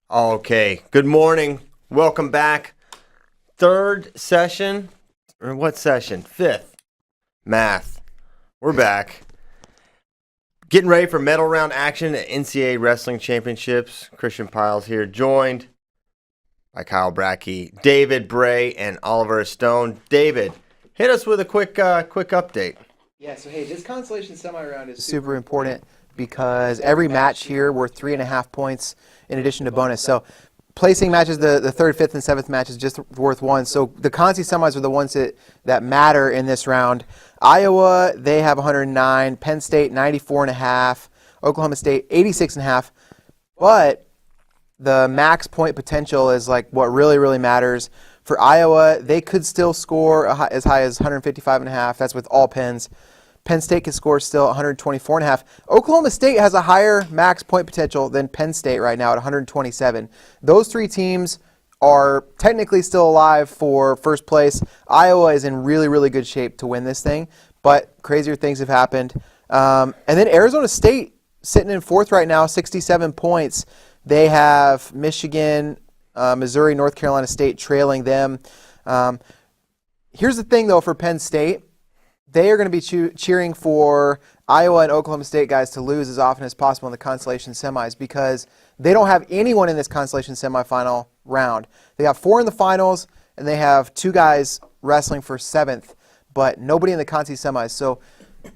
Okay, good morning. Welcome back. Third session, or what session? Fifth. Math. We're back. Getting ready for medal round action at NCAA Wrestling Championships. Christian Piles here, joined by Kyle Brackey, David Bray, and Oliver Stone. David, hit us with a quick update. Yeah, so hey, this consolation semi-round is super important because every match here worth 3.5 points in addition to bonus. So placing matches, the third, fifth, and seventh match is just worth 1. So the consi semis are the ones that matter in this round. Iowa, they have 109. Penn State, 94.5. Oklahoma State, 86.5. But the max point potential is like what really matters. For Iowa, they could still score as high as 155.5. That's with all pins. Penn State can score still 124.5. Oklahoma State has a higher max point potential than Penn State right now at 127. Those three teams are technically still alive for first place. Iowa is in really good shape to win this thing, but crazier things have happened. And then Arizona State sitting in fourth right now, 67 points. They have Michigan, Missouri, North Carolina State trailing them. Here's the thing, though, for Penn State. They are going to be cheering for Iowa and Oklahoma State guys to lose as often as possible in the consolation semis because they don't have anyone in this consolation semifinal round. They have 4 in the finals, and they have 2 guys wrestling for 7th, but nobody in the consi semis. So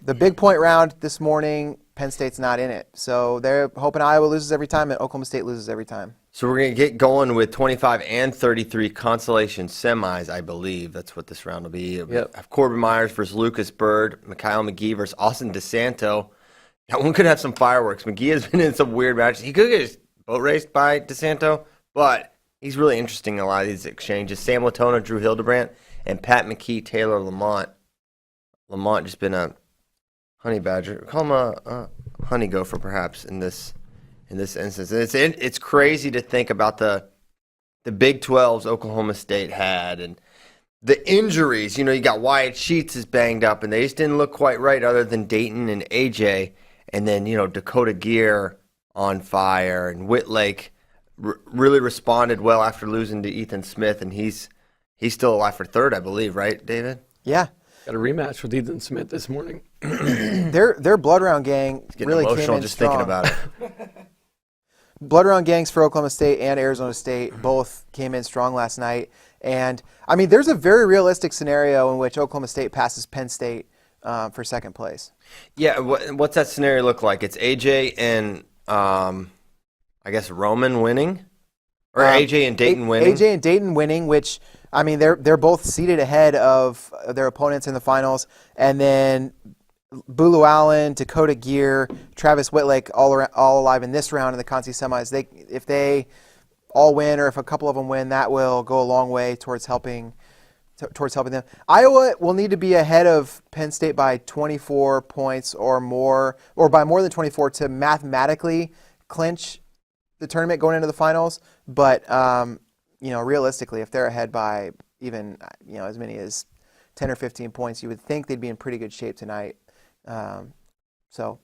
the big point round this morning, Penn State's not in it. So they're hoping Iowa loses every time and Oklahoma State loses every time. So we're going to get going with 25 and 33 consolation semis, I believe. That's what this round will be. Yep. Have Corbin Myers versus Lucas Bird, Mikhail McGee versus Austin DeSanto. That one could have some fireworks. McGee has been in some weird matches. He could get his boat raced by DeSanto, but he's really interesting in a lot of these exchanges. Sam Latona, Drew Hildebrandt, and Pat McKee, Taylor Lamont. Lamont just been a honey badger. Call him a honey gopher, perhaps, in this instance. And it's crazy to think about the Big 12s Oklahoma State had and the injuries. You know, you got Wyatt Sheets is banged up, and they just didn't look quite right other than Dayton and AJ. And then, you know, Dakota Gear on fire, and Whitlake really responded well after losing to Ethan Smith, and he's still alive for third, I believe, right, David? Yeah. Got a rematch with Ethan Smith this morning. Their blood round gang really came in just strong. Thinking about it. Blood round gangs for Oklahoma State and Arizona State both came in strong last night. And, I mean, there's a very realistic scenario in which Oklahoma State passes Penn State for second place. Yeah, what's that scenario look like? It's AJ and, I guess, Roman winning? Or AJ and Dayton winning? AJ and Dayton winning, which, I mean, they're both seated ahead of their opponents in the finals. And then Bulu Allen, Dakota Gear, Travis Whitlake, all alive in this round in the consi semis. If they all win, or if a couple of them win, that will go a long way towards helping them. Iowa will need to be ahead of Penn State by 24 points or more, or by more than 24 to mathematically clinch the tournament going into the finals. But you know, realistically, if they're ahead by even as many as 10 or 15 points, you would think they'd be in pretty good shape tonight. So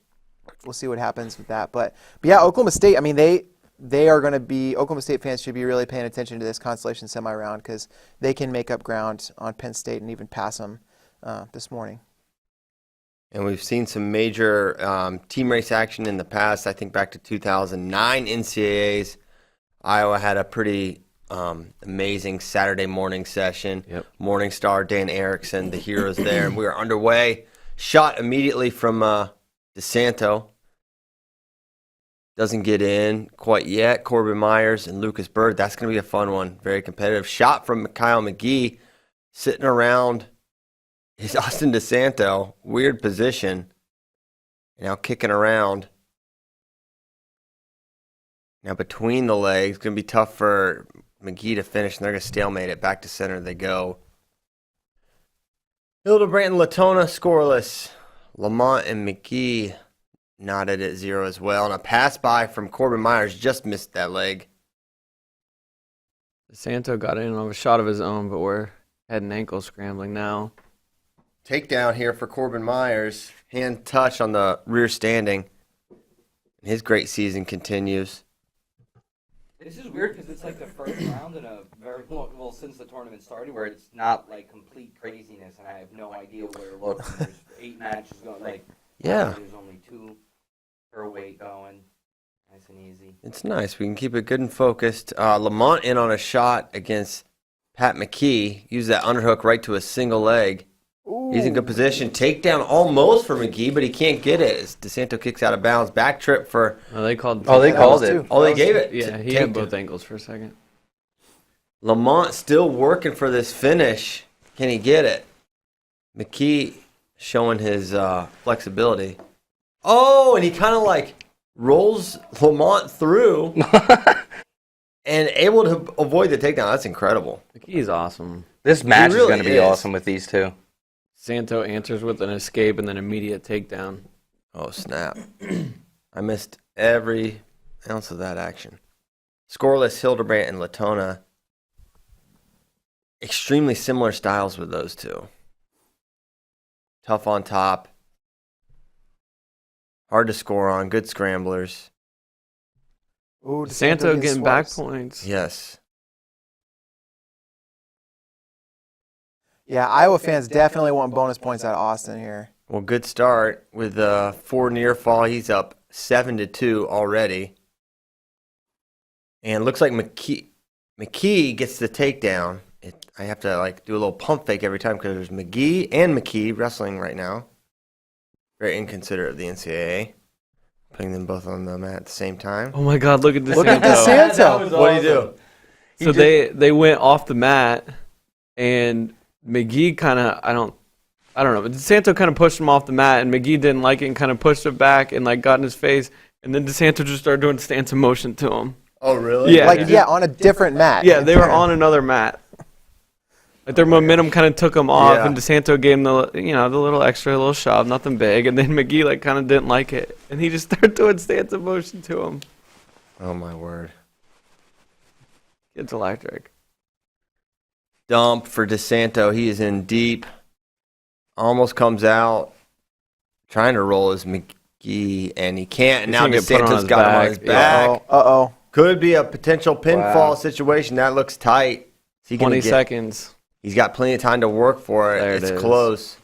we'll see what happens with that. But yeah, Oklahoma State, I mean, they are going to be, Oklahoma State fans should be really paying attention to this consolation semi-round because they can make up ground on Penn State and even pass them this morning. And we've seen some major team race action in the past. I think back to 2009 NCAAs. Iowa had a pretty amazing Saturday morning session. Yep. Morning Star, Dan Erickson, the heroes there. And we were underway. Shot immediately from DeSanto. Doesn't get in quite yet. Corbin Myers and Lucas Bird. That's going to be a fun one. Very competitive. Shot from Kyle McGee. Sitting around is Austin DeSanto. Weird position. Now kicking around. Now between the legs. Going to be tough for McGee to finish, and they're going to stalemate it. Back to center they go. Hildebrandt and Latona scoreless. Lamont and McGee knotted at 0 as well. And a pass by from Corbin Myers just missed that leg. DeSanto got in on a shot of his own, but we're head and ankle scrambling now. Takedown here for Corbin Myers. Hand touch on the rear standing. His great season continues. This is weird because it's like the first round in a very long, well, since the tournament started, where it's not like complete craziness, and I have no idea where to look. There's 8 matches going, like, Yeah. there's only 2 per weight going. Nice and easy. It's nice. We can keep it good and focused. Lamont in on a shot against Pat McKee. Use that underhook right to a single leg. He's in good position. Takedown almost for McGee, but he can't get it as DeSanto kicks out of bounds. Back trip for... Oh, they called. That called was it. two. Oh, they gave it. Yeah, to he had takedown. both ankles for a second. Lamont still working for this finish. Can he get it? McKee showing his flexibility. Oh, and he kind of like rolls Lamont through and able to avoid the takedown. That's incredible. McKee's awesome. This match really is going to be is. awesome with these two. Santo answers with an escape and then immediate takedown. Oh, snap. I missed every ounce of that action. Scoreless Hildebrandt and Latona. Extremely similar styles with those two. Tough on top. Hard to score on. Good scramblers. Ooh, Santo getting getting back swipes. points. Yes. Yeah, Iowa fans definitely want bonus points out of Austin here. Well, good start with 4 near fall. He's up 7-2 already. And looks like McKee gets the takedown. I have to do a little pump fake every time because there's McGee and McKee wrestling right now. Very inconsiderate of the NCAA. Putting them both on the mat at the same time. Oh my God! Look at DeSanto. Look at DeSanto. What do you do? So they went off the mat, and McGee kind of I don't know, but DeSanto kind of pushed him off the mat, and McGee didn't like it and kind of pushed it back and got in his face, and then DeSanto just started doing stance of motion to him. Oh, really? Yeah. On a different mat. Yeah, they were on another mat. Like their momentum kind of took him off, Yeah. and DeSanto gave him the little extra little shove, nothing big, and then McGee kind of didn't like it, and he just started doing stance of motion to him. Oh, my word. It's electric. Dump for DeSanto. He is in deep. Almost comes out. Trying to roll his McGee, and he can't. And He's now gonna get put on DeSanto's his got him on back. his Yeah. back. Uh-oh. Could be a potential pinfall Wow. situation. That looks tight. Is he gonna 20 get- seconds. He's got plenty of time to work for it. There it It's is. close.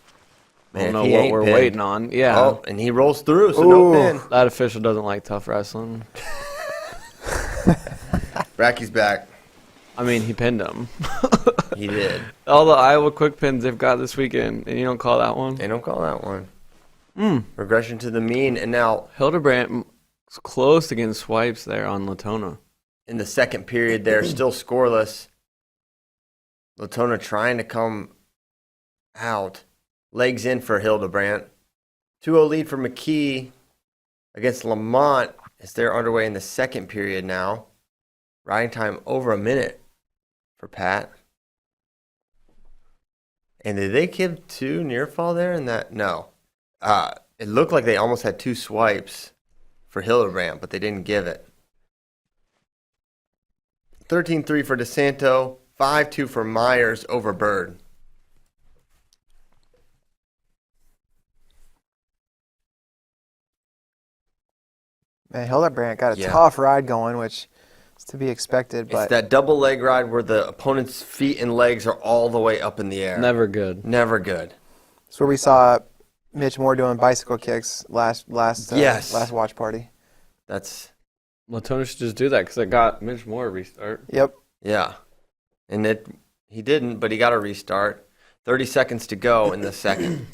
I don't if know he what ain't we're pinned- waiting on. Yeah. Oh, and he rolls through, so no Ooh. pin. That official doesn't like tough wrestling. Bracky's back. I mean, he pinned him. He did. All the Iowa quick pins they've got this weekend, and you don't call that one? They don't call that one. Regression to the mean. And now Hildebrandt was close to getting swipes there on Latona. in the second period, they're still scoreless. Latona trying to come out. Legs in for Hildebrandt. 2-0 lead for McKee against Lamont as they're underway in the second period now. Riding time over a minute for Pat. And did they give 2 near fall there in that? No. It looked like they almost had 2 swipes for Hildebrandt, but they didn't give it. 13-3 for DeSanto, 5-2 for Myers over Bird. Man, Hildebrandt got a Yeah. tough ride going, which is to be expected. It's But that double leg ride where the opponent's feet and legs are all the way up in the air. Never good. Never good. it's where we saw Mitch Moore doing bicycle kicks last Yes. last watch party. That's, Latona should just do that because it got Mitch Moore a restart. Yep. yeah. And he didn't, but he got a restart. 30 seconds to go in the second.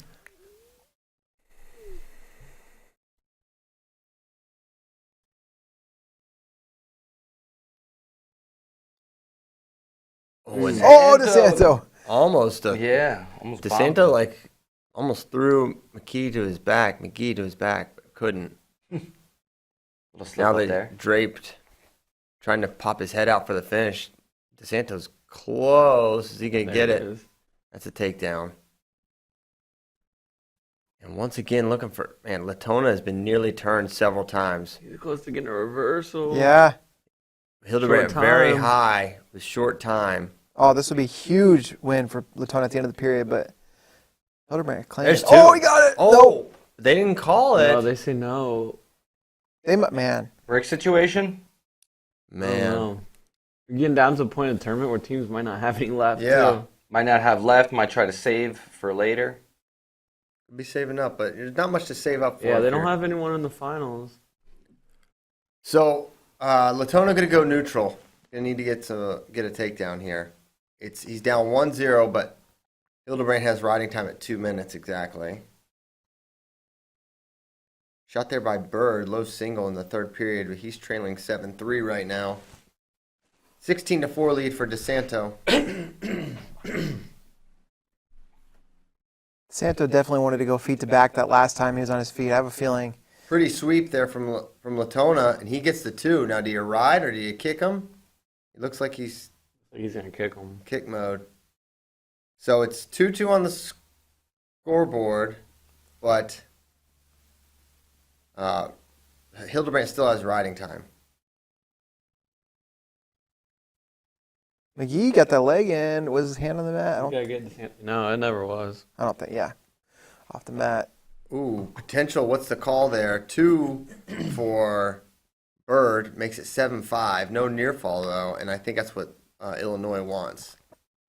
Oh, and Oh, DeSanto. almost a Yeah, almost DeSanto almost threw McKee to his back, but couldn't. Now they there. draped, trying to pop his head out for the finish. DeSanto's close. Is he gonna get it? is. That's a takedown. And once again, looking for Latona has been nearly turned several times. He's close to getting a reversal. Yeah. Hildebrandt Short very time. high with short time. Oh, this would be a huge win for Latona at the end of the period, but Hildebrandt claimed There's it. 2. Oh, he got it. Oh, No. they didn't call it. No, they say no. Man. Brick situation? Man. know. We're getting down to the point of the tournament where teams might not have any left. Yeah. Too. Might not have left. Might try to save for later. Be saving up, but there's not much to save up for. Yeah, they here. don't have anyone in the finals. So, Latona going to go neutral. Going to need to get a takedown here. He's down 1-0, but Hildebrand has riding time at 2 minutes exactly. Shot there by Bird, low single in the third period, but he's trailing 7-3 right now. 16-4 lead for DeSanto. Santo definitely wanted to go feet to back that last time he was on his feet. I have a feeling. Pretty sweep there from Latona, and he gets the 2. Now, do you ride or do you kick him? It looks like he's He's gonna kick him. kick mode. So it's 2-2 on the scoreboard, but Hildebrand still has riding time. McGee got that leg in. Was his hand on the mat? No, it never was. I don't think. Yeah, off the mat. Ooh, potential. What's the call there? 2 for Bird makes it 7-5. No near fall though, and I think that's what Illinois wants.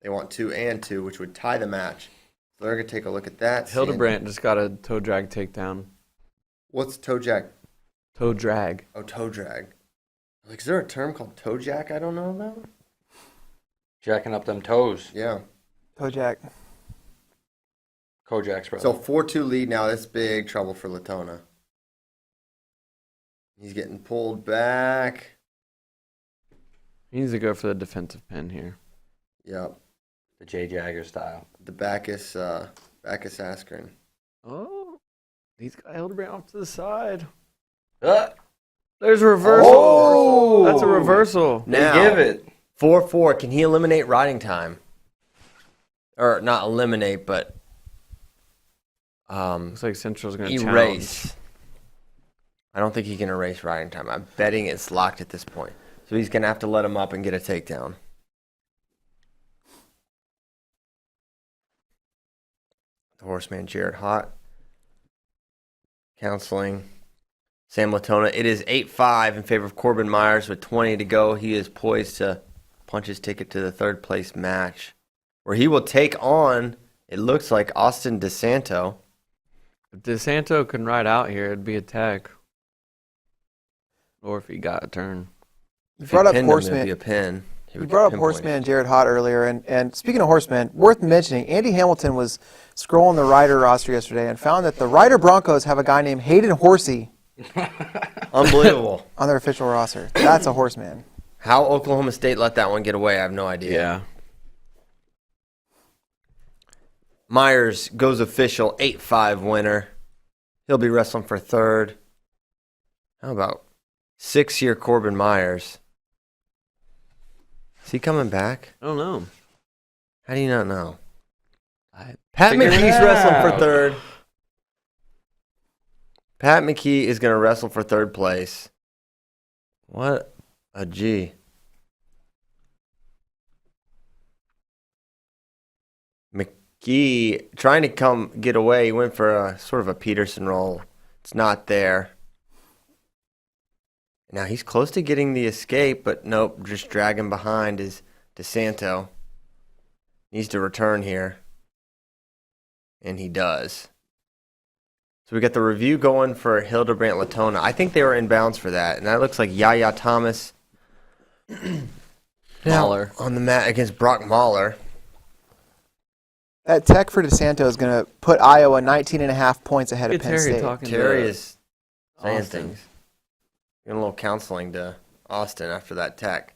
They want 2 and 2, which would tie the match. So they're gonna take a look at that. Hildebrand just got a toe drag takedown. What's toe jack? Toe drag. Oh, toe drag. Like, is there a term called toe jack I don't know about? Jacking up them toes. Yeah. Kojak. Kojak's brother. So 4-2 lead now. That's big trouble for Latona. He's getting pulled back. He needs to go for the defensive pin here. Yep. The Jay Jagger style. The Bacchus Askren. Oh, he's got Hildebrand off to the side. Uh, There's a reversal. Oh! That's a reversal. they Now, give it. 4-4. Can he eliminate riding time? Or not eliminate, but Looks like Central's going to challenge. erase. I don't think he can erase riding time. I'm betting it's locked at this point. So he's going to have to let him up and get a takedown. The Horseman, Jared Hott. Counseling. Sam Latona. It is 8-5 in favor of Corbin Myers with 20 to go. He is poised to punch his ticket to the third place match, where he will take on, it looks like, Austin DeSanto. If DeSanto can ride out here, it'd be a tag. Or if he got a turn. You If brought up pinned him, it'd Horseman. be a pin. He You would brought up get Horseman Jared Hott earlier, and speaking of Horseman, worth mentioning, Andy Hamilton was scrolling the rider roster yesterday and found that the Rider Broncos have a guy named Hayden Horsey Unbelievable. on their official roster. That's a Horseman. How Oklahoma State let that one get away, I have no idea. Yeah. Myers goes official, 8-5 winner. He'll be wrestling for third. How about 6-year Corbin Myers? Is he coming back? I don't know. How do you not know? I Pat Figure it McKee's wrestling for out. third. Pat McKee is going to wrestle for third place. What a G. McKee trying to get away. He went for a sort of a Peterson roll. It's not there. Now he's close to getting the escape, but nope, just dragging behind is DeSanto. Needs to return here. And he does. So we got the review going for Hildebrand Latona. I think they were in bounds for that. And that looks like Yaya Thomas Mahler. on the mat against Brock Mahler. That tech for DeSanto is going to put Iowa 19.5 points ahead of Get Penn Terry State. talking Terry to is saying Austin. things. Giving a little counseling to Austin after that tech.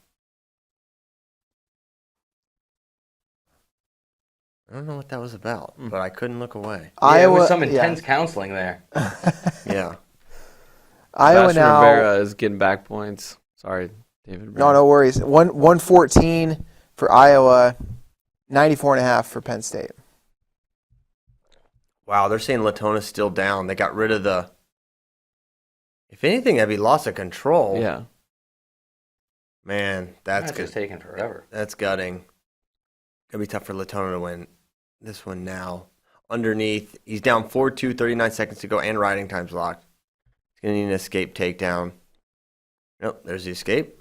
I don't know what that was about, but I couldn't look away. Yeah, it was Iowa, some yeah. intense counseling there. Yeah. Iowa Sebastian now. Rivera is getting back points. Sorry, David. No, no worries. 114 for Iowa, 94.5 for Penn State. Wow, they're saying Latona's still down. They got rid of the... If anything, that'd be loss of control. Yeah. Man, that's That's good. just taking forever. That's gutting. Gonna be tough for Latona to win this one now. Underneath, he's down 4-2, 39 seconds to go, and riding time's locked. He's gonna need an escape takedown. Nope, there's the escape.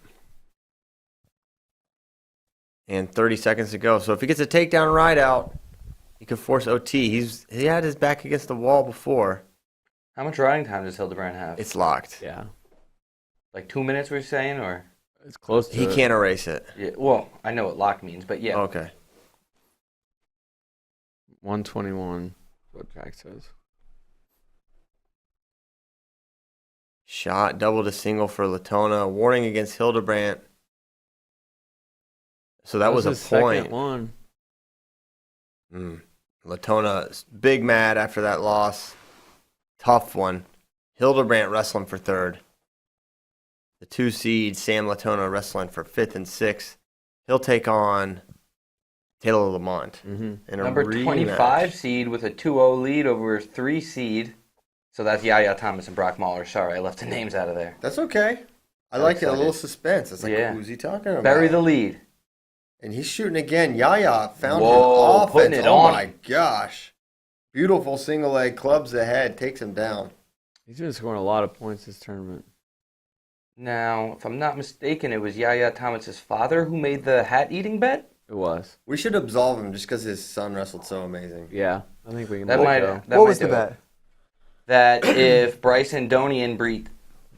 and 30 seconds to go. So if he gets a takedown right out, he could force OT. He had his back against the wall before. How much riding time does Hildebrand have? It's locked. Yeah. Like 2 minutes, we're saying, or? It's close to He it. can't erase it. Yeah. Well, I know what lock means, but yeah. Okay. 121, what Jack says. Shot, double to single for Latona. Warning against Hildebrandt. So that was a his point. second one. Latona, big mad after that loss. Tough one. Hildebrandt wrestling for third. The 2 seed, Sam Latona, wrestling for 5th and 6th. He'll take on Taylor Lamont. In a Number rematch. 25 seed with a 2-0 lead over 3 seed. So that's Yaya Thomas and Brock Mahler. Sorry, I left the names out of there. That's okay. I I'm like it. A excited. little suspense. It's like, Yeah. who's he talking about? Bury the lead. And he's shooting again. Yaya found Whoa, his offense. putting it Oh on. my gosh. Beautiful single leg clubs ahead. Takes him down. He's been scoring a lot of points this tournament. Now, if I'm not mistaken, it was Yaya Thomas's father who made the hat eating bet? It was. We should absolve him just because his son wrestled so amazing. Yeah. I think we can That both might. go. That What might was the do it. bet? That if Bryson Donian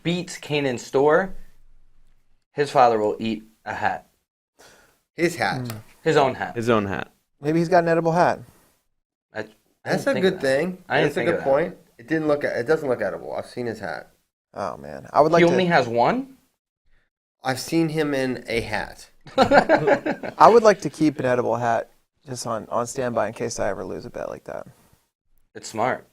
beats Kanan Storr, his father will eat a hat. His hat. His own hat. His own hat. Maybe he's got an edible hat. I That's didn't a think of good that. thing. I didn't That's a think of good that. point. It doesn't look edible. I've seen his hat. Oh man, I would like He to. only has one? I've seen him in a hat. I would like to keep an edible hat just on standby in case I ever lose a bet like that. It's smart.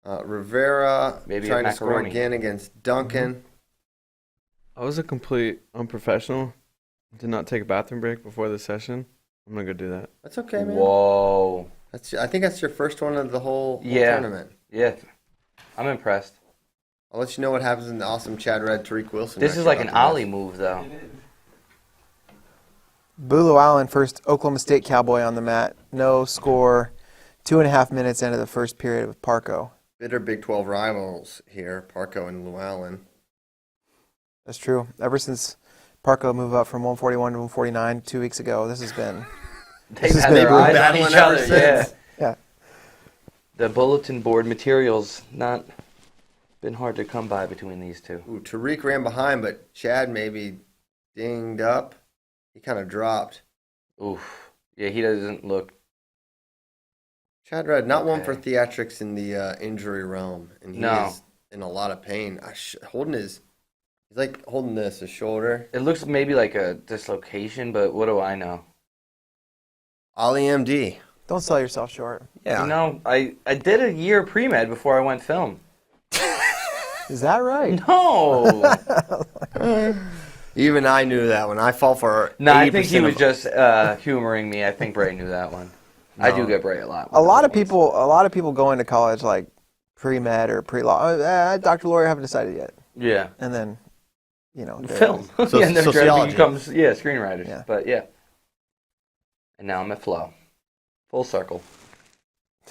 Rivera Maybe a trying to score macaroni. again against Duncan. I was a complete unprofessional. Did not take a bathroom break before the session. I'm going to go do that. That's okay, man. Whoa. I think that's your first one of the whole Yeah. tournament. Yeah. I'm impressed. I'll let you know what happens in the awesome Chad Red Tariq Wilson. This match is you're like an about to ollie watch. move, though. Bulu Allen, first Oklahoma State Cowboy on the mat. No score. 2.5 minutes into the first period with Parco. Bitter Big 12 rivals here, Parco and Llewellyn. That's true. Ever since Parco moved up from 141 to 149 2 weeks ago, this has been. They've has had been their brutal. eyes on Battling each ever other. Yeah. since. Yeah. The bulletin board material's not been hard to come by between these two. Ooh, Tariq ran behind, but Chad maybe dinged up. He kind of dropped. Oof. Yeah, he doesn't look. Chad Red, not one for Okay. theatrics in the injury realm, and he No. is in a lot of pain. He's like holding his shoulder. It looks maybe like a dislocation, but what do I know? Ollie MD. Don't sell yourself short. Yeah. You know, I did a year pre-med before I went film. Is that right? No! Even I knew that one. I fall for. No, I think he 80% was of- just humoring me. I think Bray knew that one. I do get Bray a lot. A lot of people go into college like pre-med or pre-law. Dr. Lawyer haven't decided yet. Yeah. And then, they're- Film. So- and then sociology. becomes, screenwriters. Yeah. But yeah. And now I'm at Flow. Full circle.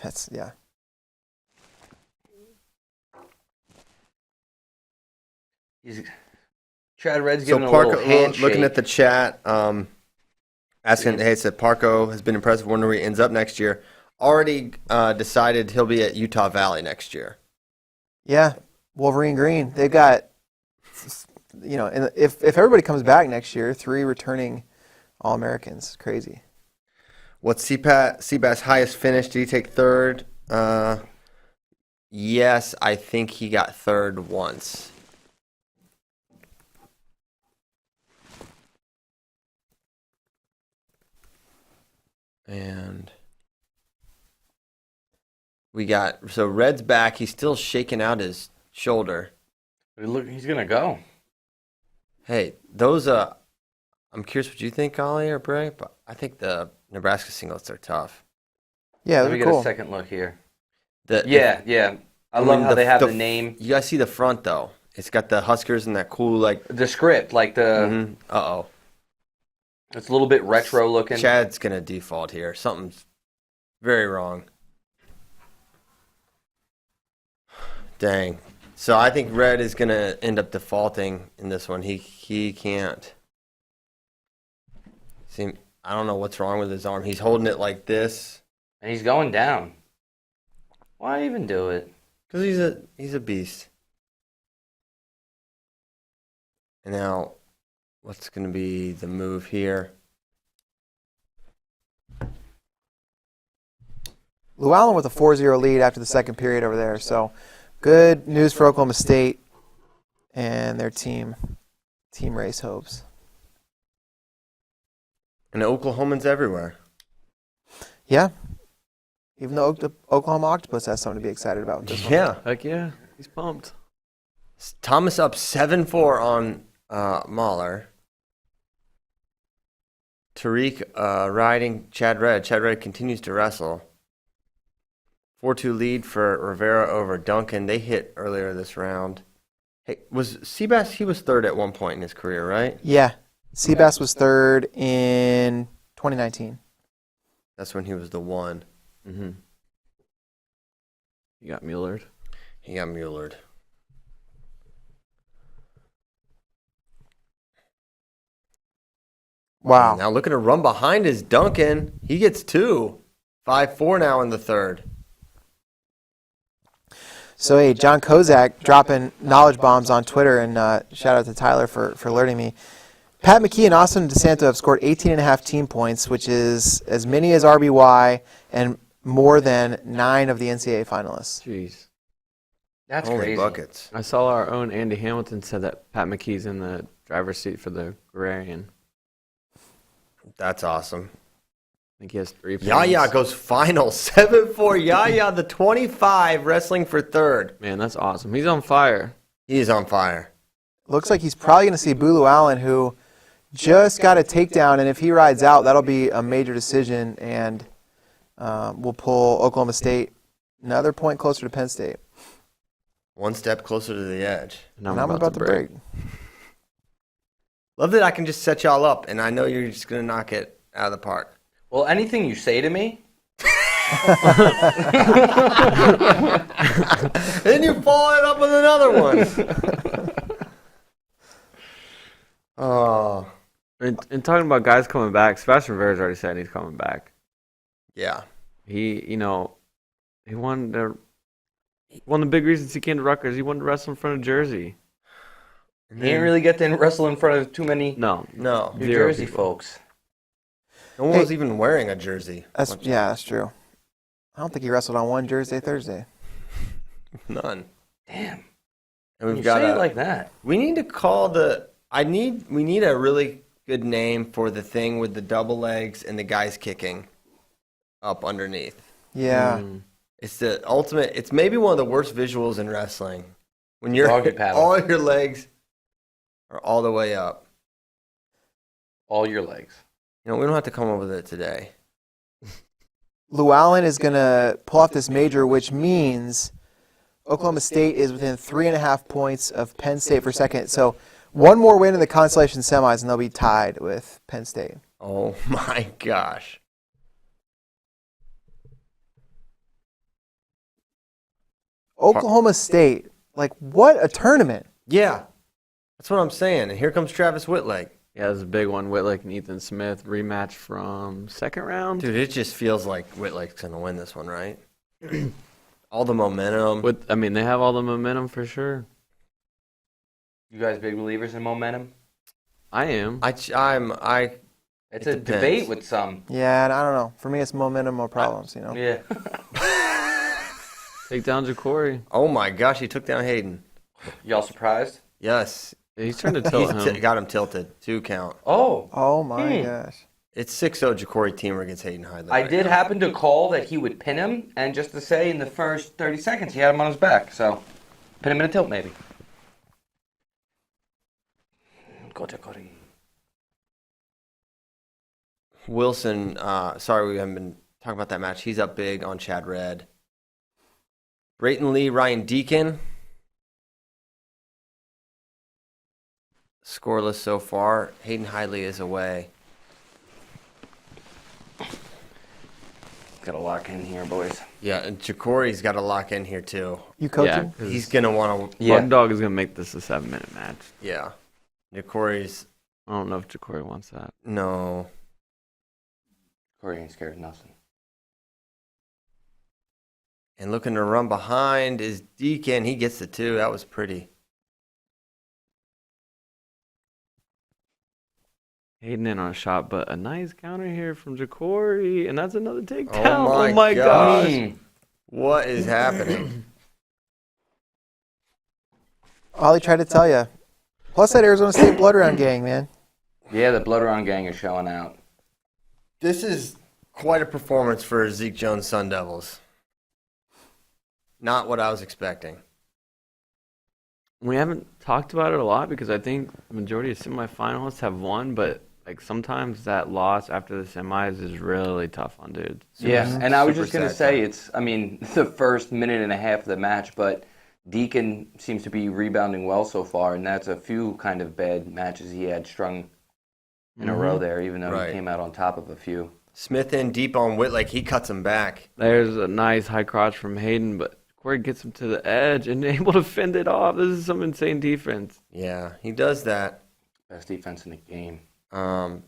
That's, yeah. Chad Red's So giving a little Parco, handshake. looking at the chat, asking, hey, it said Parco has been impressive. Wondering where he ends up next year. Already decided he'll be at Utah Valley next year. Yeah. Wolverine Green. They've got, and if everybody comes back next year, 3 returning All-Americans. Crazy. What's Seabass' highest finish? Did he take third? Yes, I think he got third once. And so Red's back. He's still shaking out his shoulder. Look, he's going to go. Hey, those I'm curious what you think, Ollie or Bray, but I think the Nebraska singlets are tough. Yeah, Let me they're get cool. a second look here. The- Yeah. I mean, love how they have the name. You guys see the front though. It's got the Huskers and that cool The script, like the. Uh-oh. It's a little bit retro looking. Chad's gonna default here. Something's very wrong. Dang. So I think Red is gonna end up defaulting in this one. He can't. See, I don't know what's wrong with his arm. He's holding it like this. And he's going down. Why even do it? Because he's a beast. And now, what's going to be the move here? Llewellyn with a 4-0 lead after the second period over there. So good news for Oklahoma State and their team race hopes. And Oklahomans everywhere. Yeah. Even though Oklahoma Octopus has something to be excited about with this one. Yeah. Heck yeah, he's pumped. Thomas up 7-4 on Mahler. Tariq riding Chad Red. Chad Red continues to wrestle. 4-2 lead for Rivera over Duncan. They hit earlier this round. Hey, was Seabass, he was third at one point in his career, right? Yeah. Seabass was third in 2019. That's when he was the one. Mm-hmm. You got Muellered. He got Muellered. Wow. Now look at a run behind his Duncan. He gets 2. 5-4 now in the third. So, hey, John Kozak dropping knowledge bombs on Twitter, and shout out to Tyler for alerting me. Pat McKee and Austin DeSanto have scored 18.5 team points, which is as many as RBY and more than 9 of the NCAA finalists. Jeez. That's Holy crazy. buckets. I saw our own Andy Hamilton said that Pat McKee's in the driver's seat for the Guerrerian. That's awesome. I think he has 3 points. Yaya goes final. 7-4. Yaya, the 25, wrestling for third. Man, that's awesome. He's on fire. He is on fire. Looks like he's probably going to see Bulu Allen, who just got a takedown, and if he rides out, that'll be a major decision, and will pull Oklahoma State another point closer to Penn State. One step closer to the edge. And I'm about to break. Love that I can just set y'all up, and I know you're just going to knock it out of the park. Well, anything you say to me, Then you follow it up with another one. Oh, And talking about guys coming back, Sebastian Rivera's already said he's coming back. yeah. He won one of the big reasons he came to Rutgers. He wanted to wrestle in front of Jersey. he didn't really get to wrestle in front of too many No, No. New Zero Jersey people. folks. No one was even wearing a jersey. That's true. I don't think he wrestled on one Thursday. None. Damn. And we've You got say it like that. we need to call we need a really good name for the thing with the double legs and the guys kicking up underneath. Yeah. It's the ultimate. It's maybe one of the worst visuals in wrestling when you're Doggy paddle. all your legs are all the way up. All your legs. You know, we don't have to come up with it today. Llewellyn is going to pull off this major, which means Oklahoma State is within 3.5 points of Penn State for second. So one more win in the consolation semis, and they'll be tied with Penn State. Oh my gosh. Oklahoma State, like, what a tournament. Yeah, that's what I'm saying. And here comes Travis Whitleg. Yeah, this is a big one. Whitlock and Ethan Smith rematch from second round. Dude, it just feels like Whitleg's going to win this one, right? All the momentum. They have all the momentum for sure. You guys big believers in momentum? I am. It's It a depends. debate with some. Yeah, and I don't know. For me, it's momentum or problems, you know. Yeah. Take down Ja'Cory. Oh my gosh, he took down Hayden. Y'all surprised? Yes. He's trying to tilt him. Got him tilted. 2 count. Oh. Oh, my gosh. It's 6-0 Ja'Cory Teamer against Hayden Hidley. I did happen to call that he would pin him, and just to say, in the first 30 seconds, he had him on his back. So, pin him in a tilt, maybe. Go Ja'Cory. Wilson, sorry we haven't been talking about that match. He's up big on Chad Red. Brayton Lee, Ryan Deacon. Scoreless so far. Hayden Hidley is away. Gotta lock in here, boys. Yeah, and Ja'Cory's got to lock in here too. You coaching? Yeah, He's going to want to, Yeah. Bug Dog is gonna make this a 7-minute match. yeah. Ja'Cory's, I don't know if Ja'Cory wants that. no. Corey ain't scared of nothing. And looking to run behind is Deacon. He gets the 2. That was pretty. Hayden in on a shot, but a nice counter here from Jacory, and that's another takedown. Oh Oh my gosh. gosh. What is happening? Ollie tried to tell you. Plus that Arizona State Blood Round gang, man. Yeah, the Blood Around gang is showing out. This is quite a performance for Zeke Jones Sun Devils. Not what I was expecting. We haven't talked about it a lot because I think the majority of semifinalists have won, but like sometimes that loss after the semis is really tough on dudes. Yeah, and I was super just going to sad say, the first minute and a half of the match, but Deacon seems to be rebounding well so far, and that's a few kind of bad matches he had strung in a row there, even though Right. he came out on top of a few. Smith in deep on Whitlake. He cuts him back. There's a nice high crotch from Hayden, but Corey gets him to the edge and able to fend it off. This is some insane defense. Yeah, he does that. Best defense in the game. And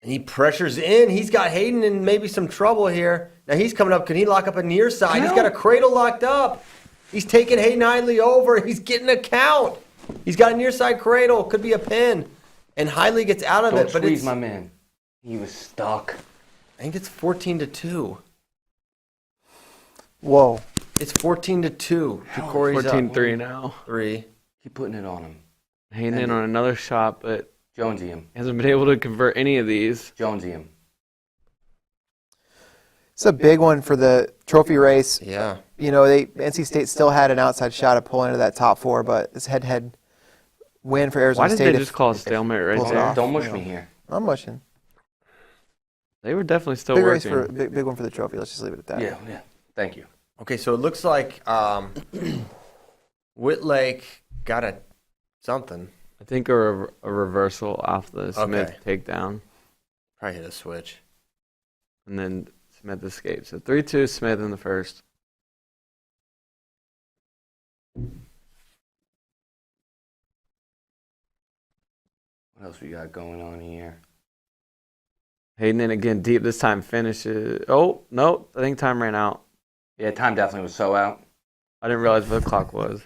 he pressures in. He's got Hayden in maybe some trouble here. Now he's coming up. Can he lock up a near side? He's got a cradle locked up. He's taking Hayden Hidley over. He's getting a count. He's got a near side cradle. Could be a pin. And Hidley gets out of Don't it. But squeeze it's, my man. He was stuck. I think it's 14-2. Whoa. It's 14-2. Corey's up 14-3 now. 3. Keep putting it on him. Hayden in on another shot, but Jonesy him. hasn't been able to convert any of these. Jonesy him. It's a big one for the trophy race. Yeah. You know, NC State still had an outside shot of pulling into that top 4, but it's head-to-head win for Arizona Why did State. they just call a stalemate right pulls it there? off. Don't mush me here. I'm mushing. They were definitely still Big race working. for big one for the trophy. Let's just leave it at that. Yeah. Thank you. Okay, so it looks like Whitlake got a something. I think a reversal off the Smith takedown, Probably hit a switch. and then Smith escapes. So 3-2 Smith in the first. What else we got going on here? Hayden in again deep. This time finishes. Oh, no. I think time ran out. Yeah, time definitely was so out. I didn't realize what the clock was.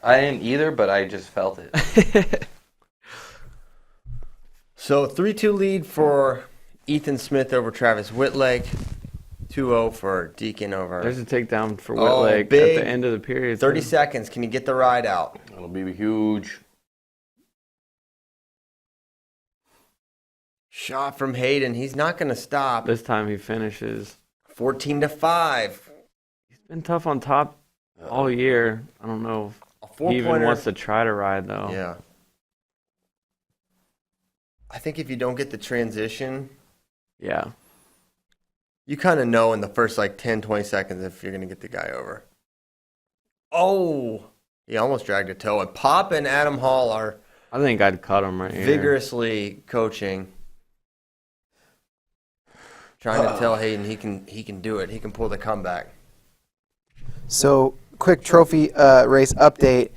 I didn't either, but I just felt it. So 3-2 lead for Ethan Smith over Travis Whitlake. 2-0 for Deacon over. There's a takedown for Oh, Whitlake at big. the end of the period. 30 seconds. Can you get the ride out? It'll be huge. Shot from Hayden. He's not going to stop. This time he finishes. 14-5. He's been tough on top all year. I don't know A if he even 4-pointer. wants to try to ride, though. Yeah. I think if you don't get the transition, Yeah. you kind of know in the first 10, 20 seconds if you're going to get the guy over. Oh, he almost dragged a toe. And Pop and Adam Hall are I think I'd cut him right here. vigorously coaching, trying to tell Hayden he can do it. He can pull the comeback. So, quick trophy race update.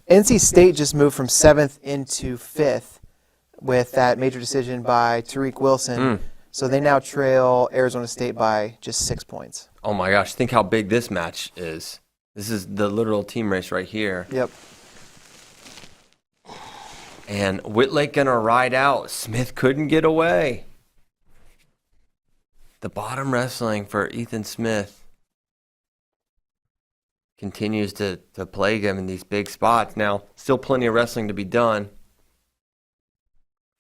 NC State just moved from 7th into 5th with that major decision by Tariq Wilson. So they now trail Arizona State by just 6 points. Oh my gosh, think how big this match is. This is the literal team race right here. Yep. And Whitlake gonna ride out. Smith couldn't get away. The bottom wrestling for Ethan Smith continues to plague him in these big spots. Now, still plenty of wrestling to be done.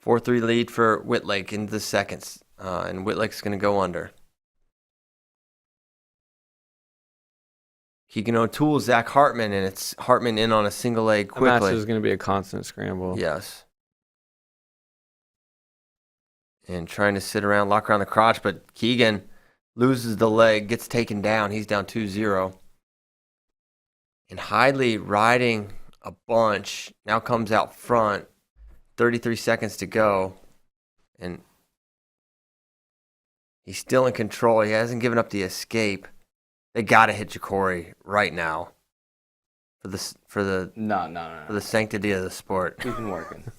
4-3 lead for Whitlake in the seconds. And Whitlake's going to go under. Keegan O'Toole, Zach Hartman, and it's Hartman in on a single leg The match quickly. is going to be a constant scramble. Yes. And trying to sit around, lock around the crotch, but Keegan loses the leg, gets taken down. He's down 2-0. And Hidley riding a bunch, now comes out front. 33 seconds to go. And he's still in control. He hasn't given up the escape. They got to hit Jacory right now for the No. sanctity of the sport. We've been working.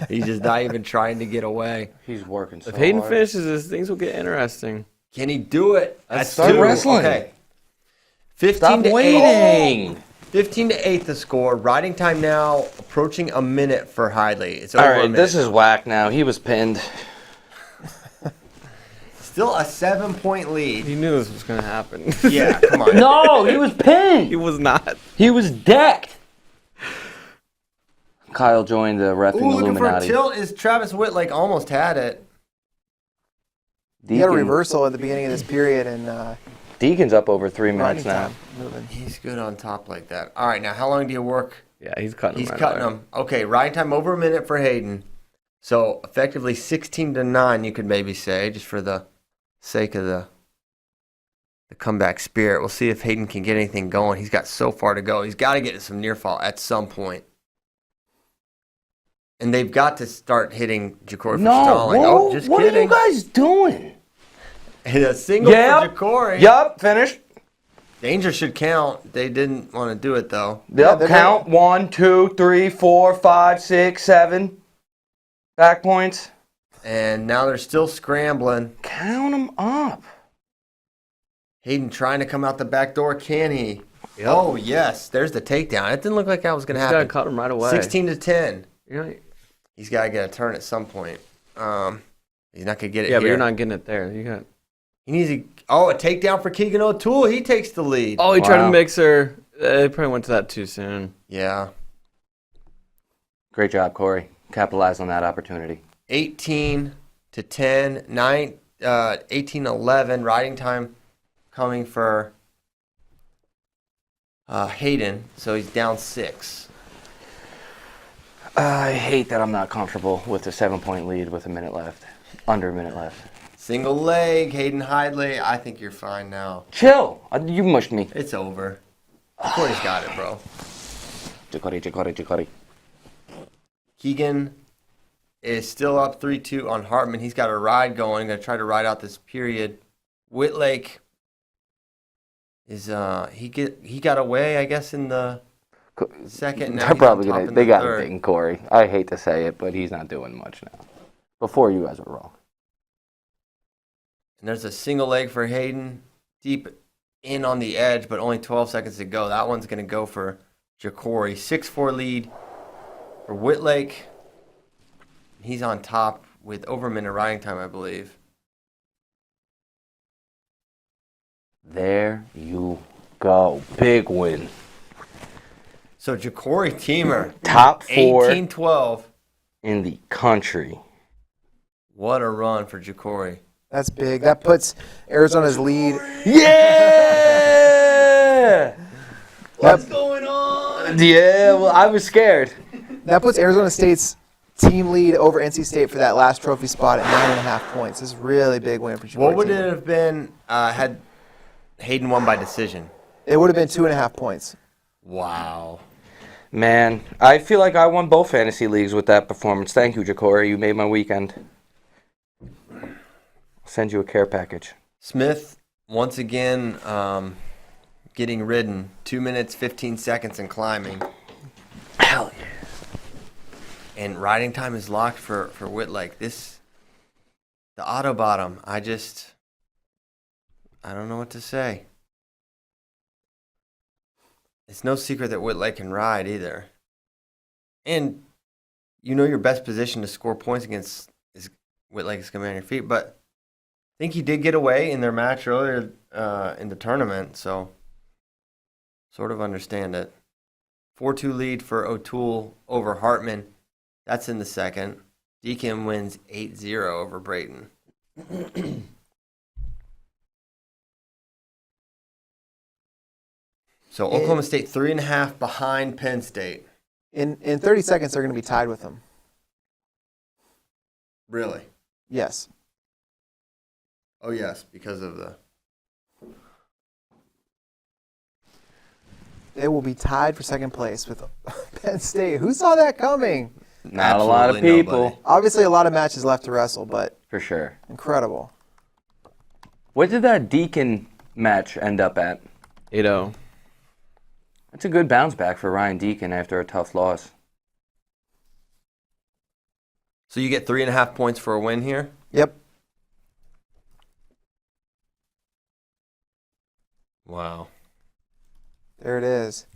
He's just not even trying to get away. He's working so If Hayden hard. finishes this, things will get interesting. Can he do it? That's start 2. wrestling. Okay. 15 Stop to 8. waiting. 15 to 8 the score. Riding time now approaching a minute for Hidley. It's All over a right, minute. this is whack now. He was pinned. Still a 7-point lead. He knew this was going to happen. Yeah, come on. No, he was pinned. He was not. He was decked. Kyle joined the reffing Ooh, looking for a Illuminati. tilt is Travis Whitlake almost had it. He had a Deacon- reversal at the beginning of this period, and Deacon's up over 3 minutes riding now. time moving. He's good on top like that. All right, now how long do you work? Yeah, he's cutting He's him right cutting away. them. Okay, riding time over a minute for Hayden. So effectively 16 to 9, you could maybe say, just for the sake of the comeback spirit. We'll see if Hayden can get anything going. He's got so far to go. He's got to get to some near fall at some point. And they've got to start hitting Jacory for No, stalling. whoa, Oh, just what kidding. are you guys doing? And a single Yep. for Jacory. Yup, finished. Danger should count. They didn't want to do it though. Yep, they're count 1, 2, 3, 4, 5, 6, 7. Back points. And now they're still scrambling. Count them up. Hayden trying to come out the back door. Can he? Oh, yes. There's the takedown. It didn't look like that was going to He's got to happen. cut him right away. 16 to 10. You know, He's got to get a turn at some point. He's not going to get it yeah, here. but you're not getting it there. You got. He needs a takedown for Keegan O'Toole. He takes the lead. Oh, he tried Wow. to mix her. They probably went to that too soon. Yeah. Great job, Corey. Capitalize on that opportunity. 18 to 10. 18-11. Riding time coming for Hayden. So he's down 6. I hate that I'm not comfortable with a 7-point lead with a minute left. Under a minute left. Single leg. Hayden Hidley. I think you're fine now. Chill. You mushed me. It's over. Corey's got it, bro. Jacory. Keegan is still up 3-2 on Hartman. He's got a ride going. Going to try to ride out this period. Whitlake is he got away, I guess, in the second. Now They're he's probably on top gonna. in They the got third. him beating Corey. I hate to say it, but he's not doing much now. Before you guys were wrong. And there's a single leg for Hayden, deep in on the edge, but only 12 seconds to go. That one's going to go for Jacory. 6-4 lead for Whitlake. He's on top with over a minute riding time, I believe. There you go. Big win. So Jacory Teamer, Top 4 18-12. in the country. What a run for Jacory. That's big. That puts Arizona's lead. Yeah! What's going on? Yeah, well, I was scared. That puts Arizona State's team lead over NC State for that last trophy spot at 9.5 points. This is a really big win for Jacory. What would Teamer. it have been had Hayden won by decision? It would have been 2.5 points. Wow. Man, I feel like I won both fantasy leagues with that performance. Thank you, Jacory. You made my weekend. I'll send you a care package. Smith, once again, getting ridden. 2 minutes, 15 seconds and climbing. Hell yeah. And riding time is locked for Whitlake. The auto bottom, I don't know what to say. It's no secret that Whitlake can ride either. And you know your best position to score points against is Whitlake is coming on your feet. But I think he did get away in their match earlier in the tournament, so sort of understand it. 4-2 lead for O'Toole over Hartman. That's in the second. Deacon wins 8-0 over Brayton. So Oklahoma State 3.5 behind Penn State. In 30 seconds, they're going to be tied with them. Really? Yes. Oh yes, because of the. They will be tied for second place with Penn State. Who saw that coming? Not a lot of Absolutely people. nobody. Obviously, a lot of matches left to wrestle, but For sure. incredible. What did that Deacon match end up at? 8-0. That's a good bounce back for Ryan Deacon after a tough loss. So you get 3.5 points for a win here? Yep. Wow. There it is.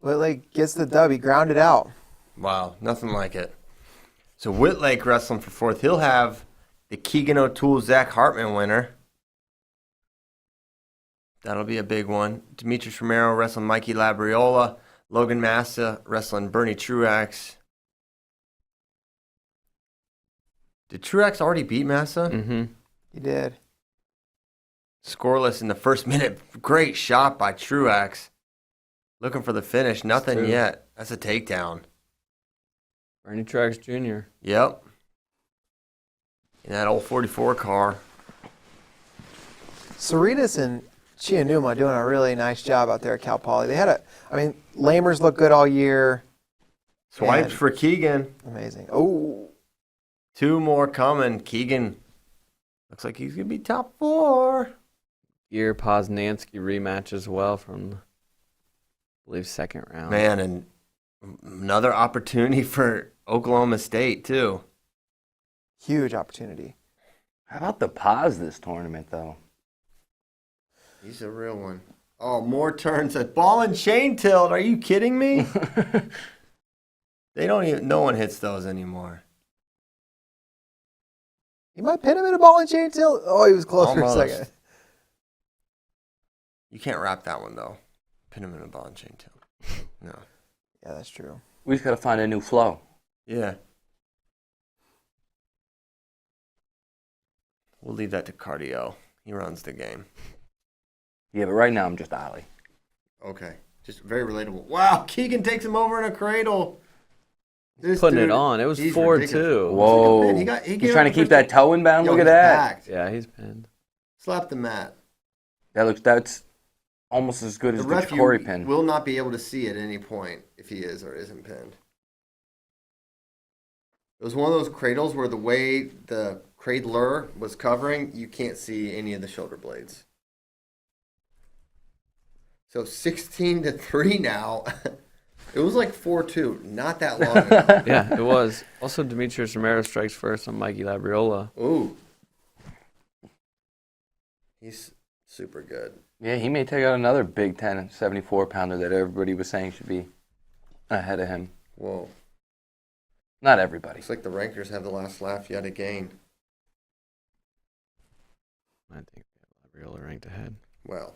Whitlake gets the dub. He grounded out. Wow. Nothing like it. So Whitlake wrestling for fourth. He'll have the Keegan O'Toole, Zach Hartman winner. That'll be a big one. Demetrius Romero wrestling Mikey Labriola. Logan Massa wrestling Bernie Truax. Did Truax already beat Massa? Mm-hmm. He did. Scoreless in the first minute. Great shot by Truax. Looking for the finish. Nothing true. yet. That's a takedown. Bernie Truax Jr. Yep. In that old 44 car. Saritas and Chianuma doing a really nice job out there at Cal Poly. They had Lamers looked good all year. Swipes And- for Keegan. Amazing. Oh, 2 more coming. Keegan looks like he's going to be top 4. Gear Poznansky rematch as well from, I believe, second round. Man, and another opportunity for Oklahoma State, too. huge opportunity. How about the pause this tournament, though? He's a real one. Oh, more turns. A ball and chain tilt. Are you kidding me? They don't even. No one hits those anymore. He might pin him in a ball and chain tilt. Oh, he was close for a Almost. second. You can't wrap that one though. Pin him in a ball and chain tilt. No. Yeah, that's true. We just got to find a new flow. Yeah. We'll leave that to Cardio. He runs the game. Yeah, but right now I'm just Ollie. Okay. Just very relatable. Wow, Keegan takes him over in a cradle. This Putting dude, it on. It was he's 4-2. ridiculous. Whoa. He gave He's trying to up keep the that toe in bound. Yo, Look at he's that. packed. Yeah, he's pinned. Slap the mat. That's almost as good The as the ref Corey pin. will not be able to see at any point if he is or isn't pinned. It was one of those cradles where the way the cradler was covering, you can't see any of the shoulder blades. So 16-3 now. It was like 4-2, not that long ago. Yeah, it was. Also, Demetrius Romero strikes first on Mikey Labriola. Ooh. He's super good. Yeah, he may take out another Big Ten 74-pounder that everybody was saying should be ahead of him. Whoa. Not everybody. Looks like the rankers have the last laugh yet again. I think Labriola ranked ahead. Well,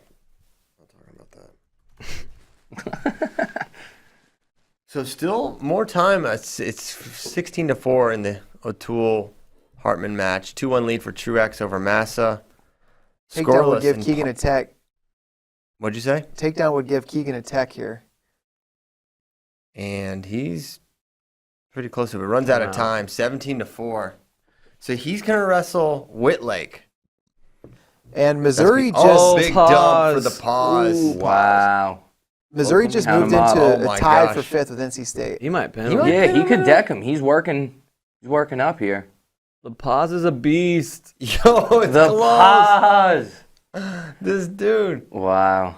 I'll talk about that. So still more time. It's 16-4 in the O'Toole Hartman match. 2-1 lead for Truax over Massa. Takedown would give in Keegan a tech. What'd you say? Takedown would give Keegan a tech here. And he's pretty close to it. Runs out of Wow. time. 17-4. So he's gonna wrestle Whitlake. And Missouri That's just big pause. dump for the pause. Ooh. Wow. Missouri just Count moved him up. into Oh my tied for gosh. 5th with NC State. He might pin He him. might- Yeah, pin he him could in? deck him. He's working up here. The pause is a beast. Yo, it's The close. pause. This dude. Wow.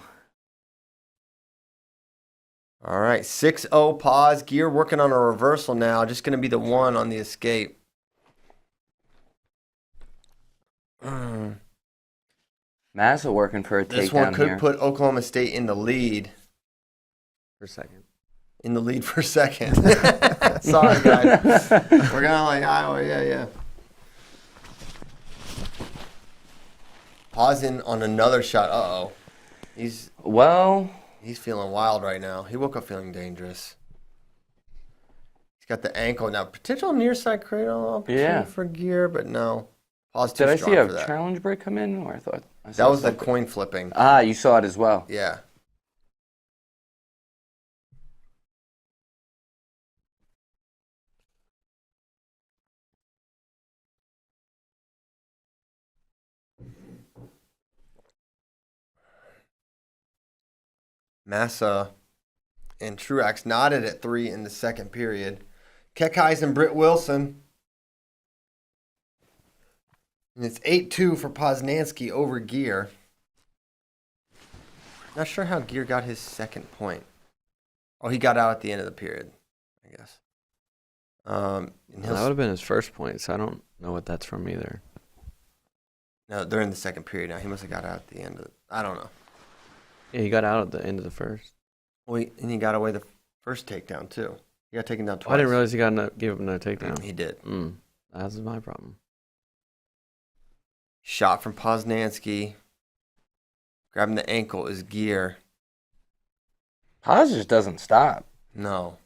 All right, 6-0 pause. Gear working on a reversal now. Just going to be the one on the escape. Massa working for a This one takedown could here. put Oklahoma State in the lead. For a second. In the lead for second. Sorry, guys. We're going to like Iowa. Yeah. Pausing on another shot. Uh-oh. He's feeling wild right now. He woke up feeling dangerous. He's got the ankle now. Potential near side cradle opportunity Yeah. for Gear, but no. Pause too Did I strong see a for that. challenge break come in? Or I thought I That saw was the something. coin flipping. Ah, you saw it as well. Yeah. Massa and Truax knotted at 3 in the second period. Kekais and Britt Wilson. And it's 8-2 for Poznansky over Gear. Not sure how Gear got his second point. Oh, he got out at the end of the period, I guess. And That would have been his first point, so I don't know what that's from either. no, they're in the second period now. He must have got out at the end of it. I don't know. Yeah, he got out at the end of the first. Well, and he got away the first takedown, too. He got taken down twice. I didn't realize he gave him another takedown. He did. That's my problem. Shot from Poznansky. Grabbing the ankle is Gear. Paz just doesn't stop. No.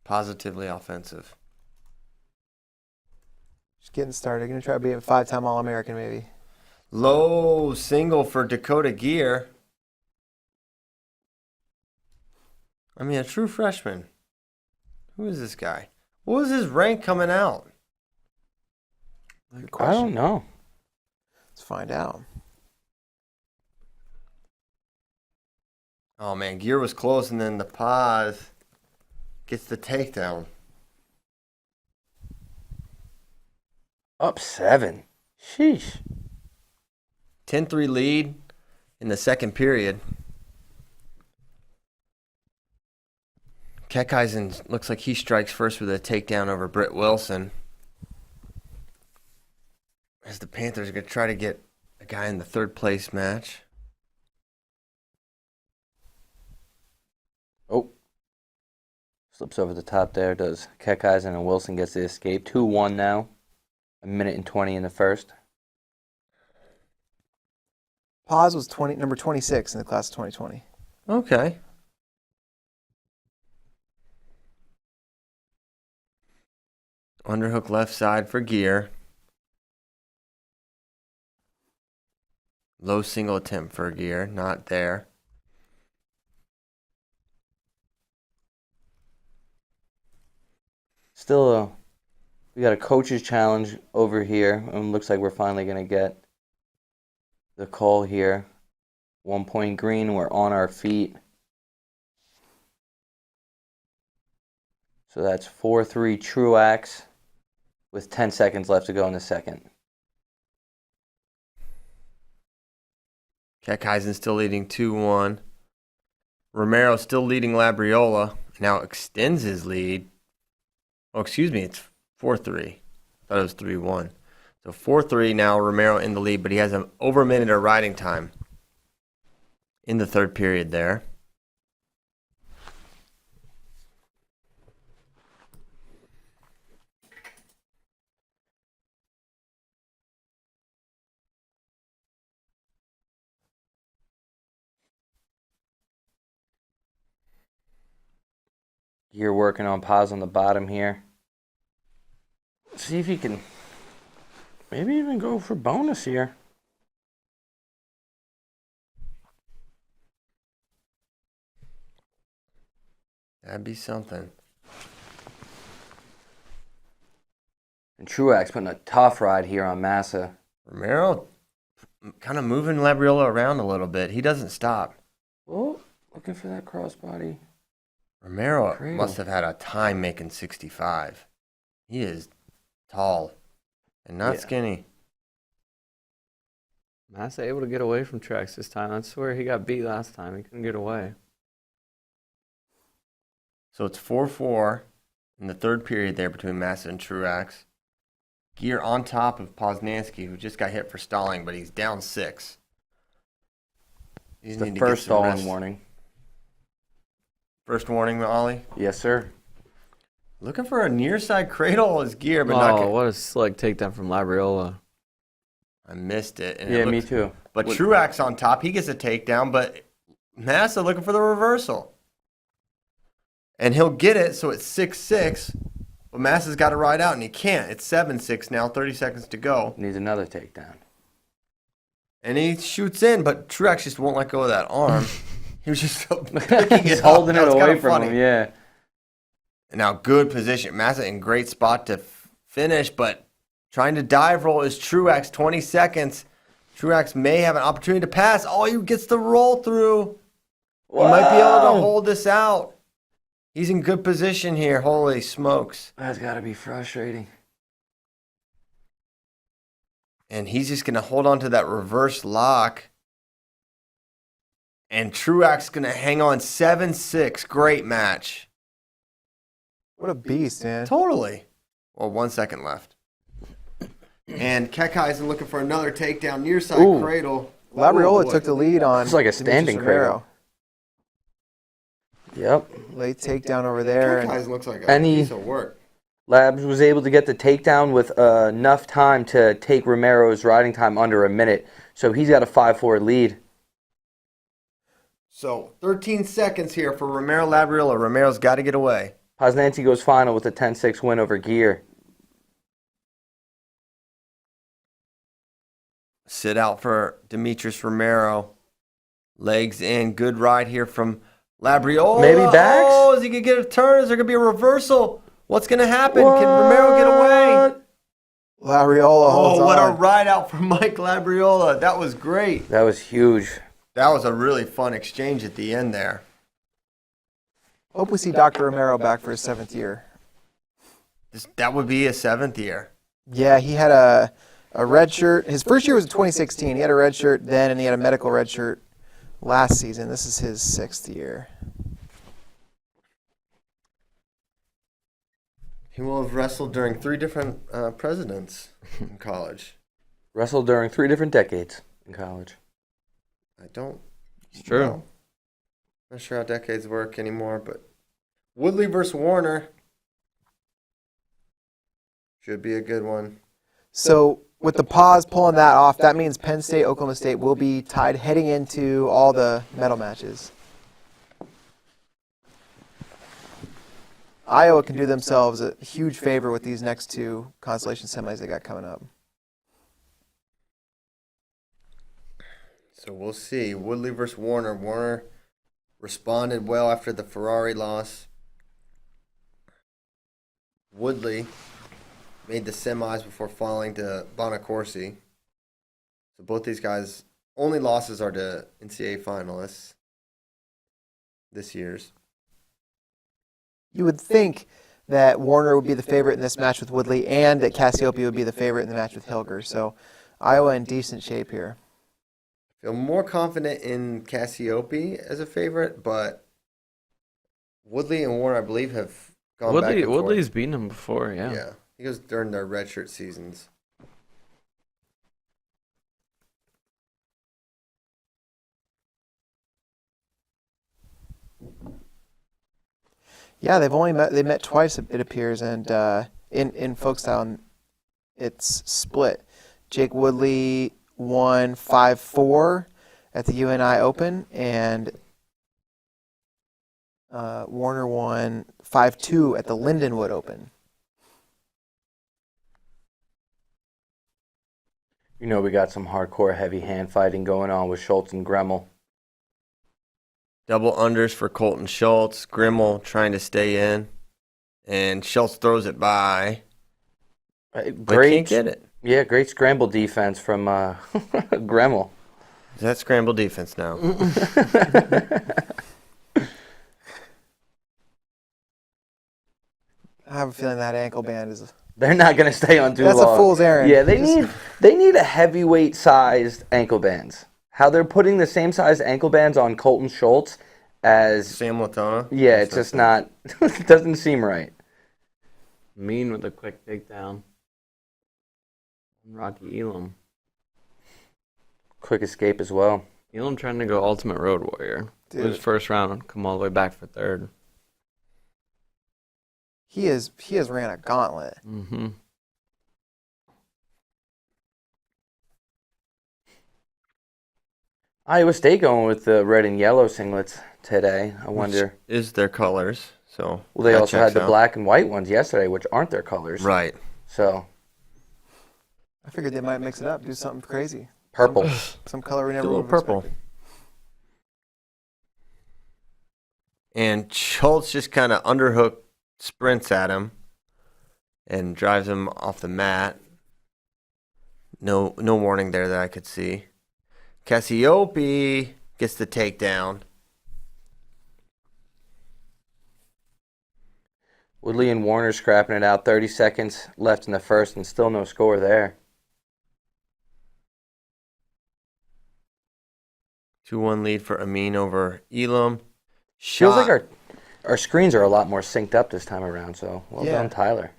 Positively offensive. Just getting started. Going to try to be a 5-time All-American, maybe. Low single for Dakota Gear. I mean, a true freshman. Who is this guy? What was his rank coming out? Good I question. don't know. Let's find out. Oh, man. Gear was close, and then the Paz gets the takedown. Up 7. Sheesh. 10-3 lead in the second period. Keckeisen looks like he strikes first with a takedown over Britt Wilson. As the Panthers are going to try to get a guy in the third place match. Oh. Slips over the top there. Does Keckeisen, and Wilson gets the escape. 2-1 now. 1:20 in the first. Paz was number 26 in the class of 2020. Okay. Underhook left side for Gear. Low single attempt for Gear. Not there. Still, we got a coach's challenge over here, and looks like we're finally going to get the call here. 1 point green, we're on our feet. So that's 4-3 Truax with 10 seconds left to go in the second. Keckeisen still leading 2-1. Romero still leading Labriola. Now extends his lead. Oh, excuse me, it's 4-3. I thought it was 3-1. So 4-3 now, Romero in the lead, but he has over a minute of riding time in the third period there. You're working on Paz on the bottom here. See if he can maybe even go for bonus here. That'd be something. And Truax putting a tough ride here on Massa. Romero kind of moving Labriola around a little bit. He doesn't stop. Oh, looking for that crossbody. Romero Cradle. must have had a time making 65. He is tall and not Yeah. skinny. Massa able to get away from Truax this time. That's where he got beat last time. He couldn't get away. So it's 4-4 in the third period there between Massa and Truax. Gear on top of Poznansky, who just got hit for stalling, but he's down 6. It's the first stalling warning. First warning, Ollie. Yes, sir. Looking for a near side cradle is Gear, but not. Oh, what a slick takedown from Labriola. I missed it. And Yeah, it me looks, too. But Truax on top, he gets a takedown, but Massa looking for the reversal. And he'll get it, so it's 6-6. But Massa's got to ride out, and he can't. It's 7-6 now, 30 seconds to go. Needs another takedown. And he shoots in, but Truax just won't let go of that arm. He was just picking He's it up. holding That it was away kinda from funny. him, yeah. And now good position. Massa in great spot to finish, but trying to dive roll is Truax. 20 seconds. Truax may have an opportunity to pass. Oh, he gets the roll through. He might be able to hold this out. He's in good position here. Holy smokes. That's got to be frustrating. And he's just going to hold on to that reverse lock. And Truax going to hang on 7-6. Great match. What a beast, man. Totally. Well, 1 second left. And Kekai's looking for another takedown near side Ooh. cradle. Labriola boy. took the lead on. It's like a Demetrius standing Romero. Yep. Late takedown over there. And Kekai's looks like a And piece of work. Labs was able to get the takedown with enough time to take Romero's riding time under a minute. So he's got a 5-4 lead. So 13 seconds here for Romero Labriola. Romero's got to get away. Posnancy goes final with a 10-6 win over Gear. Sit out for Demetrius Romero. Legs in. Good ride here from Labriola. Maybe backs? Oh, is he going to get a turn? Is there going to be a reversal? What's going to happen? Can Romero get away? Labriola holds Oh, what a on. ride out for Mike Labriola. That was great. That was huge. That was a really fun exchange at the end there. Hope we see Dr. Romero back for his 7th year. That would be his 7th year. Yeah, he had a red shirt. His first year was in 2016. He had a red shirt then, and he had a medical red shirt last season. This is his 6th year. He will have wrestled during 3 different presidents in college. Wrestled during 3 different decades in college. I don't It's true. know. Not sure how decades work anymore, but Woodley versus Warner should be a good one. So with the pause pulling that off, that means Penn State, Oklahoma State will be tied heading into all the medal matches. Iowa can do themselves a huge favor with these next 2 consolation semis they got coming up. So we'll see. Woodley versus Warner. Warner responded well after the Ferrari loss. Woodley made the semis before falling to Bonacorsi. So both these guys' only losses are to NCAA finalists this year's. You would think that Warner would be the favorite in this match with Woodley and that Cassiope would be the favorite in the match with Hilger. So Iowa in decent shape here. Feel more confident in Cassiope as a favorite, but Woodley and Warner, I believe, have gone back and forth. Woodley's beaten him before, yeah. Yeah. He goes during their redshirt seasons. Yeah, they met twice, it appears, and in folk style, it's split. Jake Woodley won 5-4 at the UNI Open, and Warner won 5-2 at the Lindenwood Open. You know we got some hardcore heavy hand fighting going on with Schultz and Gremmel. Double unders for Colton Schultz. Grimmel trying to stay in. And Schultz throws it by. But can't get it. Yeah, great scramble defense from Gremmel. Is that scramble defense now? I have a feeling that ankle band is... They're not going to stay on too That's long. a fool's errand. Yeah, they need a heavyweight sized ankle bands. How they're putting the same size ankle bands on Colton Schultz as Sam Latona? yeah, it's just not. It doesn't seem right. Mean with a quick takedown. Rocky Elam. Quick escape as well. Elam trying to go Ultimate Road Warrior. Dude. Lose first round, come all the way back for third. He has ran a gauntlet. Mm-hmm. Iowa State going with the red and yellow singlets today. I wonder. Is their colors. So Well, they that also had checks the out. black and white ones yesterday, which aren't their colors. Right. So I figured they might mix it up, do something crazy. purple. Some color we Do a never little would have purple. expected. And Schultz just kind of underhook sprints at him and drives him off the mat. No warning there that I could see. Cassiope gets the takedown. Woodley and Warner scrapping it out. 30 seconds left in the first, and still no score there. 2-1 lead for Amin over Elam. Feels like Our screens are a lot more synced up this time around, so well Yeah. done, Tyler.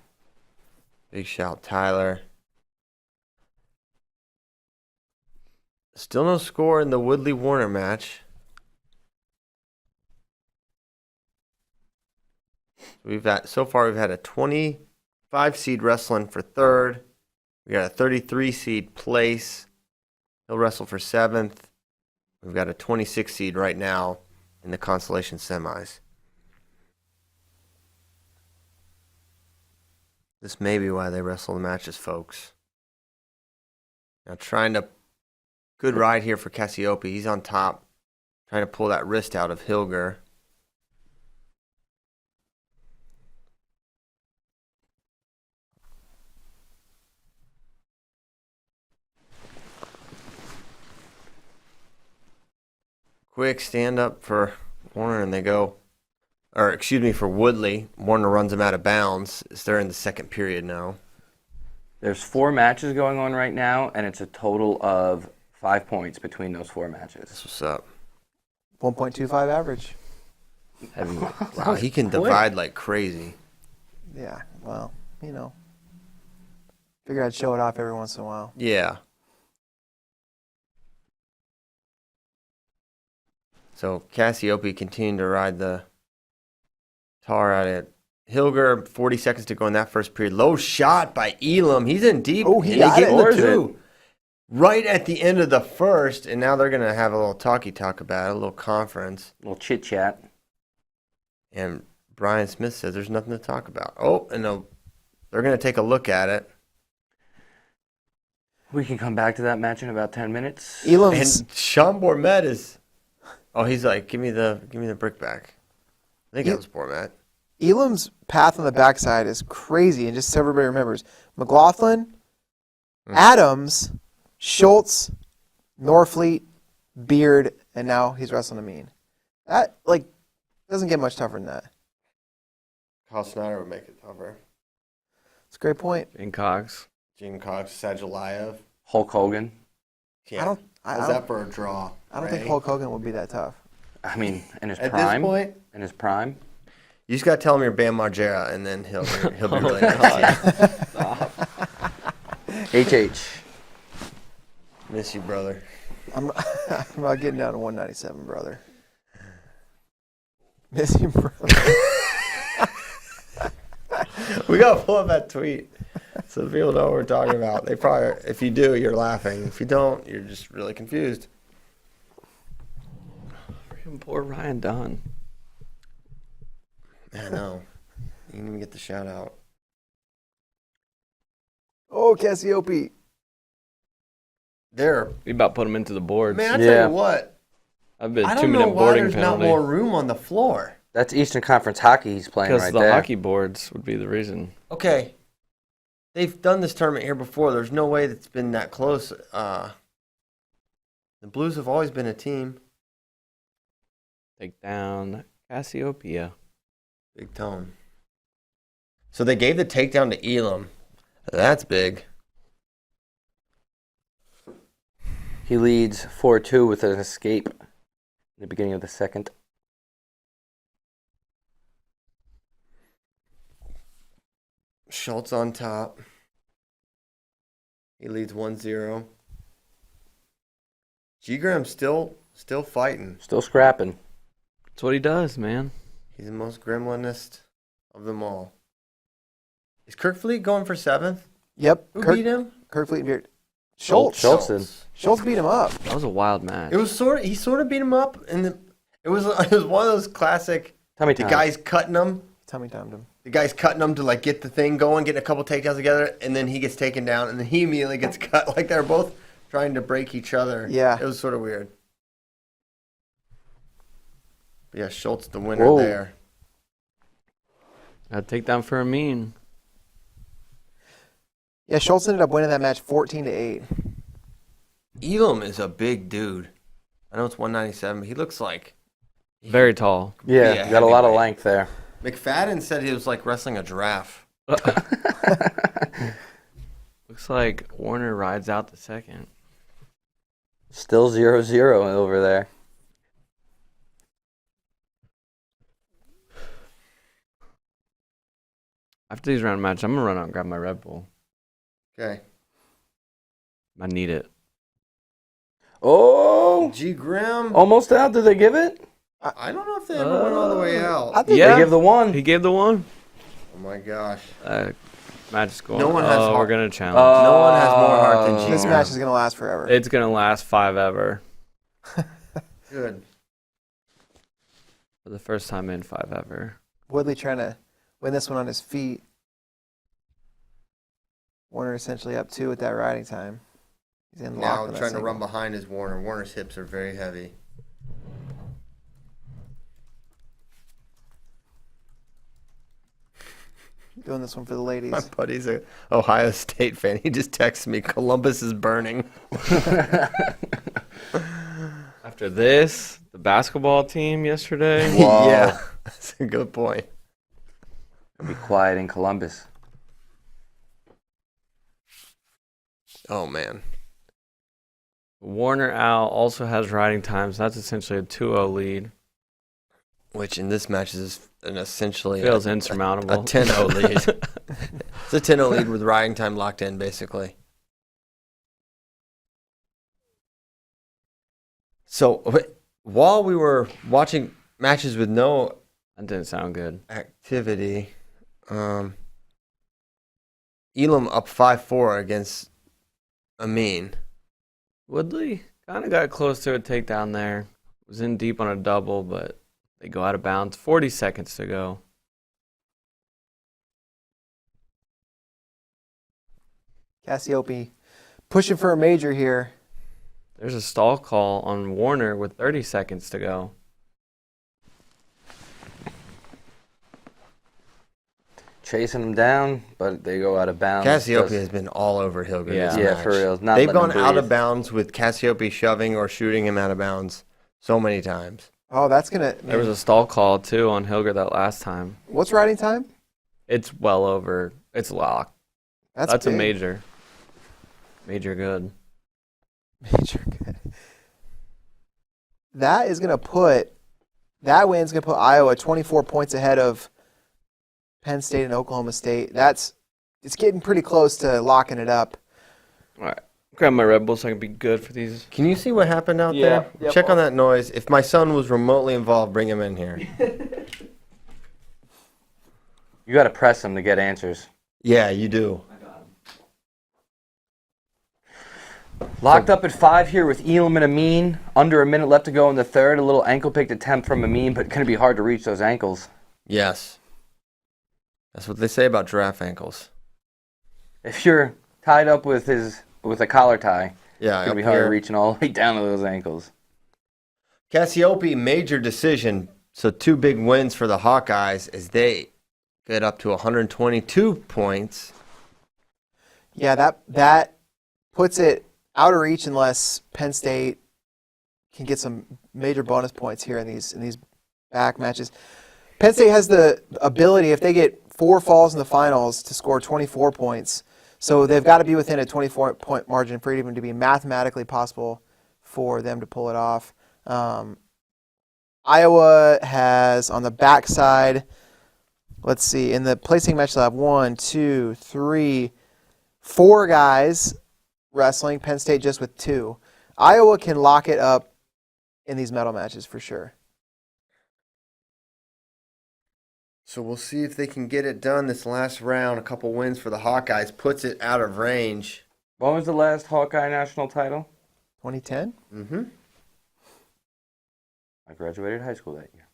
Big shout, Tyler. Still no score in the Woodley-Warner match. So far we've had a 25 seed wrestling for third. We got a 33 seed Place. He'll wrestle for seventh. We've got a 26 seed right now in the consolation semis. This may be why they wrestle the matches, folks. Now good ride here for Cassiope. He's on top, trying to pull that wrist out of Hilger. Quick stand up for Warner, and for Woodley. Warner runs him out of bounds. They're in the second period now. There's 4 matches going on right now, and it's a total of 5 points between those 4 matches. That's what's up. 1.25 average. Heavyweight. Wow, he can divide like crazy. Yeah, well, figure I'd show it off every once in a while. Yeah. So Cassiope continuing to ride the tar out at Hilger. 40 seconds to go in that first period. Low shot by Elam. He's in deep. Oh, he and got they gave it. him the Or is two. Right at the end of the first, and now they're going to have a little talk about it, a little conference. A little chit chat. And Brian Smith says there's nothing to talk about. Oh, and they're going to take a look at it. We can come back to that match in about 10 minutes. Elam's And Sean Bourmet is... Oh, he's like, give me the brick back. I think that was Bourmet. Elam's path on the backside is crazy, and just so everybody remembers, McLaughlin, Adams, Schultz, Norfleet, Beard, and now he's wrestling Amin. That doesn't get much tougher than that. Kyle Snyder would make it tougher. It's a great point. In Cox. Gene Cox, Sajalayev. Hulk Hogan. Yeah. I How's don't that for a draw? I don't think Ray? Hulk Hogan will be that tough. I mean, in his At prime. this point, In his prime. you just got to tell him you're Bam Margera, and then he'll be really God. nice. HH. Miss you, brother. I'm not getting down to 197, brother. Miss you, brother. We got to pull up that tweet so people know what we're talking about. They probably, if you do, you're laughing. If you don't, you're just really confused. Freaking poor Ryan Dunn. I know. You didn't even get the shout out. Oh, Cassiope. There. We about put him into the boards. Man, I tell Yeah. you what. I've been I don't 2 know minute why boarding there's penalty. not more room on the floor. That's Eastern Conference hockey he's playing Because right the there. hockey boards would be the reason. Okay. They've done this tournament here before. There's no way that's been that close. The Blues have always been a team. Take down Cassiopeia. Big tone. So they gave the takedown to Elam. That's big. He leads 4-2 with an escape in the beginning of the second. Schultz on top. He leads 1-0. G-Gram still fighting. Still scrapping. That's what he does, man. He's the most gremlinest of them all. Is Kirkfleet going for 7th? Yep. Who beat him? Kirkfleet and Beard. Schultz. Schultz did. Schultz beat him up. That was a wild match. It was he sort of beat him up, and it was one of those classic. Tommy The time. guy's cutting him. Tummy timed him. The guy's cutting him to get the thing going, getting a couple takedowns together, and then he gets taken down, and then he immediately gets cut. Like they're both trying to break each other. Yeah. It was sort of weird. But yeah, Schultz the winner Whoa. there. I'd take down for Amin. Yeah, Schultz ended up winning that match 14-8. Elam is a big dude. I know it's 197, but he looks like Very tall. Yeah, Yeah, got a lot of heavyweight. length there. McFadden said he was like wrestling a giraffe. Looks like Warner rides out the second. Still 0-0 over there. After these round matches, I'm going to run out and grab my Red Bull. Okay. I need it. Oh, G. Grim. almost out. Did they give it? I don't know if they ever went all the way out. I think Yeah. They give the one. He gave the one. Oh my gosh. Match is going. No one has we're heart. going to challenge. No one has more heart than G. this Grim. match is going to last forever. It's going to last 5 ever. Good. For the first time in 5 ever. Woodley trying to win this one on his feet. Warner essentially up 2 with that riding time. He's in lock Now on that trying to single. run behind his Warner. Warner's hips are very heavy. Doing this one for the ladies. My buddy's a Ohio State fan. He just texted me, Columbus is burning. After this, the basketball team yesterday. Whoa. Yeah, that's a good point. Be quiet in Columbus. Oh, man. Warner out also has riding times. That's essentially a 2-0 lead. Which in this match is essentially Feels a insurmountable. 10-0 lead. It's a 10-0 lead with riding time locked in, basically. So while we were watching matches with no That didn't sound good. activity, Elam up 5-4 against Amin. Woodley kind of got close to a takedown there. Was in deep on a double, but they go out of bounds. 40 seconds to go. Cassiope pushing for a major here. There's a stall call on Warner with 30 seconds to go. Chasing them down, but they go out of bounds. Cassiope has been all over Hilger. Yeah. this Yeah, match. for real. Not They've letting gone him out of breathe. bounds with Cassiope shoving or shooting him out of bounds so many times. Oh, that's going to... There was a stall call, too, on Hilger that last time. What's riding time? It's well over. It's locked. That's a big. major. Major good. Major good. That is going to put... That win's going to put Iowa 24 points ahead of Penn State and Oklahoma State. It's getting pretty close to locking it up. All right. Grab my Red Bull so I can be good for these. Can you see what happened out Yeah. there? Yep. Check on that noise. If my son was remotely involved, bring him in here. You got to press them to get answers. Yeah, you do. Locked up at 5 here with Elam and Amin. Under a minute left to go in the third. A little ankle picked attempt from Amin, but going to be hard to reach those ankles. Yes. That's what they say about giraffe ankles. If you're tied up with a collar tie, Yeah, it's going to be up hard here. reaching all the way down to those ankles. Cassiope, major decision. So 2 big wins for the Hawkeyes as they get up to 122 points. Yeah, that puts it out of reach unless Penn State can get some major bonus points here in these back matches. Penn State has the ability, if they get 4 falls in the finals, to score 24 points. So they've got to be within a 24-point margin for it even to be mathematically possible for them to pull it off. Iowa has on the backside, let's see, in the placing match they'll have 1, 2, 3, 4 guys wrestling. Penn State just with 2. Iowa can lock it up in these medal matches for sure. So we'll see if they can get it done this last round. A couple wins for the Hawkeyes puts it out of range. When was the last Hawkeye national title? 2010? Mm-hmm. I graduated high school that year.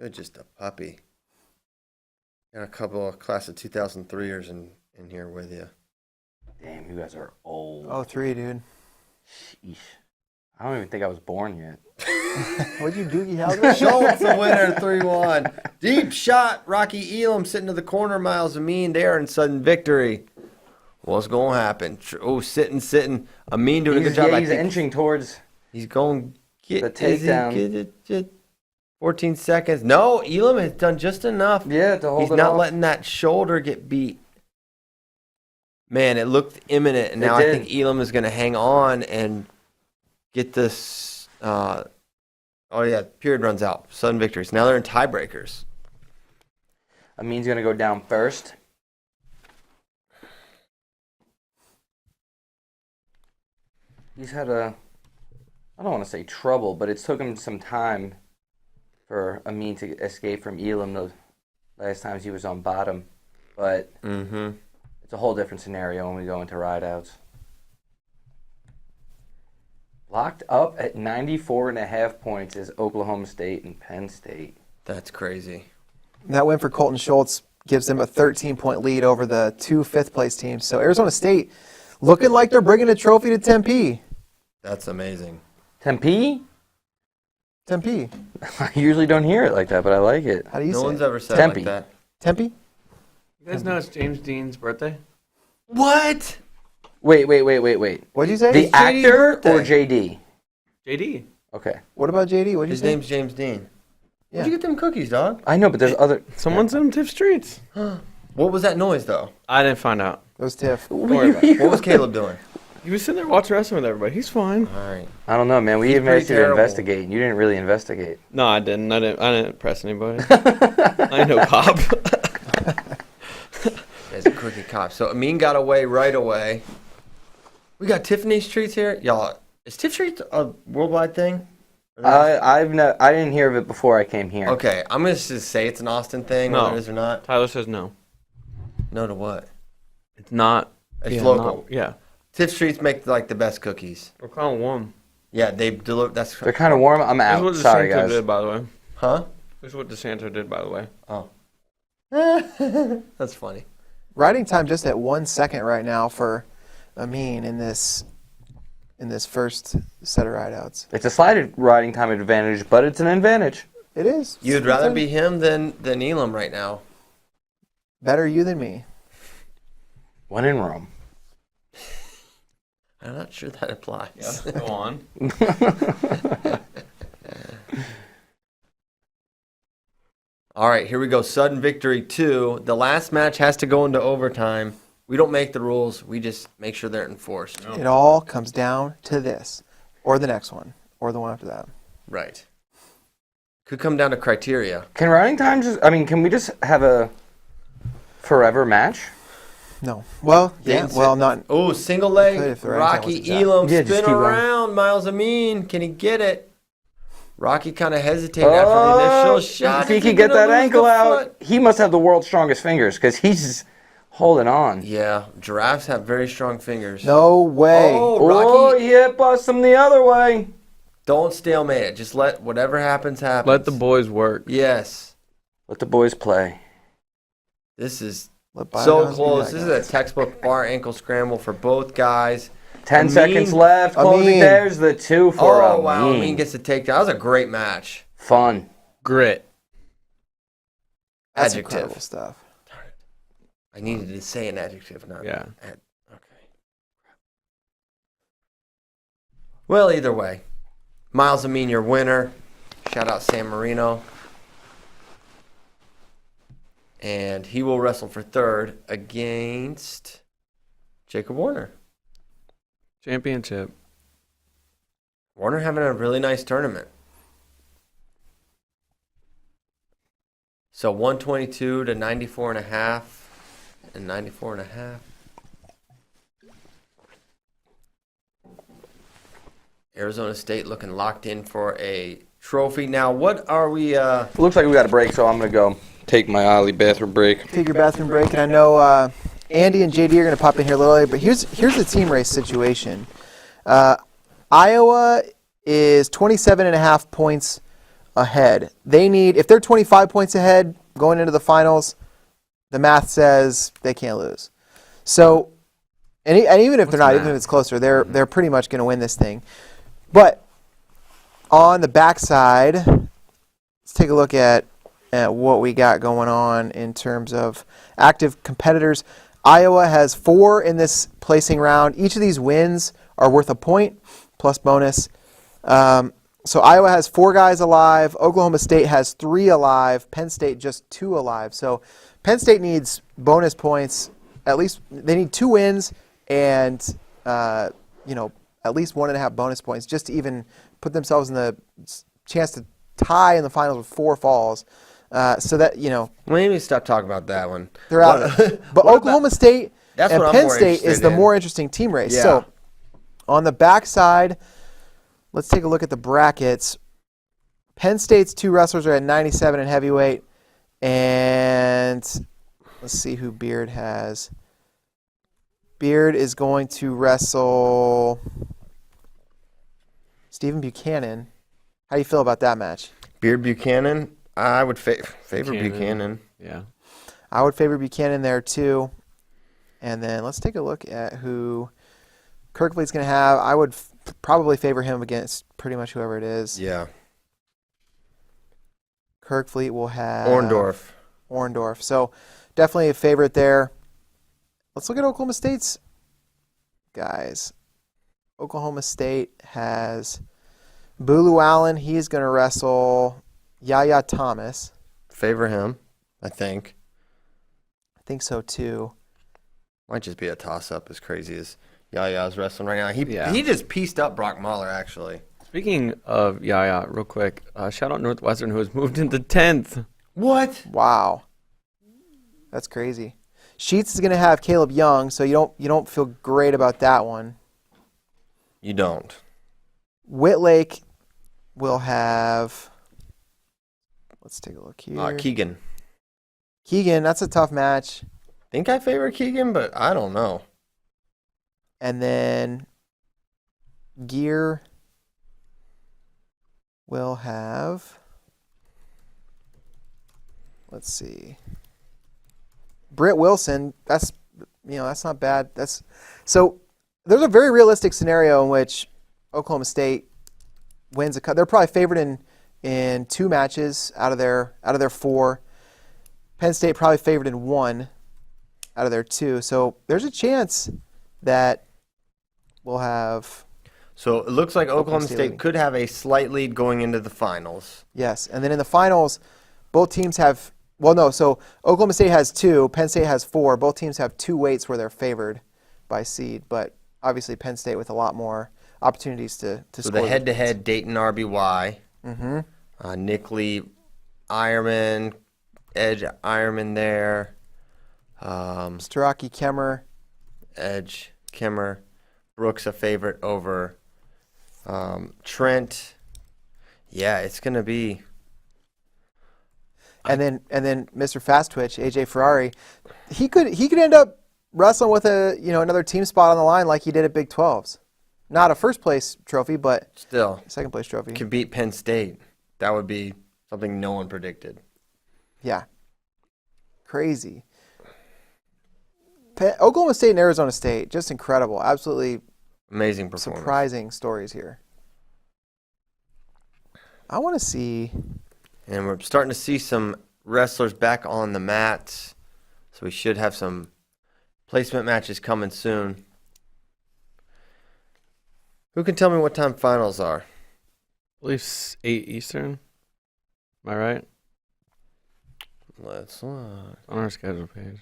You're just a puppy. Got a couple of class of 2003ers in here with you. Damn, you guys are old. Oh, 3, dude. Sheesh. I don't even think I was born yet. What'd you do, Helga? Schultz, the winner, 3-1. Deep shot. Rocky Elam sitting to the corner. Miles Amin there in sudden victory. What's going to happen? Oh, sitting. Amin doing a good job. Yeah, I he's think inching towards. he's going to get The takedown. Get it, 14 seconds. No, Elam has done just enough. Yeah, to hold He's it not off. letting that shoulder get beat. Man, it looked imminent, and now I did. think Elam is going to hang on and get this. Oh, yeah, period runs out. Sudden victories. Now they're in tiebreakers. Amin's going to go down first. He's had I don't want to say trouble, but it's took him some time for Amin to escape from Elam the last times he was on bottom. But it's a whole different scenario when we go into rideouts. Locked up at 94.5 points is Oklahoma State and Penn State. That's crazy. That win for Colton Schultz gives them a 13-point lead over the 2 fifth-place teams. So Arizona State looking like they're bringing a trophy to Tempe. That's amazing. Tempe? Tempe. I usually don't hear it like that, but I like it. How do you No say one's it? ever said Tempe. like that. Tempe? You guys know it's James Dean's birthday? What? Wait. What'd you say? The JD's actor birthday. or JD? JD. Okay. What about JD? What'd you His say? name's James Dean. Yeah. Where'd you get them cookies, dog? I know, but there's other... Someone sent him Tiff Streets. What was that noise, though? I didn't find out. It was Tiff. Don't worry about it. What was Caleb doing? He was sitting there watching wrestling with everybody. He's fine. All right. I don't know, man. We He's even pretty asked you to terrible. investigate, and you didn't really investigate. No, I didn't. I didn't press anybody. I ain't no cop. As a crooked cop. So Amin got away right away. We got Tiffany's treats here. Y'all, is Tiff Treats a worldwide thing? I didn't hear of it before I came here. Okay, I'm going to just say it's an Austin thing, No. whether it is or not. Tyler says no. No to what? It's not. It's local. Yeah. Tiff Treats make like the best cookies. We're calling warm. Yeah, they deliver. That's They're kind of warm. I'm This is out. what Sorry, DeSanto guys. did, by the way. huh? This is what DeSanto did, by the way. Oh, that's funny. Riding time just at 1 second right now for Amin in this first set of rideouts. It's a slight riding time advantage, but it's an advantage. It is. You'd rather be him than Elam right now. Better you than me. When in Rome. I'm not sure that applies. Go on. All right, here we go. Sudden victory 2. The last match has to go into overtime. We don't make the rules. We just make sure they're enforced. It all comes down to this, or the next one, or the one after that. Right. Could come down to criteria. Can riding time can we just have a forever match? No. Well, yeah. Dance Well, it. not. Oh, single Could leg. if the right time Rocky wasn't shot. Elam Yeah, just spin keep going. around. Miles Amin. Can he get it? Rocky kind of hesitated after the initial shot. If he Is could get gonna that lose ankle the out, foot? he must have the world's strongest fingers because he's holding on. Yeah, giraffes have very strong fingers. No way. Oh, Rocky. Oh, yeah, bust him the other way. Don't stalemate it. Just let whatever happens happen. Let the boys work. Yes. Let the boys play. This is Let so bygones be close. This is a bygones. textbook bar ankle scramble for both guys. 10 Amin- seconds left. Closing. Amin. There's the 2 for Oh, wow. Amin. Amin gets the takedown. That was a great match. Fun. Grit. That's Adjective. incredible stuff. I needed to say an adjective, not Yeah. Okay. Well, either way, Miles Amin, your winner. Shout out San Marino. And he will wrestle for third against Jacob Warner. Championship. Warner having a really nice tournament. So 122 to 94.5 and 94.5. Arizona State looking locked in for a trophy. Now, what are we? Looks like we got a break, so I'm going to go take my Ollie bathroom break. Take your bathroom break, and I know Andy and JD are going to pop in here a little later, but here's the team race situation. Iowa is 27.5 points ahead. They need, if they're 25 points ahead going into the finals, the math says they can't lose. So, and even if they're not, even if it's closer, they're pretty much going to win this thing. But on the backside, let's take a look at what we got going on in terms of active competitors. Iowa has 4 in this placing round. Each of these wins are worth a point plus bonus. So Iowa has 4 guys alive. Oklahoma State has 3 alive. Penn State just 2 alive. So Penn State needs bonus points. At least they need 2 wins and at least 1.5 bonus points just to even put themselves in the chance to tie in the finals with 4 falls. So that, you know, We need to stop talking about that one. they're out. But what Oklahoma State That's and what I'm Penn more State is interested the in. more interesting team race. Yeah. So on the backside, let's take a look at the brackets. Penn State's 2 wrestlers are at 97 in heavyweight, and let's see who Beard has. Beard is going to wrestle Stephen Buchanan. How do you feel about that match? Beard Buchanan, I would favor Buchanan. Yeah. I would favor Buchanan there too. And then let's take a look at who Kirkfleet's going to have. I would probably favor him against pretty much whoever it is. Yeah. Kirkfleet will have Orndorff. So definitely a favorite there. Let's look at Oklahoma State's guys. Oklahoma State has Bulu Allen. He's going to wrestle Yaya Thomas. Favor him, I think. I think so too. Might just be a toss-up as crazy as Yaya's wrestling right now. Yeah. He just pieced up Brock Mahler, actually. Speaking of Yaya, real quick, shout out Northwestern, who has moved into 10th. What? Wow. That's crazy. Sheets is going to have Caleb Young, so you don't feel great about that one. You don't. Whitlake will have, let's take a look here. Keegan. Keegan, that's a tough match. Think I favor Keegan, but I don't know. And then Gear will have, let's see, Britt Wilson. That's not bad. So there's a very realistic scenario in which Oklahoma State wins a cut. They're probably favored in 2 matches out of their 4. Penn State probably favored in 1 out of their 2. So there's a chance that we'll have. So it looks like Oklahoma State State leading. could have a slight lead going into the finals. Yes, and then in the finals, both teams have. Well, no. So Oklahoma State has 2. Penn State has 4. Both teams have 2 weights where they're favored by seed, but obviously Penn State with a lot more opportunities to So score. the head-to-head Dayton RBY, Nick Lee, Ironman, Edge Ironman there, Staraki, Kemmer. Edge, Kimmer, Brooks a favorite over Trent. Yeah, it's gonna be. And then Mr. Fast Twitch, AJ Ferrari, he could end up wrestling with another team spot on the line like he did at Big 12s. Not a first place trophy, but Still, second place trophy. could beat Penn State. That would be something no one predicted. Yeah. Crazy. Oklahoma State and Arizona State, just incredible. Absolutely Amazing performance. surprising stories here. I want to see. And we're starting to see some wrestlers back on the mats. So we should have some placement matches coming soon. Who can tell me what time finals are? I believe it's 8 Eastern. Am I right? Let's look. On our schedule page.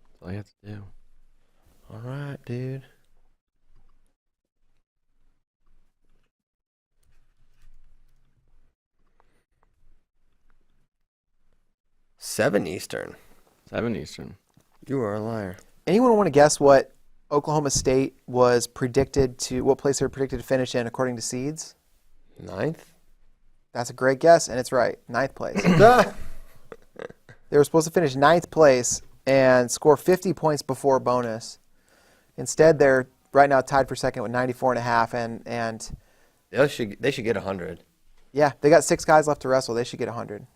That's all you have to do. All right, dude. Seven Eastern. 7 Eastern. You are a liar. Anyone want to guess what Oklahoma State was predicted to, what place they were predicted to finish in according to seeds? 9th? That's a great guess, and it's right. 9th place. They were supposed to finish 9th place and score 50 points before bonus. Instead, they're right now tied for second with 94.5, and They should get 100. yeah, they got 6 guys left to wrestle. They should get 100.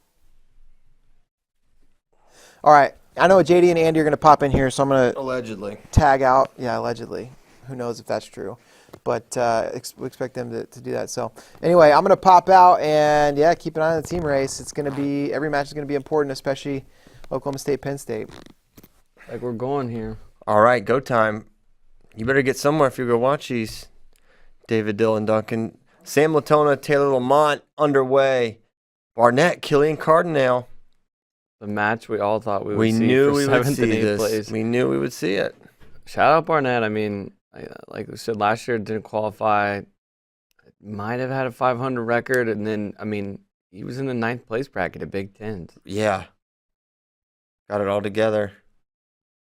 All right. I know JD and Andy are going to pop in here, so I'm going to Allegedly. tag out. Yeah, allegedly. Who knows if that's true. But we expect them to do that. So anyway, I'm going to pop out and, yeah, keep an eye on the team race. It's going to be, every match is going to be important, especially Oklahoma State, Penn State. Like we're going here. All right, go time. You better get somewhere if you're going to watch these. David Dillon Duncan. Sam Latona, Taylor Lamont underway. Barnett, Killian Cardinale. The match we all thought we would We see knew for we would 7th see and 8th this. place. We knew we would see it. Shout out Barnett. I mean, like we said last year, didn't qualify. Might have had a 500 record, and then, I mean, he was in the 9th place bracket at Big Ten. Yeah. Got it all together.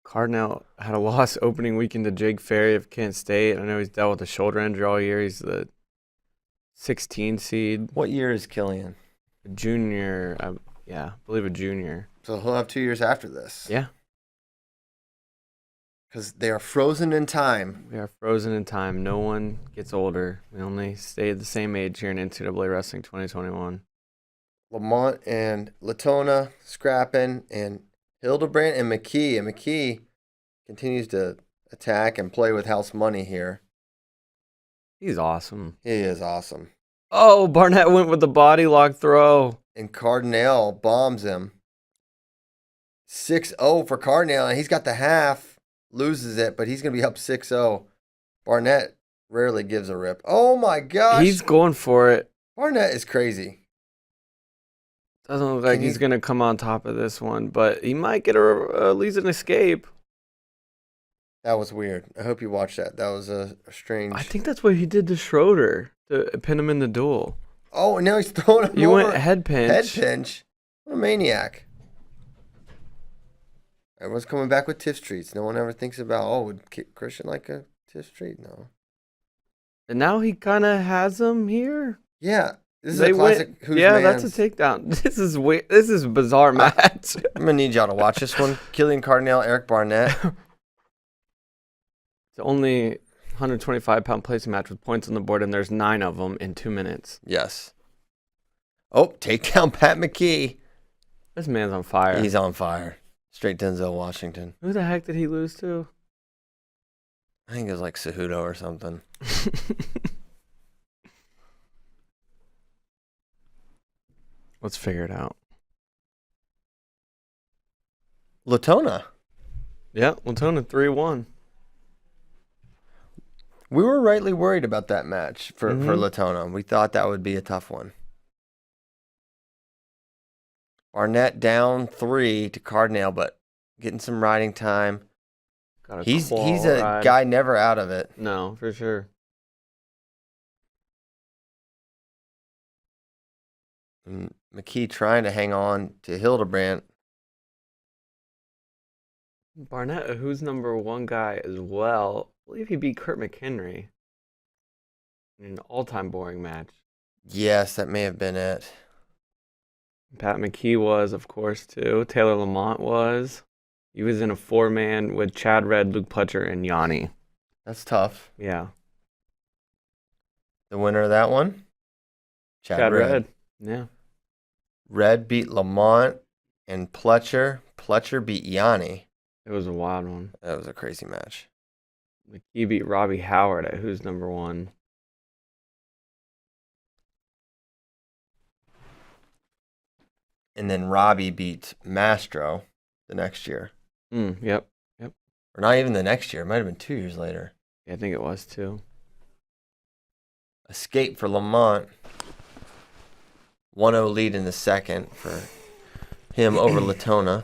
Cardinal had a loss opening weekend to Jake Ferry of Kent State. I know he's dealt with a shoulder injury all year. He's the 16 seed. What year is Killian? A junior. I believe a junior. So he'll have 2 years after this. Yeah. Because they are frozen in time. We are frozen in time. No one gets older. We only stay the same age here in NCAA Wrestling 2021. Lamont and Latona scrapping, and Hildebrand and McKee. And McKee continues to attack and play with house money here. He's awesome. He is awesome. Oh, Barnett went with the body lock throw. And Cardinale bombs him. 6-0 for Cardinale, and he's got the half. Loses it, but he's going to be up 6-0. Barnett rarely gives a rip. Oh, my gosh. He's going for it. Barnett is crazy. Doesn't look like he's going to come on top of this one, but he might get at least an escape. That was weird. I hope you watched that. That was a strange... I think that's what he did to Schroeder to pin him in the duel. Oh, and now he's throwing him You over. went head pinch. Head pinch. What a maniac. Everyone's coming back with Tiff Streets. No one ever thinks about, would Christian like a Tiff Street? No. And now he kind of has him here. Yeah. This is a classic Who's that's Man's. a takedown. This is weird. This is a bizarre match. I'm going to need y'all to watch this one. Killian Cardinale, Eric Barnett. It's only 125-pound placing match with points on the board, and there's 9 of them in 2 minutes. Yes. Oh, takedown Pat McKee. This man's on fire. He's on fire. Straight Denzel Washington. Who the heck did he lose to? I think it was like Cejudo or something. Let's figure it out. Latona. Yeah, Latona 3-1. We were rightly worried about that match for Mhm. Latona. We thought that would be a tough one. Barnett down 3 to Cardinale, but getting some riding time. He's a guy never out of it. No, for sure. And McKee trying to hang on to Hildebrand. Barnett, who's number 1 guy as well. I believe he beat Kurt McHenry in an all-time boring match. Yes, that may have been it. Pat McKee was, of course, too. Taylor Lamont was. He was in a 4-man with Chad Red, Luke Pletcher, and Yanni. That's tough. Yeah. The winner of that one? Chad Red. Yeah. Red beat Lamont and Pletcher. Pletcher beat Yanni. It was a wild one. That was a crazy match. McKee beat Robbie Howard at who's number 1. And then Robbie beat Mastro the next year. Yep. Or not even the next year. It might have been 2 years later. Yeah, I think it was too. Escape for Lamont. 1-0 lead in the second for him over Latona.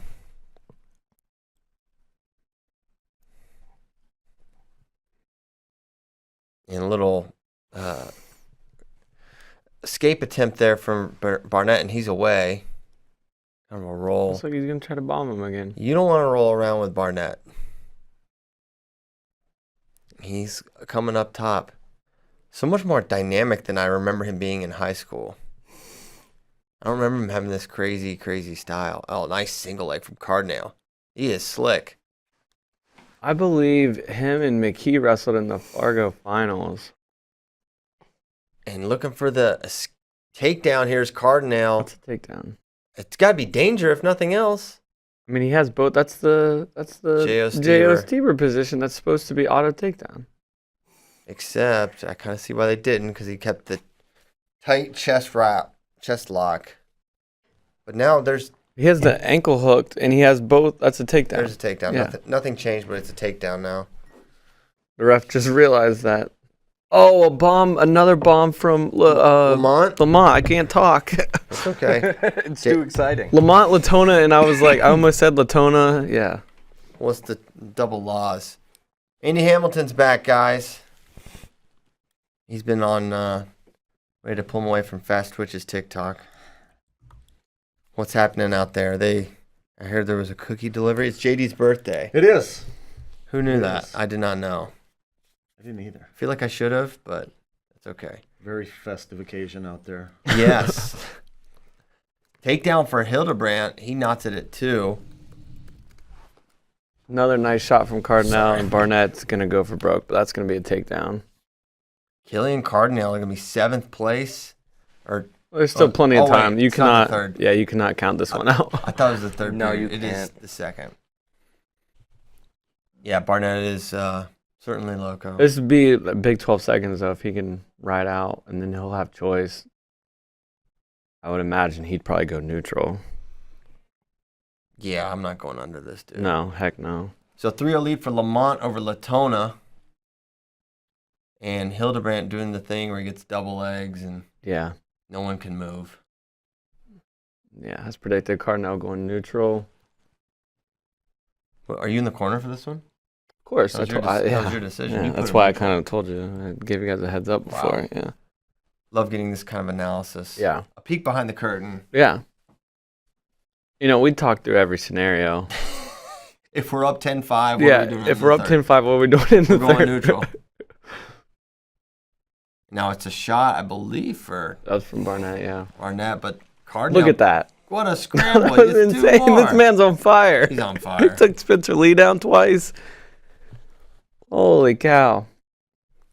And a little escape attempt there from Barnett, and he's away. Kind of a roll. Looks like he's going to try to bomb him again. You don't want to roll around with Barnett. He's coming up top. So much more dynamic than I remember him being in high school. I don't remember him having this crazy, crazy style. Oh, nice single leg from Cardinale. He is slick. I believe him and McKee wrestled in the Fargo finals. And looking for the takedown, here's Cardinale. That's a takedown. It's got to be danger, if nothing else. I mean, he has both. That's the J.O. Steber position that's supposed to be auto takedown. Except, I kind of see why they didn't, because he kept the tight chest lock. But now He has the ankle hooked, and he has both. That's a takedown. there's a takedown. Yeah. Nothing changed, but it's a takedown now. The ref just realized that. Oh, another bomb from Lamont? Lamont, I can't talk. It's okay. It's too exciting. Lamont Latona, and I was like, I almost said Latona. Yeah. What's the double laws? Andy Hamilton's back, guys. He's been on Way to pull him away from Fast Twitch's TikTok. What's happening out there? I heard there was a cookie delivery. It's JD's birthday. It is. Who knew It that? is. I did not know. I didn't either. I feel like I should have, but it's okay. Very festive occasion out there. Yes. Takedown for Hildebrandt. He knots it at 2. Another nice shot from Cardinal, Sorry. and Barnett's going to go for broke, but that's going to be a takedown. Killian Cardinal are going to be 7th place. Or There's still plenty of wait, time. You it's not the cannot. third. Yeah, you cannot count this one out. I thought it was the third. No, period. you It is can't. the second. Yeah, Barnett is certainly loco. This would be a big 12 seconds, though, if he can ride out, and then he'll have choice. I would imagine he'd probably go neutral. Yeah, I'm not going under this, dude. No, heck no. So 3-0 lead for Lamont over Latona. And Hildebrandt doing the thing where he gets double legs and Yeah. no one can move. Yeah, as predicted, Cardinal going neutral. Are you in the corner for this one? Of course. That was, That's your, why, that was your decision. yeah, You put that's him why I neutral. kind of told you. I gave you guys a heads up before. Wow. Yeah. Love getting this kind of analysis. Yeah. A peek behind the curtain. Yeah. You know, we talk through every scenario. If we're up 10-5, what are Yeah, we doing? if we're up 10-5, what are we doing in the we're going third? neutral. Now it's a shot, I believe, for That's from Barnett, yeah. Barnett, but Cardinal. Look at that. What a scramble. That was He gets 2 insane. more. This man's on fire. He's on He fire. took Spencer Lee down twice. Holy cow.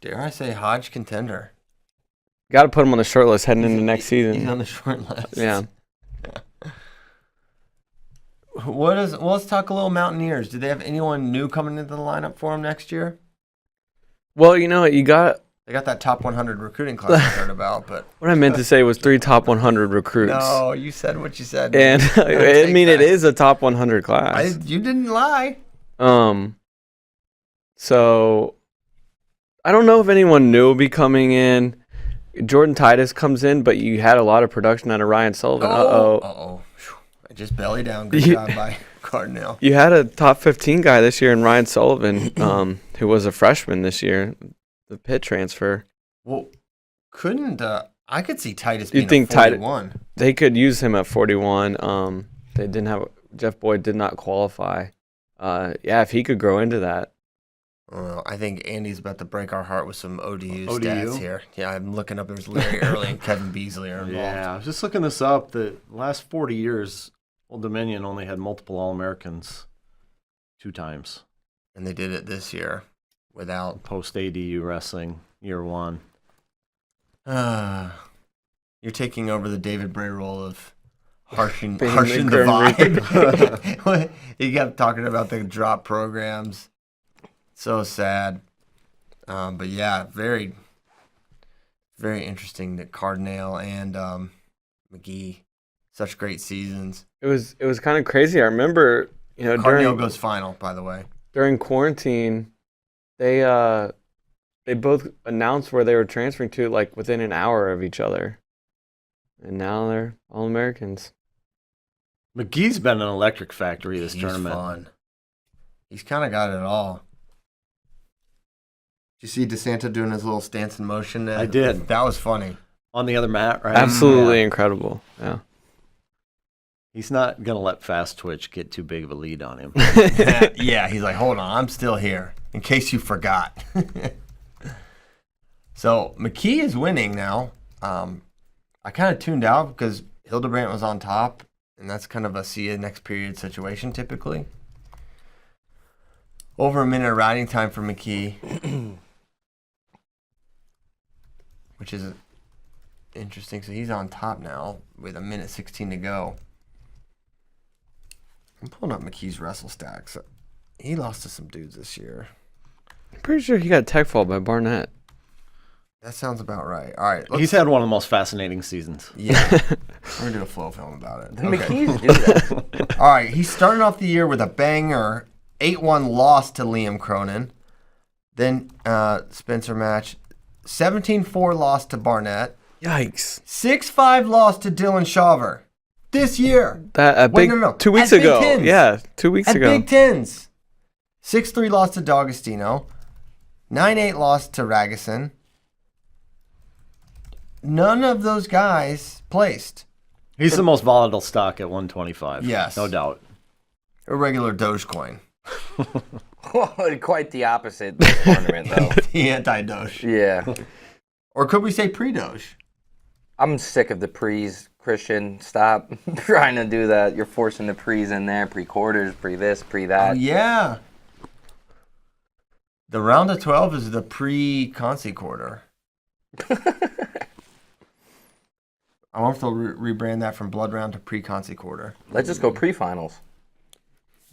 Dare I say Hodge contender. Got to put him on the short list heading into next He's season. on the short list. Yeah. Let's talk a little Mountaineers. Do they have anyone new coming into the lineup for them next year? Well, you know, you got They got that top 100 recruiting class I heard about, but what I meant to say was 3 top 100 recruits. no, you said what you said. And man. I Take mean, it that. is a top 100 class. You didn't lie. So I don't know if anyone new will be coming in. Jordan Titus comes in, but you had a lot of production out of Ryan Sullivan. Uh-oh. I just belly down. Good You- job by Cardinal. You had a top 15 guy this year in Ryan Sullivan, who was a freshman this year, the Pitt transfer. Well, I could see Titus You being think a Titus- 41. They could use him at 41. They didn't have Jeff Boyd did not qualify. Yeah, if he could grow into that. I think Andy's about to break our heart with some ODU ODU? stats here. Yeah, I'm looking up. There's Larry Early and Kevin Beasley are involved. Yeah, I was just looking this up. The last 40 years, Old Dominion only had multiple All-Americans 2 times. And they did it this year without. Post-ADU wrestling, year 1. You're taking over the David Bray role of harshing Being the the vibe. He kept talking about the drop programs. So sad. But yeah, very, very interesting that Cardinal and McGee, such great seasons. It was kind of crazy. I remember, Cardinal goes final, by the way. during quarantine, they both announced where they were transferring to like within an hour of each other, and now they're All-Americans. McGee's been an electric factory this He's tournament. fun. He's kind of got it all. Did you see DeSanto doing his little stance in motion? I did. That was funny. On the other mat, right? Absolutely Yeah. incredible. Yeah. He's not going to let Fast Twitch get too big of a lead on him. Yeah, he's like, hold on, I'm still here, in case you forgot. So McKee is winning now. I kind of tuned out because Hildebrandt was on top, and that's kind of a see you next period situation typically. Over a minute of riding time for McKee, which is interesting. So he's on top now with a minute 16 to go. I'm pulling up McKee's wrestle stacks. He lost to some dudes this year. I'm pretty sure he got tech fall by Barnett. That sounds about right. All right. He's had one of the most fascinating seasons. Yeah. We're going to do a flow film about it. The McKees do that. All right. He's starting off the year with a banger 8-1 loss to Liam Cronin. Then Spencer match. 17-4 loss to Barnett. Yikes. 6-5 loss to Dylan Shaver. This year. That Wait, big no. 2 weeks At Big ago. Tens. Yeah, 2 weeks At ago. Big Tens. 6-3 loss to D'Agostino. 9-8 loss to Ragusan. none of those guys placed. He's the most volatile stock at 125. Yes. No doubt. A regular Dogecoin. Quite the opposite this tournament, though. The anti-Doge. Yeah. Or could we say pre-Doge? I'm sick of the pre's, Christian. Stop trying to do that. You're forcing the pre's in there, pre-quarters, pre-this, Oh, pre-that. yeah. The round of 12 is the pre-Conci quarter. I wonder if they'll rebrand that from blood round to pre-Conci quarter. Let's just go pre-finals.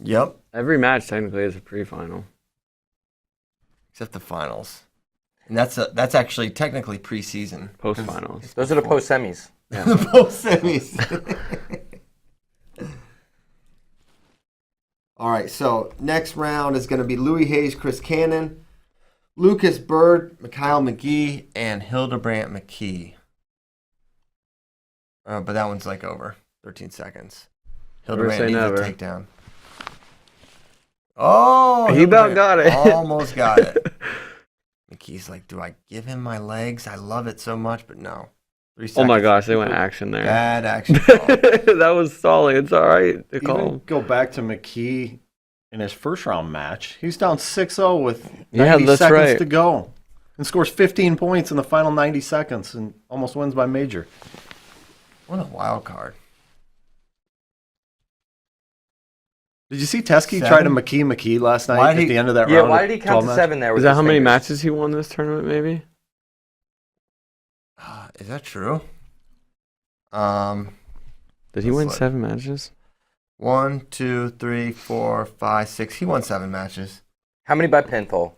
Yep. Every match technically is a pre-final. Except the finals. And that's actually technically preseason. Post-finals. Those are the post-semis. The post semis. All right, so next round is going to be Louis Hayes, Chris Cannon, Lucas Bird, Mikhail McGee, and Hildebrandt McKee. But that one's like over 13 seconds. Hildebrandt say needs never. a takedown. Oh, He about Hildebrandt got it. Almost got it. McKee's like, do I give him my legs? I love it so much, but no. 3 Oh my seconds. gosh, they went action there. Bad action call. That was stalling. It's all right to call. Even go back to McKee in his first round match. He's down 6-0 with 90 Yeah, that's seconds right. to go. And scores 15 points in the final 90 seconds and almost wins by major. What a wild card. Did you see Teskey 7? try to McKee last night Why at did he- the end of that Yeah, round? why of did he count 12 to match? 7 there with Is that his how many fingers? matches he won this tournament, maybe? Is that true? Did he win Let's look. 7 matches? 1, 2, 3, 4, 5, 6. He won 7 matches. How many by pinfall?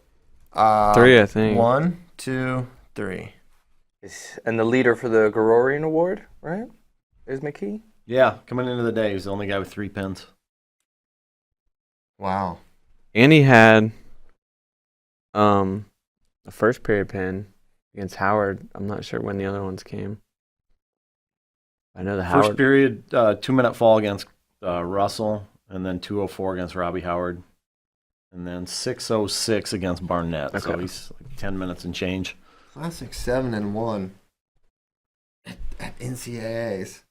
3, I think. 1, 2, 3. And the leader for the Gregorian Award, right? Is McKee? Yeah, coming into the day, he's the only guy with 3 pins. Wow. And he had a first period pin against Howard. I'm not sure when the other ones came. I know the First Howard. period, 2-minute fall against Russell, and then 2:04 against Robbie Howard, and then 6:06 against Barnett. So Okay. he's like 10 minutes and change. Classic 7-1 at NCAAs.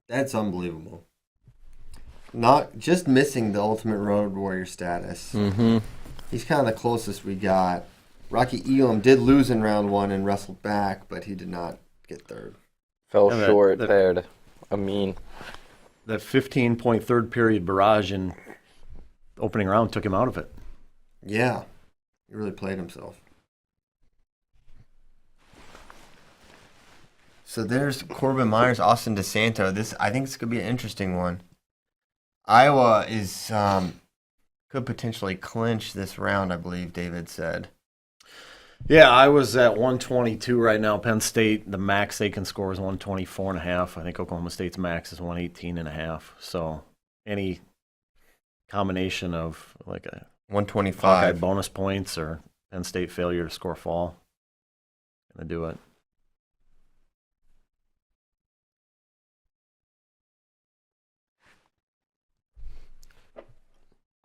That's unbelievable. Not just missing the Ultimate Road Warrior status. Mm-hmm. He's kind of the closest we got. Rocky Elam did lose in round 1 and wrestled back, but he did not get third. Fell Yeah, short that- there to Amin. That 15-point third period barrage in opening round took him out of it. Yeah, he really played himself. So there's Corbin Myers, Austin DeSanto. I think this could be an interesting one. Iowa is could potentially clinch this round, I believe David said. Yeah, I was at 122 right now. Penn State, the max they can score is 124.5. I think Oklahoma State's max is 118.5. So any combination of like a Hawkeye 125. bonus points or Penn State failure to score fall, gonna do it.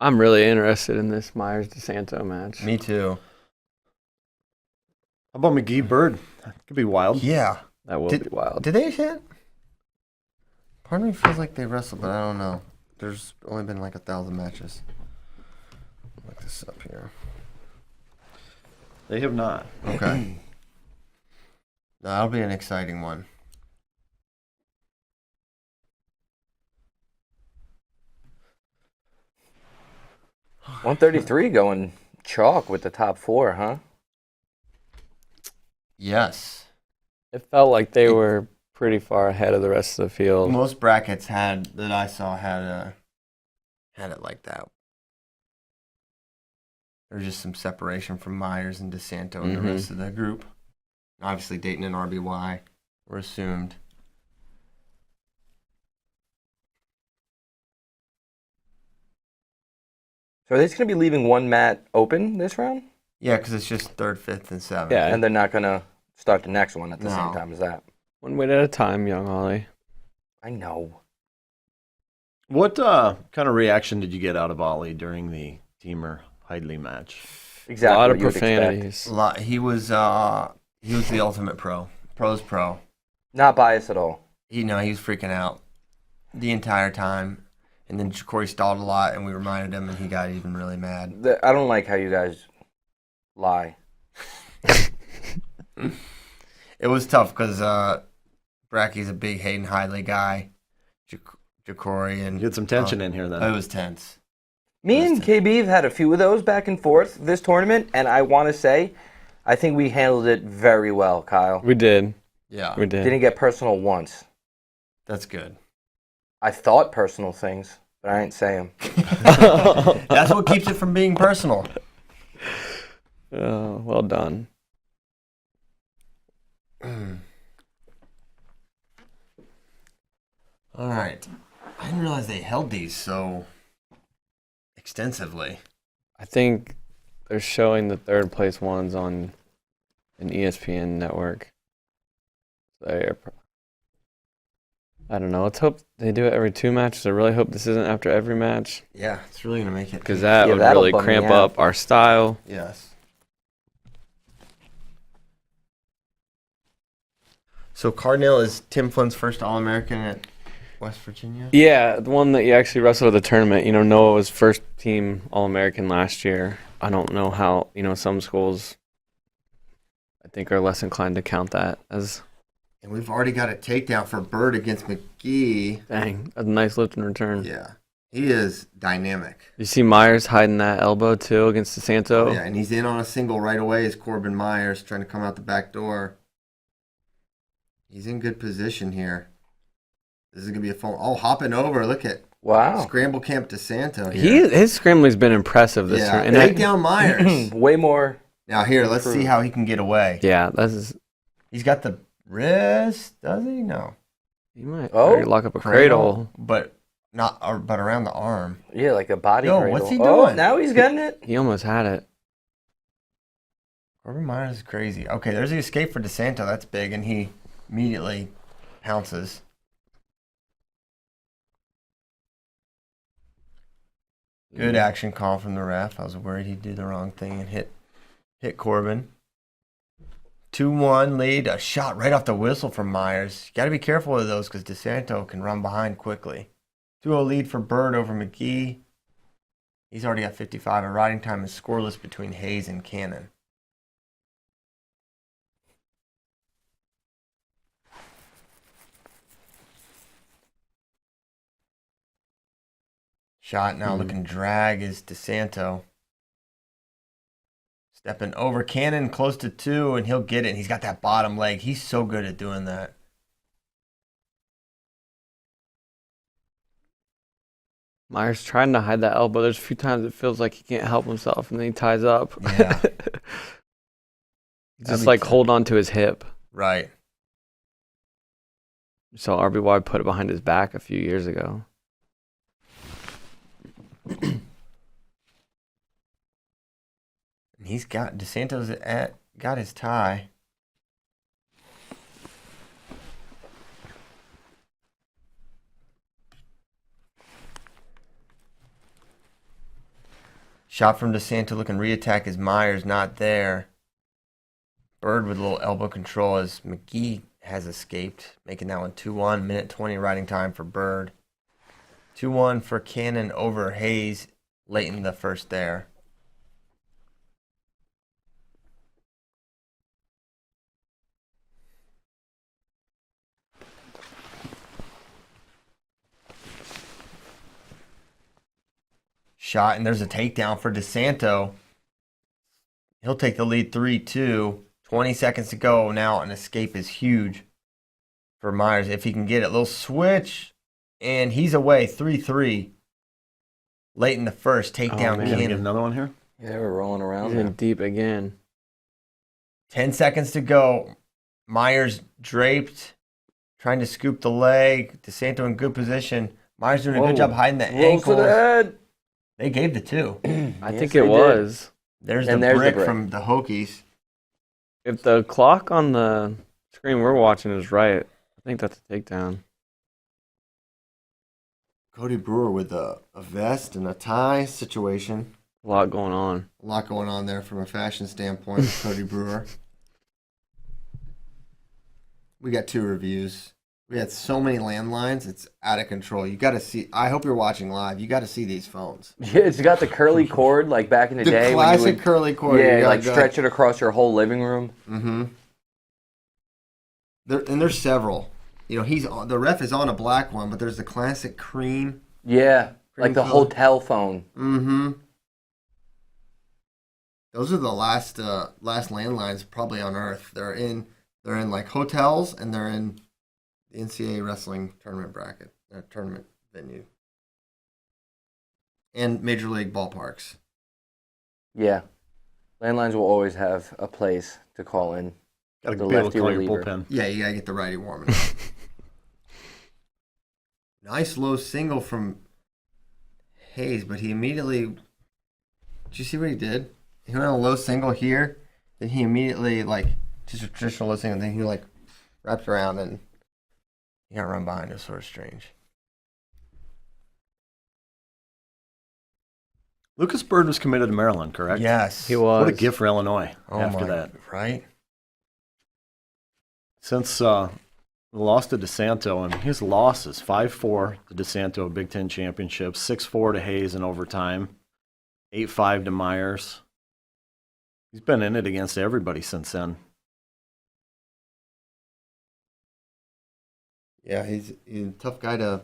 I'm really interested in this Myers DeSanto match. Me too. How about McGee Bird? That could be wild. Yeah. That will Did- be wild. Did they hit? Part of me feels like they wrestled, but I don't know. There's only been like 1,000 matches. Look this up here. They have not. Okay. That'll be an exciting one. Mm-hmm. 133 going chalk with the top 4, huh? Yes. It felt like they were pretty far ahead of the rest of the field. Most brackets that I saw had it like that. There's just some separation from Myers and DeSanto and the rest of the group. Obviously, Dayton and RBY were assumed. So are they just going to be leaving one mat open this round? Yeah, because it's just 3rd, 5th, and 7th. Yeah. And they're not going to start the next one at the same No. time as that? One weight at a time, young Ollie. I know. What kind of reaction did you get out of Ollie during the Teamer Heidley match? Exactly. A lot of what you would expect. profanities. He was He was the ultimate pro. Pro's pro. Not biased at all. He was freaking out the entire time. And then Corey stalled a lot, and we reminded him, and he got even really mad. I don't like how you guys lie. It was tough because Bracky's a big Hayden Hidley guy. Ja'Cory and You had some tension in here then. It was tense. Me and KB have had a few of those back and forth this tournament, and I want to say, I think we handled it very well, Kyle. We did. Yeah, We did. Didn't get personal once. that's good. I thought personal things, but I didn't say them. That's what keeps it from being personal. Well done. All right. I didn't realize they held these so extensively. I think they're showing the third place ones on an ESPN network. I don't know. Let's hope they do it every 2 matches. I really hope this isn't after every match Yeah, it's really going to make it. because that Yeah, would that'll really bum me cramp out. up our style. Yes. So Cardinal is Tim Flynn's first All-American at West Virginia? Yeah, the one that you actually wrestled at the tournament. Noah was first team All-American last year. I don't know how, some schools, I think, are less inclined to count that as, And we've already got a takedown for Bird against McGee. dang, a nice lift and return. Yeah. He is dynamic. You see Myers hiding that elbow, too, against DeSanto. Yeah, and he's in on a single right away as Corbin Myers trying to come out the back door. He's in good position here. This is going to be a phone. Oh, hopping over. Look at Wow. Scramble Camp DeSanto here. His scrambling's been impressive this Yeah, turn. take down Myers. Way more. Now here, let's see how he can get away. Yeah, that's He's got the wrist, does he? No. he might Oh. already lock up a cradle. But not but around the arm. Yeah, like a body Yo, cradle. what's he Oh, doing? now he's getting it. He almost had it. Corbin Myers is crazy. Okay, there's the escape for DeSanto. That's big, and he immediately pounces. Good action call from the ref. I was worried he'd do the wrong thing and hit Corbin. 2-1 lead. A shot right off the whistle from Myers. You got to be careful of those because DeSanto can run behind quickly. 2-0 lead for Bird over McGee. He's already got 55. A riding time is scoreless between Hayes and Cannon. Shot now looking drag is DeSanto. Stepping over Cannon close to 2, and he'll get it. And he's got that bottom leg. He's so good at doing that. Myers trying to hide that elbow. There's a few times it feels like he can't help himself, and then he ties up. Yeah. Just Every like time. hold on to his hip. Right. So RBY put it behind his back a few years ago. And he's got DeSanto's got his tie. Shot from DeSanto looking re-attack as Myers not there. Bird with a little elbow control as McGee has escaped, making that one 2-1. Minute 20 riding time for Bird. 2-1 for Cannon over Hayes late in the first there. Shot, and there's a takedown for DeSanto. He'll take the lead 3-2. 20 seconds to go now. An escape is huge for Myers if he can get it. Little switch, and he's away 3-3. Late in the first, takedown man. You gonna get Cannon. another one here? Yeah, we're rolling around He's there. in deep again. 10 seconds to go. Myers draped, trying to scoop the leg. DeSanto in good position. Myers doing a Whoa. good job hiding the Roll to ankles. the head. They gave the 2. I Yes, think they it did. was. There's And the there's the brick brick. from the Hokies. If the clock on the screen we're watching is right, I think that's a takedown. Cody Brewer with a vest and a tie situation. A lot going on. A lot going on there from a fashion standpoint with Cody Brewer. we got 2 reviews. We had so many landlines, it's out of control. You got to see. I hope you're watching live. You got to see these phones. Yeah, it's got the curly cord like back in the day. The when you classic would, curly cord. Yeah, You like gotta stretch it across your whole living room. Mm-hmm. There's several. You know, the ref is on a black one, but there's the classic cream. Yeah, like the color. hotel phone. Mm-hmm. Those are the last landlines probably on Earth. They're in like hotels, and they're in the NCAA Wrestling tournament bracket, tournament venue, and major league ballparks. Yeah, landlines will always have a place to call in. Got to The be able lefty to call your reliever. bullpen. Yeah, you gotta get the righty warming up. Nice low single from Hayes, but he immediately. Did you see what he did? He went on a low single here, then he immediately just a traditional low single, then he wrapped around and he got run behind. It was sort of strange. Lucas Bird was committed to Maryland, correct? Yes, He was. What a gift for Illinois Oh after my, that. right? Since the loss to DeSanto, and his losses 5-4 to DeSanto Big Ten Championships, 6-4 to Hayes in overtime, 8-5 to Myers. He's been in it against everybody since then. Yeah, he's a tough guy to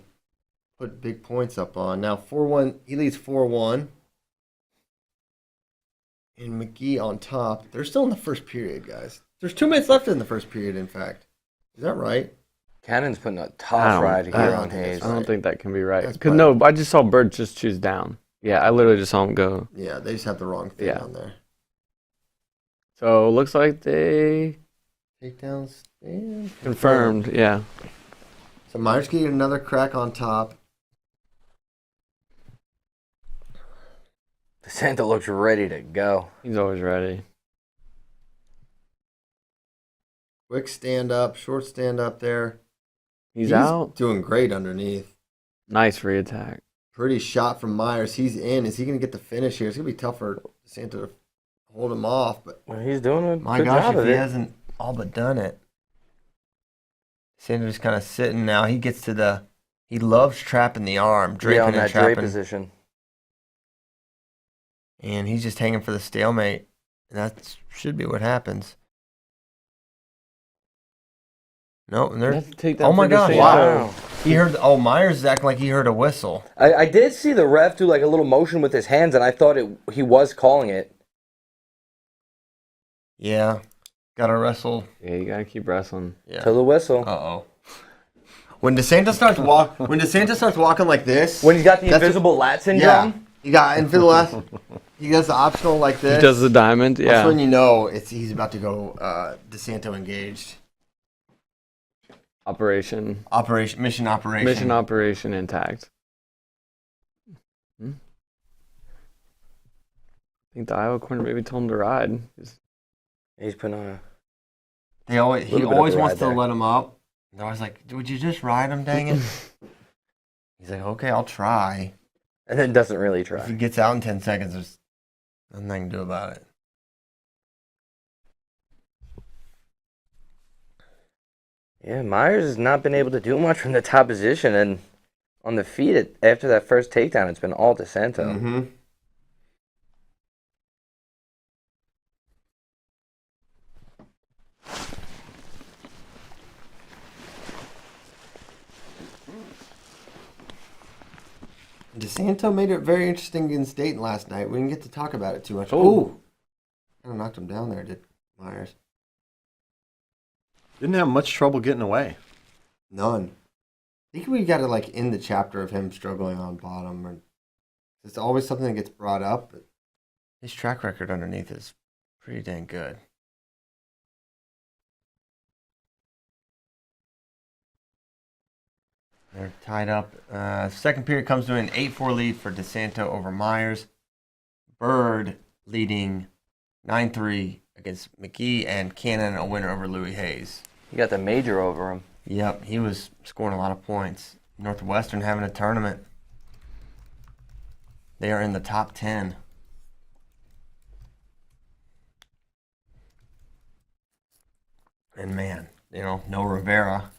put big points up on. Now 4-1, he leads 4-1. And McGee on top. They're still in the first period, guys. There's 2 minutes left in the first period, in fact. Is that right? Cannon's putting a I tough don't- ride I here don't on think it's Hayes. I don't think that can be right. That's Because no, I just saw Bird just choose down. Yeah, I literally just saw him go. Yeah, they just have the wrong thing Yeah. on there. So it looks like they Takedowns and confirmed. Yeah. So Myers getting another crack on top. DeSanto looks ready to go. He's always ready. Quick stand up, short stand up there. He's out. Doing great underneath. Nice reattack. Pretty shot from Myers. He's in. Is he going to get the finish here? It's going to be tough for DeSanto to hold him off. But Well, he's doing a my good gosh, job if of he it. hasn't all but done it. DeSanto's kind of sitting now. He gets to the. He loves trapping the arm, draping Yeah, on and that drape trapping. position. And he's just hanging for the stalemate. And that should be what happens. No, and they're. Let's take that Oh my for gosh! DeSanto. Wow. He heard. Oh, Myers is acting like he heard a whistle. I did see the ref do like a little motion with his hands, and I thought he was calling it. Yeah, gotta wrestle. Yeah, you gotta keep wrestling. Yeah. To the whistle. Uh-oh. When DeSanto starts walking like this, When he's got the that's invisible lat yeah, syndrome. you got invisible last. He does the optional like this. He does the diamond. That's when Yeah. you know he's about to go DeSanto engaged. Mission operation. Mission operation intact. I think the Iowa corner maybe told him to ride. He's putting on a. He Little bit of always a wants ride to there. let him up. They're always like, would you just ride him, dang it? He's like, okay, I'll try. And then doesn't really If he try. gets out in 10 seconds, there's nothing I can do about it. Yeah, Myers has not been able to do much from the top position, and on the feet after that first takedown, it's been all DeSanto. Mm-hmm. DeSanto made it very interesting in Dayton last night. We didn't get to talk about it too much. Ooh. Kind of knocked him down there, did Myers. Didn't have much trouble getting away. None. I think we got to end the chapter of him struggling on bottom. Or it's always something that gets brought up, but his track record underneath is pretty dang good. They're tied up. Second period comes to an 8-4 lead for DeSanto over Myers. Bird leading 9-3 against McGee, and Cannon a winner over Louis Hayes. He got the major over him. Yep, he was scoring a lot of points. Northwestern having a tournament. They are in the top 10. And man, no Rivera.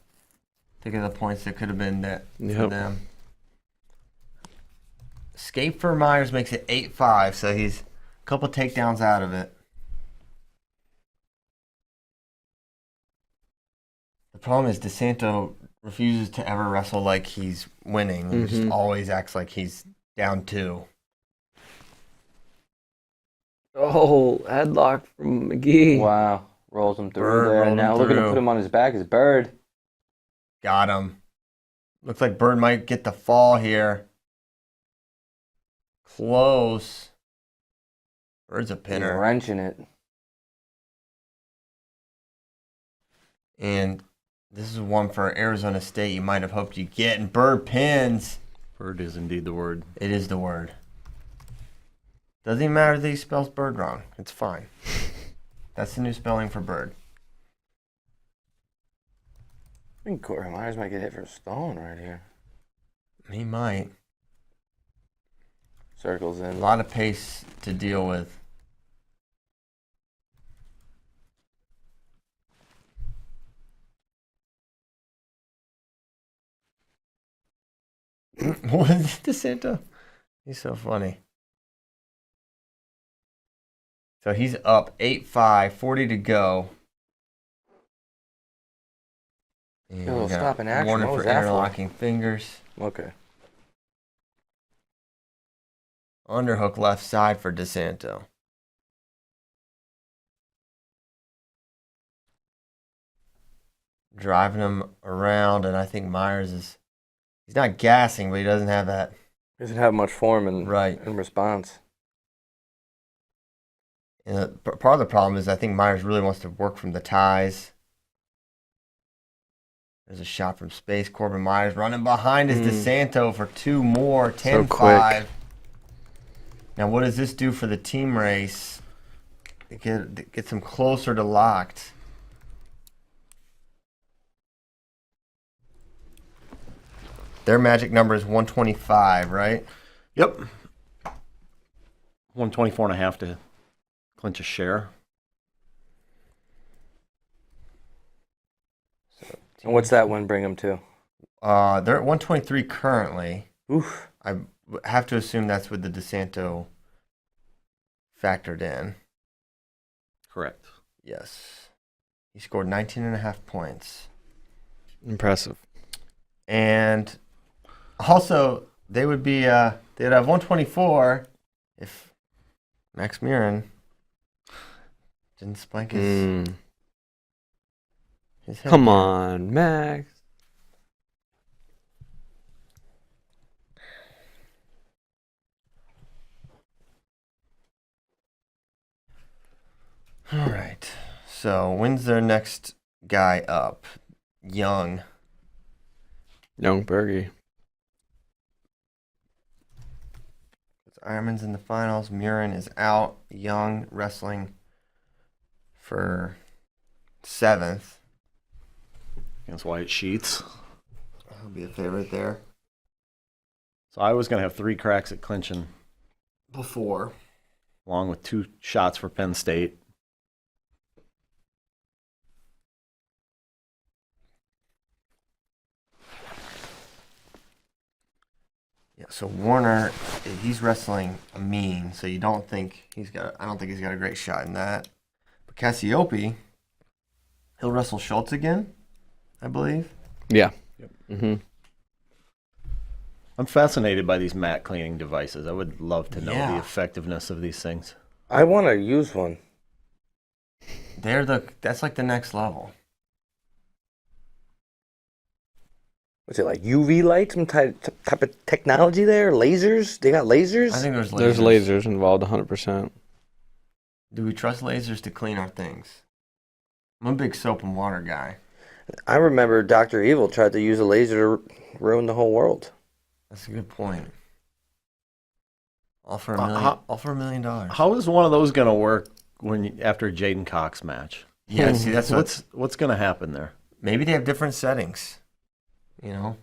Think of the points that could have been that for Yep. them. Escape for Myers makes it 8-5, so he's a couple takedowns out of it. The problem is DeSanto refuses to ever wrestle like he's winning. He just always acts like he's down 2. Oh, headlock from McGee. Wow. Rolls him through Bird there. rolled him Now looking to through. put him on his back is Bird. Got him. Looks like Bird might get the fall here. Close. Bird's a He's pinner. wrenching it. And this is one for Arizona State you might have hoped you'd get. And Bird pins. Bird is indeed the word. It is the word. Doesn't even matter that he spells Bird wrong. It's fine. That's the new spelling for Bird. I think Corey Myers might get hit for a stone right here. He might. Circles A in. lot of pace to deal with. What is DeSanto? He's so funny. So he's up 8-5, 40 to go. And A little we got stop in action. Warner What was for that for? interlocking fingers. Okay. Underhook left side for DeSanto. Driving him around, and I think Myers he's not gassing, but he doesn't have that. Doesn't have much form in Right. response. And part of the problem is I think Myers really wants to work from the ties. There's a shot from space. Corbin Myers running behind is DeSanto for 2 more. 10-5. Now, what does this do for the team race? It gets them closer to locked. Their magic number is 125, right? Yep. 124.5 to clinch a share. And what's that one bring him to? They're at 123 currently. Oof. I have to assume that's with the DeSanto factored in. Correct. Yes. He scored 19.5 points. Impressive. And also, they would be they'd have 124 if Max Murin didn't spike his head. Come on, Max. All right. So, when's their next guy up? Young. Young Berge. Ironman's in the finals. Murin is out. Young wrestling for 7th. Against Wyatt Sheets. He'll be a favorite there. So I was going to have 3 cracks at clinching, Before. along with 2 shots for Penn State. Yeah, so Warner, he's wrestling a mean, so you don't think I don't think he's got a great shot in that. But Cassiope, he'll wrestle Schultz again, I believe. Yeah. Yep. Mm-hmm. I'm fascinated by these mat cleaning devices. I would love to know Yeah. the effectiveness of these things. I want to use one. That's like the next level. What's it like? UV light? Some type of technology there? Lasers? They got lasers? I think there's lasers. There's lasers involved 100%. Do we trust lasers to clean our things? I'm a big soap and water guy. I remember Dr. Evil tried to use a laser to ruin the whole world. That's a good point. All for $1 million. How is one of those going to work after a Jaden Cox match? Yeah, see, that's What's going to happen there? maybe they have different settings. You know?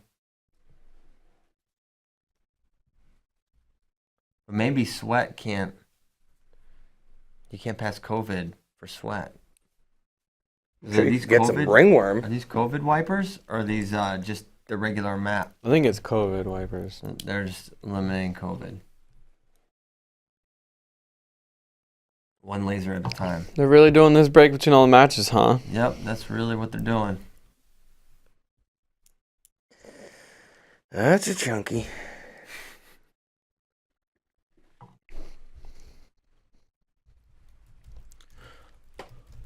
But maybe sweat you can't pass COVID for sweat. Sure, you could get some ringworm. Are these COVID wipers, or are these just the regular map? I think it's COVID wipers. They're just eliminating COVID. One laser at a time. They're really doing this break between all the matches, huh? Yep, that's really what they're doing. That's a chunky.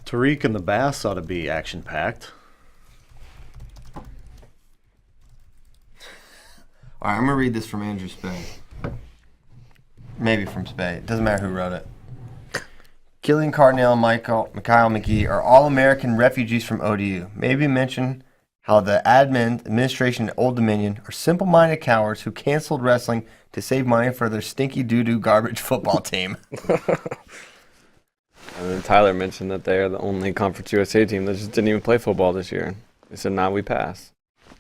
Tariq and the Bass ought to be action-packed. All right, I'm going to read this from Andrew Spade. Maybe from Spade. It doesn't matter who wrote it. Killian Cardinale and Mikhail McGee are all-American refugees from ODU. Maybe mention how the administration at Old Dominion are simple-minded cowards who canceled wrestling to save money for their stinky doo-doo garbage football team. And then Tyler mentioned that they're the only Conference USA team that just didn't even play football this year. They said, "Nah, we pass."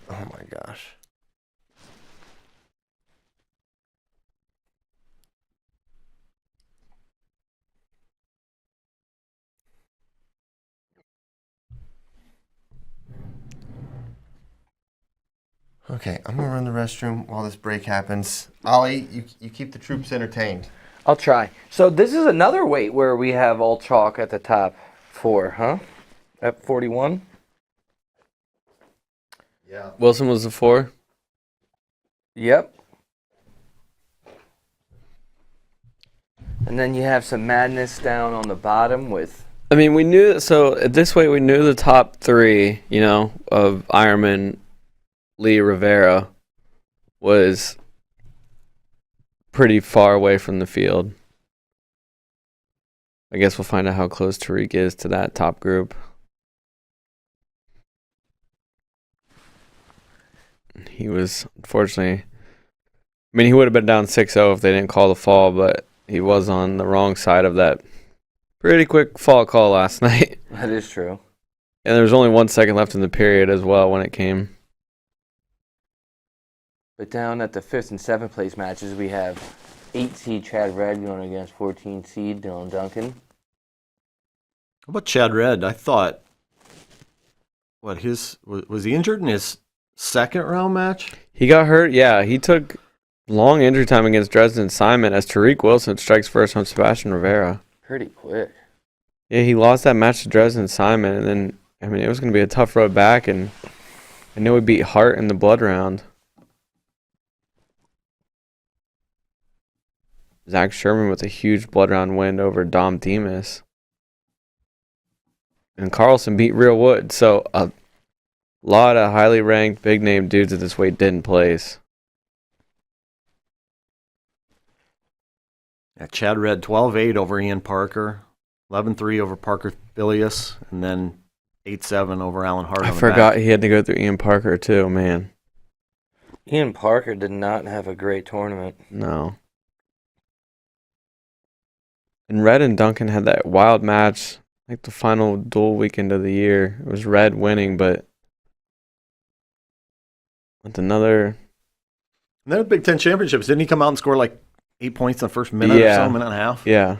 Oh my gosh. Okay, I'm gonna run the restroom while this break happens. Ollie, you keep the troops entertained. I'll try. So this is another weight where we have all chalk at the top 4, huh? At 41? Yeah. Wilson was the 4. Yep. And then you have some madness down on the bottom with... I mean, we knew, so at this way we knew the top 3, of Ironman, Lee, Rivera was pretty far away from the field. I guess we'll find out how close Tariq is to that top group. He was, unfortunately, he would have been down 6-0 if they didn't call the fall, but he was on the wrong side of that pretty quick fall call last night. That is true. And there was only 1 second left in the period as well when it came. But down at the 5th and 7th place matches, we have 8 seed Chad Red going against 14 seed Dylan Duncan. How about Chad Red? I thought, was he injured in his second round match? He got hurt, yeah. He took long injury time against Dresden Simon as Tariq Wilson strikes first on Sebastian Rivera. Pretty quick. Yeah, he lost that match to Dresden Simon, and then, it was going to be a tough road back, and I know he beat Hart in the blood round. Zach Sherman with a huge blood round win over Dom Demas. And Carlson beat Real Wood, so a lot of highly ranked, big-name dudes at this weight didn't place. Yeah, Chad Red 12-8 over Ian Parker, 11-3 over Parker Bilius, and then 8-7 over Alan Hart. I forgot he had to go through Ian Parker too, man. Ian Parker did not have a great tournament. No. And Red and Duncan had that wild match, like the final dual weekend of the year. It was Red winning, but with another... And then at Big Ten Championships, didn't he come out and score like 8 points in the first minute or so, minute and a half? Yeah.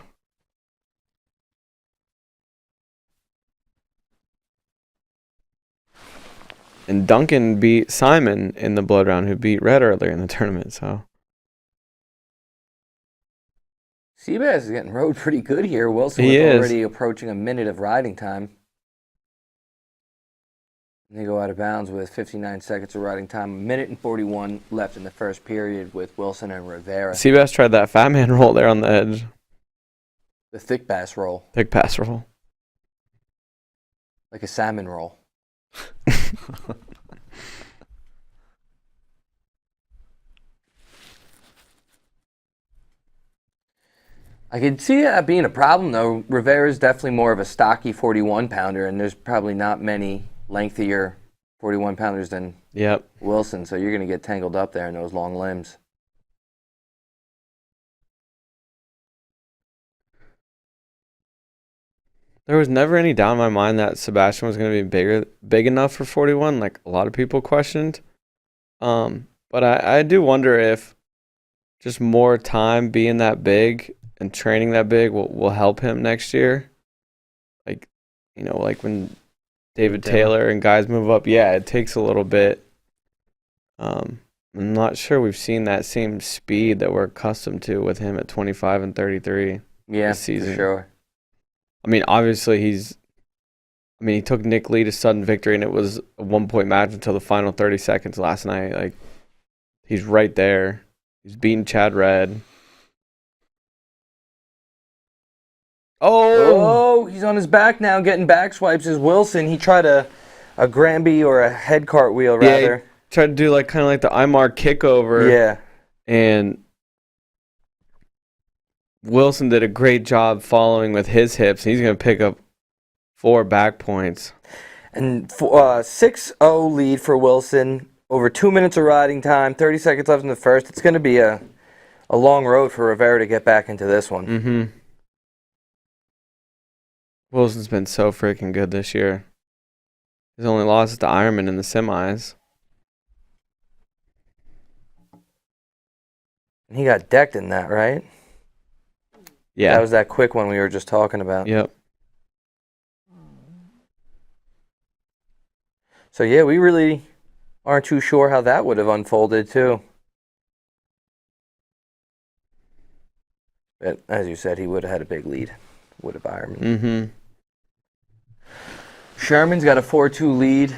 And Duncan beat Simon in the blood round, who beat Red earlier in the tournament, so... Seabass is getting rode pretty good here. Wilson He was is. already approaching a minute of riding time. And they go out of bounds with 59 seconds of riding time. A minute and 41 left in the first period with Wilson and Rivera. Seabass tried that fat man roll there on the edge. The thick bass roll. Thick pass roll. Like a salmon roll. I could see that being a problem, though. Rivera's definitely more of a stocky 41-pounder, and there's probably not many lengthier 41-pounders than Yep. Wilson, so you're going to get tangled up there in those long limbs. There was never any doubt in my mind that Sebastian was going to be big enough for 41, like a lot of people questioned. But I do wonder if just more time being that big and training that big will help him next year. Like when David Taylor and guys move up, yeah, it takes a little bit. I'm not sure we've seen that same speed that we're accustomed to with him at 25 and 33 this season. For sure. I mean, obviously he took Nick Lee to sudden victory, and it was a 1-point match until the final 30 seconds last night. Like, he's right there. He's beating Chad Red. Oh, he's on his back now, getting back swipes as Wilson. He tried a Granby or a head cartwheel, rather. Yeah, tried to do like kind of like the Imar kickover. Yeah. And Wilson did a great job following with his hips. He's going to pick up 4 back points. And 6-0 lead for Wilson. Over 2 minutes of riding time, 30 seconds left in the first. It's going to be a long road for Rivera to get back into this one. Mm-hmm. Wilson's been so freaking good this year. His only loss is to Ironman in the semis. And he got decked in that, right? Yeah. That was that quick one we were just talking about. Yep. So, yeah, we really aren't too sure how that would have unfolded, too. But, as you said, he would have had a big lead. Would have Ironman. Mm-hmm. Sherman's got a 4-2 lead.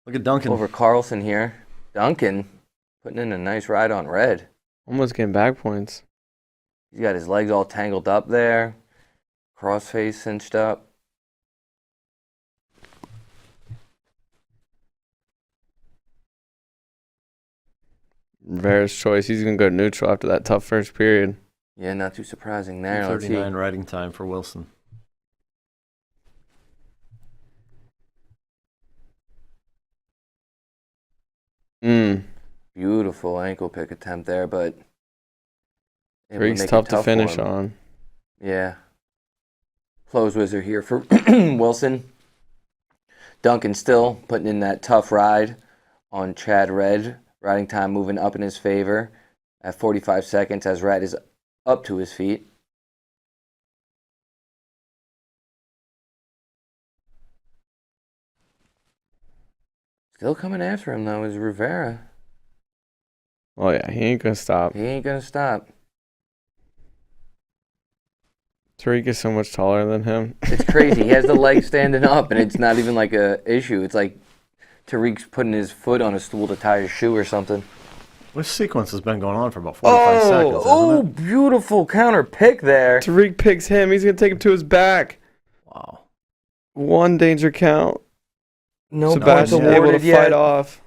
Look at Duncan. Over Carlson here. Duncan putting in a nice ride on Red. Almost getting back points. He's got his legs all tangled up there. Crossface cinched up. Rivera's choice. He's going to go neutral after that tough first period. Yeah, not too surprising there. 39 riding time for Wilson. Beautiful ankle pick attempt there, but Greek's tough to finish on. Yeah. Close wizard here for Wilson. Duncan still putting in that tough ride on Chad Red. Riding time moving up in his favor at 45 seconds as Red is up to his feet. Still coming after him, though, is Rivera. Oh, yeah, he ain't going to stop. He ain't going to stop. Tariq is so much taller than him. It's crazy. He has the leg standing up, and it's not even like a issue. It's like Tariq's putting his foot on a stool to tie his shoe or something. This sequence has been going on for about 45 seconds, Oh, hasn't it? beautiful counter pick there. Tariq picks him. He's going to take him to his back. Wow. 1 danger count. No Sebastian points able to awarded yet. fight off.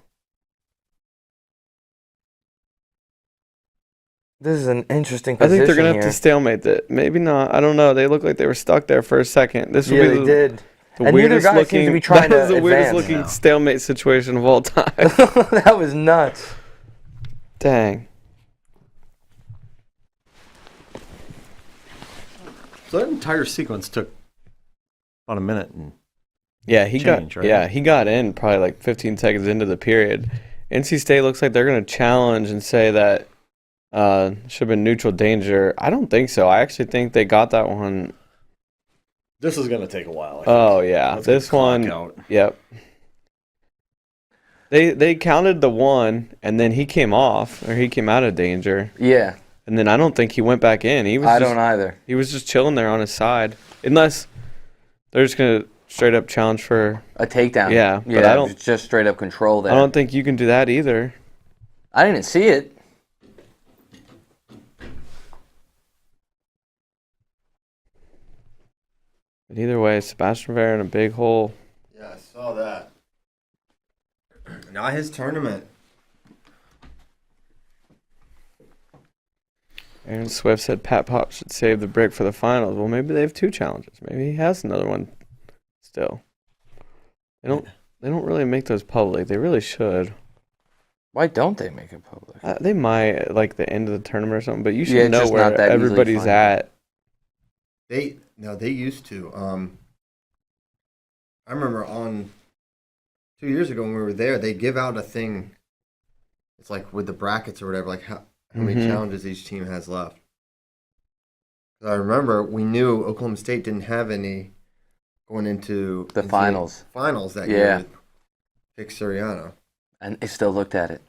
This is an interesting I position think they're going to have here. to stalemate it. Maybe not. I don't know. They look like they were stuck there for a second. This will Yeah, be they did. the And neither weirdest guy looking. seems to be trying that was to the weirdest advance. looking Yeah. stalemate situation of all time. That was nuts. Dang. So that entire sequence took about a minute. And Yeah, he Change, got. right? Yeah, he got in probably like 15 seconds into the period. NC State looks like they're going to challenge and say that should have been neutral danger. I don't think so. I actually think they got that one. this is going to take a while. I think. Oh yeah, Let's get this the clock one. out. Yep. They counted the 1, and then he came off, or he came out of danger, Yeah, and then I don't think he went back in. He was. I just, don't either. He was just chilling there on his side, unless they're just gonna straight up challenge for. A takedown. Yeah, but yeah, I don't- it was just straight up control there. I don't think you can do that either. I didn't see it. But either way, Sebastian Rivera in a big hole. Yeah, I saw that. Not his tournament. Aaron Swift said Pat Pop should save the brick for the finals. Well, maybe they have 2 challenges. Maybe he has another one still. They don't really make those public. They really should. Why don't they make it public? They might like the end of the tournament or something, but you should Yeah, it's know just where not that easily everybody's findable. at. They used to. I remember on 2 years ago when we were there, they give out a thing. It's like with the brackets or whatever, like how many Mhm. challenges each team has left. 'Cause I remember we knew Oklahoma State didn't have any going into The NCAA finals. Finals that Yeah. year with Vic Soriano. And they still looked at it.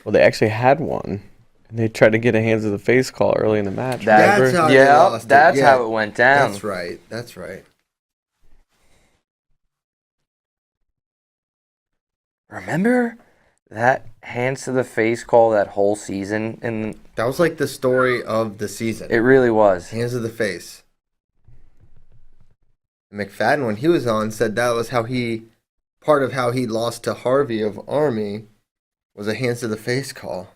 Well, they actually had one, and they tried to get a hands of the face call early in the match. That- That's how they Yeah, lost it. that's Yeah. how it went down. That's right. That's right. Remember that hands to the face call that whole season? And That was like the story of the season. it really was. Hands to the face. McFadden, when he was on, said that was part of how he lost to Harvey of Army was a hands to the face call.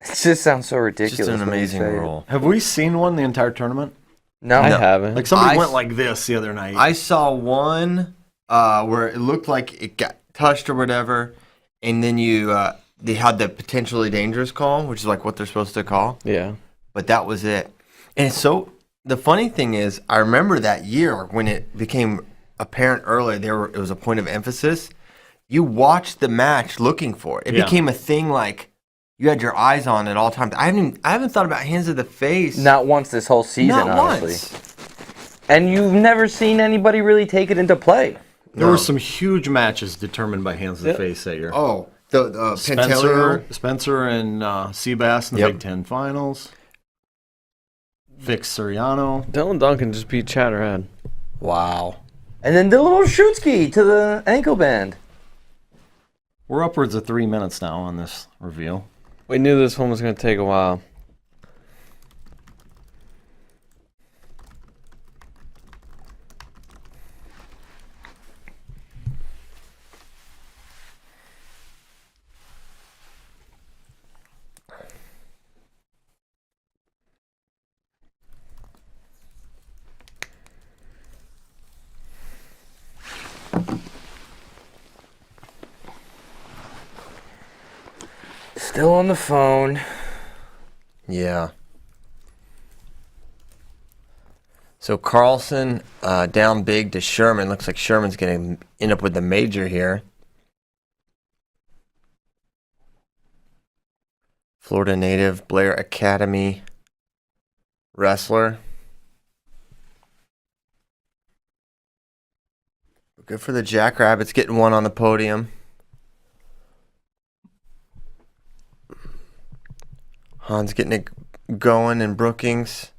It just sounds so It's ridiculous. just an when you amazing say it. rule. Have we seen one the entire tournament? No. I No. haven't. Like somebody I- went like this the other night. I saw one where it looked like it got touched or whatever, and then they had the potentially dangerous call, which is like what they're supposed to call, Yeah. but that was it. And so the funny thing is, I remember that year when it became apparent early it was a point of emphasis. You watched the match looking for it. It Yeah. became a thing like you had your eyes on at all times. I haven't thought about hands of the face. Not once this whole season, Not honestly. once. And you've never seen anybody really take it into play. There No. were some huge matches determined by hands of the Yep. face that year. Oh, the Pantelio. Spencer and Seabass in the Yep. Big Ten Finals. Vic Soriano. Dylan Duncan just beat Chatterhead. Wow. And then the little shoot ski to the ankle band. We're upwards of 3 minutes now on this review. We knew this one was going to take a while. Still on the phone. Yeah. So Carlson down big to Sherman. Looks like Sherman's going to end up with the major here. Florida native, Blair Academy wrestler. Good for the Jackrabbits getting one on the podium. Hans getting it going in Brookings.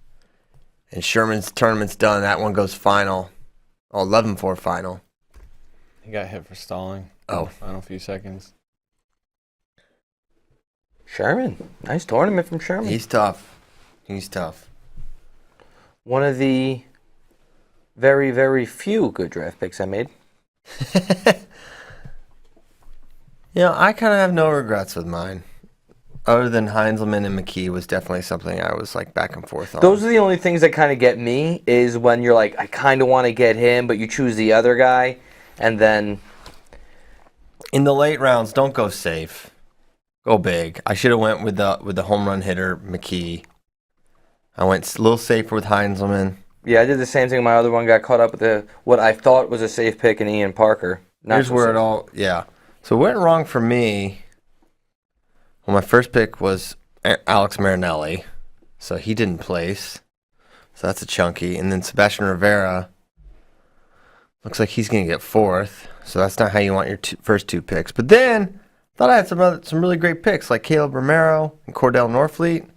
And Sherman's tournament's done. That one goes final. Oh, 11-4 final. He got hit for stalling. Oh. Final few seconds. Sherman. Nice tournament from Sherman. He's tough. He's tough. One of the very, very few good draft picks I made. I kind of have no regrets with mine. Other than Heinzelman and McKee was definitely something I was like back and forth on. Those are the only things that kind of get me is when you're like, I kind of want to get him, but you choose the other guy, and then In the late rounds, don't go safe. Go big. I should have went with the home run hitter McKee. I went a little safer with Heinzelman. yeah, I did the same thing. My other one got caught up with what I thought was a safe pick in Ian Parker. Not Here's so where safe. it all, yeah. So it went wrong for me. Well, my first pick was Alex Marinelli, so he didn't place. So that's a chunky. And then Sebastian Rivera, looks like he's going to get fourth. So that's not how you want your first two picks. But then, thought I had some really great picks, like Caleb Romero and Cordell Norfleet.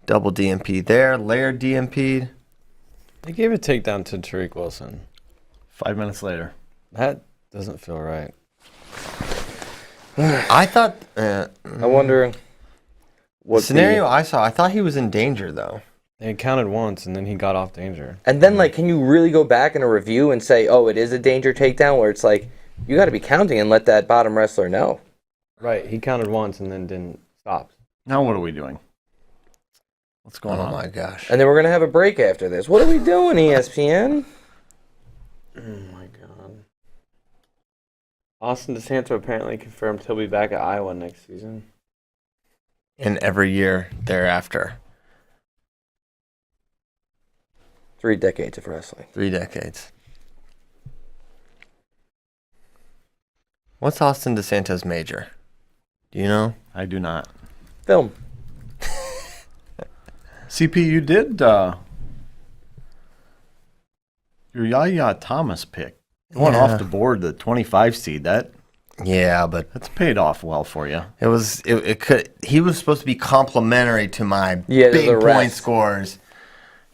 Double DMP there. Laird DMP'd. They gave a takedown to Tariq Wilson. 5 minutes later. That doesn't feel right. I thought... I wonder what scenario I saw, I thought he was in danger, though. They counted once, and then he got off danger. And then, like, can you really go back in a review and say, oh, it is a danger takedown, where it's like, you got to be counting and let that bottom wrestler know. Right, he counted once and then didn't stop. Now what are we doing? What's going Oh, on? my gosh. And then we're going to have a break after this. What are we doing, ESPN? Oh my god. Austin DeSanto apparently confirmed he'll be back at Iowa next season. And every year thereafter. 3 decades of wrestling. 3 decades. What's Austin DeSanto's major? Do you know? I do not. Film. CP, you did your Yaya Thomas pick. It went Yeah. off the board, the 25 seed. Yeah, but That's paid off well for you. it could. He was supposed to be complimentary to my Yeah, big the point rest. scores.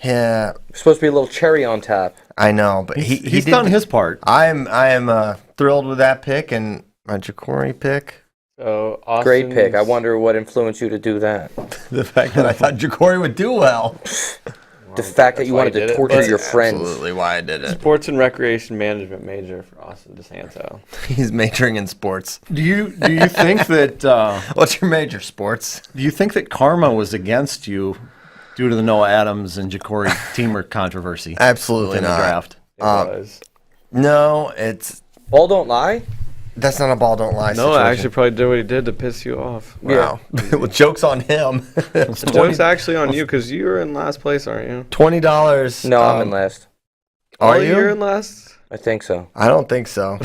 Yeah, Supposed to be a little cherry on top. I know, but He's did- done his part. I am thrilled with that pick and my Ja'Cory pick. So Great pick. I Austin's- wonder what influenced you to do that. The fact that I thought Ja'Cory would do well. The fact that you why wanted he to did it, torture but- your friends. Absolutely why I did it. Sports and recreation management major for Austin DeSanto. He's majoring in sports. Do you think that What's your major? Sports. karma was against you due to the Noah Adams and Ja'Cory Teamer controversy Absolutely within the not. draft? It was. No, Ball don't lie. that's not a ball don't lie Noah situation. actually probably did what he did to piss you off. Wow. Well, joke's on him. The joke's actually on you because you were in last place, aren't you? $20. No, I'm in last. Are You're you? in last? I think so. I don't think so.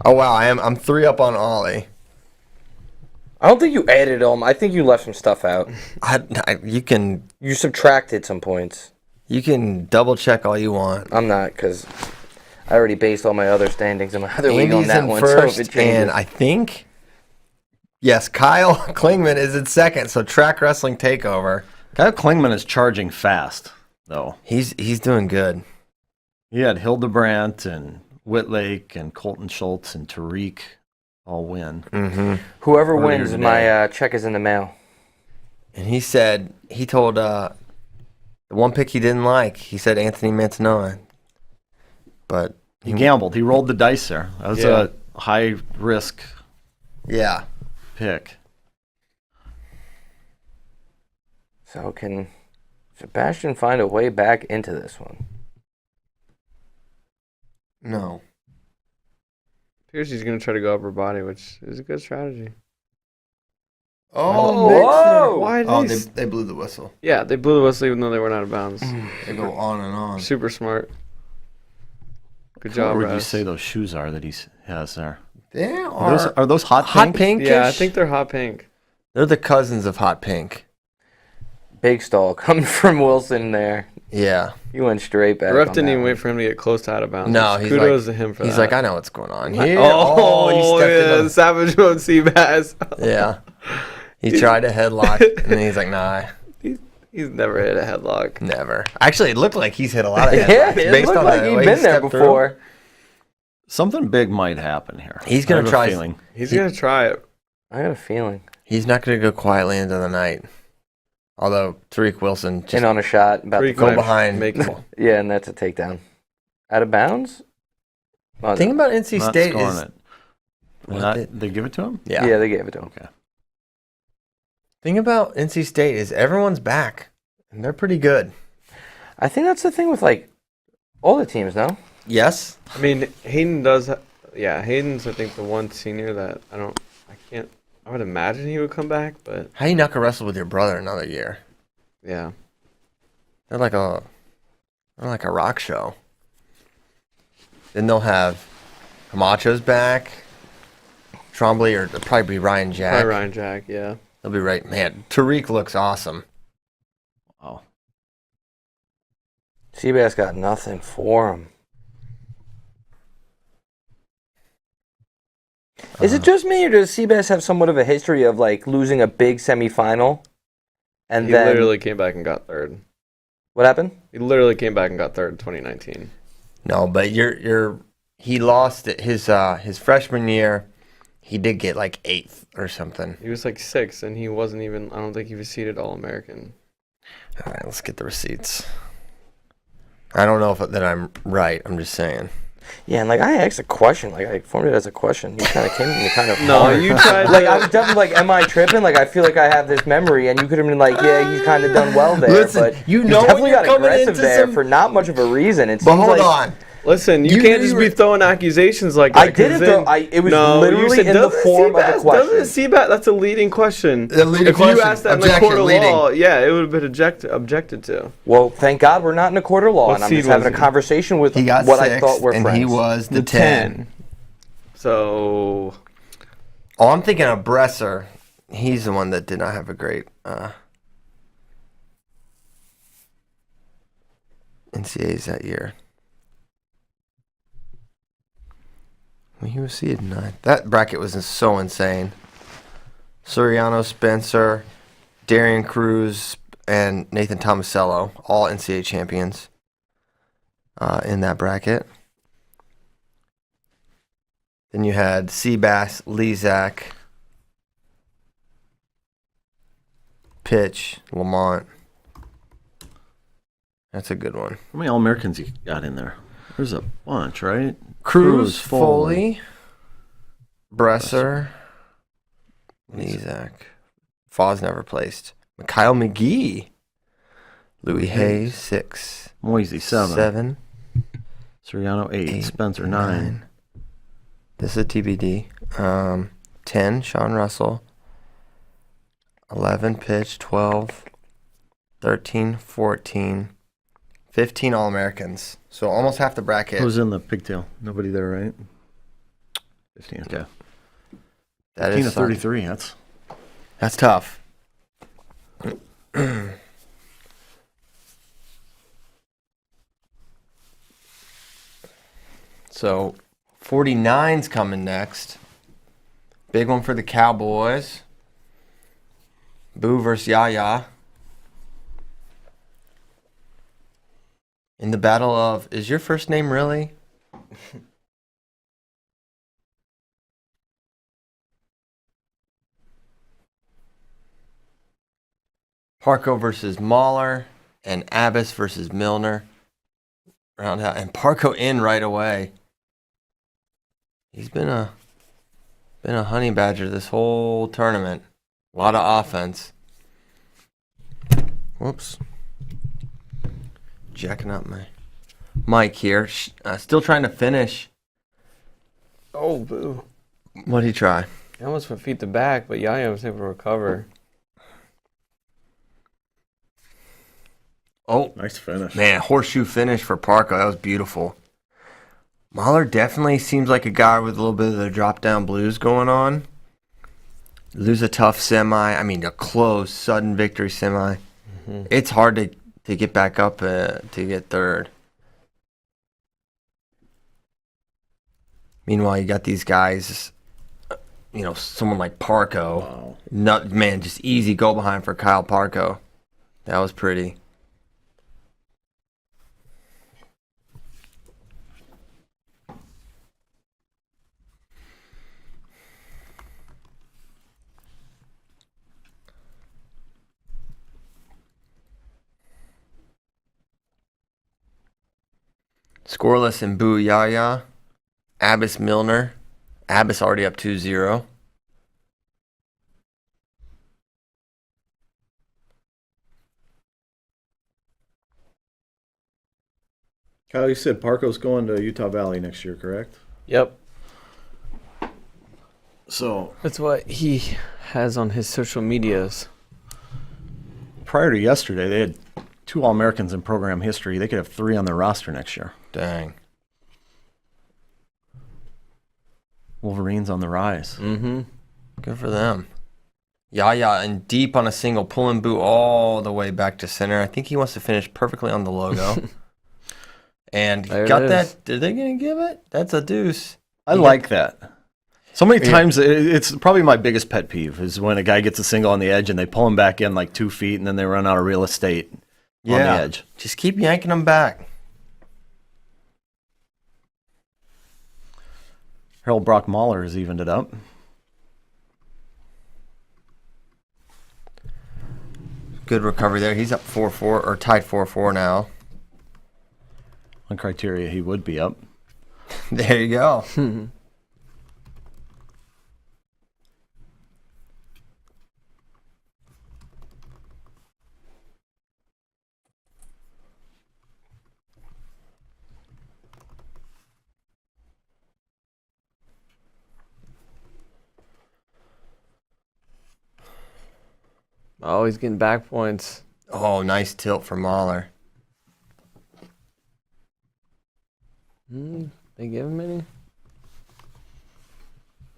Oh wow, I'm 3 up on Ollie. I don't think you added them. I think you left some stuff out. You can You subtracted some points. double check all you want. I'm not, because I already based all my other standings in my other league on Andy's that in one. first, So if it changes, and I think yes, Kyle Klingman is in second. So track wrestling takeover. Kyle Klingman is charging fast, though. He's doing good. He had Hildebrandt and Whitlake and Colton Schultz and Tariq all win. Mm-hmm. whoever earlier wins, today. my check is in the mail. And he told the one pick he didn't like. He said Anthony Mantanone, but He gambled. He rolled the dice there. That was Yeah. a high risk yeah. pick. So can Sebastian find a way back into this one? No. Appears he's going to try to go upper body, which is a good strategy. Oh, whoa! Why did Oh, they... they blew the whistle. Yeah, they blew the whistle even though they weren't out of bounds. They go on and on. Super smart. Good What job, would you Russ. say those shoes are that he has there? They Are those hot hot pink? pink. Yeah, I think they're hot pink. they're the cousins of hot pink. Big stall coming from Wilson there. Yeah. He went straight back. The ref on didn't that even one. wait for him to get close to out of bounds. No, which he's kudos like- to him for He's that. like, I know what's going on here. Oh, he stepped yeah, into Savage Mode Seabass. Yeah. He tried a headlock, and then he's like, nah, He's never hit a headlock. never. Actually, it looked like he's hit a lot of Yeah, headlocks it based looked on like the he'd way been he there stepped through. before. Something big might happen here. He's gonna I have a try- feeling. He's going to try it. I got a feeling. He's not going to go quietly into the night. Although Tariq Wilson just In on a shot. About Tariq to go might behind. make him. Yeah, and that's a takedown. Out of bounds? Oh, Thing no. about NC Not State scoring is it. What They give it to him? yeah. Yeah, they gave it to him. Okay. Thing about NC State is everyone's back, and they're pretty good. I think that's the thing with, like, all the teams, no? Yes. I mean, Hayden does. Hayden's, I think, the one senior that I would imagine he would come back, but How you not gonna wrestle with your brother another year? yeah. They're like a rock show. Then they'll have Camacho's back. Trombley or it'll probably be Ryan Jack. Probably Ryan Jack, yeah. They'll be right. Man, Tariq looks awesome. Oh. Seabass got nothing for him. Is it just me, or does Seabass have somewhat of a history of, like, losing a big semifinal? And He then... literally came back and got third. What happened? He literally came back and got third in 2019. No, but he lost it his freshman year. He did get like 8th or something. He was like 6th, and he wasn't even. I don't think he was seeded All-American. All right, let's get the receipts. I don't know that I'm right. I'm just saying. Yeah, and, like, I asked a question. Like, I formed it as a question. You kind of came to me kind of No, hard. you tried. Like, I was definitely like, am I tripping? Like, I feel like I have this memory, and you could have been like, yeah, he's kind of done well there. Listen, but you he know when definitely you're got coming aggressive into there some- for not much of a reason. It But seems hold like, on. Listen, you You can't knew just you be were- throwing accusations like that. I didn't 'cause throw. then- It was No, you literally said, in the doesn't form of a Seabass- question. Doesn't Seabass, that's a leading question. The leading if question. you asked that in the Objection, court of leading. law, yeah, it would have been objected to. Well, thank God we're not in a court of law, What and I'm seed just having a was he? conversation with He got what 6th, I thought were and friends. he was the 10. So Oh, I'm thinking of Bresser. He's the one that did not have a great NCAAs that year. Well, he was seeded 9th. That bracket was so insane. Soriano, Spencer, Darian Cruz, and Nathan Tomasello, all NCAA champions in that bracket. Then you had Seabass, Lezak, Pitch, Lamont. That's a good one. How many All-Americans you got in there? There's a bunch, right? Cruz, Foley, Bresser, Lezak. Foz never placed. Mikhail McGee. Louis Hayes, 6. Moisey, 7. 7. Soriano, 8. 8, Spencer, 9. This is a TBD. 10, Sean Russell. 11, Pitch. 12, 13, 14, 15 All-Americans. So almost half the bracket. Who's in the pigtail? Nobody there, right? 15, okay. That 15 is to something. 33, That's tough. So 49's coming next. Big one for the Cowboys. Boo versus Yaya. In the battle of, is your first name really? Parko versus Mahler and Abbas versus Milner. Round out and Parko in right away. He's been a honey badger this whole tournament. A lot of offense. Whoops. Jacking up my mic here. Still trying to finish. Oh, boo. What'd he try? He almost went feet to back, but Yaya was able to recover. Oh, Nice finish. man, horseshoe finish for Parko. That was beautiful. Mahler definitely seems like a guy with a little bit of the drop-down blues going on. Lose a tough semi. I mean, a close, sudden victory semi. Mm-hmm. It's hard to get back up to get third. Meanwhile, you got these guys, someone like Parko. Wow. Man, just easy go behind for Kyle Parko. That was pretty. Scoreless and Boo Yaya. Abbas Milner. Abbas already up 2-0. Kyle, you said Parko's going to Utah Valley next year, correct? Yep. So That's what he has on his social medias. prior to yesterday, they had 2 All-Americans in program history. They could have 3 on their roster next year. Dang. Wolverines on the rise. Mm-hmm. Good for them. Yaya and deep on a single, pulling Boo all the way back to center. I think he wants to finish perfectly on the logo. And There it got is. that. Are they going to give it? That's a deuce. I like that. So many times, it's probably my biggest pet peeve is when a guy gets a single on the edge and they pull him back in like 2 feet and then they run out of real estate on the edge. Just keep yanking them back. Harold Brock Mahler has evened it up. Good recovery there. He's up 4-4 or tied 4-4 now. On criteria, he would be up. There you go. Oh, he's getting back points. Oh, nice tilt for Mahler. They give him any? It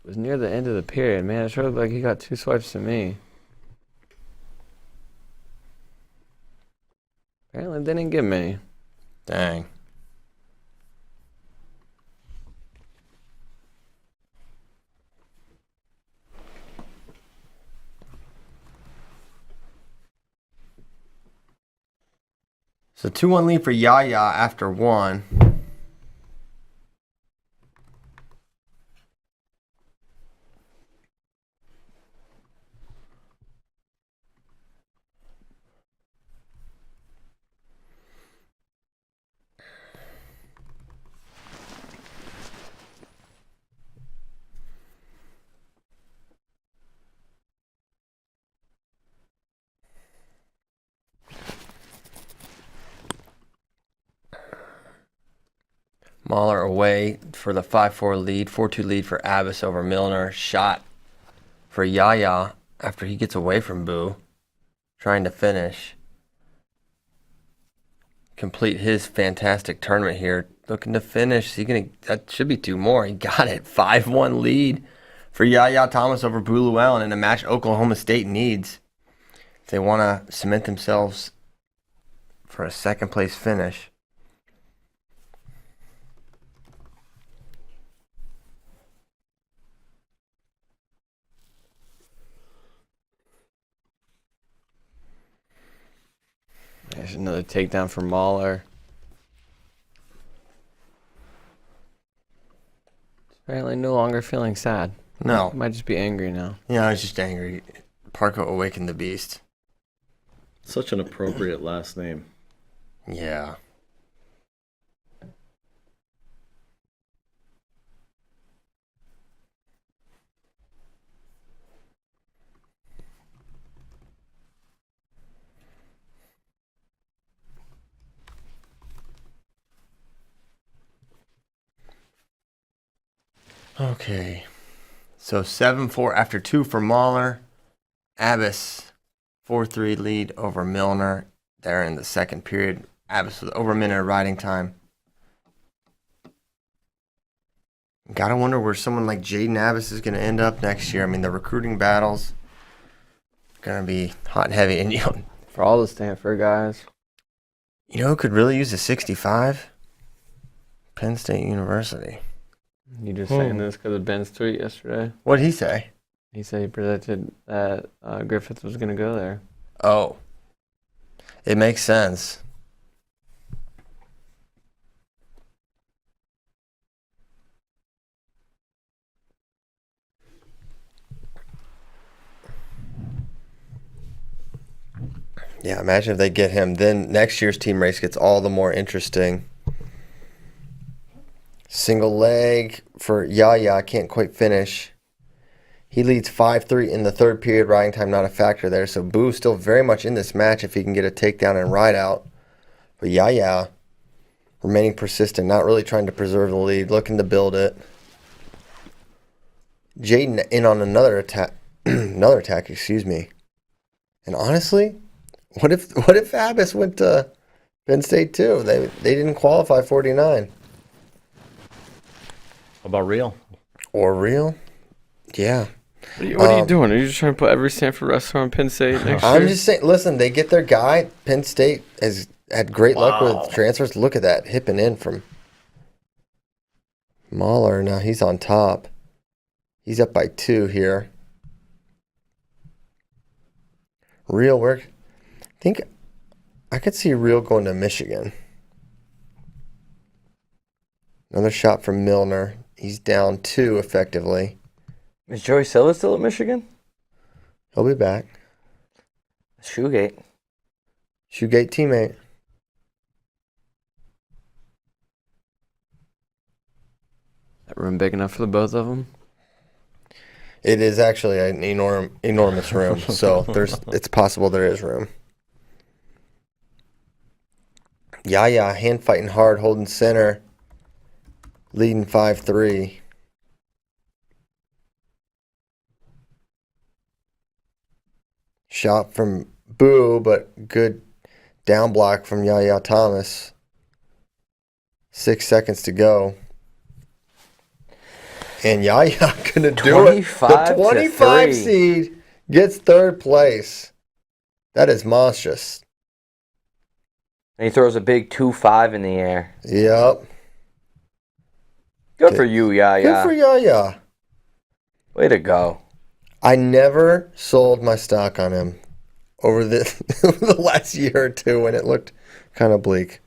was near the end of the period. Man, it sure looked like he got 2 swipes to me. Apparently they didn't give him any. Dang. So 2-1 lead for Yaya after one. Mahler away for the 5-4 lead, 4-2 lead for Abbas over Milner. Shot for Yaya after he gets away from Boo, trying to finish. Complete his fantastic tournament here. Looking to finish. That should be two more. He got it. 5-1 lead for Yaya Thomas over Boo Llewellyn in a match Oklahoma State needs if they want to cement themselves for a second place finish. There's another takedown for Mahler. Apparently no longer feeling sad. No. Might just be angry now. Yeah, I was just angry. Parko awakened the beast. Such an appropriate last name. Yeah. Okay. So 7-4 after two for Mahler. Abbas 4-3 lead over Milner there in the second period. Abbas with over a minute of riding time. Gotta wonder where someone like Jaden Abbas is gonna end up next year. I mean, the recruiting battles gonna be hot and heavy. And For all the Stanford guys. you know who could really use a 65? Penn State University. You just saying this because of Ben's tweet yesterday. What'd he say? He said he predicted that Griffith was going to go there. Oh. It makes sense. Yeah, imagine if they get him. Then next year's team race gets all the more interesting. Single leg for Yaya, can't quite finish. He leads 5-3 in the third period. Riding time not a factor there. So Boo's still very much in this match if he can get a takedown and ride out. But Yaya remaining persistent, not really trying to preserve the lead, looking to build it. Jaden in on another attack, excuse me. And honestly, what if Abbas went to Penn State too? They didn't qualify 49. How about Real? Or Real? Yeah. What are you doing? Are you just trying to put every Stanford wrestler on Penn State next year? I'm just saying, listen, they get their guy. Penn State has had great luck with transfers. Look at that, hipping in from Mahler. Now he's on top. He's up by 2 here. Real work. I think I could see Real going to Michigan. Another shot from Milner. He's down 2 effectively. Is Joey Silva still at Michigan? He'll be back. Shoegate. Shoegate teammate. That room big enough for the both of them? It is actually an enormous room, so it's possible there is room. Yaya hand fighting hard, holding center, leading 5-3. Shot from Boo, but good down block from Yaya Thomas. 6 seconds to go. And Yaya gonna do it. The 25 seed gets third place. That is monstrous. And he throws a big 2-5 in the air. Yep. Good for you, Yaya. Good for Yaya. Way to go. I never sold my stock on him over the last year or two when it looked kind of bleak.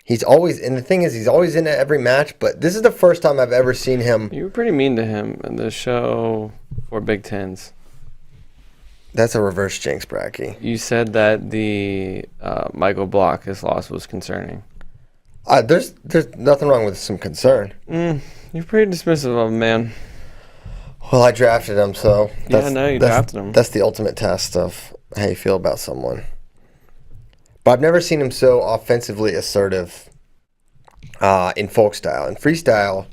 He's always, and the thing is, he's always in every match, but this is the first time I've ever seen him. You were pretty mean to him in the show for Big Tens. That's a reverse jinx, Bracky. You said that the Michael Block, his loss was concerning. There's nothing wrong with some concern. You're pretty dismissive of him, man. Well, I drafted him, so You drafted him. That's the ultimate test of how you feel about someone. But I've never seen him so offensively assertive in folk style. In freestyle,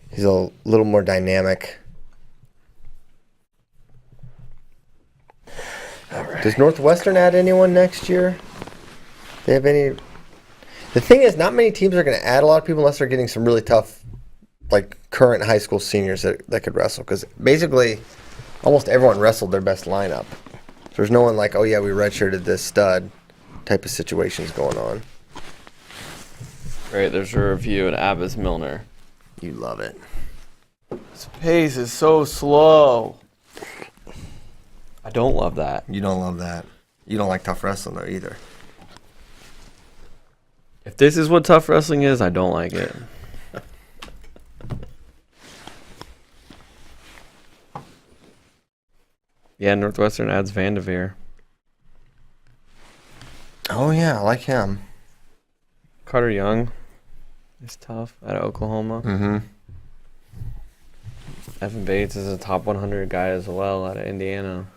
he's a little more dynamic. Right. Does Northwestern add anyone next year? They have any? The thing is, not many teams are going to add a lot of people unless they're getting some really tough, like current high school seniors that could wrestle. Because basically, almost everyone wrestled their best lineup. So there's no one like, oh yeah, we redshirted this stud type of situations going on. Great, there's a review at Abbas Milner. You love it. His pace is so slow. I don't love that. You don't love that. You don't like tough wrestling though either. If this is what tough wrestling is, I don't like it. Yeah, Northwestern adds Vanderveer. Oh yeah, I like him. Carter Young is tough out of Oklahoma. Mm-hmm. Evan Bates is a top 100 guy as well out of Indiana.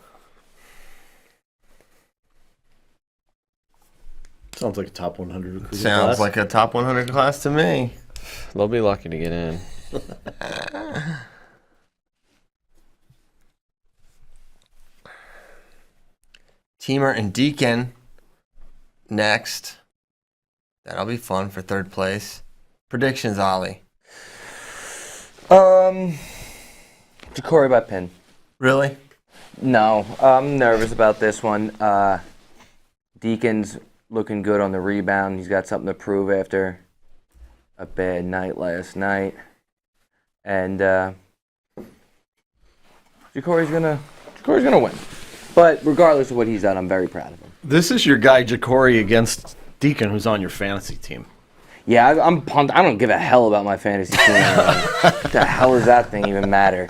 Sounds like a top 100 recruiting Sounds class. like a top 100 class to me. They'll be lucky to get in. Teamer and Deacon next. That'll be fun for third place. Predictions, Ollie. Ja'Cory by pin. Really? No, I'm nervous about this one. Deacon's looking good on the rebound. He's got something to prove after a bad night last night. And Ja'Cory's gonna win. But regardless of what he's done, I'm very proud of him. This is your guy, Ja'Cory, against Deacon, who's on your fantasy team. Yeah, I'm pumped. I don't give a hell about my fantasy team. What the hell does that thing even matter?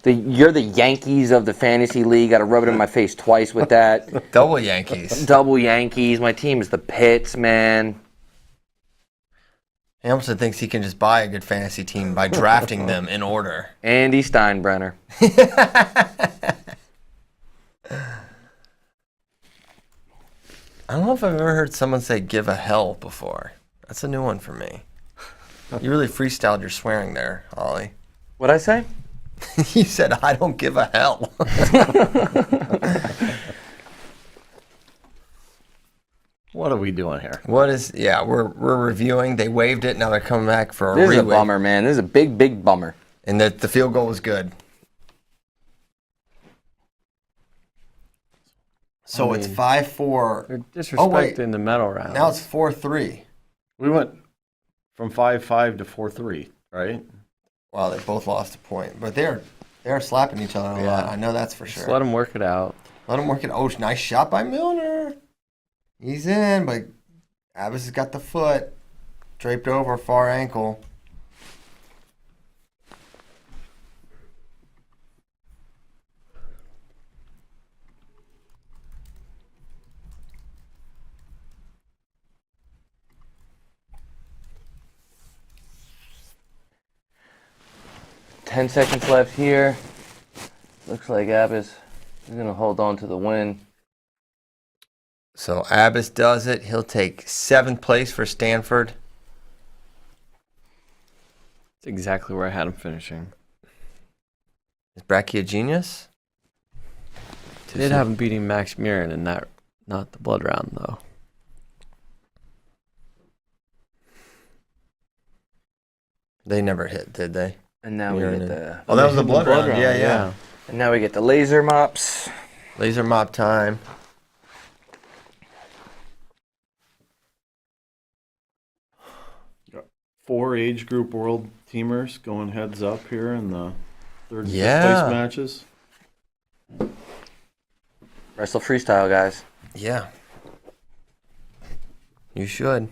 You're the Yankees of the fantasy league. Got to rub it in my face twice with that. Double Yankees. Double Yankees. My team is the Pits, man. Hamilton thinks he can just buy a good fantasy team by drafting them in order. Andy Steinbrenner. I don't know if I've ever heard someone say give a hell before. That's a new one for me. You really freestyled your swearing there, Ollie. What'd I say? You said, I don't give a hell. What are we doing here? What is, yeah, we're reviewing. They waived it. Now they're coming back for a This is a re-waive. bummer, man. This is a big, big bummer. And the field goal was good. So it's 5-4. They're disrespecting the medal round. Now it's 4-3. We went from 5-5 to 4-3, right? Wow, they both lost a point. But they're slapping each other a lot. I know that's for sure. Just let them work it out. Let him work it. Oh, nice shot by Milner. He's in, but Abbas has got the foot draped over far ankle. Ten seconds left here. Looks like Abbas is going to hold on to the win. So Abbas does it. He'll take 7th place for Stanford. That's exactly where I had him finishing. Is Bracky a genius? They did have him beating Max Murin in that, not the blood round, though. They never hit, did they? And now we get the... Oh, that was the blood round. Yeah. And now we get the laser mops. Laser mop time. Got 4 age group world teamers going heads up here in the third and fifth Yeah. place matches. Wrestle freestyle, guys. Yeah. You should.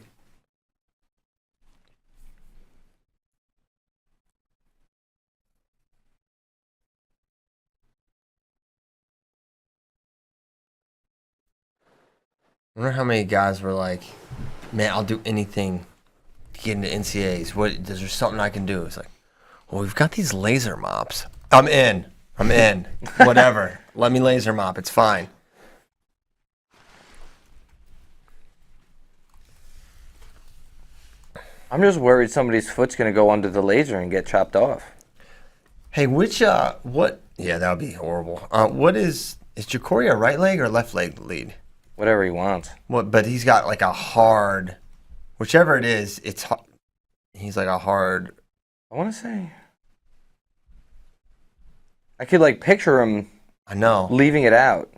I wonder how many guys were like, man, I'll do anything to get into NCAAs. What is there something I can do? It's like, well, we've got these laser mops. I'm in. Whatever. Let me laser mop. It's fine. I'm just worried somebody's foot's gonna go under the laser and get chopped off. Hey, what? Yeah, that would be horrible. What is Jacory a right leg or left leg lead? Whatever he wants. What? But he's got like a hard, whichever it is. He's like a hard. I want to say. I could like picture him I know. leaving it out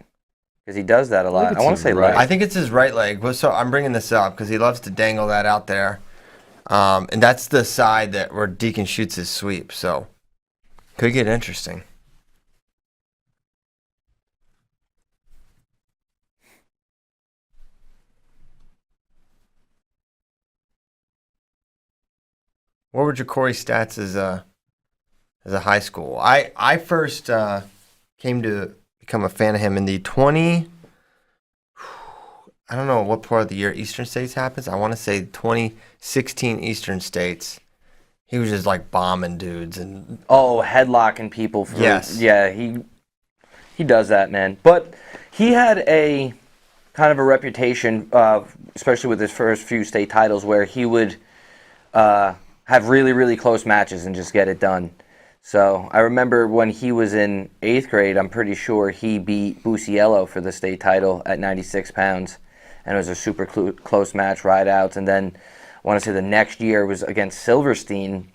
because he does that a lot. it's I want his to say right. left. I think it's his right leg. Well, so I'm bringing this up because he loves to dangle that out there, and that's the side where Deacon shoots his sweep. So could get interesting. What were Jacory's stats as a high school? I first came to become a fan of him in the 20. I don't know what part of the year Eastern States happens. I want to say 2016 Eastern States. He was just like bombing dudes and headlocking people. Yes. Yeah, he does that, man. But he had a kind of a reputation, especially with his first few state titles, where he would have really, really close matches and just get it done. So I remember when he was in 8th grade, I'm pretty sure he beat Buciello for the state title at 96 pounds. And it was a super close match, ride outs. And then I want to say the next year was against Silverstein,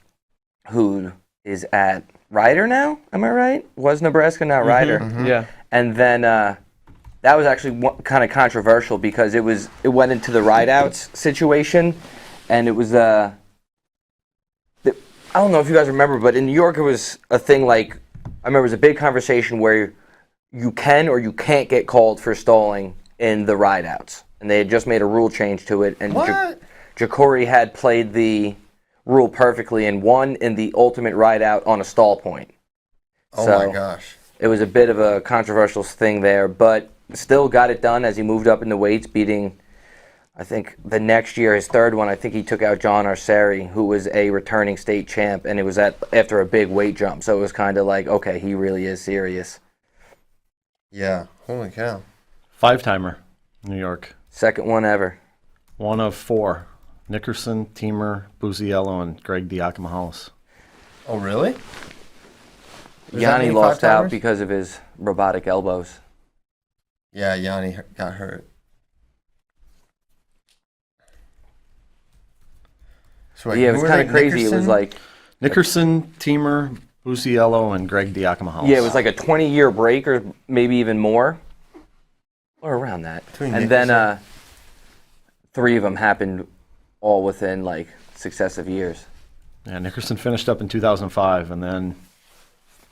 who is at Ryder now. Am I right? Was Nebraska, not Ryder. Yeah. And then that was actually kind of controversial because it went into the ride outs situation. And it was I don't know if you guys remember, but in New York it was a thing like, I remember it was a big conversation where you can or you can't get called for stalling in the ride outs. And they had just made a rule change to it. And Jacory had played the rule perfectly and won in the ultimate ride out on a stall point. oh So my gosh. it was a bit of a controversial thing there, but still got it done as he moved up in the weights, beating, I think the next year, his third one, I think he took out John Arceri, who was a returning state champ, and it was after a big weight jump. So it was kind of like, okay, he really is serious. Yeah. Holy cow. 5-timer, New York. Second one ever. 1 of 4. Nickerson, Teamer, Buziello, and Greg Diakomahalis. Oh really? There's that Yanni many lost out five-timers? because of his robotic elbows. Yeah, Yanni got hurt. So, Yeah, it who was were kind they? of crazy. It was Nickerson? like, Nickerson, Teamer, Buziello, and Greg Diakomahalis. yeah, it was like a 20-year break or maybe even more. Or around that. Between And Nickerson- then 3 of them happened all within like successive years. Yeah, Nickerson finished up in 2005, and then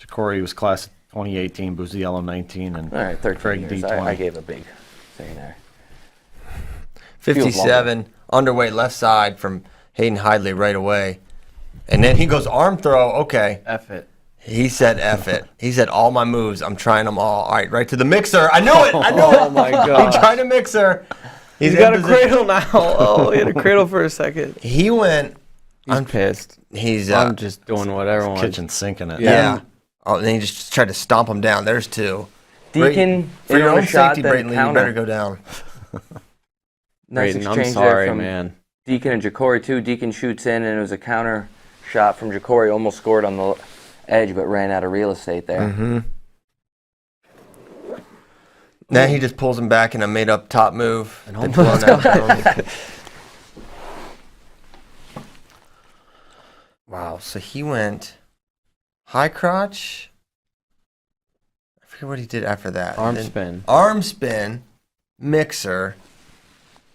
Jacory was class of 2018, Buziello 19, and All right, 13 Greg years. D20. I gave a big thing there. 57, underweight left side from Hayden Hidley right away. And then he goes arm throw. Okay. F it. He said F it. He said all my moves. I'm trying them all. All right, right to the mixer. I knew it. I knew it. Oh my He god. tried to mixer. He's in got a position. cradle now. Oh, he had a cradle for a second. He went. I'm pissed. He's I'm just doing whatever I want. kitchen sinking it. yeah. Oh, and then he just tried to stomp him down. There's 2. Deacon, for in your on own a shot, safety, then Brayton Lee, you counter. better go down. Nice Brayden, exchange I'm sorry, there from man. Deacon and Jacory too. Deacon shoots in, and it was a counter shot from Jacory. Almost scored on the edge, but ran out of real estate there. Mm-hmm. Then he just pulls him back in a made-up top move. And Then almost blown out. Wow, so he went high crotch. I forget what he did after that. Arm Then spin. Arm spin, mixer,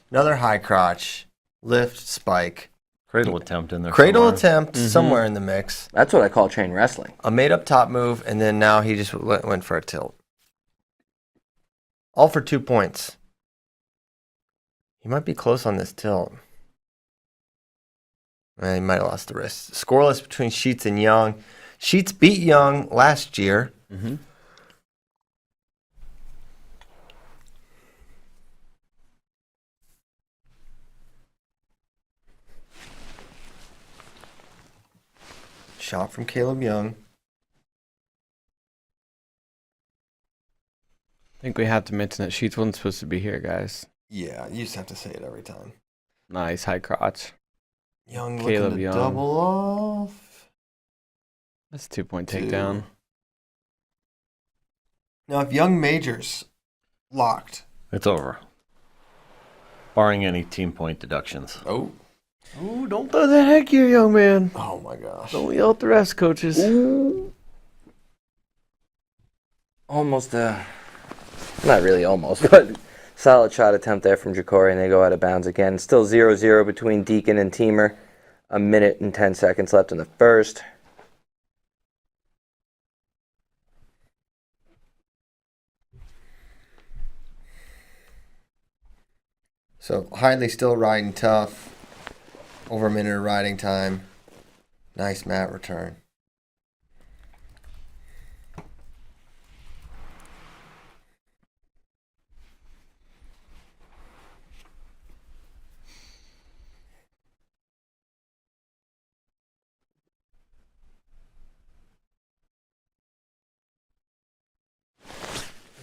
another high crotch, lift, spike, Cradle attempt in there. cradle somewhere. attempt Mhm. somewhere in the mix, That's what I call chain wrestling. a made-up top move, and then now he just went for a tilt. All for 2 points. He might be close on this tilt. He might have lost the wrist. Scoreless between Sheets and Young. Sheets beat Young last year. Mm-hmm. Shot from Caleb Young. I think we have to mention that Sheets wasn't supposed to be here, guys. Yeah, you just have to say it every time. Nice high crotch. Young Caleb looking to Young. double off. That's a 2-point Two. takedown. Now, if Young majors locked. It's over. Barring any team point deductions. Oh. Ooh, don't throw that heck here, young man. Oh, my gosh. Don't yell at the rest, coaches. Almost not really almost, but solid shot attempt there from Jacory, and they go out of bounds again. Still 0-0 between Deacon and Teamer. 1 minute and 10 seconds left in the first. So, Hidley still riding tough. Over a minute of riding time. Nice mat return.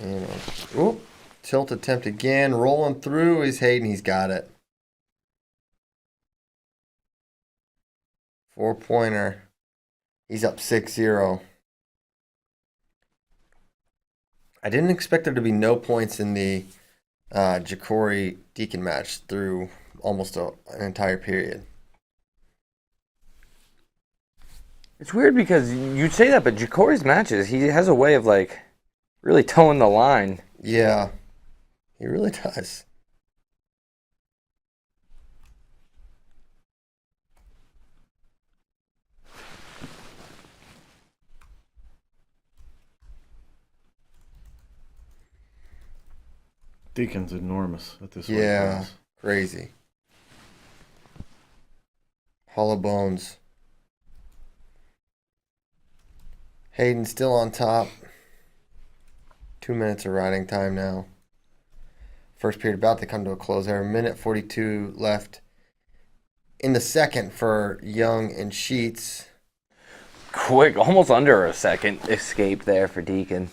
And tilt attempt again. Rolling through is Hayden. He's got it. 4-pointer. He's up 6-0. I didn't expect there to be no points in the Jacory Deacon match through almost an entire period. It's weird because you'd say that, but Jacory's matches, he has a way of like really towing the line. Yeah, he really does. Deacon's enormous at this weight Yeah, class. crazy. Hollow bones. Hayden still on top. 2 minutes of riding time now. First period about to come to a close there. 1:42 left in the second for Young and Sheets. Quick, almost under a second escape there for Deacon.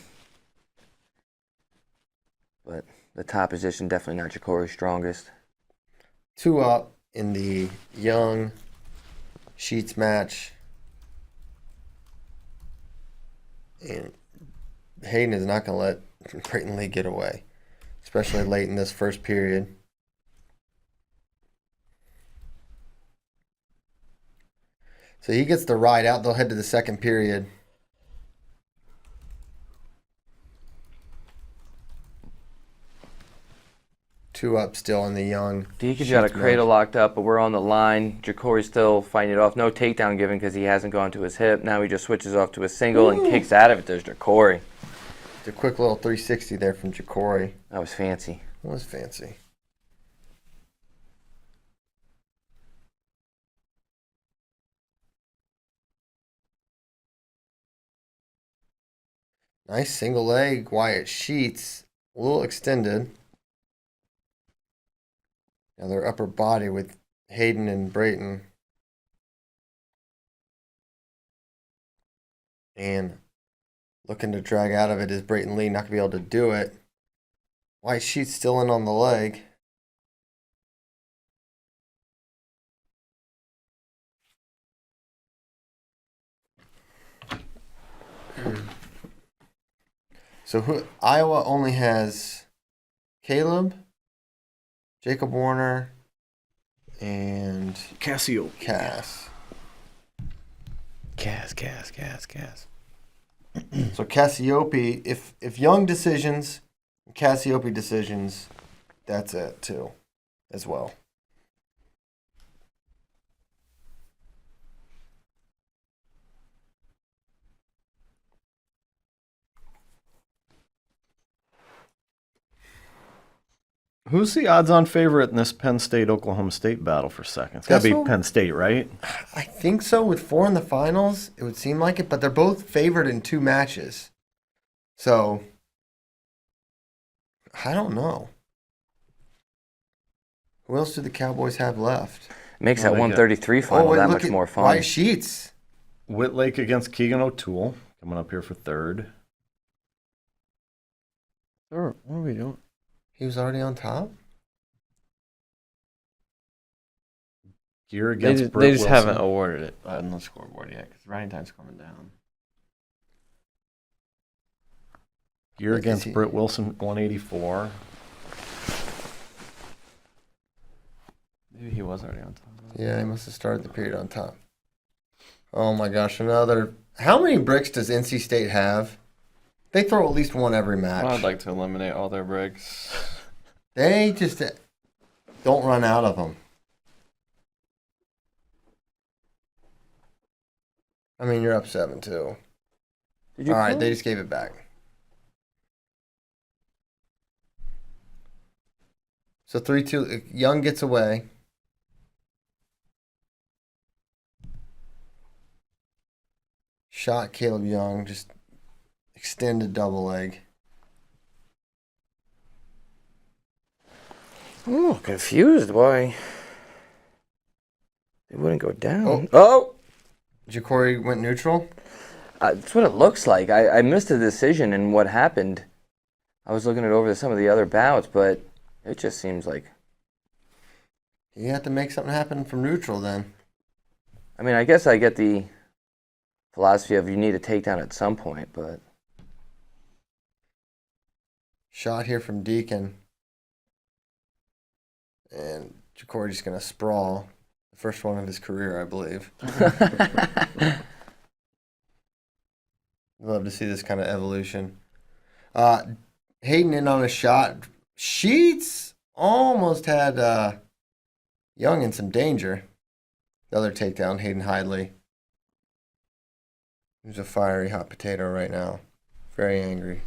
But the top position definitely not Jacory's strongest. 2 up in the Young Sheets match. And Hayden is not going to let Brayton Lee get away, especially late in this first period. So he gets the ride out. They'll head to the second period. Two up still in the Young. Deacon's got a Sheets cradle match. locked up, but we're on the line. Jacory's still fighting it off. No takedown given because he hasn't gone to his hip. Now he just switches off to a single and kicks out of it. There's Jacory. It's a quick little 360 there from Jacory. That was fancy. That was fancy. Nice single leg, Wyatt Sheets. A little extended. Now their upper body with Hayden and Brayton. And looking to drag out of it is Brayton Lee, not going to be able to do it. Wyatt Sheets still in on the leg. So Iowa only has Caleb, Jacob Warner, and Casio. Cass. Cass. So Cassiope, if Young decisions, Cassiope decisions, that's it too, as well. Who's the odds-on favorite in this Penn State-Oklahoma State battle for second? It's got to be Penn State, right? I think so. With 4 in the finals, it would seem like it, but they're both favored in 2 matches. So, I don't know. Who else do the Cowboys have left? Makes that 133 final that much more fun. White Sheets. Whitlake against Keegan O'Toole coming up here for third. What are we doing? He was already on top? Gear against They Britt just Wilson. haven't awarded it on the scoreboard yet because running time's coming down. Gear against Britt Wilson, 184. Maybe he was already on top. Yeah, he must have started the period on top. Oh my gosh, another. How many bricks does NC State have? They throw at least one every match. I'd like to eliminate all their bricks. They just don't run out of them. I mean, you're up 7-2. All right, they just gave it back. So 3-2. Young gets away. Shot Caleb Young, just extended double leg. I'm a little confused why they wouldn't go down. Oh! Ja'Cory went neutral. That's what it looks like. I missed the decision and what happened. I was looking it over some of the other bouts, but it just seems like... You have to make something happen from neutral then. I mean, I guess I get the philosophy of you need a takedown at some point, but... Shot here from Deacon. And Ja'Cory just going to sprawl. The first one of his career, I believe. Love to see this kind of evolution. Hayden in on a shot. Sheets almost had Young in some danger. The other takedown, Hayden Hidley. He's a fiery hot potato right now. Very angry.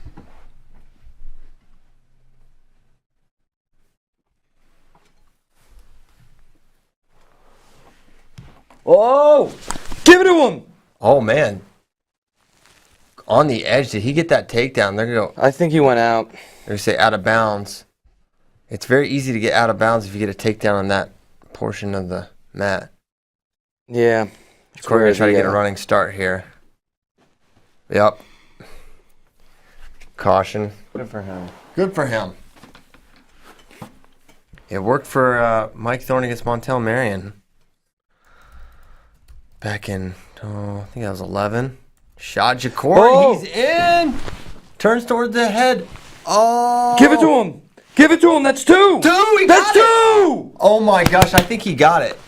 Oh! Give it to him! Oh, man. On the edge. Did he get that takedown? They're going to go. I think he went out. They're going to say out of bounds. It's very easy to get out of bounds if you get a takedown on that portion of the mat. Yeah. Ja'Cory going to try to get a running start here. Yep. Caution. Good for him. Good for him. It worked for Mike Thorne against Montel Marion. Back in, I think that was 11. Shot Ja'Cory. Oh! He's in. Turns towards the head. Oh. Give it to him! Give it to him! That's 2! 2! He That's got it. 2! Oh my gosh, I think he got it.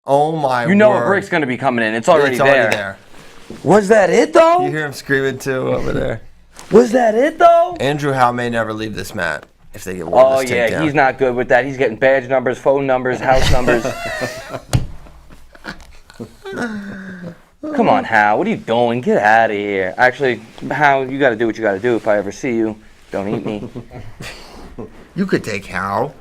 Oh my You know word. a brick's going to be coming in. It's already It's already there. Was that it, though? You hear him screaming too over there. Was that it, though? Andrew Howe may never leave this mat if they get one Oh, this yeah, takedown. he's not good with that. He's getting badge numbers, phone numbers, house numbers. Come on, Hal. What are you doing? Get out of here. Actually, Hal, you got to do what you got to do. If I ever see you, don't eat me. You could take Howe.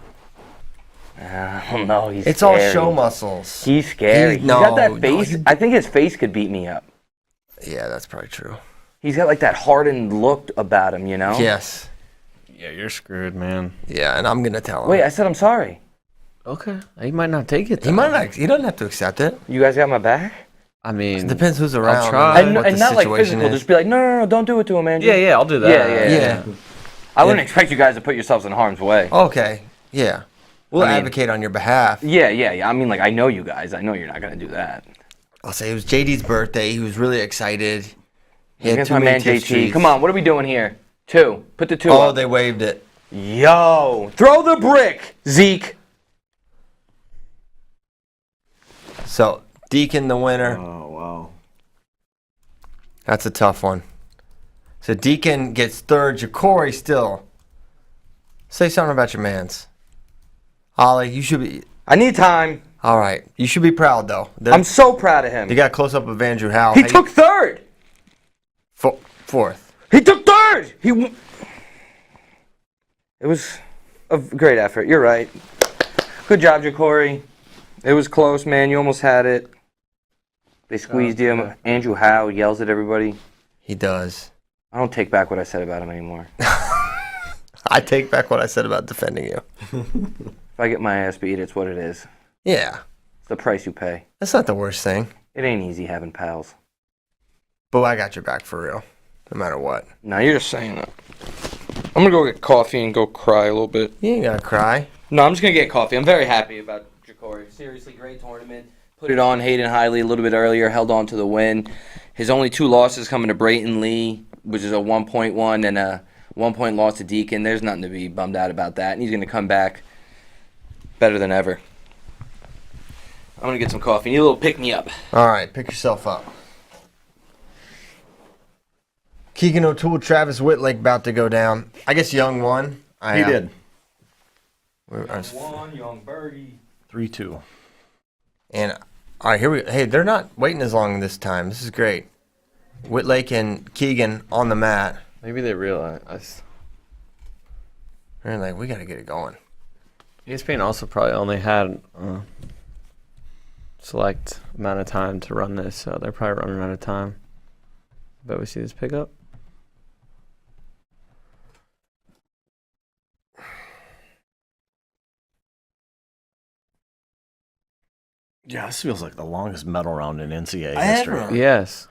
I don't know. He's It's scary. all show muscles. He's scary. He's got that face. no, I think his face could beat me up. Yeah, that's probably true. He's got like that hardened look about him, you know? Yes. Yeah, you're screwed, man. Yeah, and I'm gonna tell him. Wait, I said I'm sorry. Okay. He might not take it, though. He might not. He doesn't have to accept it. You guys got my back? I mean... It depends who's around. try. And, what And the not like situation physical. is. Just be like, no, don't do it to him, Andrew. Yeah, I'll do that. Yeah. I wouldn't expect you guys to put yourselves in harm's way. Okay. Yeah. We'll I mean- advocate on your behalf. Yeah. I mean, like, I know you guys. I know you're not going to do that. I'll say it was JD's birthday. He was really excited. He had Against too my many man tip JT. streets. Come on, what are we doing here? 2. Put the 2 Oh, up. they waved it. Yo, throw the brick, Zeke. So Deacon the winner. Oh, wow. That's a tough one. So Deacon gets third. Ja'Cory still. Say something about your mans. Ollie, you should be. I need time. All right. You should be proud, though. I'm so proud of him. You got a close up of Andrew Howe. He took 3rd. Fourth. He took 3rd. Third! It was a great effort. You're right. Good job, Jacory. It was close, man. You almost had it. They squeezed him. yeah. Andrew Howe yells at everybody. He does. I don't take back what I said about him anymore. I take back what I said about defending you. If I get my ass beat, it's what it is. Yeah, It's the price you pay. that's not the worst thing. It ain't easy having pals. But I got your back for real, no matter what. No, you're just saying that. I'm gonna go get coffee and go cry a little bit. You ain't gotta cry. No, I'm just going to get coffee. I'm very happy about Jacory. Seriously, great tournament. Put it on Hayden Hiley a little bit earlier, held on to the win. His only 2 losses coming to Brayton Lee, which is a 1-point and a 1-point loss to Deacon. There's nothing to be bummed out about that. And he's going to come back better than ever. I'm going to get some coffee. Need a little pick-me-up. All right, pick yourself up. Keegan O'Toole, Travis Whitlake about to go down. I guess Young won. He did. Young Birdie. 3-2. And all right, here we. Hey, they're not waiting as long this time. This is great. Whitlake and Keegan on the mat. Maybe they realize. They're like, we got to get it going. ESPN also probably only had select amount of time to run this, so they're probably running out of time. Bet we see this pickup. Yeah, this feels like the longest medal round in NCAA Ever. history. Yes.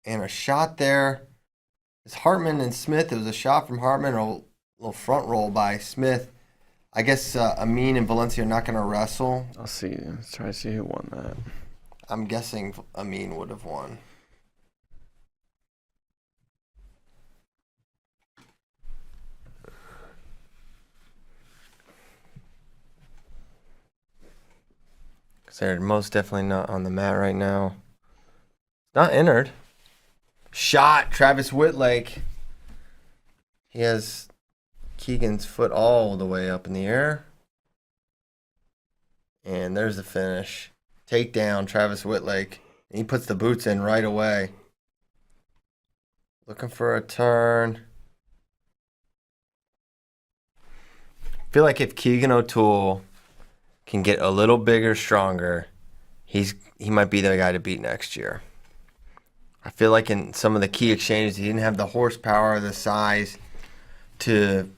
And a shot there. It's Hartman and Smith. It was a shot from Hartman, a little front roll by Smith. I guess Amin and Valencia are not going to wrestle. I'll see. Let's try to see who won that. I'm guessing Amin would have won. Because they're most definitely not on the mat right now. Not entered. Shot, Travis Whitlake. He has Keegan's foot all the way up in the air. And there's the finish. Takedown, Travis Whitlake. And he puts the boots in right away. Looking for a turn. I feel like if Keegan O'Toole can get a little bigger, stronger, he might be the guy to beat next year. I feel like in some of the key exchanges, he didn't have the horsepower or the size to,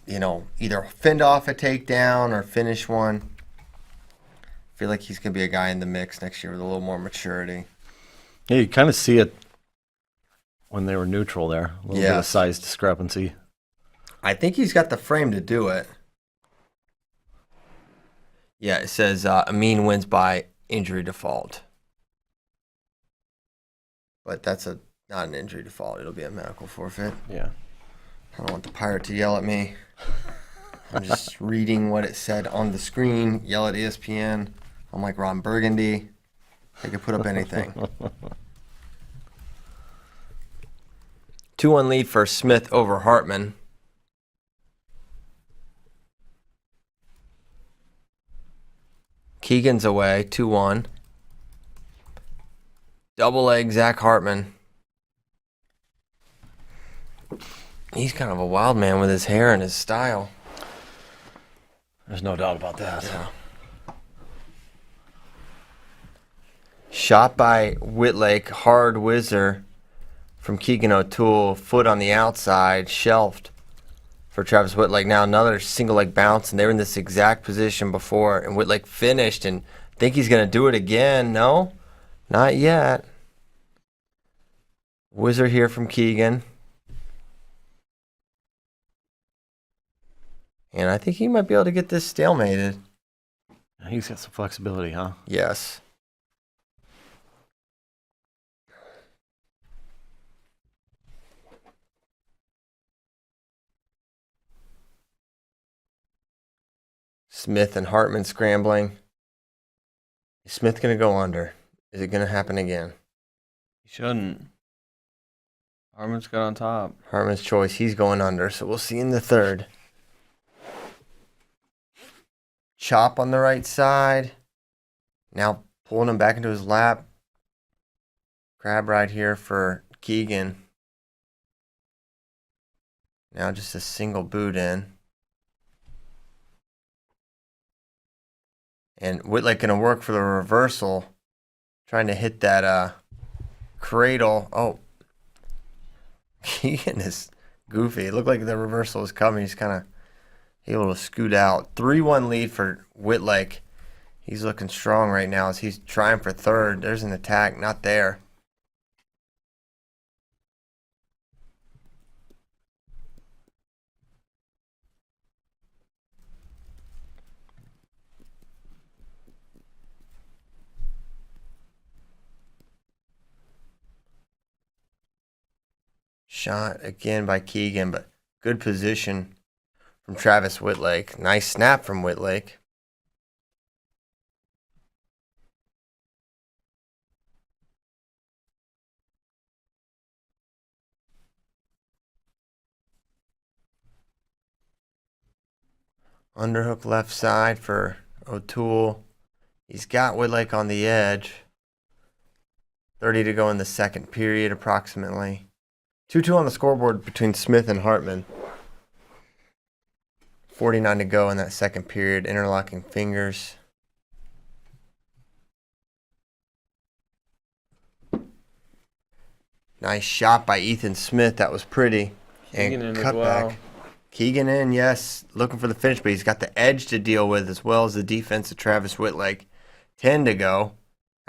either fend off a takedown or finish one. I feel like he's going to be a guy in the mix next year with a little more maturity. Yeah, you kind of see it when they were neutral there. A little bit of Yes. size discrepancy. I think he's got the frame to do it. Yeah, it says Amin wins by injury default. But that's not an injury default. It'll be a medical forfeit. Yeah. I don't want the pirate to yell at me. I'm just reading what it said on the screen. Yell at ESPN. I'm like Ron Burgundy. I could put up anything. 2-1 lead for Smith over Hartman. Keegan's away, 2-1. Double leg Zach Hartman. He's kind of a wild man with his hair and his style. There's no doubt about that. Yeah. Shot by Whitlake, hard whizzer from Keegan O'Toole, foot on the outside, shelved for Travis Whitlake. Now another single leg bounce, and they were in this exact position before, and Whitlake finished, and I think he's going to do it again. No, not yet. Whizzer here from Keegan. And I think he might be able to get this stalemated. He's got some flexibility, huh? Yes. Smith and Hartman scrambling. Is Smith going to go under? Is it going to happen again? He shouldn't. Harmon's got on top. Hartman's choice. He's going under, so we'll see in the third. Chop on the right side. Now pulling him back into his lap. Crab right here for Keegan. Now just a single boot in. And Whitlake going to work for the reversal. Trying to hit that cradle. Oh. Keegan is goofy. It looked like the reversal was coming. He's kind of able to scoot out. 3-1 lead for Whitlake. He's looking strong right now as he's trying for third. There's an attack. Not there. Shot again by Keegan, but good position from Travis Whitlake. Nice snap from Whitlake. Underhook left side for O'Toole. He's got Whitlake on the edge. 30 to go in the second period approximately. 2-2 on the scoreboard between Smith and Hartman. 49 to go in that second period. Interlocking fingers. Nice shot by Ethan Smith. That was pretty. Keegan in as cutback. well. Keegan in, yes. Looking for the finish, but he's got the edge to deal with as well as the defense of Travis Whitlake. 10 to go.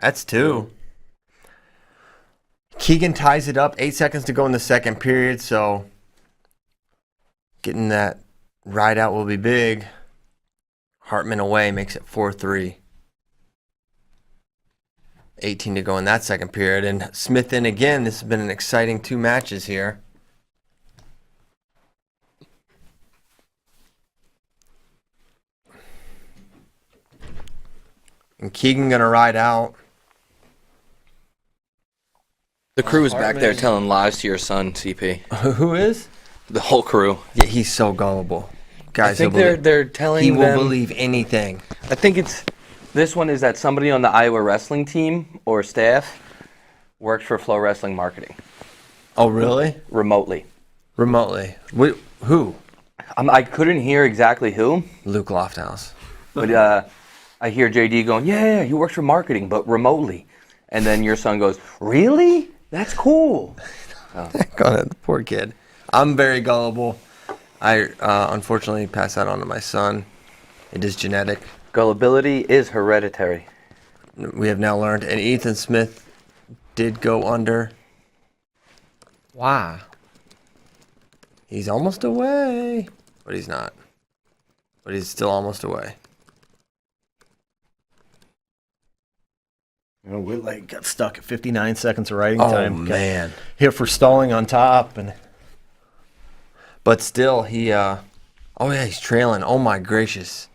That's 2. Keegan ties it up. 8 seconds to go in the second period, so getting that ride out will be big. Hartman away makes it 4-3. 18 to go in that second period. And Smith in again. This has been an exciting 2 matches here. And Keegan going to ride out. The crew is back there telling lies to your son, CP. Who is? The whole crew. Yeah, he's so gullible. Guys, I think he'll believe- they're telling he them. will believe anything. I think this one is that somebody on the Iowa wrestling team or staff works for FloWrestling marketing Oh, really? remotely. Remotely. Who? I couldn't hear exactly who, Luke Lofthouse. but I hear JD going, "Yeah, he works for marketing, but remotely." And then your son goes, "Really? That's cool." Go ahead, poor kid. I'm very gullible. I unfortunately pass that on to my son. It is genetic. Gullibility is hereditary. We have now learned. And Ethan Smith did go under. Why? He's almost away. But he's not. But he's still almost away. You know, Whitlake got stuck at 59 seconds of riding Oh, time. Got man. hit for stalling on top, and But still, he, oh yeah, he's trailing. Oh my gracious.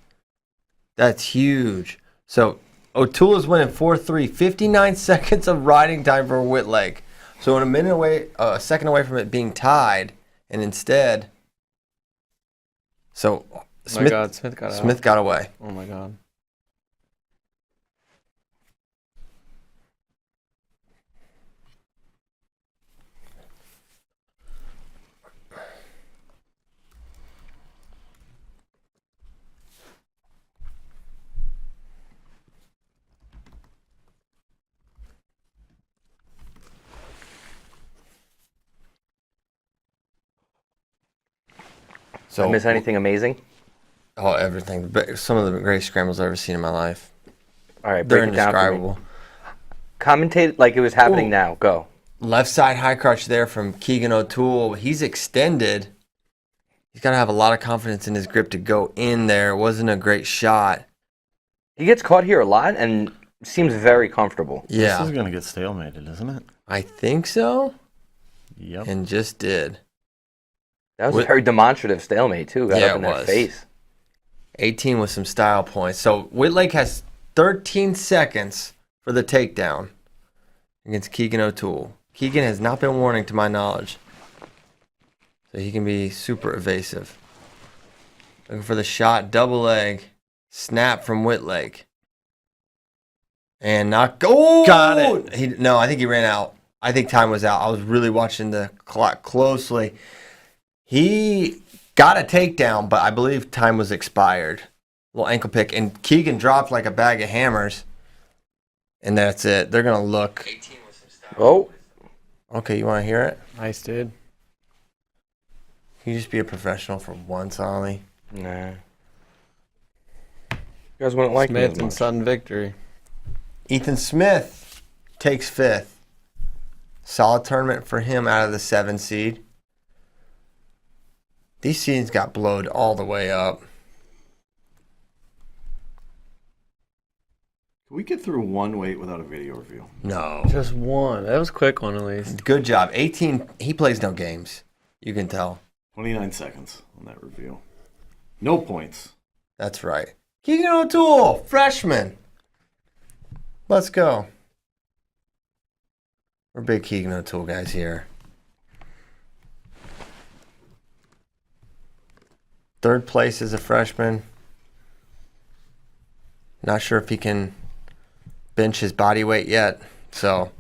That's huge. So, O'Toole is winning 4-3. 59 seconds of riding time for Whitlake. So, a second away from it being tied, and instead, so Oh my Smith, God, Smith got out. Smith got away. Oh my God. So, I miss anything amazing? oh, everything. Some of the greatest scrambles I've ever seen in my life. All right, They're break it down for me. indescribable. Commentate like it was happening Ooh. now. Go. Left side high crotch there from Keegan O'Toole. He's extended. He's got to have a lot of confidence in his grip to go in there. It wasn't a great shot. He gets caught here a lot and seems very comfortable. this Yeah, is going to get stalemated, isn't it? I think so. Yep. And just did. That was Wh- a very demonstrative stalemate too. Got Yeah, up in it their was. face. 18 with some style points. So Whitlake has 13 seconds for the takedown against Keegan O'Toole. Keegan has not been warning to my knowledge. So he can be super evasive. Looking for the shot, double leg, snap from Whitlake. And not go. Got it. No, I think he ran out. I think time was out. I was really watching the clock closely. He got a takedown, but I believe time was expired. Little ankle pick, and Keegan dropped like a bag of hammers, and that's it. They're gonna look. Oh, Okay, you want to hear it? Nice, dude. Can you just be a professional for once, Ollie? nah. You guys wouldn't like me Smith as and much. Sutton victory. Ethan Smith takes 5th. Solid tournament for him out of the 7 seed. These seeds got blowed all the way up. Can we get through one weight without a video review? No. Just one. That was a quick one, at least. Good job. 18. He plays no games. You can tell. 29 seconds on that review. No points. That's right. Keegan O'Toole, freshman. Let's go. We're big Keegan O'Toole guys here. 3rd place as a freshman. Not sure if he can bench his body weight yet. So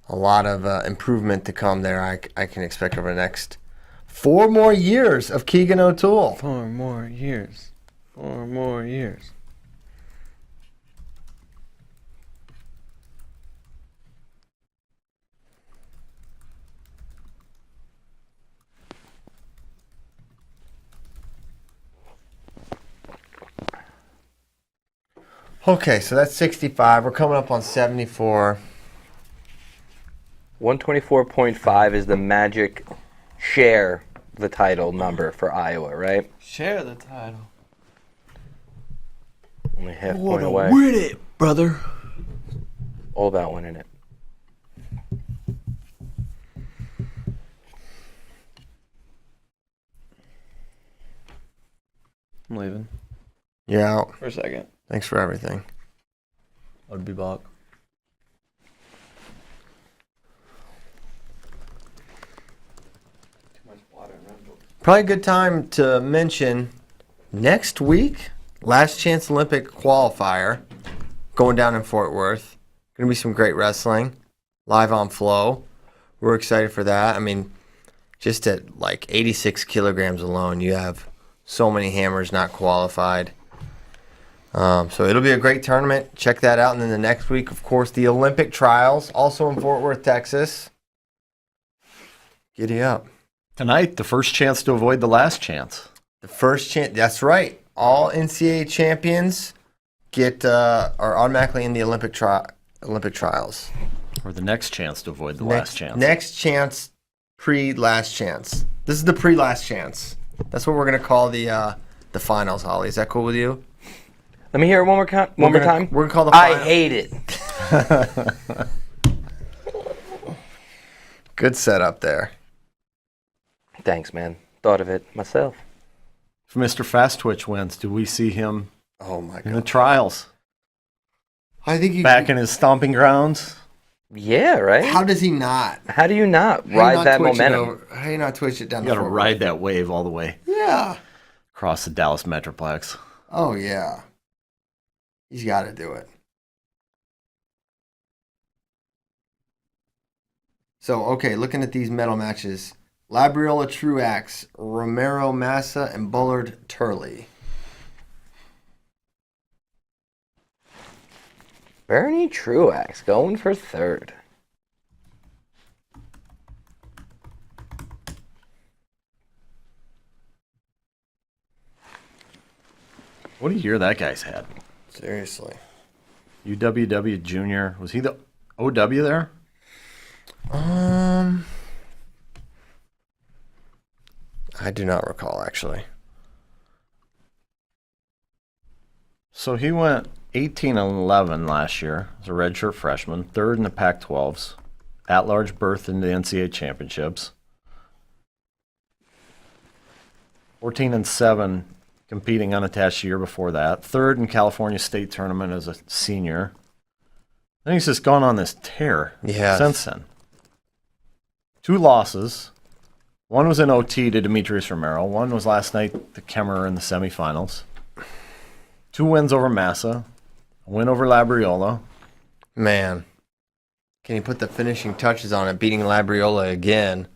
a lot of improvement to come there. I can expect over the next 4 more years of Keegan O'Toole. 4 more years. 4 more years. Okay, so that's 65. We're coming up on 74. 124.5 is the magic share the title number for Iowa, right? Share the title. Only half point away. Win it, brother. All about winning it. I'm leaving You're out. for a second. Thanks for everything. I'll be back. Probably a good time to mention next week, last chance Olympic qualifier going down in Fort Worth. Going to be some great wrestling live on Flow. We're excited for that. I mean, just at like 86 kilograms alone, you have so many hammers not qualified. So it'll be a great tournament. Check that out. And then the next week, of course, the Olympic trials, also in Fort Worth, Texas. Giddy up. Tonight, the first chance to avoid the last chance. The first chance. That's right. All NCAA champions are automatically in the Olympic trials. Or the next chance to avoid the last chance. Next chance, pre-last chance. This is the pre-last chance. That's what we're gonna call the finals, Holly. Is that cool with you? Let me hear it one more time. We're gonna call the I final. hate it. Good setup there. Thanks, man. Thought of it myself. If Mr. Fast Twitch wins, do we see him Oh my in the god. trials? I think Back in his stomping grounds? Yeah, right? How does he not? How do you not How do you ride not that twitch it momentum? over- How do you not twitch it down You the got to Fort ride that wave all the way Worth? Yeah. across the Dallas Metroplex. Oh yeah. He's got to do it. So, okay, looking at these medal matches. Labriola Truax, Romero Massa, and Bullard Turley. Bernie Truax going for 3rd. What a year that guy's had. Seriously. UWW Junior. Was he the OW there? I do not recall, actually. So he went 18-11 last year as a redshirt freshman, 3rd in the Pac-12s, at-large berth in the NCAA Championships. 14-7 competing unattached the year before that, 3rd in California State Tournament as a senior. I think he's just gone on this tear Yes. since then. 2 losses. One was in OT to Demetrius Romero. One was last night to Kemmerer in the semifinals. 2 wins over Massa. A win over Labriola. Man. Can he put the finishing touches on it, beating Labriola again?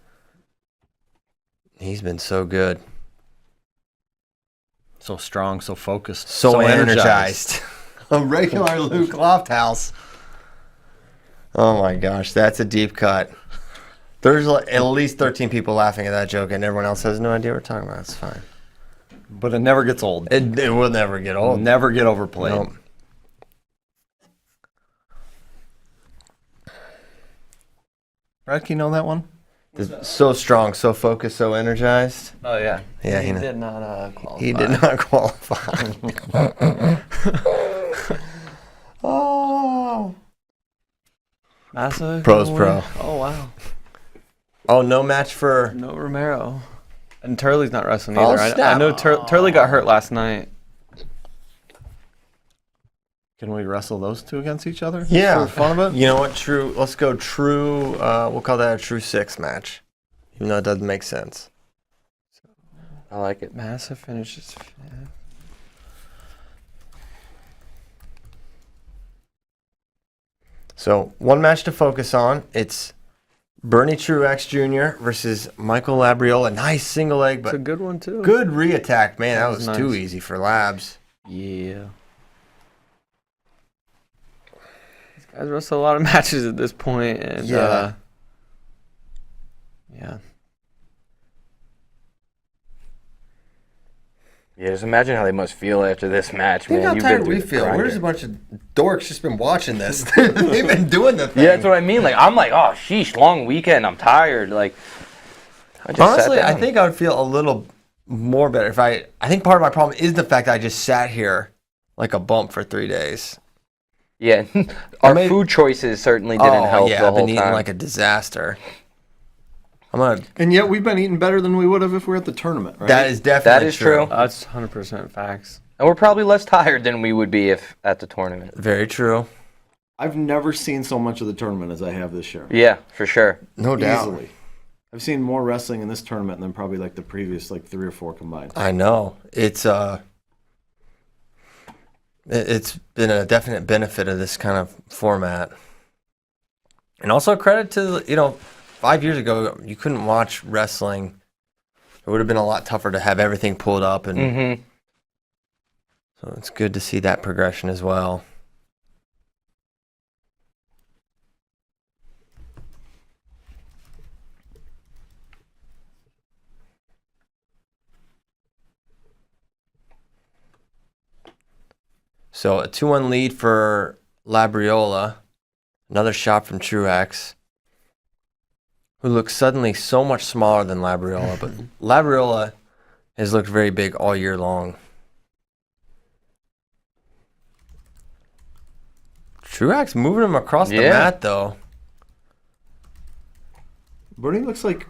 He's been so good. So strong, so focused, So energized. A regular Luke Lofthouse. Oh my gosh, that's a deep cut. There's at least 13 people laughing at that joke, and everyone else has no idea what we're talking about. It's fine. But it never gets old. It will never get old. Never get overplayed. Nope. Brad, can you know that one? So strong, so focused, so energized. Oh yeah. Yeah, he he did not qualify. He did not qualify. Oh. Massa Pros gonna pro. win? Oh wow. Oh, no match for. No Romero. And Turley's not wrestling Oh, either. I snap. know Turley got hurt last night. Can we wrestle those two against each other? Yeah. For the fun of it? You know what? True. Let's go true. We'll call that a true 6 match. Even though it doesn't make sense. I like it. Massa finishes 5th. So, one match to focus on. It's Bernie Truex Jr. versus Michael Labriola. Nice single leg, It's a but good one too. good re-attack. Man, that That was was too nice. easy for Labs. Yeah. These guys wrestle a lot of matches at this point, and Yeah. yeah. Yeah, just imagine how they must feel after this match, Think man. how You've tired been we through the feel. We're grinder. just a bunch of dorks just been watching this. They've been doing the thing. Yeah, that's what I mean. Like, I'm like, oh, sheesh, long weekend. I'm tired. Like, I just sat Honestly, I down. think I would feel a little more better if I think part of my problem is the fact that I just sat here like a bump for 3 days. Yeah, our maybe- food choices certainly didn't help yeah, the I've whole been eating time. like a disaster. I'm gonna. And yet we've been eating better than we would have if we were at the tournament, right? That is definitely That is true. That's 100% facts. And we're probably less tired than we would be if at the tournament. Very true. I've never seen so much of the tournament as I have this year. Yeah, for sure. No doubt. Easily. I've seen more wrestling in this tournament than probably like the previous like 3 or 4 combined. I know. It's it's been a definite benefit of this kind of format. And also credit to 5 years ago you couldn't watch wrestling. It would have been a lot tougher to have everything pulled up, and Mm-hmm. so it's good to see that progression as well. So a 2-1 lead for Labriola. Another shot from Truex, who looks suddenly so much smaller than Labriola, but Labriola has looked very big all year long. Truex moving him across the Yeah. mat, though. Bernie looks like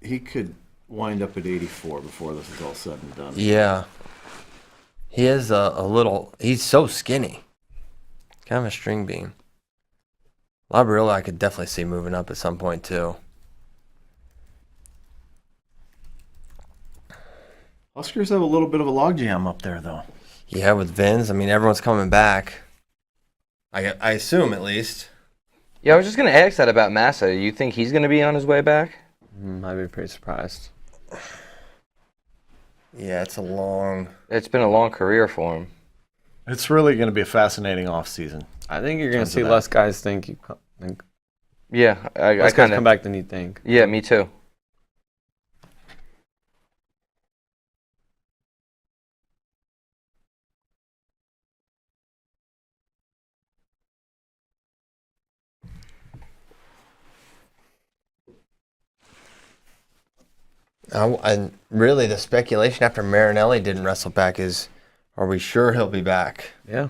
he could wind up at 84 before this is all said and done. Yeah. He is a little... He's so skinny. Kind of a string bean. Labriola I could definitely see moving up at some point, too. Huskers have a little bit of a logjam up there, though. Yeah, with Vins. I mean, everyone's coming back. I assume, at least. Yeah, I was just going to ask that about Massa. You think he's going to be on his way back? I'd be pretty surprised. Yeah, it's a long... It's been a long career for him. It's really going to be a fascinating offseason. I think you're going to Terms of see that. less guys think Yeah, I less guys kind come of. back than you think. Yeah, me too. And really, the speculation after Marinelli didn't wrestle back is, are we sure he'll be back? Yeah.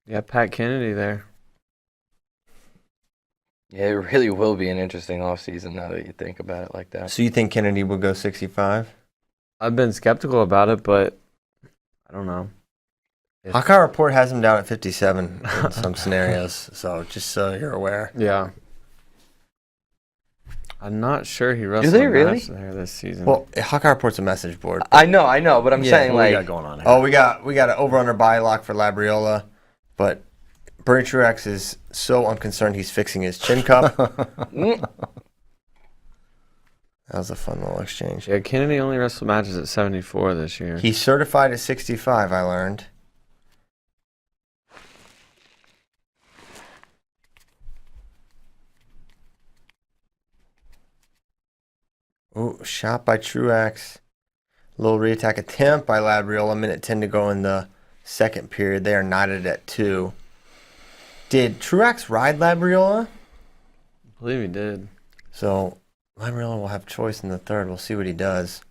Yeah, Pat Kennedy there. Yeah, it really will be an interesting offseason now that you think about it like that. So you think Kennedy will go 65? I've been skeptical about it, but I don't know. Hawkeye Report has him down at 57 in some scenarios, so just so you're aware. Yeah. I'm not sure he wrestled they a really? match there this season. Well, Hawkeye Report's a message board. I know, but I'm Yeah, saying What do we like, got going on here? Oh, we got an over-under buy lock for Labriola, but Bernie Truex is so unconcerned he's fixing his chin cup. That was a fun little exchange. Yeah, Kennedy only wrestled matches at 74 this year. He's certified at 65, I learned. Oh, shot by Truax. Little reattack attempt by Labriola. Minute 10 to go in the second period. They are knotted at 2. Did Truax ride Labriola? I believe he did. So Labriola will have choice in the third. We'll see what he does.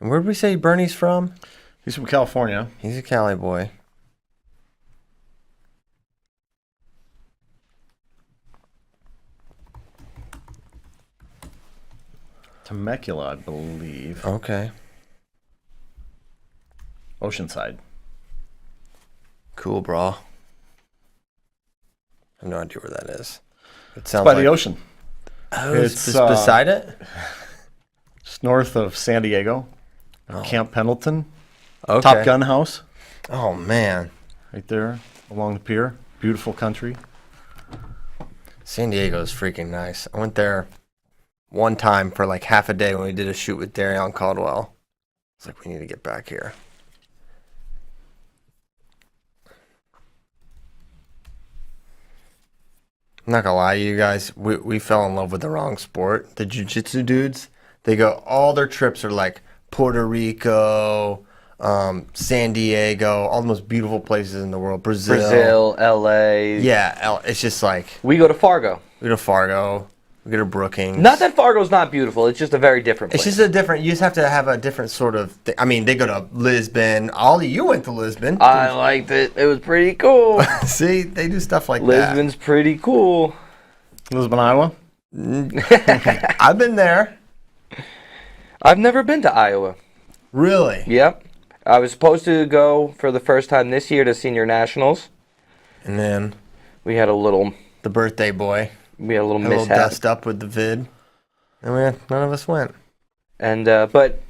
And where did we say Bernie's from? He's from California. He's a Cali boy. Temecula, I believe. Okay. Oceanside. Cool, bro. I have no idea where that is. It It's sounds by like the ocean. Oh, it's It's, just uh, beside it? It's north of San Diego. Camp Pendleton. Okay. Top Gun House. Oh, man. Right there along the pier. Beautiful country. San Diego is freaking nice. I went there one time for like half a day when we did a shoot with Darion Caldwell. It's like, we need to get back here. I'm not gonna lie to you guys, we fell in love with the wrong sport. The jiu-jitsu dudes, they go, all their trips are like Puerto Rico, San Diego, all the most beautiful places in the world. Brazil, LA. Yeah, it's just like, We go to Fargo. we go to Fargo, we go to Brookings. Not that Fargo's not beautiful. It's just a very different place. It's just a different, you just have to have a different sort of, I mean, they go to Lisbon. Ollie, you went to Lisbon. I liked it. It was pretty cool. See, they do stuff like Lisbon's pretty cool. Lisbon, Iowa. that. I've been there. I've never been to Iowa. Really? Yep. I was supposed to go for the first time this year to Senior Nationals. And then We had a little the birthday boy. had a little Had a little mishap. dust up with the vid. And none of us went. And but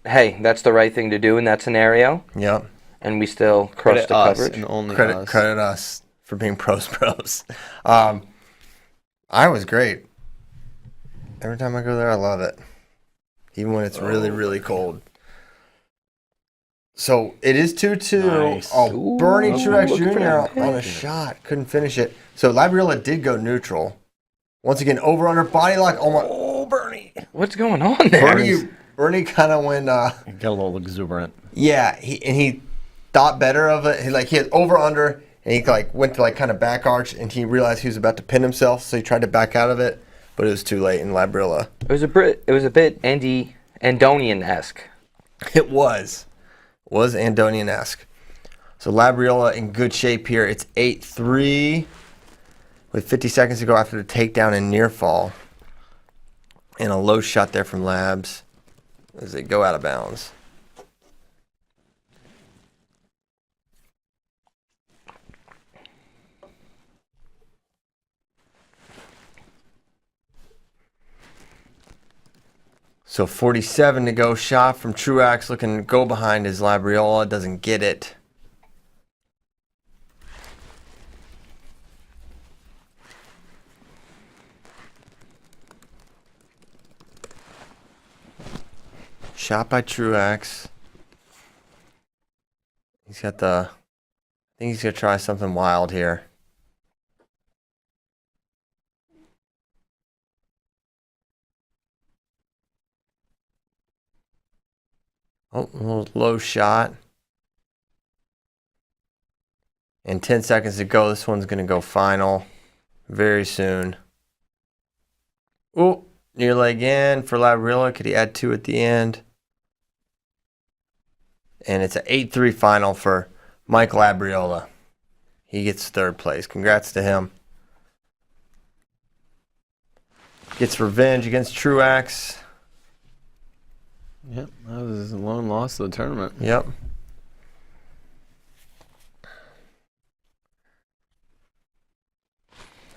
hey, that's the right thing to do in that scenario. Yep. And we still crushed Credit the us coverage. and only Credit us. us for being pros. I was great. Every time I go there, I love it. Even when it's really, really cold. So it is 2-2. Nice. Oh, Bernie Ooh, Truex looking for Jr. that on a shot. Couldn't finish it. So Labriola did go neutral. Once again, over under body lock. Oh, my. Oh, Bernie. What's going on there? Bernie kind of went, Got a little exuberant. yeah, he thought better of it. He had over under, and he went to kind of back arch, and he realized he was about to pin himself, so he tried to back out of it, but it was too late in Labriola. It was a bit Andonian-esque. It was Andonian-esque. So Labriola in good shape here. It's 8-3 with 50 seconds to go after the takedown and near fall. And a low shot there from Labs as they go out of bounds. So 47 to go. Shot from Truax looking to go behind his Labriola. Doesn't get it. Shot by Truax. He's got I think he's going to try something wild here. Oh, a little low shot. And 10 seconds to go. This one's going to go final very soon. Oh, near leg in for Labriola. Could he add 2 at the end? And it's an 8-3 final for Mike Labriola. He gets third place. Congrats to him. Gets revenge against Truax. Yep, that was his lone loss of the tournament. Yep.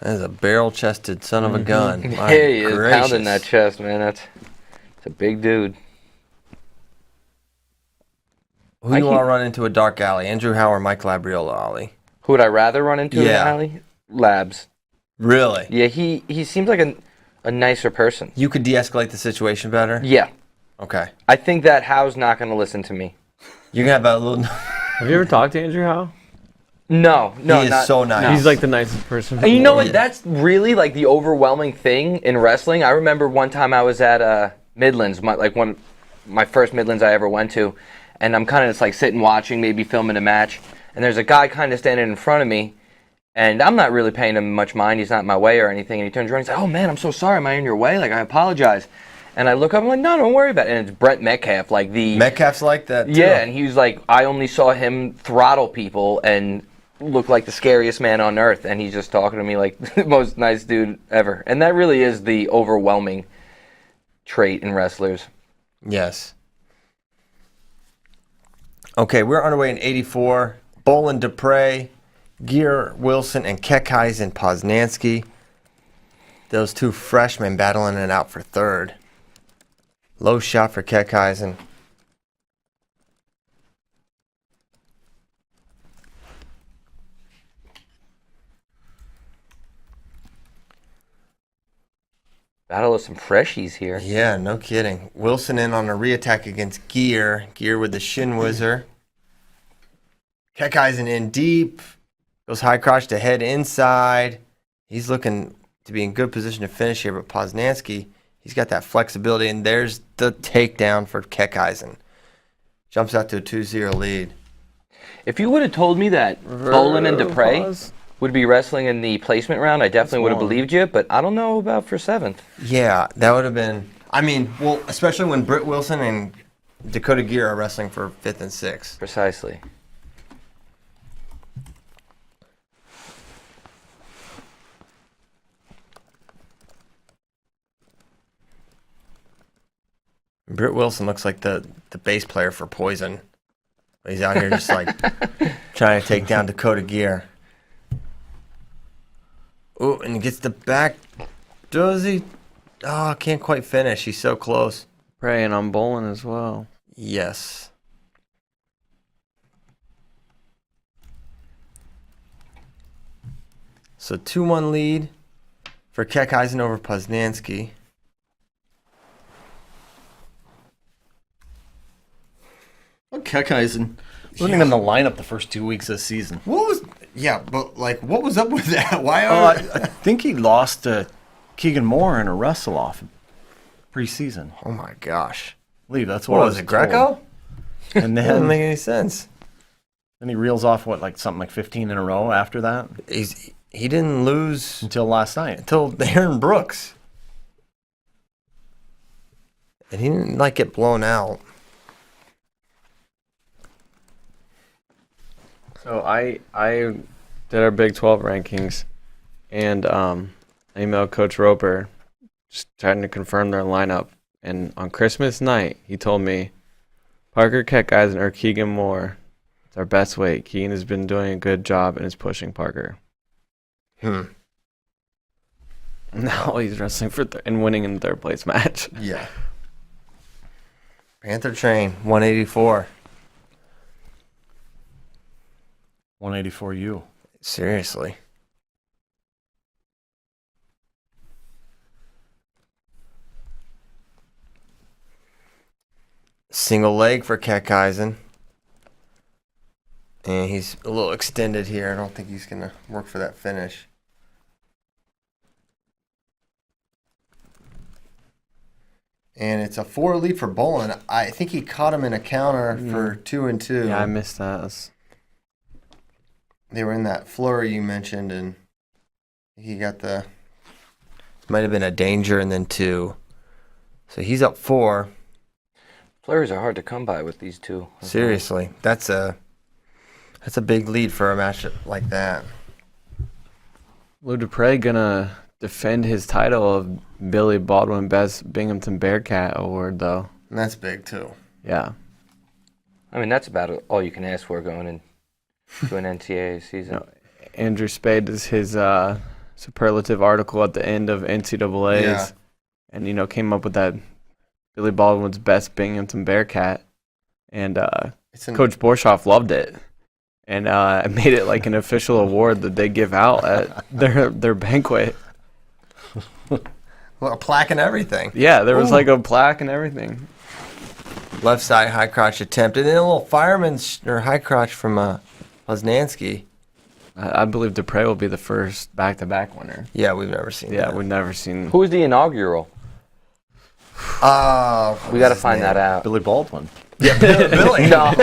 That is a barrel-chested son of a gun. My Yeah, he is gracious. pounding that chest, man. That's a big dude. Who you want to run into a dark alley? Andrew Howe or Mike Labriola, Ollie? Who would I rather run into in the Yeah. alley? Labs. Really? Yeah, he seems like a nicer person. You could de-escalate the situation better? Yeah. Okay. I think that Howe's not going to listen to me. You're going to have a little... Have you ever talked to Andrew Howe? No, He is so nice. no. He's like the nicest person. And you know what? Yeah. That's really like the overwhelming thing in wrestling. I remember one time I was at Midlands, my first Midlands I ever went to, and I'm kind of just like sitting watching, maybe filming a match, and there's a guy kind of standing in front of me, and I'm not really paying him much mind. He's not in my way or anything, and he turns around and he's like, "Oh man, I'm so sorry. Am I in your way? Like I apologize." And I look up, I'm like, "No, don't worry about it." And it's Brent Metcalf, like the Metcalf's like that, too. yeah, and he was like, I only saw him throttle people and look like the scariest man on earth, and he's just talking to me like the most nice dude ever. And that really is the overwhelming trait in wrestlers. Yes. Okay, we're underway in 84. Bolin Dupre, Gear Wilson, and Kekheisen Poznansky. Those two freshmen battling it out for third. Low shot for Kekheisen. Battle of some freshies here. Yeah, no kidding. Wilson in on a reattack against Gear. Gear with the shin whizzer. Kekheisen in deep. Goes high crotch to head inside. He's looking to be in good position to finish here, but Poznansky, he's got that flexibility, and there's the takedown for Kekheisen. Jumps out to a 2-0 lead. If you would have told me that Bolin and Dupre would be wrestling in the placement round, I definitely would have believed you, but I don't know about for 7th. Yeah, that would have been... I mean, well, especially when Britt Wilson and Dakota Gear are wrestling for 5th and 6th. Precisely. Britt Wilson looks like the bass player for Poison. He's out here just like trying to take down Dakota Gear. Ooh, and he gets the back. Does he? Oh, can't quite finish. He's so close. Praying on Bolin as well. Yes. So 2-1 lead for Kekheisen over Poznansky. Well, Kekheisen wasn't even in the lineup the first 2 weeks of the season. What was? Yeah, but like, what was up with that? Why Oh, are? I think he lost to Keegan Moore in a wrestle-off preseason. Oh my gosh! I believe that's What what I was it? told. Greco? And That doesn't then, make any sense. then he reels off, something like 15 in a row after that? He didn't lose Until last night. until Aaron Brooks, and he didn't like get blown out. So I did our Big 12 rankings, and I emailed Coach Roper just trying to confirm their lineup. And on Christmas night, he told me Parker Kekheisen or Keegan Moore. It's our best weight. Keegan has been doing a good job and is pushing Parker. Now he's wrestling for and winning in the third place match. Yeah. Panther Train 184. 184U. Seriously. Single leg for Kekheisen. And he's a little extended here. I don't think he's going to work for that finish. And it's a 4 lead for Bolin. I think he caught him in a counter for 2 and 2. Yeah, I missed that. They were in that flurry you mentioned, and he got the... Might have been a danger and then 2. So he's up 4. Flurries are hard to come by with these two. Seriously, that's a big lead for a match like that. Lou Dupre gonna defend his title of Billy Baldwin Best Binghamton Bearcat Award, though. And that's big, too. Yeah. I mean, that's about all you can ask for going into an NCAA season. No, Andrew Spade is his superlative article at the end of NCAA's, Yeah. and came up with that Billy Baldwin's Best Binghamton Bearcat, and Coach Borshoff loved it, and made it like an official award that they give out at their banquet. Well, a plaque and everything. Yeah, there was like a plaque and everything. Left side high crotch attempt, and then a little fireman's or high crotch from Poznansky. I believe Dupre will be the first back-to-back winner. Yeah, we've never seen Yeah, that. we've never seen. Who was the inaugural? Oh, We got to find that out. Billy Baldwin. Yeah, Billy. No.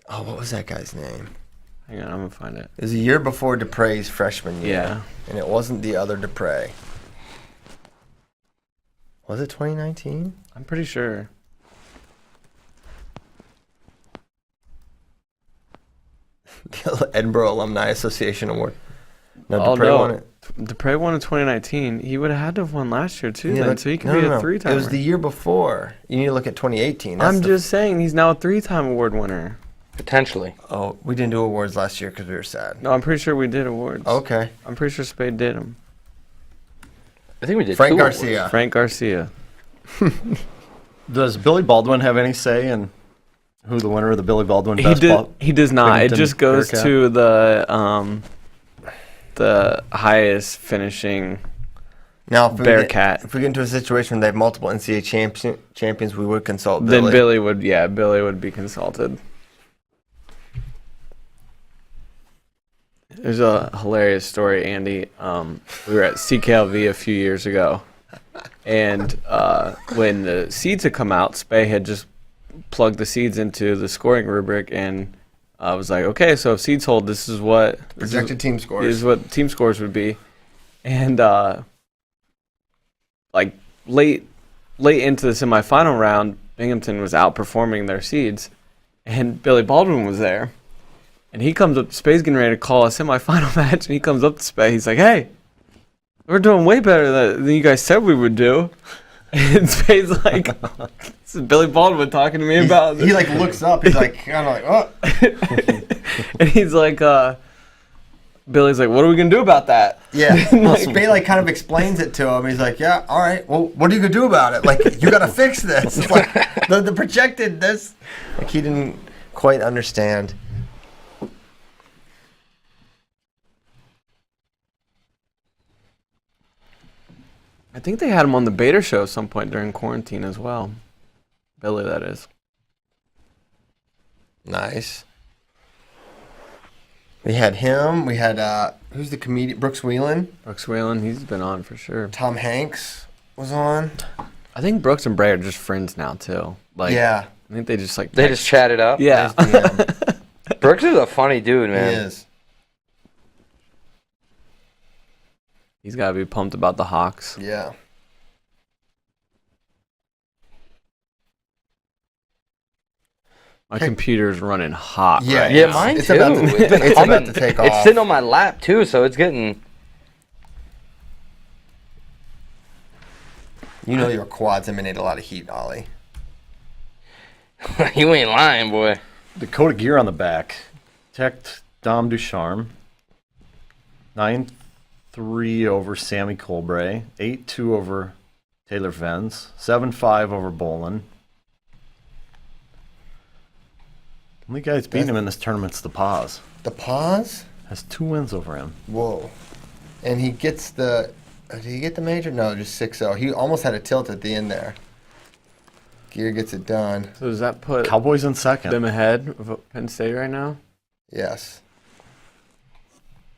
Oh, what was that guy's name? Hang on, I'm gonna find it. It was a year before Dupre's freshman year. Yeah. And it wasn't the other Dupre. Was it 2019? I'm pretty sure. The Edinburgh Alumni Association Award. No, Oh, Dupre no. won it. Dupre won in 2019. He would have had to have won last year too, Yeah, then, but- so he could no, be no, a no. three-timer. It was the year before. You need to look at 2018. That's I'm the- just saying he's now a three-time award winner. Potentially. Oh, we didn't do awards last year because we were sad. No, I'm pretty sure we did awards. Okay. I'm pretty sure Spade did them. I think we did Frank two Garcia. awards. Frank Garcia. Does Billy Baldwin have any say in who the winner of the Billy Baldwin He best ball? He does not. It Bennington just goes Bearcat? to the highest finishing. Now, if Bearcat. if we get into a situation where they have multiple NCAA champions, we would consult Billy. Then Billy would be consulted. There's a hilarious story, Andy. We were at CKLV a few years ago, and when the seeds had come out, Spay had just plugged the seeds into the scoring rubric, and I was like, okay, so if seeds hold, this is what Projected team This scores. is what team scores would be, and like late into the semifinal round, Binghamton was outperforming their seeds, and Billy Baldwin was there. And he comes up, Spay's getting ready to call a semifinal match, and he comes up to Spay. He's like, hey, we're doing way better than you guys said we would do. And Spay's like, this is Billy Baldwin talking to me about this. He like looks up. He's like kind of like, oh. And he's like, Billy's like, what are we going to do about that? Yeah. Well, Spay like kind of explains it to him. He's like, yeah, all right. Well, what are you gonna do about it? Like, you gotta fix this. It's like the projected this. Like he didn't quite understand. I think they had him on the Beta show at some point during quarantine as well. Billy, that is. Nice. We had him. We had who's the comedian? Brooks Wheelan. Brooks Whalen, he's been on for sure. Tom Hanks was on. I think Brooks and Bray are just friends now, too. Like, Yeah. I think they just like. They just chatted up. Yeah. Nice DM. Brooks is a funny dude, He man. is. He's got to be pumped about the Hawks. Yeah. My computer's running hot. Yeah, right Yeah, now. mine It's too. about to- It's been it's about humming. to take It's off. sitting on my lap too, so it's getting. You know your quads emanate a lot of heat, Ollie. You ain't lying, boy. Dakota Gear on the back. Tech Dom Ducharme. 9-3 over Sammy Colbray. 8-2 over Taylor Venz. 7-5 over Bolin. Only guy that's beating him in this tournament's the Paz. The pause? Has 2 wins over him. Whoa. And he gets the. Did he get the major? No, just 6-0. He almost had a tilt at the end there. Gear gets it done. So does that put Cowboys in second. them ahead of Penn State right now? Yes.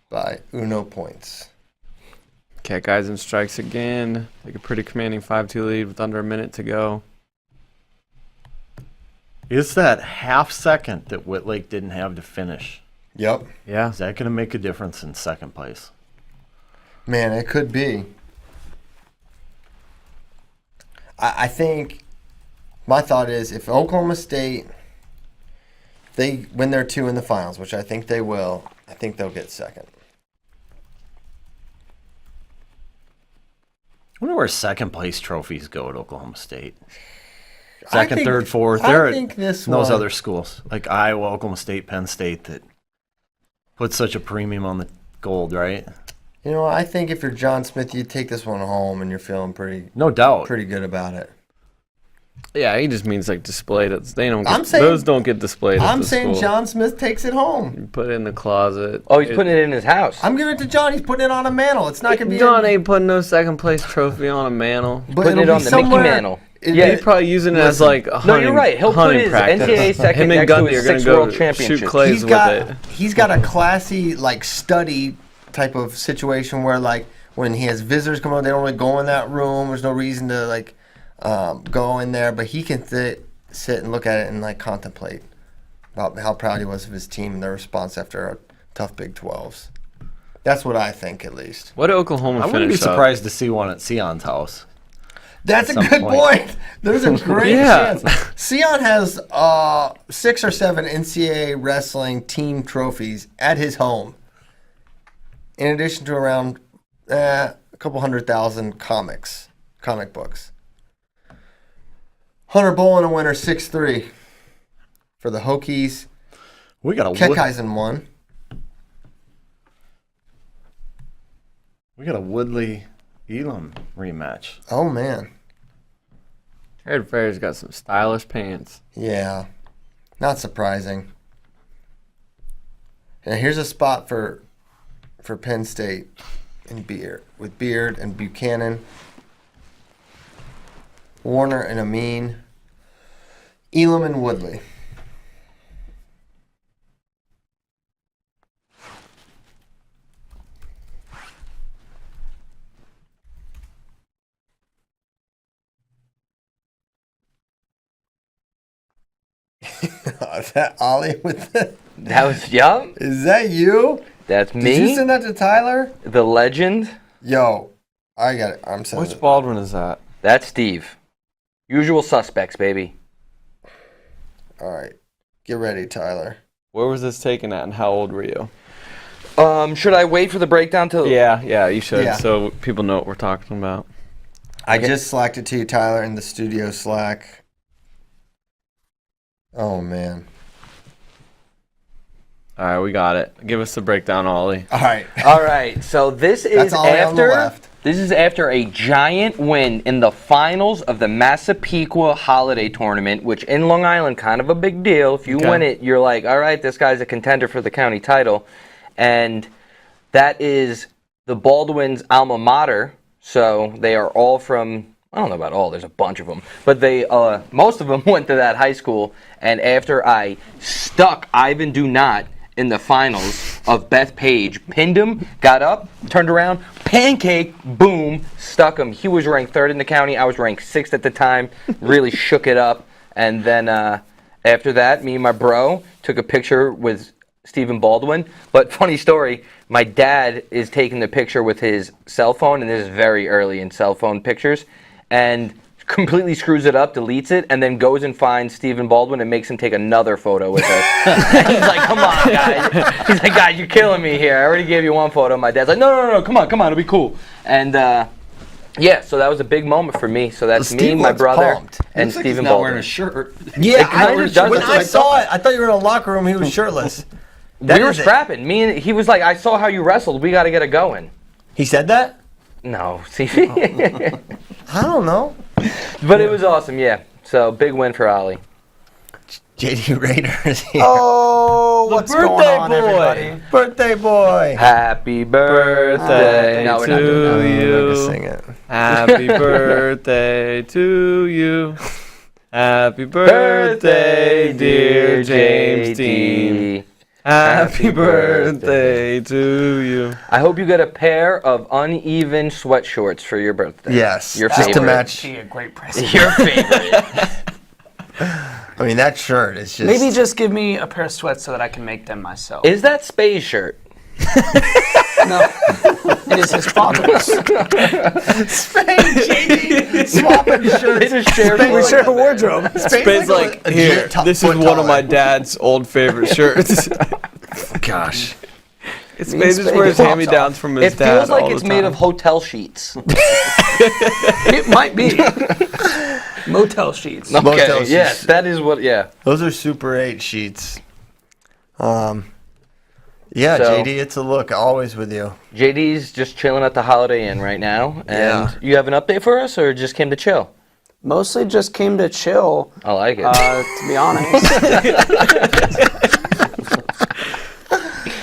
By Uno points. Cat guys in strikes again. Take a pretty commanding 5-2 lead with under a minute to go. Is that half second that Whitlake didn't have to finish? Yep. Yeah. Is that going to make a difference in second place? Man, it could be. I think my thought is if Oklahoma State they win their 2 in the finals, which I think they will, I think they'll get second. I wonder where second place trophies go at Oklahoma State. I Second, think- third, fourth. I They're think this at those one- other schools like Iowa, Oklahoma State, Penn State that put such a premium on the gold, right? You know, I think if you're John Smith, you take this one home and you're feeling pretty No doubt. good about it. Yeah, he just means like displayed. They don't. I'm Get, saying- those don't get displayed. I'm at the saying school. John Smith takes it home. You put it in the closet. Oh, he's putting it in his house. I'm giving it to John. He's putting it on a mantle. It's not gonna be. John ain't putting no second place trophy on a mantle. but putting it'll it be on the Mickey somewhere- mantle. Yeah, he's probably using it as like a No, hunting, you're right. He'll put hunting his practice. NCAA second Him and next to Gundy his are gonna 6 go World shoot Championships. clays with it. He's got a classy like study type of situation where like when he has visitors come over, they don't really go in that room. There's no reason to like go in there, but he can sit and look at it and like contemplate about how proud he was of his team and their response after a tough Big 12s. That's what I think, at least. What did Oklahoma I finish wouldn't be up? surprised to see one at Sion's house. That's a some good point. point. There's a great Yeah. chance. Sion has 6 or 7 NCAA wrestling team trophies at his home, in addition to around a couple 100,000 comic books. Hunter Bolin a winner 6-3 for the Hokies. We got a Kekheisen won. Woodley Elam rematch. Oh man, Jared Fair's got some stylish pants. yeah, not surprising. And here's a spot for Penn State and Beard and Buchanan, Warner and Amin, Elam and Woodley. Is that Ollie with the? That was yup. Is that you? That's Did you me, send that to Tyler? the legend. Yo, I got it. I'm sending Which it. Baldwin is that? That's Steve. Usual suspects, baby. All right, get ready, Tyler. Where was this taken at, and how old were you? Should I wait for the breakdown till? Yeah, you should, Yeah. so people know what we're talking about. I just slacked it to you, Tyler, in the studio Slack. Oh man. All right, we got it. Give us the breakdown, Ollie. All right. All right. So this is That's Ollie on the after. left. This is after a giant win in the finals of the Massapequa Holiday Tournament, which in Long Island, kind of a big deal. If you win it, you're like, all right, this guy's a contender for the county title. And that is the Baldwin's alma mater. So they are all from, I don't know about all, there's a bunch of them. But they, most of them went to that high school. And after I stuck Ivan Do Not in the finals of Beth Page, pinned him, got up, turned around, pancake, boom, stuck him. He was ranked 3rd in the county. I was ranked 6th at the time. Really shook it up. And then after that, me and my bro took a picture with Stephen Baldwin. But funny story, my dad is taking the picture with his cell phone, and this is very early in cell phone pictures, and completely screws it up, deletes it, and then goes and finds Stephen Baldwin and makes him take another photo with us. He's like, come on, guys. He's like, guys, you're killing me here. I already gave you one photo. My dad's like, no, come on, it'll be cool. And yeah, so that was a big moment for me. So that's me, Steve my looks brother, pumped. and Looks like Stephen he's not wearing Baldwin. a shirt. Yeah, It kinda does. when That's I what I saw it, I thought you were in a locker room. He was shirtless. We were scrapping. Me and he was like, I saw how you wrestled. We got to get it going. He said that? No, see, I don't know. but it was awesome. Yeah. So big win for Ollie. JD Raiders here. Oh, what's going on, everybody? Birthday boy. Happy birthday. No, we're not doing that. to I'm gonna you. sing it. Happy birthday to you. Happy birthday, dear James Dean. Happy birthday to you. I hope you get a pair of uneven sweatshorts for your birthday. Yes, Your just to favorite. match. Be a great present. Your favorite. I mean, that shirt is just. Maybe just give me a pair of sweats so that I can make them myself. Is that Spade's shirt? No, it is his father's. JD swapping They shirts. just share. We share a wardrobe. Spade's like, here, this is one of my dad's old favorite shirts. Gosh. It's Spade just wears Spade hand-me-downs from his It dad feels like all it's the made time. of hotel sheets. It might be. Motel sheets. Motel Okay, sheets. yes, that is what, yeah. Those are Super 8 sheets. Yeah, So- JD, it's a look. Always with you. JD's just chilling at the Holiday Inn right now. And Yeah. you have an update for us, or just came to chill? Mostly just came to chill, I like it. to be honest.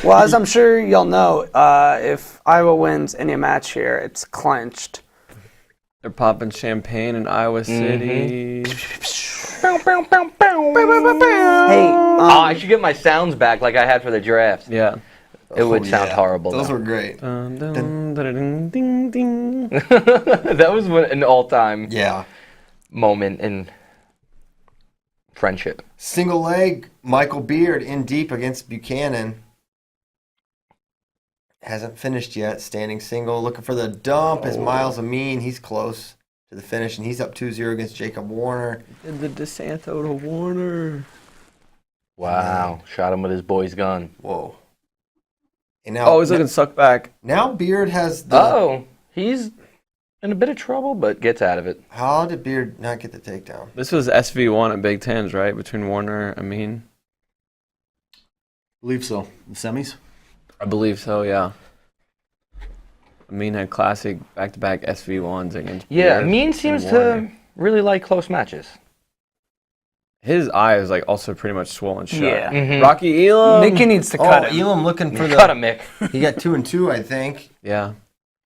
Well, as I'm sure y'all know, if Iowa wins any match here, it's clinched. They're popping champagne in Iowa City. Hey, I should get my sounds back like I had for the draft. Yeah. It would sound horrible. Those though. were great. Dun, dun, dun, ding, ding. That was an all-time Yeah. moment in friendship. Single leg, Michael Beard in deep against Buchanan. Hasn't finished yet. Standing single. Looking for the dump is Miles Amin. He's close to the finish, and he's up 2-0 against Jacob Warner. Did the DeSanto to Warner. Wow. Shot him with his boy's gun. Whoa. And now, Oh, he's looking sucked back. now Beard has the... Oh, he's in a bit of trouble, but gets out of it. How did Beard not get the takedown? This was SV1 at Big Tens, right? Between Warner, Amin. believe so. The semis? I believe so, yeah. Amin had classic back-to-back SV1s against Yeah, Beard Amin and seems Warner. to really like close matches. His eye is like also pretty much swollen shut. Yeah. Mhm. Rocky Elam. Mickey needs to cut him. Elam looking for Cut the... him, Mick. He got 2-2, I think. Yeah.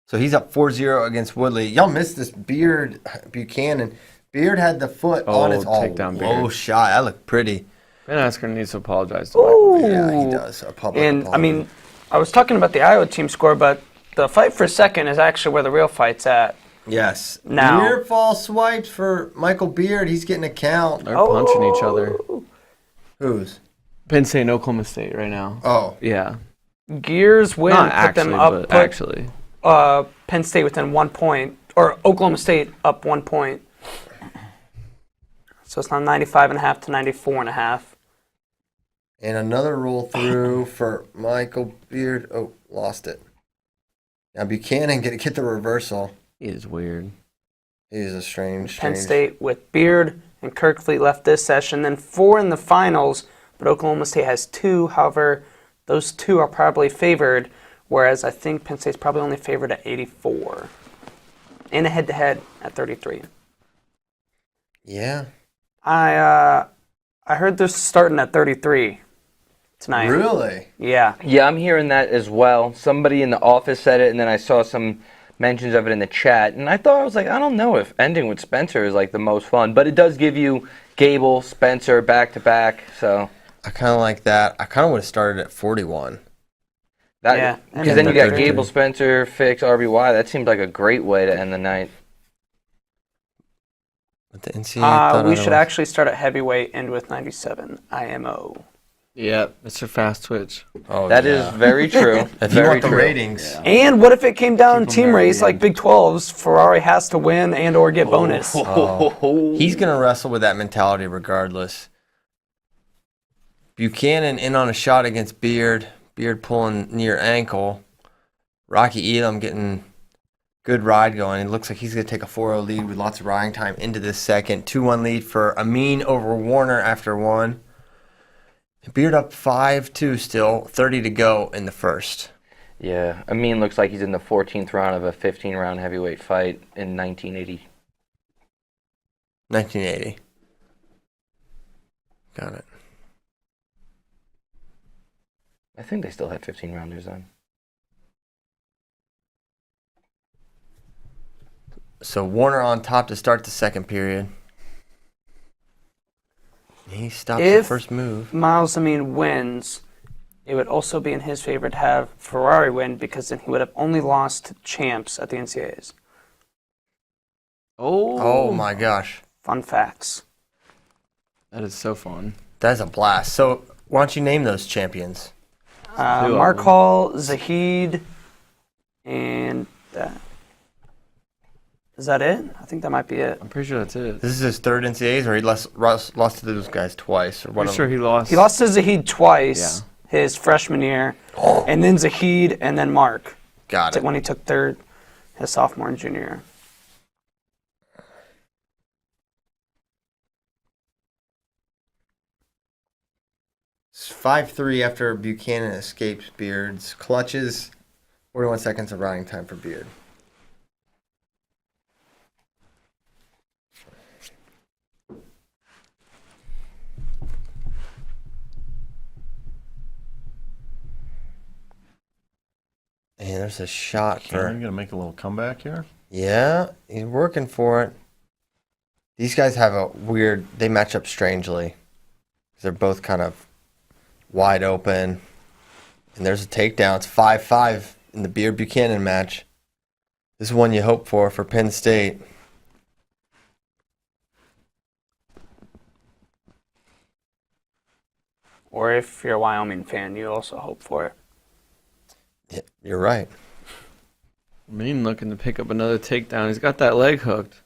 So he's up 4-0 against Woodley. Y'all missed this Beard Buchanan. Beard had the foot on his takedown low Beard. shot. That looked pretty. Ben Askren needs to apologize to Michael. Yeah, he does. A public And apology. I mean, I was talking about the Iowa team score, but the fight for second is actually where the real fight's at. yes. Now- Near fall swipes for Michael Beard. He's getting a count. They're punching each other. Who's? Penn State and Oklahoma State right now. Oh, Yeah. Gears win Not put actually, them up, but put actually. Penn State within 1 point, or Oklahoma State up 1 point. So it's now 95.5 to 94.5. and another roll through for Michael Beard. Oh, lost it. Now Buchanan get the reversal. He is weird. He is a strange. Penn State with Beard and Kirkfleet left this session, then 4 in the finals, but Oklahoma State has 2. However, those 2 are probably favored, whereas I think Penn State's probably only favored at 84. In a head-to-head at 33. Yeah. I heard they're starting at 33 tonight. Really? Yeah. Yeah, I'm hearing that as well. Somebody in the office said it, and then I saw some mentions of it in the chat. And I thought, I was like, I don't know if ending with Spencer is like the most fun, but it does give you Gable, Spencer back-to-back, so... I kind of like that. I kind of would have started at 41. Yeah, Because then you got 33. Gable, Spencer, Fix, RBY. That seemed like a great way to end the night. But the NCAA thought We should otherwise. actually start at heavyweight, end with 97 IMO. Yep. Mr. Fast Twitch. Oh, That is very true. If you very want the true. ratings. And what if it came down Keep 'em team there, race yeah. like Big 12's? Ferrari has to win and or get bonus. He's going to wrestle with that mentality regardless. Buchanan in on a shot against Beard. Beard pulling near ankle. Rocky Elam getting good ride going. It looks like he's going to take a 4-0 lead with lots of riding time into this second. 2-1 lead for Amin over Warner after 1. Beard up 5-2 still. 30 to go in the first. Yeah, Amin looks like he's in the 14th round of a 15-round heavyweight fight in 1980. 1980. Got it. I think they still had 15-rounders then. So Warner on top to start the second period. He stops the If- first move. Miles Amin wins, it would also be in his favor to have Ferrari win because then he would have only lost to champs at the NCAAs. Oh my gosh. Fun facts. That is so fun. That's a blast. So why don't you name those champions? Two of Mark them. Hall, Zahid, and is that it? I think that might be it. I'm pretty sure that's it. This is his third NCAAs, or he lost to those guys twice, or one Pretty of sure them. he lost. He lost to Zahid twice his freshman year, and then Zahid, and then Mark. Got It's it. like when he took third his sophomore and junior year. 5-3 after Buchanan escapes Beard's clutches. 41 seconds of riding time for Beard. And there's a shot for. Buchanan gonna make a little comeback here. Yeah, he's working for it. These guys have a weird. They match up strangely. They're both kind of wide open. And there's a takedown. It's 5-5 in the Beard Buchanan match. This is one you hope for Penn State. Or if you're a Wyoming fan, you also hope for it. Yeah, you're right. Mean looking to pick up another takedown. He's got that leg hooked.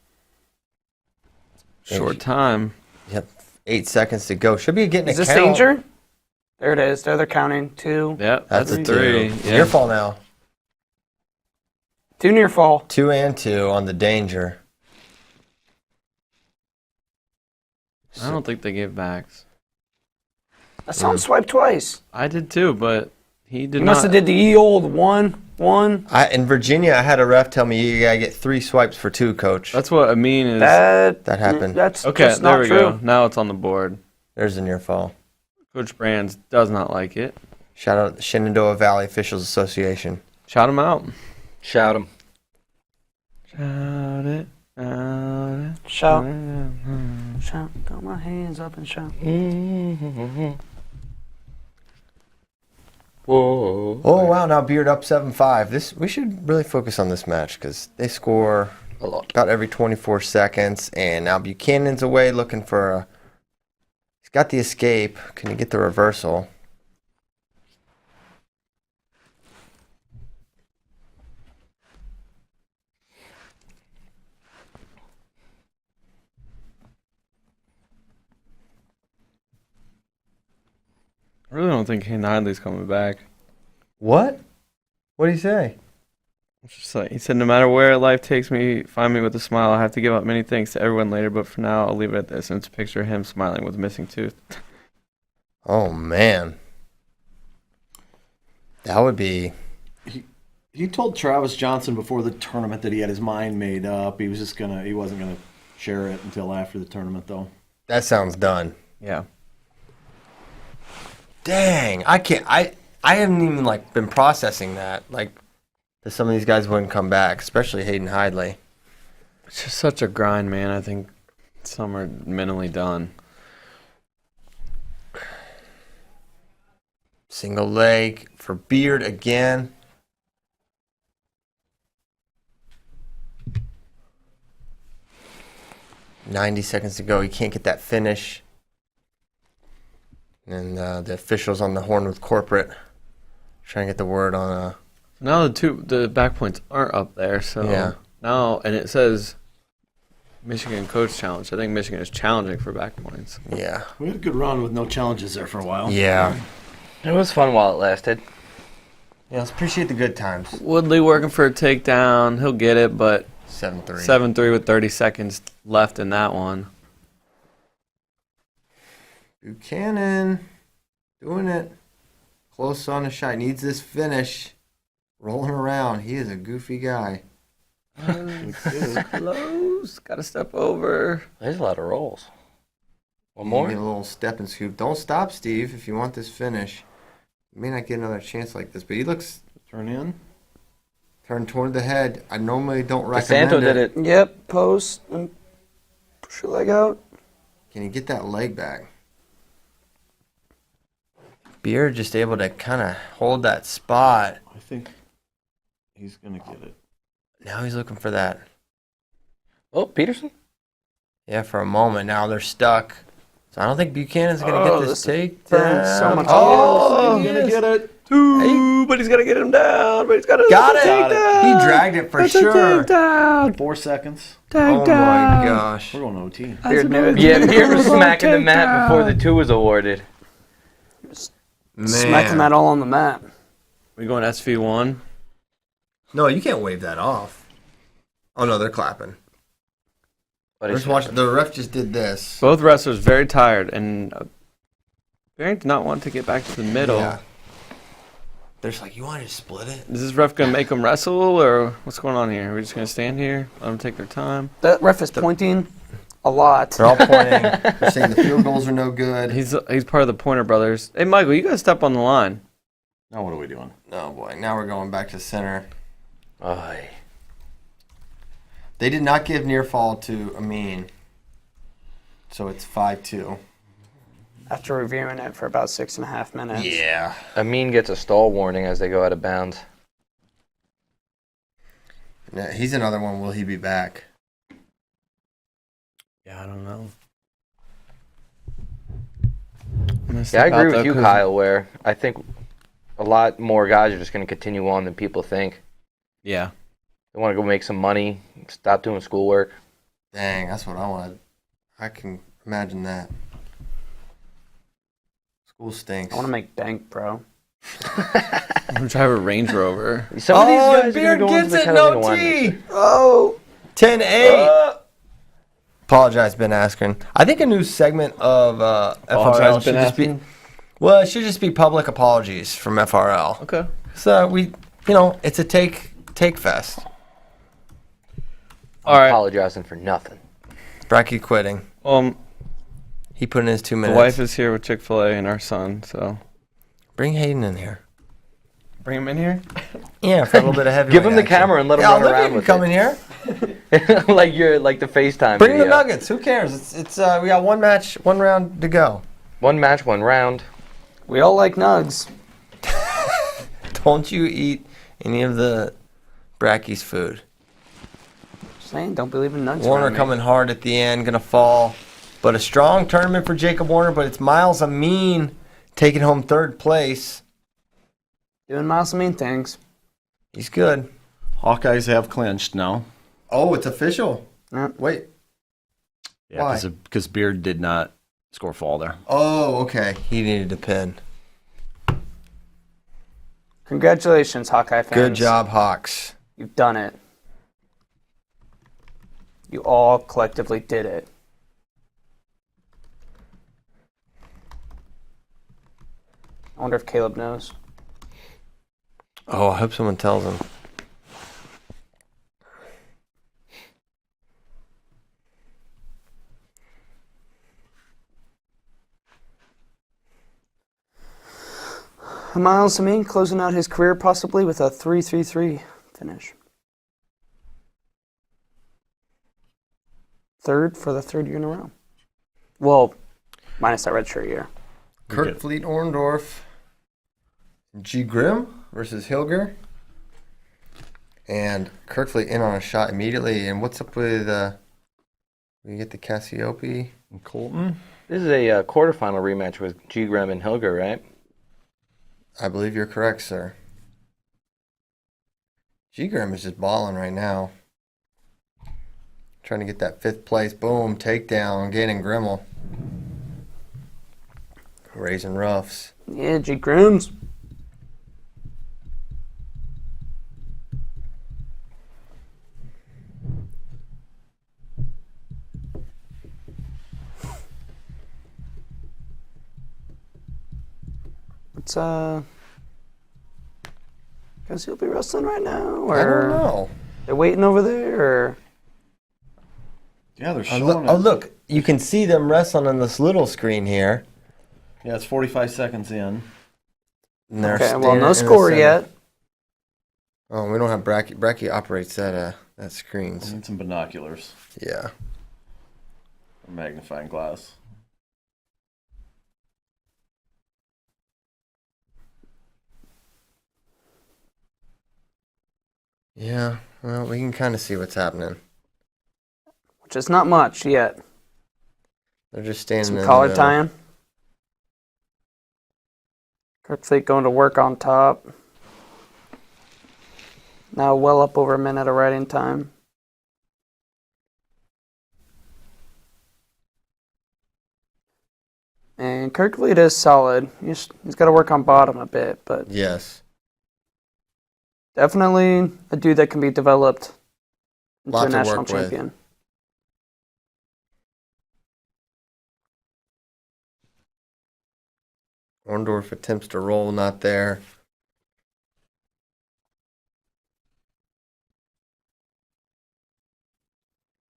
Short time. Yep. 8 seconds to go. Should be getting Is a this count. danger? There it is. There they're counting. 2. Yep, That's that's a a 3. two. Yeah. Near fall now. 2 near fall. 2 and 2 on the danger. I don't think they gave backs. I saw him swipe twice. I did too, but he did He not. must have did the old 1. In Virginia, I had a ref tell me you gotta get 3 swipes for 2, coach. That's what Amin is. That happened. That's Okay, just there not we true. go. Now it's on the board. There's a near fall. Coach Brands does not like it. Shout out the Shenandoah Valley Officials Association. Shout him out. Shout him. Shout it. Shout it. Shout. Shout. Throw my hands up and shout. Whoa. Oh wow! Now Beard up 7-5. We should really focus on this match because they score A lot. about every 24 seconds, and now Buchanan's away looking for a. He's got the escape. Can he get the reversal? I really don't think Hayden Hidley's coming back. What? What did he say? It's just like he said, no matter where life takes me, find me with a smile. I have to give up many things to everyone later, but for now, I'll leave it at this. And it's a picture of him smiling with a missing tooth. Oh man, that would be. He told Travis Johnson before the tournament that he had his mind made up. He wasn't gonna share it until after the tournament, though. That sounds done. Yeah. Dang, I can't. I haven't even been processing that. That some of these guys wouldn't come back, especially Hayden Hidley. It's just such a grind, man. I think some are mentally done. Single leg for Beard again. .90 seconds to go. He can't get that finish. And the officials on the horn with corporate trying to get the word on. Now the back points aren't up there, so Yeah. now and it says Michigan Coach Challenge. I think Michigan is challenging for back points. Yeah. We had a good run with no challenges there for a while. Yeah. It was fun while it lasted. Yeah, let's appreciate the good times. Woodley working for a takedown. He'll get it, but 7-3. 7-3 with 30 seconds left in that one. Buchanan doing it. Close on a shot. Needs this finish. Rolling around. He is a goofy guy. Close. Got to step over. There's a lot of rolls. One You more? Get a little step and scoop. Don't stop, Steve, if you want this finish. You may not get another chance like this, but he looks Turn in. turned toward the head. I normally don't recommend DeSanto did it. Yep. Post and push your leg out. Can he get that leg back? Beard just able to kind of hold that spot. I think he's gonna get it. Now he's looking for that. Oh, Peterson? Yeah, for a moment. Now they're stuck. So I don't think Buchanan's going to Oh, get this this takedown. burns so much. Oh, He's gonna get it. Ooh, but he's got to get him down. But he's got to got it. He dragged it for sure. Takedown. 4 seconds. Oh my gosh. We're going OT. Yeah, Beard was smacking the mat before the 2 was awarded. Man. Smack the mat all on the mat. We going SV1? No, you can't wave that off. Oh no, they're clapping. But Just watch. The ref just did this. Both wrestlers very tired and Barry did not want to get back to the middle. Yeah. They're just like, you want to just split it? Is this ref gonna make them wrestle, or what's going on here? Are we just gonna stand here, let them take their time? That ref is pointing a lot. They're all pointing. They're saying the field goals are no good. He's part of the Pointer Brothers. Hey, Michael, you gotta step on the line. Now what are we doing? Oh, boy. Now we're going back to center. Ay. They did not give near fall to Amin. So it's 5-2. After reviewing it for about 6.5 minutes. Yeah. Amin gets a stall warning as they go out of bounds. Yeah, he's another one. Will he be back? Yeah, I don't know. Yeah, I agree with you, Kyle, where I think a lot more guys are just going to continue on than people think. Yeah. They want to go make some money, stop doing schoolwork. Dang, that's what I wanted. I can imagine that. School stinks. I want to make bank, bro. I'm gonna drive a Range Rover. Some of these guys are Beard gonna go into gets the it, no Carolina T. Wine. Oh, 10-8. Apologize, Ben Askren. I think a new segment of FRL should just be. Well, it should just be public apologies from FRL. Okay. So it's a take fest. All right. Apologizing for nothing. Bracky quitting. He put in his 2 The minutes. wife is here with Chick-fil-A and our son, so Bring Hayden in here. bring him in here. Yeah, for a little bit of heavy. Give him the camera and let him run around with come it. in here. like the FaceTime Bring video. the nuggets. Who cares? It's we got one match, one round to go. One match, one round. We all like nugs. Don't you eat any of the Bracky's food. Saying, don't believe in nugs. Warner around me. coming hard at the end, gonna fall. But a strong tournament for Jacob Warner, but it's Miles Amin taking home 3rd place. Doing Miles mean things. He's good. Hawkeyes have clinched now. Oh, it's official. Yep. Wait. Yeah, Why? because Beard did not score fall there. Oh, okay. He needed to pin. Congratulations, Hawkeye fans. Good job, Hawks. You've done it. You all collectively did it. I wonder if Caleb knows. Oh, I hope someone tells him. Miles Amin closing out his career possibly with a 3-3-3 finish. 3rd for the 3rd year in a row. Well, minus that redshirt year. Kurt Fleet Orndorff. G. Grimm versus Hilger. And Kurt Fleet in on a shot immediately. And what's up with we get the Cassiope? And Colton? This is a quarterfinal rematch with G. Graham and Hilger, right? I believe you're correct, sir. G. Grimm is just balling right now. Trying to get that 5th place. Boom, takedown. Gaining Grimmel. Raising roughs. Yeah, G. Grooms. It's guess he'll be wrestling right now, or I don't know. they're waiting over there, or Yeah, they're Oh, showing look, it. look, you can see them wrestling on this little screen here. Yeah, it's 45 seconds in. And they're okay. Well, standing no in the score center. yet. Oh, we don't have Bracky. Bracky operates that screens. I need some binoculars. Yeah. A magnifying glass. Yeah. Well, we can kind of see what's happening. Which is not much yet. They're just standing Some in collar the middle. tying. Kirkfleet going to work on top. Now well up over a minute of riding time. And Kirkfleet is solid. He's got to work on bottom a bit, but Yes. definitely a dude that can be developed into Lot a to national work with. champion. Orndorff attempts to roll, not there.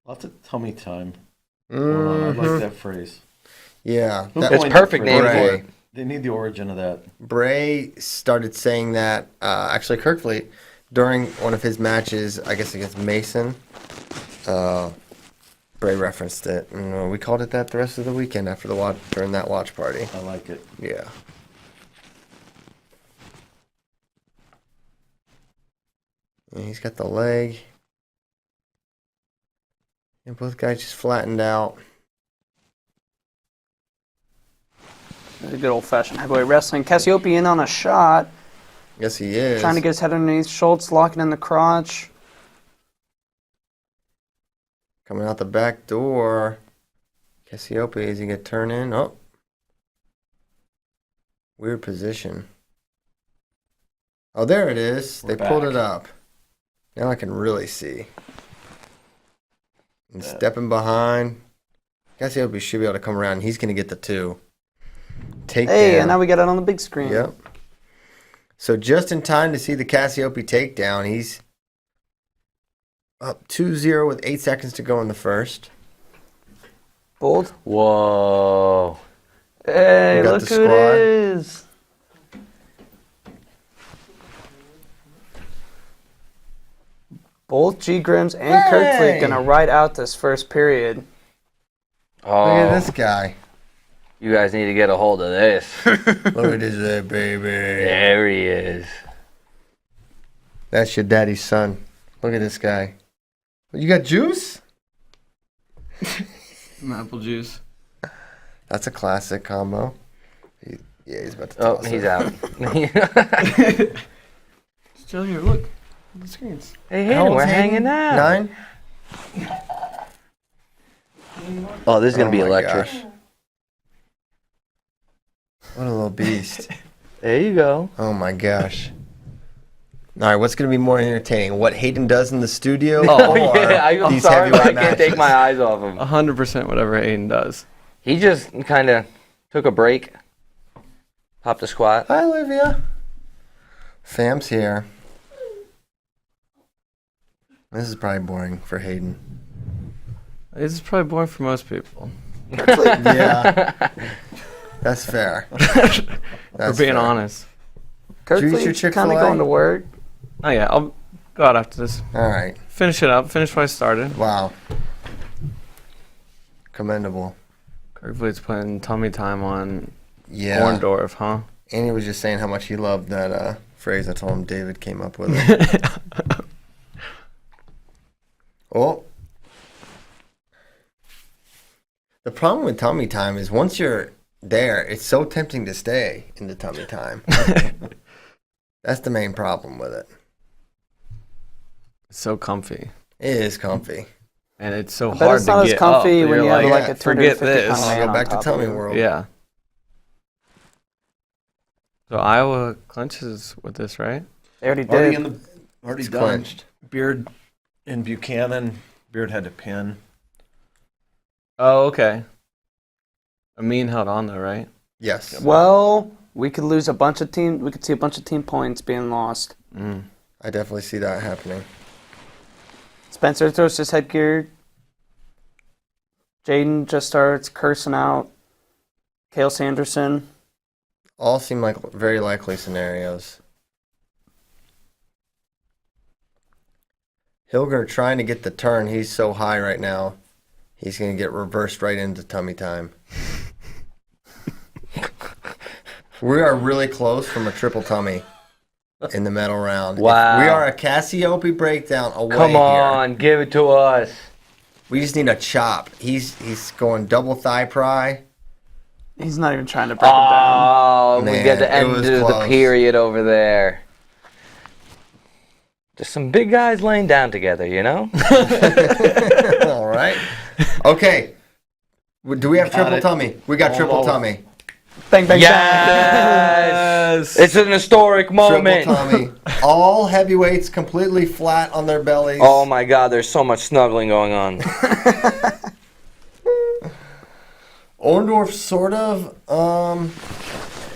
Lots of tummy time going on. I like Mhm. that phrase. Yeah. Who that- It's coined perfect that name phrase? for for it. They need the origin of that. Bray started saying that, actually, Kirkfleet, during one of his matches, I guess against Mason, Bray referenced it. And we called it that the rest of the weekend after the watch, during that watch party. I like it. Yeah. And he's got the leg. And both guys just flattened out. The good old-fashioned heavyweight wrestling. Cassiope in on a shot, Yes, he is. trying to get his head underneath Schultz, locking in the crotch. Coming out the back door. Cassiope, is he going to turn in? Oh. Weird position. Oh, there it is. We're They pulled back. it up. Now I can really see. And stepping behind. Cassiope should be able to come around. He's going to get the 2. Takedown. Hey, and now we got it on the big screen. Yep. So just in time to see the Cassiope takedown. He's up 2-0 with 8 seconds to go in the first. Bold. Whoa. Hey, We got look the who it squad. is. Both G. Grims and Kirkfleet gonna ride out this first period. Oh, Look at this guy. you guys need to get a hold of this. Look at this there, baby. There he is. That's your daddy's son. Look at this guy. You got juice? Some apple juice. That's a classic combo. Yeah, he's about to Oh, toss he's it. out. Still here, look. The screens. Hey, How Hayden, old's we're Hayden? hanging out. 9? Oh, this is going to be Oh my electric. gosh. What a little beast. There you go. Oh my gosh. All right, what's going to be more entertaining? What Hayden does in the studio? Oh, or yeah, I'm these sorry, but I heavyweight can't take matches? my eyes off him. 100% whatever Aiden does. He just kind of took a break, popped a squat. Hi, Olivia. Fam's here. This is probably boring for Hayden. This is probably boring for most people. Yeah. That's fair. For That's being fair. honest. Did you eat your Kirkfleet's kind Chick-fil-A? of going to work. Oh yeah, I'll go out after this. All right. Finish it up. Finish what I started. Wow. Commendable. Kirkfleet's putting tummy time on Yeah. Orndorff, huh? Andy was just saying how much he loved that phrase. I told him David came up with it. Oh. The problem with tummy time is once you're there, it's so tempting to stay in the tummy time. That's the main problem with it. It's so comfy. It is comfy. And it's so I bet hard it's to not as get comfy up. when You're you have like, like yeah, a forget 250 this. pound I'll man go back on to top tummy of you. world. Yeah. So Iowa clinches with this, right? They already Already did. already It's done. clenched. Beard and Buchanan. Beard had to pin. Oh, okay. Amin held on though, right? Yes. Well, we could lose a bunch of team. We could see a bunch of team points being lost. Mm. I definitely see that happening. Spencer throws his headgear. Jaden just starts cursing out Kale Sanderson. All seem like very likely scenarios. Hilger trying to get the turn. He's so high right now. He's going to get reversed right into tummy time. We are really close from a triple tummy in the medal round. Wow. We are a Cassiope breakdown away Come here. on, give it to us. We just need a chop. He's going double thigh pry. He's not even trying to break him down. Oh, we Man, get the it end was of the close. period over there. Just some big guys laying down together, you know? All right. Okay. Do we have Got triple it. tummy? We got triple Almost. tummy. Bang, bang, bang. Yes! It's an historic moment. Triple tummy. All heavyweights completely flat on their bellies. Oh my god, there's so much snuggling going on. Orndorff sort of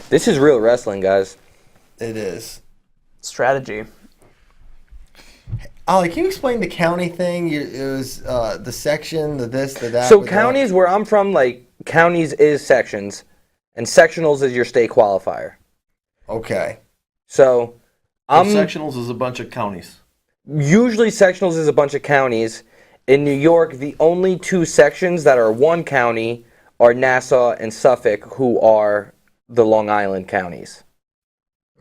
This is real wrestling, guys. It is. Strategy. Ollie, can you explain the county thing? It was the section, the this, the that. So with counties, where I'm from, like counties is sections, and sectionals is your state qualifier. Okay. So Sectionals is a bunch of counties. usually sectionals is a bunch of counties. In New York, the only two sections that are one county are Nassau and Suffolk, who are the Long Island counties.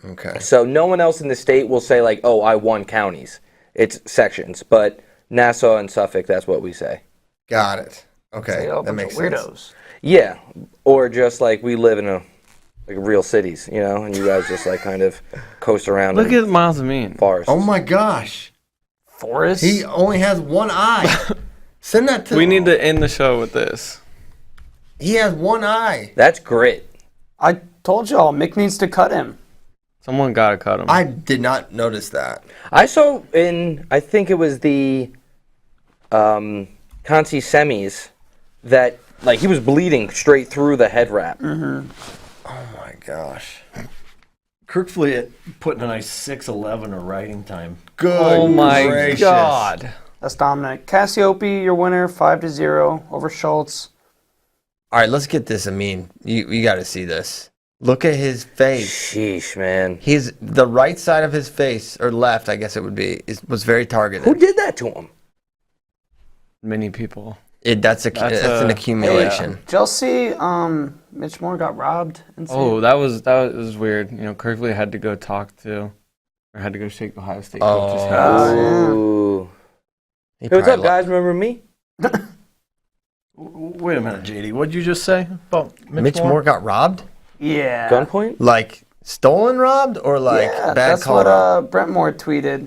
Okay. So no one else in the state will say like, "Oh, I won counties." It's sections, but Nassau and Suffolk, that's what we say. Got it. Okay. Say, oh, That bunch makes of sense. weirdos. Yeah, or just like we live in real cities, you know, and you guys just like kind of coast around. Look in at Miles Amin. forests. Oh my gosh. Forrest. He only has one eye. Send that to We need to end the show with this. He has one eye. That's grit. I told y'all, Mick needs to cut him. Someone gotta cut him. I did not notice that. I saw I think it was the Conti semis, that like he was bleeding straight through the head wrap. Oh my gosh. Kirk Fleet putting a nice 6:11 or riding time. Good. Oh my gracious. God. That's dominant. Cassiope, your winner, 5-0 over Schultz. All right, let's get this. I mean, you got to see this. Look at his face. Sheesh, man. The right side of his face, or left, I guess it would be, was very targeted. Who did that to him? Many people. That's an accumulation. Did y'all see Mitch Moore got robbed? Oh, that was weird. You know, Kirkley had to go shake Ohio State coach's Oh. hands. Ooh. He Hey, what's probably up, guys? Remember me? Wait a minute, JD. What'd you just say about Mitch Moore got robbed? Yeah. Gunpoint? Like stolen robbed or like yeah, bad that's call? what Brent Moore tweeted.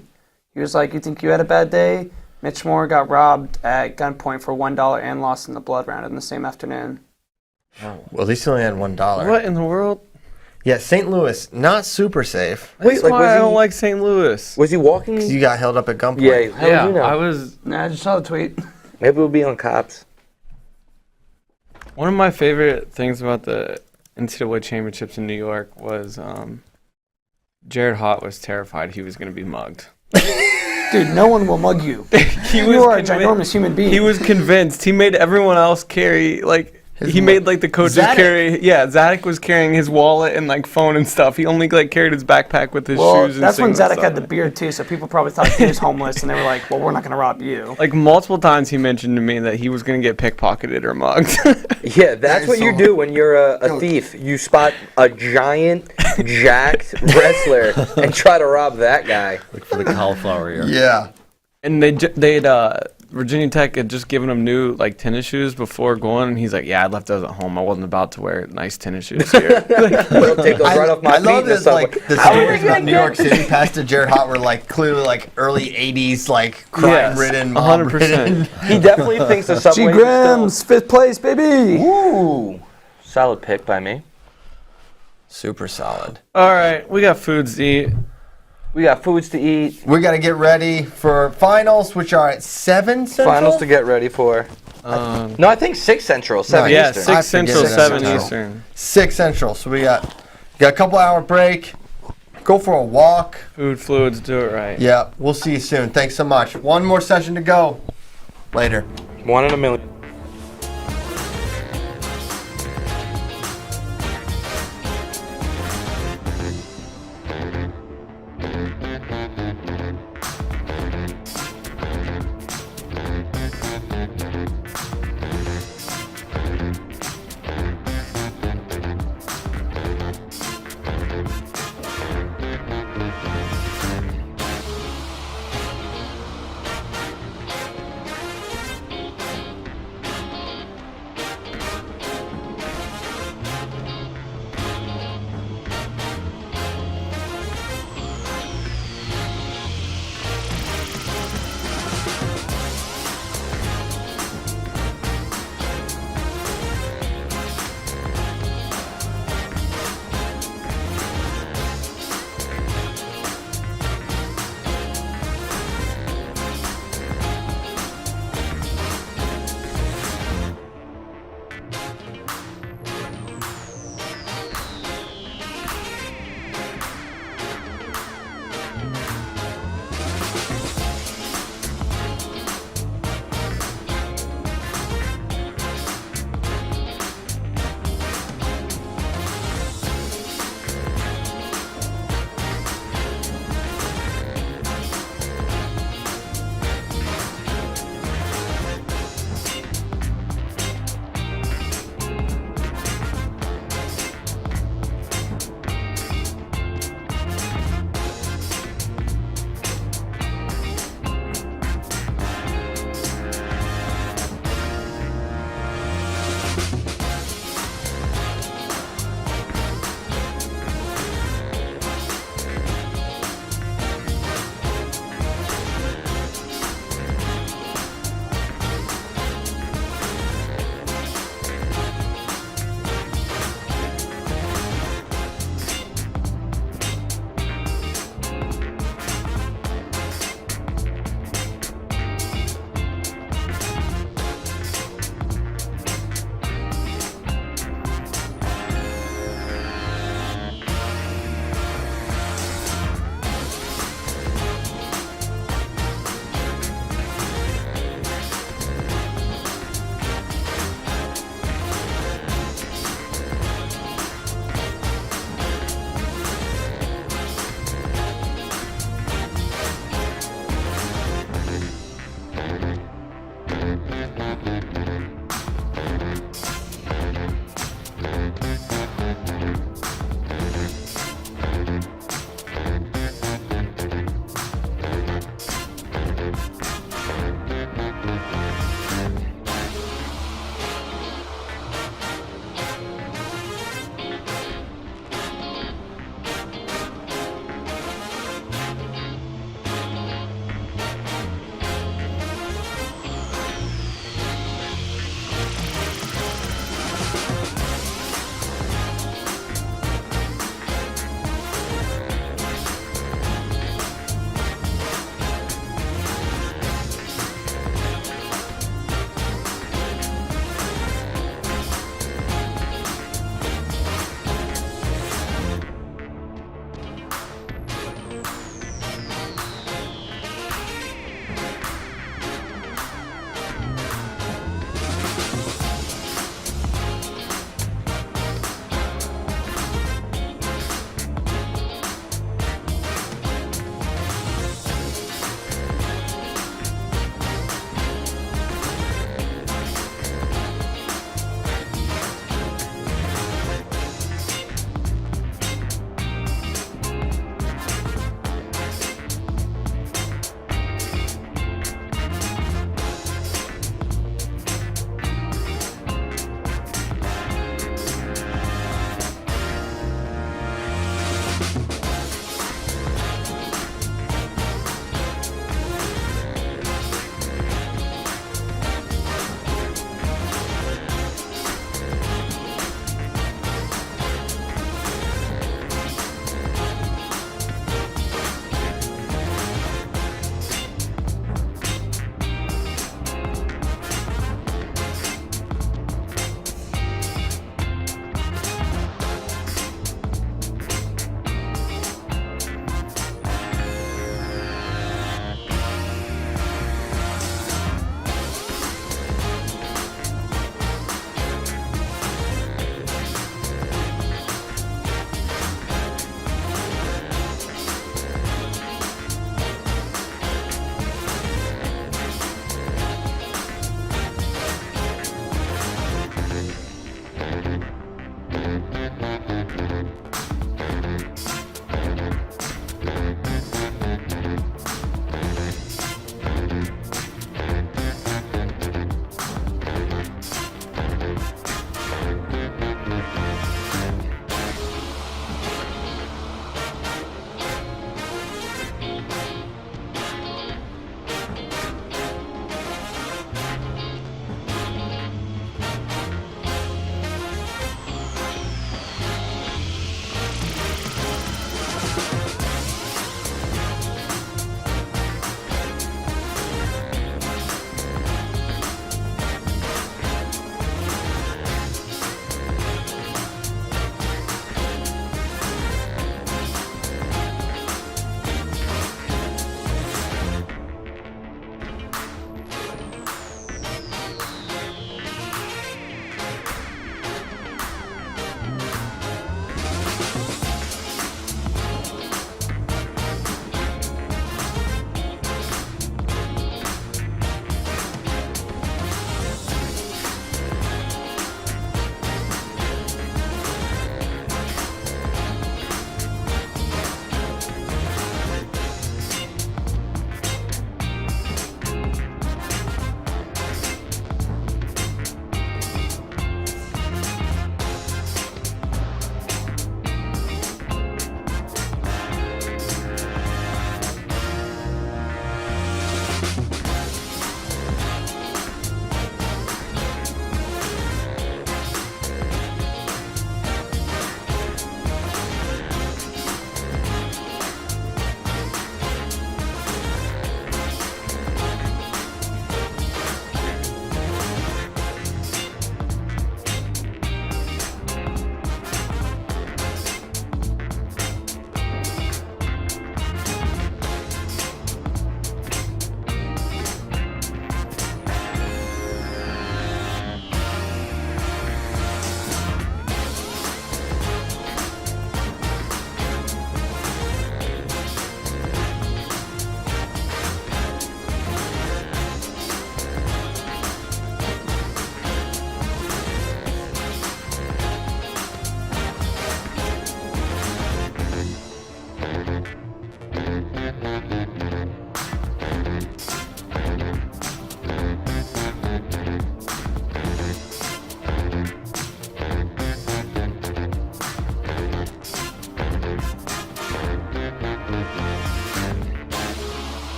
He was like, "You think you had a bad day?" Mitch Moore got robbed at gunpoint for $1 and lost in the blood round in the same afternoon. Well, at least he only had $1. What in the world? Yeah, St. Louis, not super safe. That's like, why was I don't he- like St. Louis. Was he walking? 'Cause you got held up at gunpoint. Yeah, how Yeah, would you know? I was. Nah, I just saw the tweet. Maybe we'll be on cops. One of my favorite things about the NCAA Championships in New York was Jared Hott was terrified he was going to be mugged. Dude, no one will mug you. He You are a ginormous human being. He was convinced. He made everyone else carry made like the coaches Zadig. carry. Yeah, Zadig was carrying his wallet and like phone and stuff. He only like carried his backpack with his well, shoes. And that's when singlet Zadig had stuff. the beard too, so people probably thought he was homeless, and they were like, "Well, we're not going to rob you." Like multiple times he mentioned to me that he was gonna get pickpocketed or mugged. Yeah, that's what you do when you're a thief. You spot a giant, jacked wrestler and try to rob that guy. Look for the cauliflower ear. Yeah. And they'd Virginia Tech had just given him new like tennis shoes before going, and he's like, "Yeah, I left those at home. I wasn't about to wear nice tennis shoes here." They'll take those right off my I feet love in the this, subway. like the How are stories they about gonna New York get- City past to Jared Hott were like clearly like early '80s, like crime-ridden, 100%. He definitely thinks the subway G is Grams, still... 5th place, baby. Ooh, solid pick by me. Super solid. All right, we got foods to eat. We got foods to eat, We got to get ready for finals, which are at 7 Central. finals to get ready for. No, I think 6 Central, 7 Yeah, Eastern. 6 Central, forget 7 Central. Eastern. 6 Central. So we got a couple hour break. Go for a walk. Food fluids, do it right. Yeah, we'll see you soon. Thanks so much. One more session to go. Later. 1 in a million.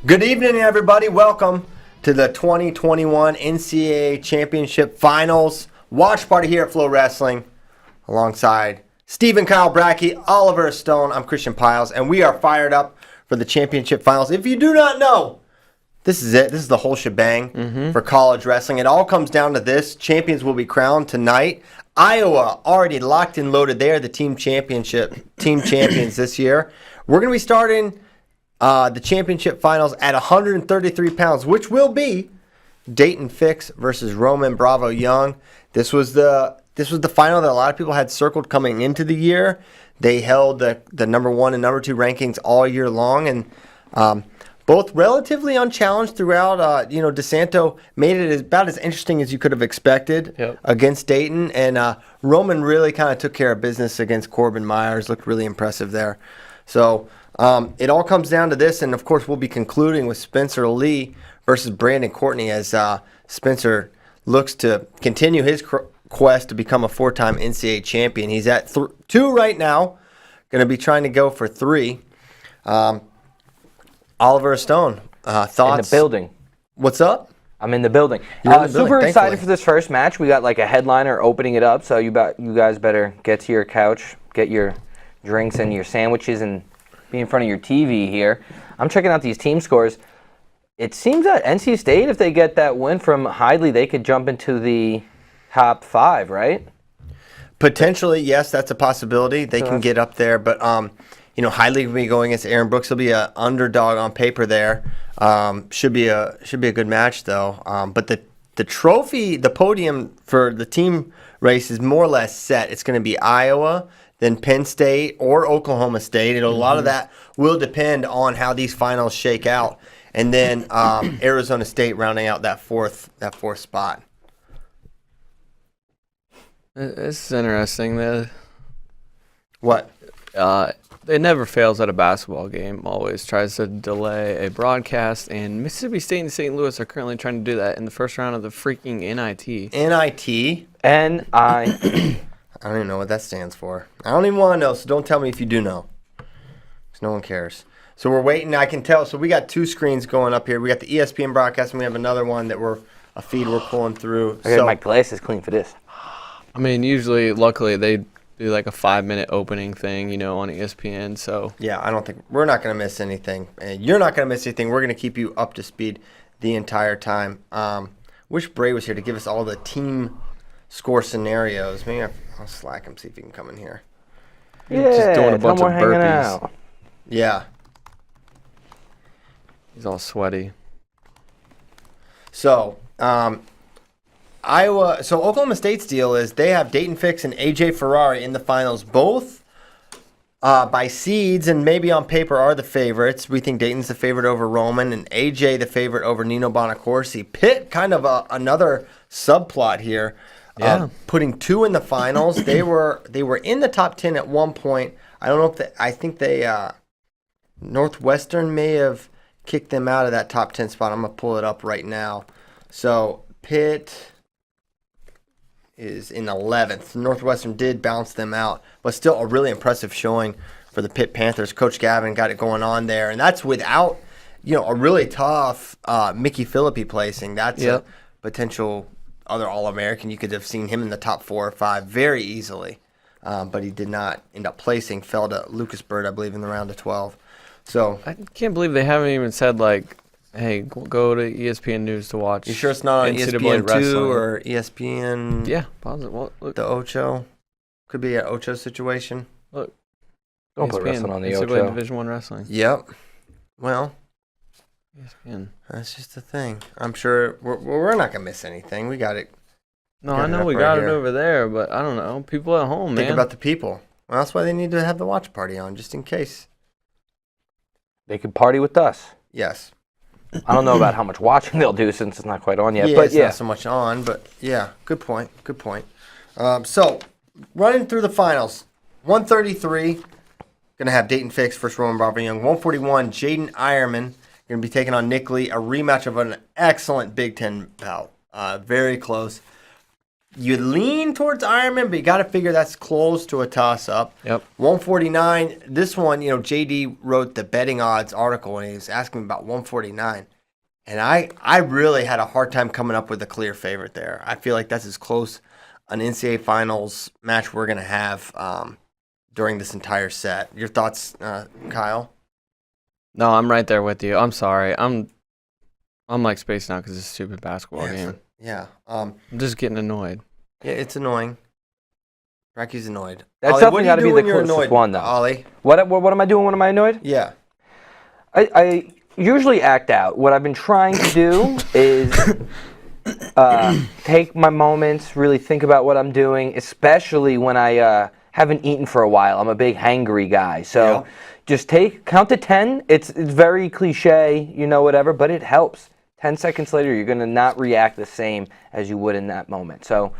Good evening, everybody. Welcome to the 2021 NCAA Championship Finals watch party here at FloWrestling, alongside Stephen Kyle Brackey, Oliver Stone. I'm Christian Piles, and we are fired up for the championship finals. If you do not know, this is it. This is the whole shebang for college wrestling. It all comes down to this. Champions will be crowned tonight. Iowa already locked and loaded. They are the team champions this year. We're going to be starting the championship finals at 133 pounds, which will be Dayton Fix versus Roman Bravo Young. This was the final that a lot of people had circled coming into the year. They held the number 1 and number 2 rankings all year long, and both relatively unchallenged throughout. DeSanto made it about as interesting as you could have expected against Dayton, and Roman really kind of took care of business against Corbin Myers. Looked really impressive there. So it all comes down to this, and of course we'll be concluding with Spencer Lee versus Brandon Courtney as Spencer looks to continue his quest to become a 4-time NCAA champion. He's at 2 right now, going to be trying to go for 3. Oliver Stone, thoughts? In the building. What's up? I'm in the building. You're in the building, Super excited thankfully. for this first match. We got like a headliner opening it up, so you guys better get to your couch, get your drinks and your sandwiches, and be in front of your TV here. I'm checking out these team scores. It seems that NC State, if they get that win from Hidley, they could jump into the top 5, right? Potentially, yes, that's a possibility. They can get up there, but Hidley will be going against Aaron Brooks. He'll be an underdog on paper there. Should be a good match though. But the trophy, the podium for the team race is more or less set. It's going to be Iowa, then Penn State or Oklahoma State. A lot of that will depend on how these finals shake out, and then Arizona State rounding out that fourth spot. It's interesting. What? It never fails at a basketball game. Always tries to delay a broadcast, and Mississippi State and St. Louis are currently trying to do that in the first round of the freaking NIT. NIT? I don't even know what that stands for. I don't even want to know, so don't tell me if you do know. Because no one cares. So we're waiting. I can tell. So we got 2 screens going up here. We got the ESPN broadcast, and we have another one that a feed we're pulling through. got my glasses clean for this. I mean, usually, luckily, they do like a 5-minute opening thing, on ESPN. So yeah, I don't think we're not going to miss anything. And you're not going to miss anything. We're going to keep you up to speed the entire time. Wish Bray was here to give us all the team score scenarios. Maybe I'll slack him, see if he can come in here. Yeah, just doing a bunch of burpees. Out. Yeah. He's all sweaty. So, Oklahoma State's deal is they have Dayton Fix and AJ Ferrari in the finals, both by seeds and maybe on paper are the favorites. We think Dayton's the favorite over Roman and AJ the favorite over Nino Bonacorsi. Pitt, kind of another subplot here. Yeah. Putting 2 in the finals. They were in the top 10 at one point. I don't know if I think Northwestern may have kicked them out of that top 10 spot. I'm going to pull it up right now. So Pitt is in 11th. Northwestern did bounce them out, but still a really impressive showing for the Pitt Panthers. Coach Gavin got it going on there, and that's without a really tough Mickey Philippi placing. That's a potential other All-American. You could have seen him in the top 4 or 5 very easily, but he did not end up placing. Fell to Lucas Bird, I believe, in the round of 12. So I can't believe they haven't even said, like, hey, go to ESPN News to watch. You sure it's not on NCAA ESPN2 wrestling. or ESPN? Yeah, positive. Well, look, The Ocho? Could be an Ocho situation. look. Don't put wrestling on the NCAA Ocho. Division I wrestling. Yep. Well, ESPN. that's just the thing. I'm sure we're not going to miss anything. We got it. No, Got I it know up we right got here. it over there, but I don't know. People at home, Think man. about the people. Well, that's why they need to have the watch party on, just in case. They could party with us. Yes. I don't know about how much watching they'll do since it's not quite on yet. Yeah, but it's not so much on, but yeah, good point. Good point. So, running through the finals, 133, going to have Dayton Fix versus Roman Bravo Young. 141, Jaden Ironman going to be taking on Nick Lee, a rematch of an excellent Big Ten bout. Very close. You lean towards Ironman, but you got to figure that's close to a toss-up. Yep. 149. This one, JD wrote the betting odds article, and he was asking me about 149. And I really had a hard time coming up with a clear favorite there. I feel like that's as close an NCAA Finals match we're going to have during this entire set. Your thoughts, Kyle? No, I'm right there with you. I'm sorry. I'm like spacing out because it's a stupid basketball game. Yeah. I'm just getting annoyed. Yeah, it's annoying. Rocky's annoyed. That's Ollie, definitely what do you got to be do the when you're closest annoyed, one, though. Ollie? What am I doing when am I annoyed? Yeah. I usually act out. What I've been trying to do is take my moments, really think about what I'm doing, especially when I haven't eaten for a while. I'm a big hangry guy. So just count to 10. It's very cliche, whatever, but it helps. 10 seconds later, you're going to not react the same as you would in that moment. So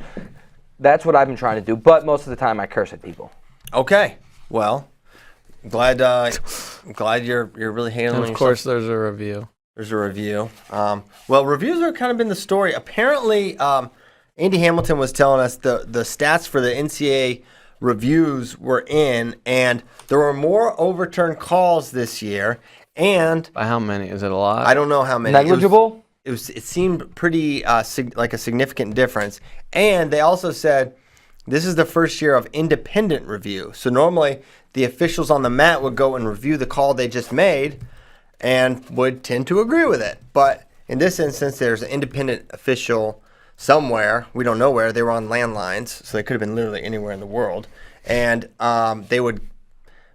that's what I've been trying to do. But most of the time, I curse at people. Okay. Well, glad you're really handling And of yourself. course, there's a review. There's a review. Well, reviews are kind of been the story. Apparently, Andy Hamilton was telling us the stats for the NCAA reviews were in, and there were more overturned calls this year. And By how many? Is it a lot? I don't know how many. Negligible? It seemed pretty like a significant difference. And they also said this is the first year of independent review. So normally the officials on the mat would go and review the call they just made and would tend to agree with it. But in this instance, there's an independent official somewhere. We don't know where. They were on landlines, so they could have been literally anywhere in the world. And they would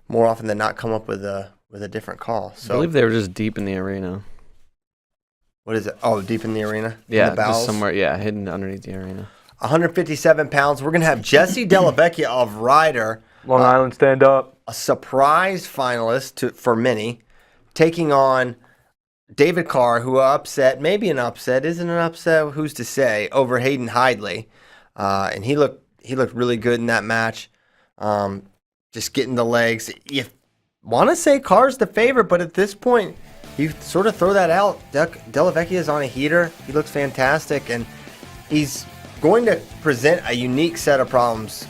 more often than not come up with a different call. I So believe they were just deep in the arena. what is it? Oh, deep in the arena? Yeah, In the bowels? just somewhere. Yeah, hidden underneath the arena. 157 pounds. We're going to have Jesse Delavecchia of Ryder, Long Island, stand up. a surprise finalist for many, taking on David Carr, who upset, maybe an upset, isn't an upset, who's to say, over Hayden Hidley. And he looked really good in that match. Just getting the legs. You want to say Carr's the favorite, but at this point, you sort of throw that out. Delavecchia is on a heater. He looks fantastic, and he's going to present a unique set of problems,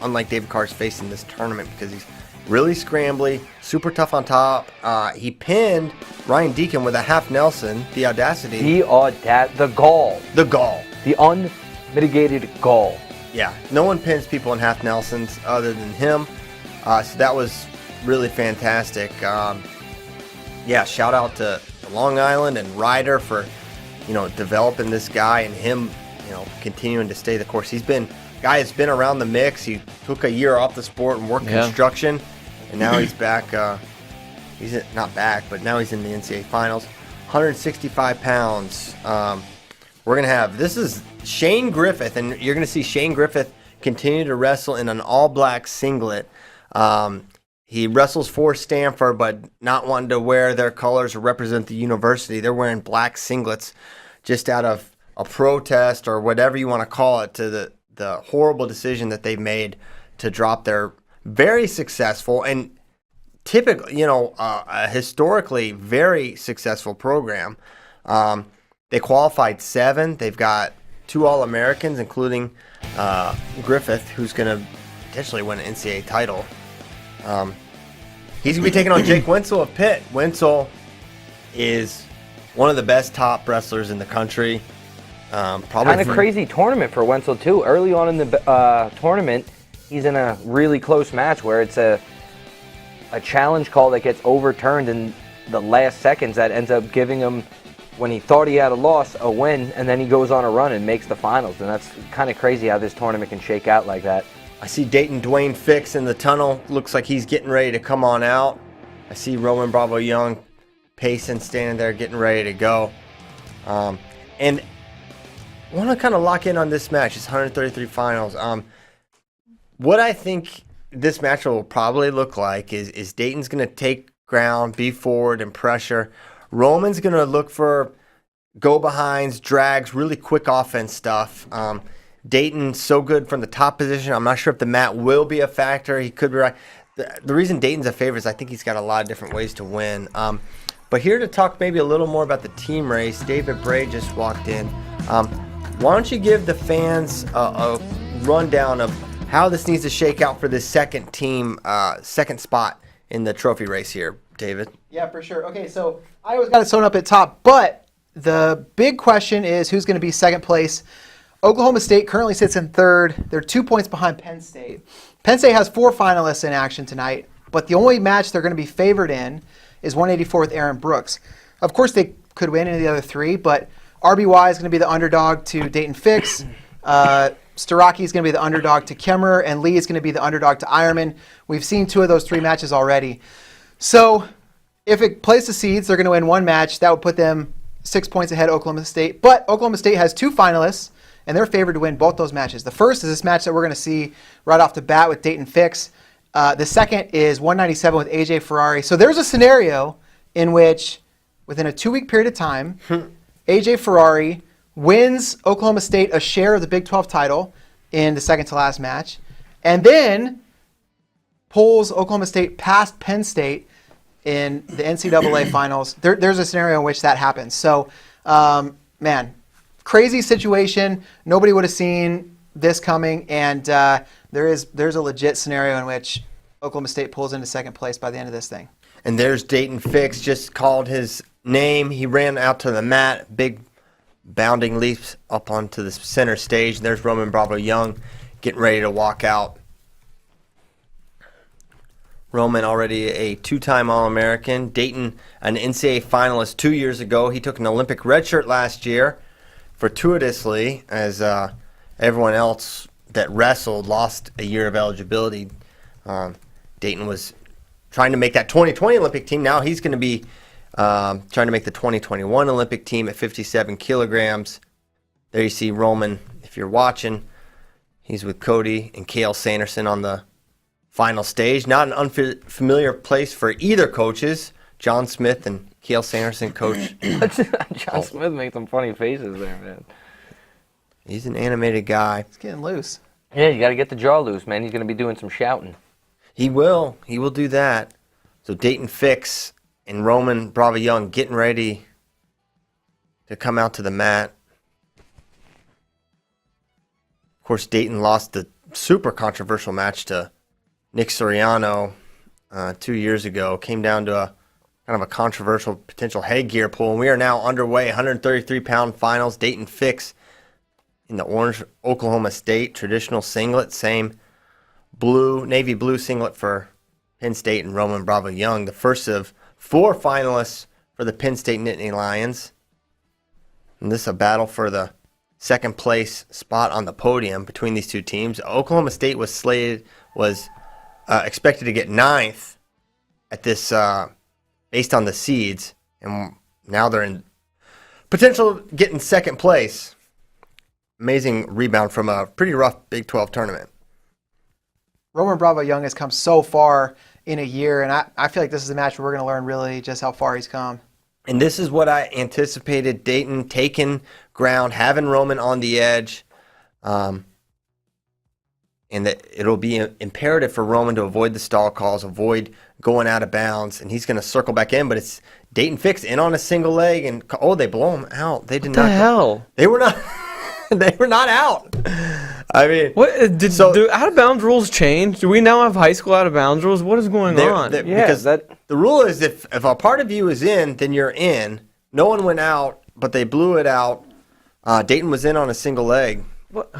unlike David Carr's faced in this tournament, because he's really scrambly, super tough on top. He pinned Ryan Deacon with a half Nelson, the audacity. The gall. The gall. The unmitigated gall. Yeah, no one pins people in half Nelsons other than him. So that was really fantastic. Yeah, shout out to Long Island and Ryder for, developing this guy and him, continuing to stay the course. Guy has been around the mix. He took a year off the sport and worked construction, and now he's back. He's not back, but now he's in the NCAA Finals. 165 pounds. We're going to have, this is Shane Griffith, and you're going to see Shane Griffith continue to wrestle in an all-black singlet. He wrestles for Stanford, but not wanting to wear their colors or represent the university. They're wearing black singlets just out of a protest or whatever you want to call it to the horrible decision that they made to drop their very successful and typically, a historically very successful program. They qualified 7. They've got 2 All-Americans, including Griffith, who's going to potentially win an NCAA title. He's going to be taking on Jake Wenzel of Pitt. Wenzel is one of the best top wrestlers in the country. Probably Kind of crazy tournament for Wenzel, too. Early on in the tournament, he's in a really close match where it's a challenge call that gets overturned in the last seconds that ends up giving him, when he thought he had a loss, a win, and then he goes on a run and makes the finals. And that's kind of crazy how this tournament can shake out like that. I see Dayton Dwayne Fix in the tunnel. Looks like he's getting ready to come on out. I see Roman Bravo Young pacing, standing there, getting ready to go. And I want to kind of lock in on this match. It's 133 finals. What I think this match will probably look like is Dayton's going to take ground, be forward, and pressure. Roman's going to look for go-behinds, drags, really quick offense stuff. Dayton's so good from the top position. I'm not sure if the mat will be a factor. He could be right. The reason Dayton's a favorite is I think he's got a lot of different ways to win. But here to talk maybe a little more about the team race, David Bray just walked in. why don't you give the fans a rundown of how this needs to shake out for this second team, second spot in the trophy race here, David? Yeah, for sure. Okay, so Iowa's got it sewn up at top, but the big question is who's going to be second place. Oklahoma State currently sits in third. They're 2 points behind Penn State. Penn State has 4 finalists in action tonight, but the only match they're going to be favored in is 184 with Aaron Brooks. Of course, they could win any of the other 3, but RBY is going to be the underdog to Dayton Fix. Starocki is going to be the underdog to Kemmerer, and Lee is going to be the underdog to Ironman. We've seen 2 of those 3 matches already. So if it plays the seeds, they're going to win 1 match. That would put them 6 points ahead of Oklahoma State. But Oklahoma State has 2 finalists, and they're favored to win both those matches. The first is this match that we're going to see right off the bat with Dayton Fix. The second is 197 with AJ Ferrari. So there's a scenario in which, within a 2-week period of time, AJ Ferrari wins Oklahoma State a share of the Big 12 title in the second to last match, and then pulls Oklahoma State past Penn State in the NCAA finals. There's a scenario in which that happens. So, man, crazy situation. Nobody would have seen this coming, and there's a legit scenario in which Oklahoma State pulls into second place by the end of this thing. And there's Dayton Fix, just called his name. He ran out to the mat, big bounding leaps up onto the center stage. There's Roman Bravo Young getting ready to walk out. Roman already a 2-time All-American. Dayton, an NCAA finalist 2 years ago. He took an Olympic red shirt last year, fortuitously, as everyone else that wrestled lost a year of eligibility. Dayton was trying to make that 2020 Olympic team. Now he's going to be trying to make the 2021 Olympic team at 57 kilograms. There you see Roman, if you're watching. He's with Cody and Cale Sanderson on the final stage. Not an unfamiliar place for either coaches. John Smith and Cale Sanderson coach. John Smith makes some funny faces there, man. He's an animated guy. It's getting loose. Yeah, you got to get the jaw loose, man. He's going to be doing some shouting. He will. He will do that. So Dayton Fix and Roman Bravo Young getting ready to come out to the mat. Of course, Dayton lost the super controversial match to Nick Soriano 2 years ago. Came down to a kind of a controversial potential headgear pull. And we are now underway, 133-pound finals. Dayton Fix in the orange Oklahoma State traditional singlet. Same blue, navy blue singlet for Penn State and Roman Bravo Young. The first of 4 finalists for the Penn State Nittany Lions. And this is a battle for the second place spot on the podium between these two teams. Oklahoma State was expected to get 9th at this based on the seeds, and now they're in potential getting second place. Amazing rebound from a pretty rough Big 12 tournament. Roman Bravo Young has come so far in a year, and I feel like this is a match where we're going to learn really just how far he's come. And this is what I anticipated, Dayton taking ground, having Roman on the edge, and that it'll be imperative for Roman to avoid the stall calls, avoid going out of bounds, and he's going to circle back in, but it's Dayton Fix in on a single leg, and they blow him out. They did not. What the hell? They were not. They were not out. I mean, what do out of bounds rules change? Do we now have high school out of bounds rules? What is going on? Because the rule is if a part of you is in, then you're in. No one went out, but they blew it out. Dayton was in on a single leg. What?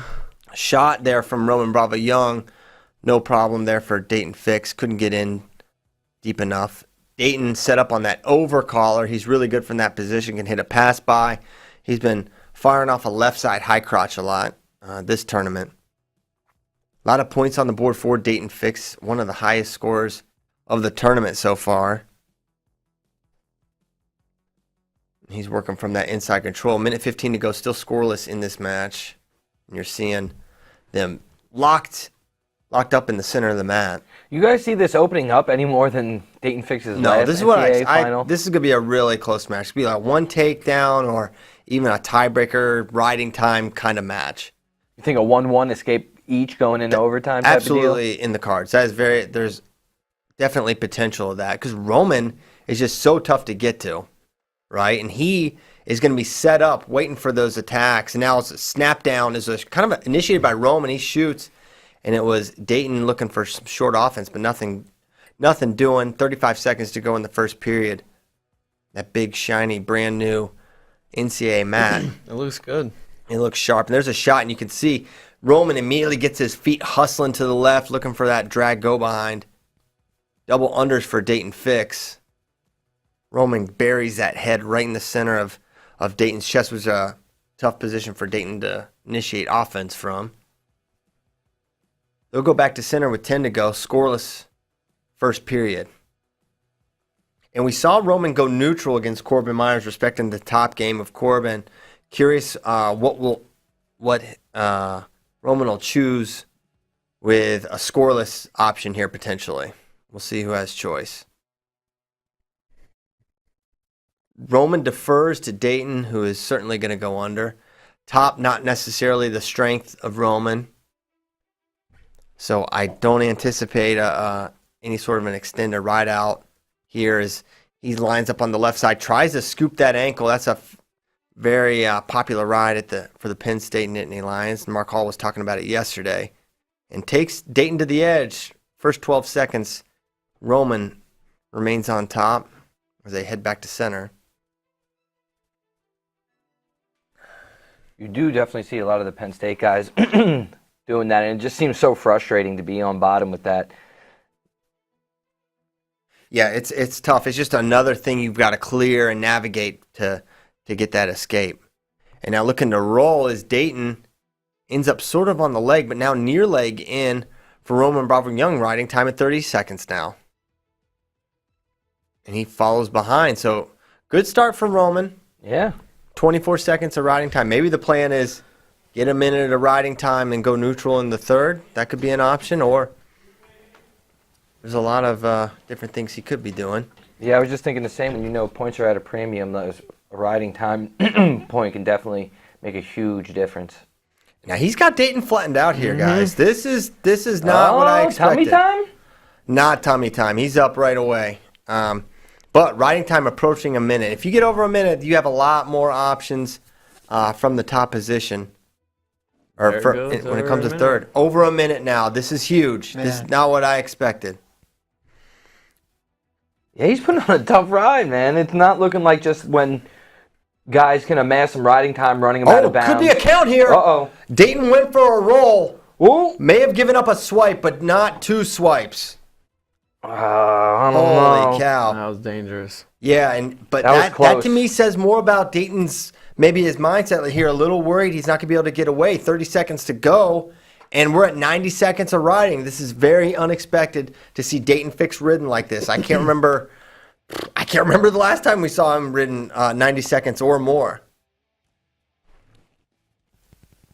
Shot there from Roman Bravo Young. No problem there for Dayton Fix. Couldn't get in deep enough. Dayton set up on that over collar. He's really good from that position. Can hit a pass by. He's been firing off a left side high crotch a lot this tournament. A lot of points on the board for Dayton Fix. One of the highest scorers of the tournament so far. He's working from that inside control. Minute 15 to go, still scoreless in this match. And you're seeing them locked up in the center of the mat. You guys see this opening up any more than Dayton Fix's last this is what NCAA final? this is going to be a really close match. It's going to be like one takedown or even a tiebreaker, riding time kind of match. You think a 1-1 escape each going into overtime type Absolutely of deal? in the cards. There's definitely potential of that because Roman is just so tough to get to. right? And he is going to be set up waiting for those attacks. And now it's a snap down is kind of initiated by Roman. He shoots, and it was Dayton looking for some short offense, but nothing doing. 35 seconds to go in the first period. That big, shiny, brand new NCAA mat. It looks good. It looks sharp. And there's a shot, and you can see Roman immediately gets his feet hustling to the left, looking for that drag go behind. Double unders for Dayton Fix. Roman buries that head right in the center of Dayton's chest. Was a tough position for Dayton to initiate offense from. They'll go back to center with 10 to go, scoreless first period. And we saw Roman go neutral against Corbin Myers, respecting the top game of Corbin. Curious what Roman will choose with a scoreless option here potentially. We'll see who has choice. Roman defers to Dayton, who is certainly going to go under. Top, not necessarily the strength of Roman. So I don't anticipate any sort of an extended ride out here as he lines up on the left side, tries to scoop that ankle. That's a very popular ride for the Penn State Nittany Lions. Mark Hall was talking about it yesterday. And takes Dayton to the edge. First 12 seconds, Roman remains on top as they head back to center. You do definitely see a lot of the Penn State guys doing that, and it just seems so frustrating to be on bottom with that. Yeah, it's tough. It's just another thing you've got to clear and navigate to get that escape. And now looking to roll as Dayton ends up sort of on the leg, but now near leg in for Roman Bravo Young, riding time at 30 seconds now. And he follows behind. So good start for Roman. Yeah. 24 seconds of riding time. Maybe the plan is get a minute of riding time and go neutral in the third. That could be an option, or there's a lot of different things he could be doing. Yeah, I was just thinking the same. When you know points are at a premium, those riding time point can definitely make a huge difference. Now he's got Dayton flattened out here, guys. This is not what I expected. Tummy time? Not tummy time. He's up right away. But riding time approaching a minute. If you get over a minute, you have a lot more options from the top position. Or when it comes to third. Over a minute now. This is huge. Man. This is not what I expected. Yeah, he's putting on a tough ride, man. It's not looking like just when guys can amass some riding time running them out of bounds. Could be a count here. Uh-oh. Dayton went for a roll. Ooh. May have given up a swipe, but not two swipes. I don't know. Holy cow. That was dangerous. Yeah, but That was that close. to me says more about Dayton's, maybe his mindset here, a little worried he's not going to be able to get away. 30 seconds to go, and we're at 90 seconds of riding. This is very unexpected to see Dayton Fix ridden like this. I can't remember the last time we saw him ridden 90 seconds or more.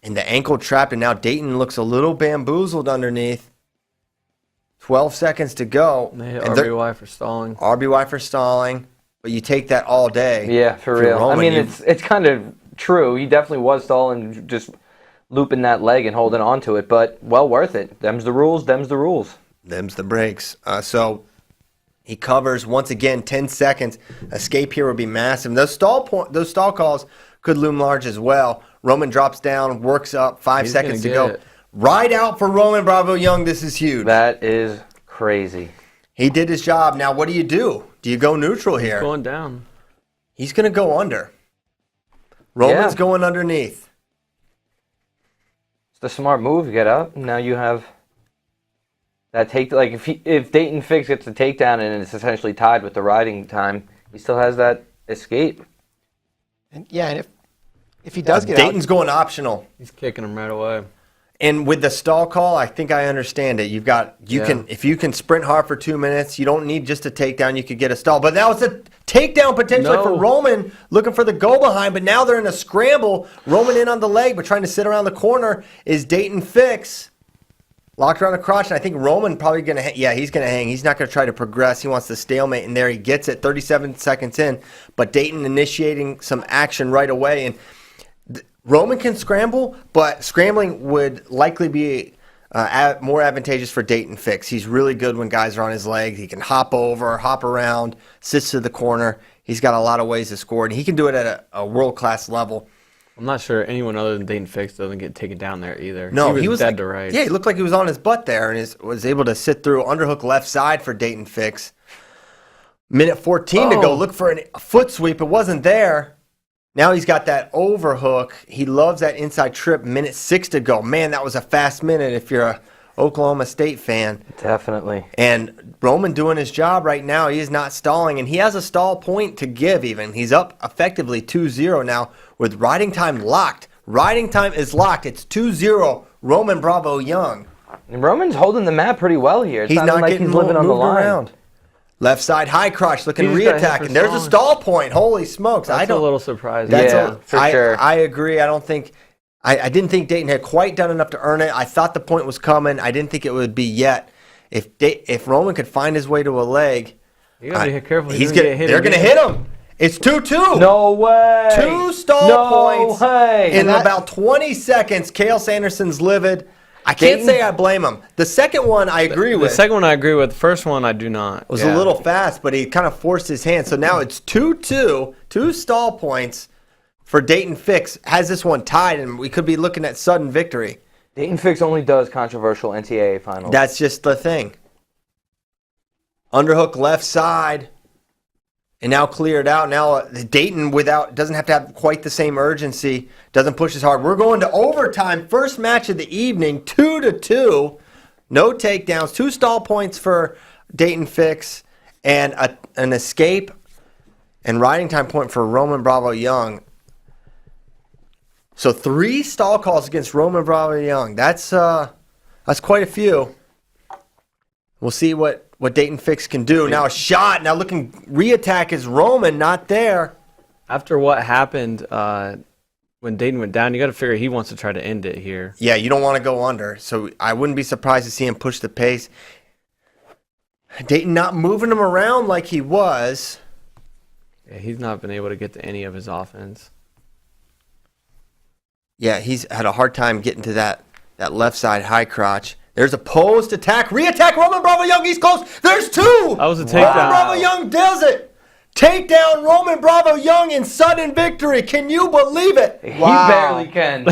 And the ankle trapped, and now Dayton looks a little bamboozled underneath. 12 seconds to go. They hit And RBY for stalling. RBY for stalling, but you take that all day. Yeah, for If you're real. Roman, I mean, you- it's kind of true. He definitely was stalling, just looping that leg and holding on to it, but well worth it. Them's the rules. Them's the rules. Them's the breaks. So he covers once again 10 seconds. Escape here would be massive. Those stall calls could loom large as well. Roman drops down, works up, 5 He's seconds to gonna go. get it. Ride out for Roman Bravo Young. This is huge. That is crazy. He did his job. Now what do? Do you go neutral here? Going down. He's going to go under. Roman's Yeah. going underneath. It's the smart move. Get up. Now you have that take. Like if Dayton Fix gets the takedown and it's essentially tied with the riding time, he still has that escape. And if he does get Dayton's going optional. He's kicking him right away. And with the stall call, I think I understand it. If you can sprint hard for 2 minutes, you don't need just a takedown. You could get a stall. But that was a takedown potentially for Roman, looking for the go behind. But now they're in a scramble. Roman in on the leg, but trying to sit around the corner is Dayton Fix. Locked around the crotch, and I think Roman probably going to he's going to hang. He's not going to try to progress. He wants to stalemate, and there he gets it, 37 seconds in. But Dayton initiating some action right away. And Roman can scramble, but scrambling would likely be more advantageous for Dayton Fix. He's really good when guys are on his legs. He can hop over, hop around, sits to the corner. He's got a lot of ways to score, and he can do it at a world-class level. I'm not sure anyone other than Dayton Fix doesn't get taken down there either. No, he was dead like, to rights. Yeah, he looked like he was on his butt there and was able to sit through underhook left side for Dayton Fix. Minute 14 to go. Look for a foot sweep. It wasn't there. Now he's got that overhook. He loves that inside trip. Minute 6 to go. Man, that was a fast minute if you're a Oklahoma State fan. Definitely. And Roman doing his job right now. He is not stalling, and he has a stall point to give even. He's up effectively 2-0 now with riding time locked. Riding time is locked. It's 2-0 Roman Bravo Young. And Roman's holding the mat pretty well here. It's He's not like getting he's living on the moved line. around. Left side high crotch looking He just got hit re-attack. for And there's a stalling. stall point. Holy smokes. That's a little surprising. Yeah, for sure. I agree. I didn't think Dayton had quite done enough to earn it. I thought the point was coming. I didn't think it would be yet. If Roman could find his way to a leg, You gotta be careful. they're going to hit him. It's 2-2. No way. 2 stall points way. in about 20 seconds. Cale Sanderson's livid. I can't say I blame him. The second one I agree with. The second one I agree with. The first one I do not. It was a little fast, but he kind of forced his hand. So now it's 2-2, 2 stall points for Dayton Fix. Has this one tied, and we could be looking at sudden victory. Dayton Fix only does controversial NCAA finals. That's just the thing. Underhook left side, and now cleared out. Now Dayton doesn't have to have quite the same urgency, doesn't push as hard. We're going to overtime, first match of the evening, 2-2. No takedowns, 2 stall points for Dayton Fix, and an escape and riding time point for Roman Bravo Young. So 3 stall calls against Roman Bravo Young. That's quite a few. We'll see what Dayton Fix can do. Now a shot. Now looking re-attack is Roman, not there. After what happened when Dayton went down, you got to figure he wants to try to end it here. Yeah, you don't want to go under. So I wouldn't be surprised to see him push the pace. Dayton not moving him around like he was. Yeah, he's not been able to get to any of his offense. Yeah, he's had a hard time getting to that left side high crotch. There's a post attack, re-attack, Roman Bravo Young, he's close. There's 2. That was a Roman takedown. Bravo Young does it. Takedown Roman Bravo Young in sudden victory. Can you believe it? He Wow. barely can.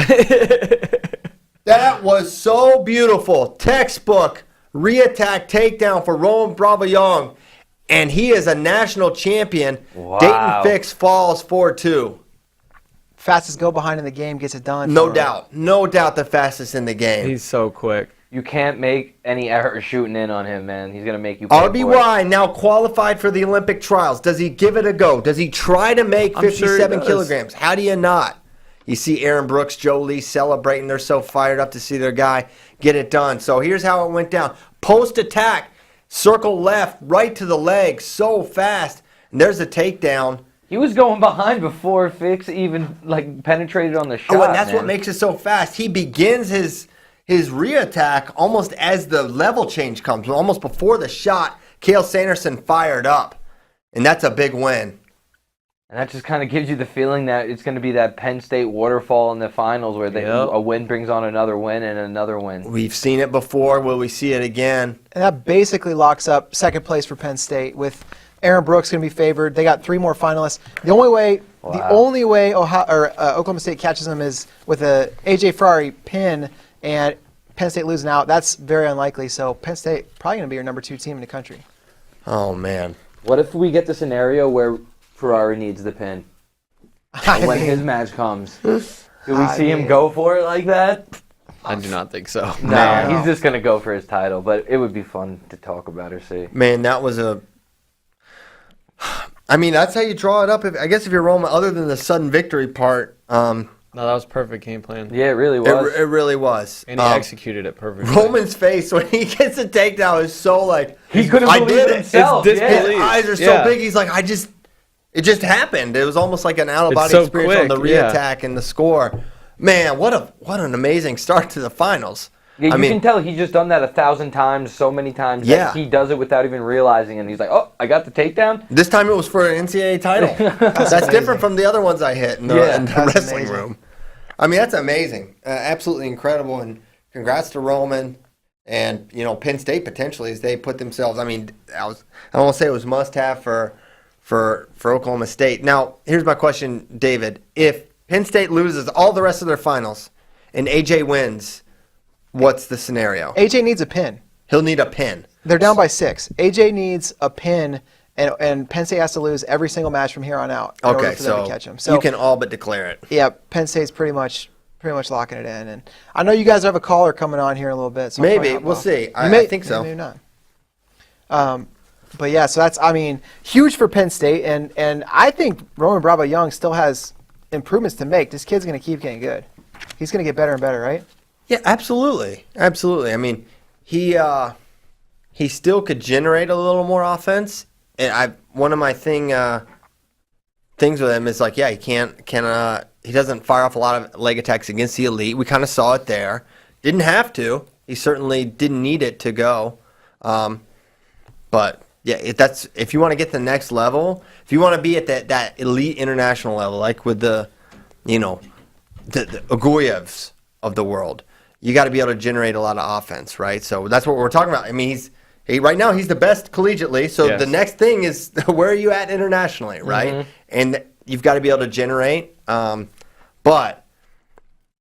That was so beautiful. Textbook re-attack takedown for Roman Bravo Young. And he is a national champion. Wow. Dayton Fix falls 4-2. Fastest go behind in the game gets it done. No doubt. No doubt the fastest in the game. He's so quick. You can't make any error shooting in on him, man. He's going to make you pay for it. RBY now qualified for the Olympic trials. Does he give it a go? Does he try to make I'm sure he 57 does. kilograms? How do you not? You see Aaron Brooks, Joe Lee celebrating. They're so fired up to see their guy get it done. So here's how it went down. Post attack, circle left, right to the leg, so fast. And there's a takedown. He was going behind before Fix even penetrated on the shot. Oh, and that's man. what makes it so fast. He begins his re-attack almost as the level change comes, almost before the shot. Cale Sanderson fired up, and that's a big win. And that just kind of gives you the feeling that it's going to be that Penn State waterfall in the finals where a win brings on another win and another win. We've seen it before. Will we see it again? And that basically locks up second place for Penn State with Aaron Brooks going to be favored. They got 3 more finalists. The only way Oklahoma State catches them is with a AJ Ferrari pin and Penn State losing out. That's very unlikely. So Penn State probably going to be your number 2 team in the country. Oh, man. What if we get the scenario where Ferrari needs the pin? When his match comes. Do we see him go for it like that? I do not think so. No, he's just going to go for his title, but it would be fun to talk about or see. Man, that was I mean, that's how you draw it up. I guess if you're Roma, other than the sudden victory part. No, that was perfect game plan. Yeah, it really was. It really was. And he executed it perfectly. Roman's face when he gets a takedown is so He couldn't I believe did it it. himself. It's Yeah. disbelief. His eyes are so Yeah. big. He's like, it just happened. It was almost like an out-of-body so experience on the quick, yeah. re-attack and the score. Man, what an amazing start to the finals. Yeah, you can tell he's just done that 1,000 times, so many times. Yeah. That he does it without even realizing, and he's like, "Oh, I got the takedown." This time it was for an NCAA title. That's different from the other ones I hit in the that's wrestling amazing. room. I mean, that's amazing. Absolutely incredible. And congrats to Roman and, Penn State potentially as they put themselves. I mean, I don't want to say it was must-have for for Oklahoma State. Now, here's my question, David. If Penn State loses all the rest of their finals and AJ wins, what's the scenario? AJ needs a pin. He'll need a pin. They're down by 6. AJ needs a pin, and Penn State has to lose every single match from here on out in order for them to catch him. So you can all but declare it. yeah, Penn State's pretty much locking it in. And I know you guys have a caller coming on here in a little bit. So Maybe. We'll see. I think so. Maybe not. But yeah, so that's, huge for Penn State. And I think Roman Bravo Young still has improvements to make. This kid's going to keep getting good. He's going to get better and better, right? Yeah, absolutely. Absolutely. I mean, he still could generate a little more offense. And one of my things with him is like, yeah, he doesn't fire off a lot of leg attacks against the elite. We kind of saw it there. Didn't have to. He certainly didn't need it to go. But yeah, if you want to get to the next level, if you want to be at that elite international level, like with the Agoyevs of the world, you got to be able to generate a lot of offense, right? So that's what we're talking about. I mean, right now he's the best collegiately. So Yes. the next thing is where are you at internationally, right? Mm-hmm. And you've got to be able to generate. But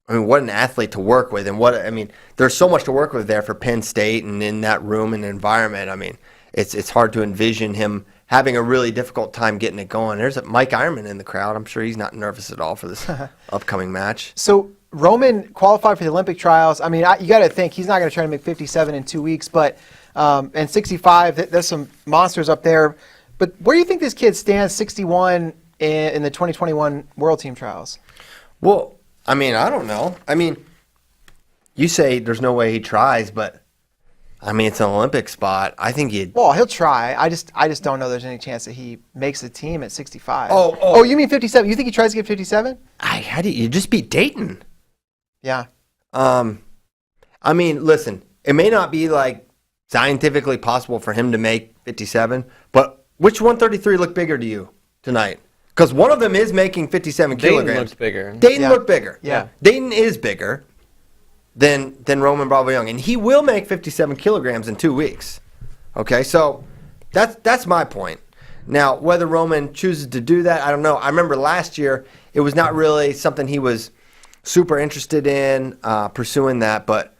I mean, what an athlete to work with, and there's so much to work with there for Penn State and in that room and environment. I mean, it's hard to envision him having a really difficult time getting it going. There's Mike Ironman in the crowd. I'm sure he's not nervous at all for this upcoming match. So Roman qualified for the Olympic trials. I mean, you got to think he's not going to try to make 57 in 2 weeks, but and 65. There's some monsters up there. But where do you think this kid stands 61 in the 2021 World Team Trials? Well, I mean, I don't know. I mean, you say there's no way he tries, but I mean, it's an Olympic spot. I think he'd. Well, he'll try. I just don't know there's any chance that he makes the team at 65. Oh, You mean 57? You think he tries to get 57? How do you just beat Dayton? Yeah. I mean, listen, it may not be like scientifically possible for him to make 57, but which 133 looked bigger to you tonight? Because one of them is making 57 Dayton kilograms. looks bigger. Dayton Yeah. looked bigger. Yeah. Dayton is bigger than Roman Bravo Young, and he will make 57 kilograms in 2 weeks. Okay, so that's my point. Now, whether Roman chooses to do that, I don't know. I remember last year it was not really something he was super interested in pursuing that. But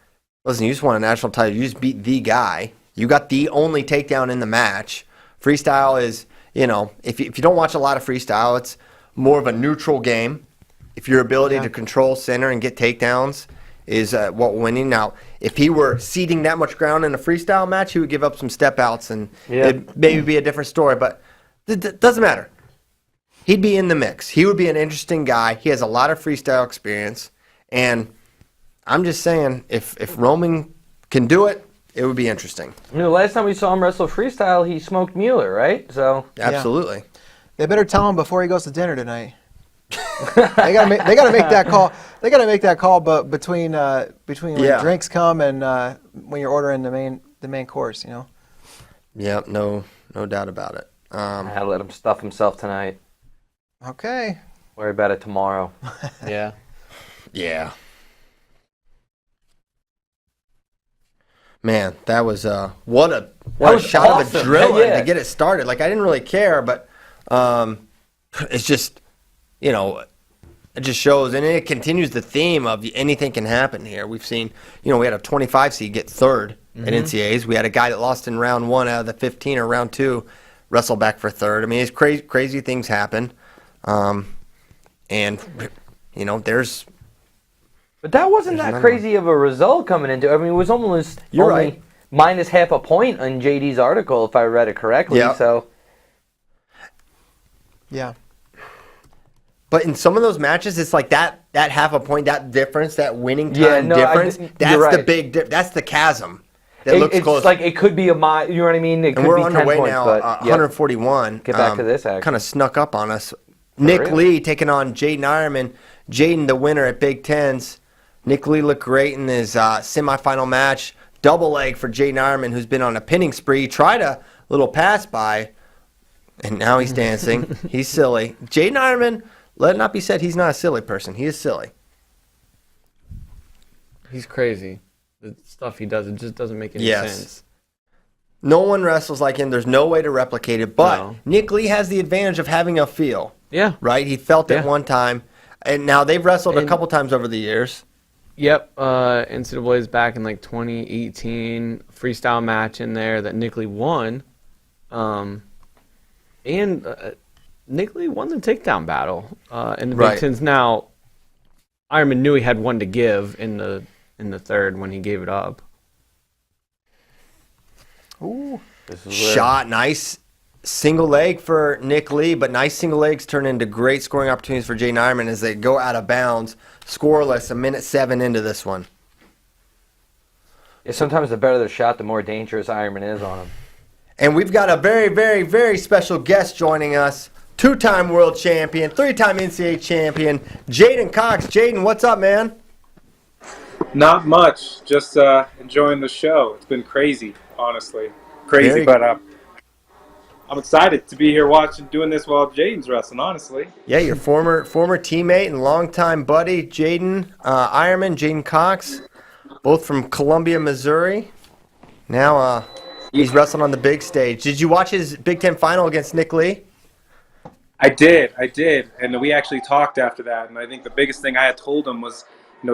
listen, you just won a national title. You just beat the guy. You got the only takedown in the match. Freestyle is, if you don't watch a lot of freestyle, it's more of a neutral game. If your ability to control center and get takedowns is what winning. Now, if he were ceding that much ground in a freestyle match, he would give up some step outs and it'd maybe be a different story. But it doesn't matter. He'd be in the mix. He would be an interesting guy. He has a lot of freestyle experience. And I'm just saying, if Roman can do it, it would be interesting. The last time we saw him wrestle freestyle, he smoked Mueller, right? So Absolutely. They better tell him before he goes to dinner tonight. they gotta make that call. They gotta make that call, but between when drinks come and when you're ordering the main course, Yep, no doubt about it. I had to let him stuff himself tonight. Okay. Worry about it tomorrow. Yeah. Yeah. Man, that was what a shot awesome. of adrenaline Yeah. to get it started. Like I didn't really care, but it's just it just shows, and it continues the theme of anything can happen here. We've seen, we had a 25 seed get third at NCAAs. We had a guy that lost in round 1 out of the 15 or round 2 wrestle back for third. I mean, it's crazy things happen, and there's. But that wasn't that crazy of a result coming into it. I mean, it was almost You're only right. minus half a point on JD's article, if I read it correctly. Yeah. So Yeah. But in some of those matches, it's like that half a point, that difference, that winning time difference. That's you're the right. big. That's the chasm that looks it's close. like it could be you know what I mean? It could and we're be 10 underway points, now. but 141. Get back to this action. Kind of snuck up on us. Nick real? Lee taking on Jaden Ironman. Jaden, the winner at Big Tens. Nick Lee looked great in his semifinal match. Double leg for Jaden Ironman, who's been on a pinning spree. Tried a little pass by, and now he's dancing. He's silly. Jaden Ironman, let it not be said he's not a silly person. He is silly. He's crazy. The stuff he does, it just doesn't make any Yes. sense. No one wrestles like him. There's no way to replicate it. But No. Nick Lee has the advantage of having a feel, Yeah. right? He felt it Yeah. one time. And now they've wrestled a And- couple times over the years. Yep. NCAA's back in like 2018, freestyle match in there that Nick Lee won. And Nick Lee won the takedown battle in the Right. Big Tens. Now, Ironman knew he had one to give in the third when he gave it up. Ooh. This is where- Shot, nice single leg for Nick Lee, but nice single legs turn into great scoring opportunities for Jaden Ironman as they go out of bounds, scoreless, a minute 7 into this one. Yeah, sometimes the better the shot, the more dangerous Ironman is on him. And we've got a very, very, very special guest joining us. 2-time world champion, 3-time NCAA champion, Jaden Cox. Jaden, what's up, man? Not much. Just enjoying the show. It's been crazy, honestly. Crazy, Very- but I'm excited to be here doing this while Jaden's wrestling, honestly. Yeah, your former teammate and longtime buddy, Jaden Ironman, Jaden Cox, both from Columbia, Missouri. Now he's wrestling on the big stage. Did you watch his Big Ten final against Nick Lee? I did. And we actually talked after that. And I think the biggest thing I had told him was,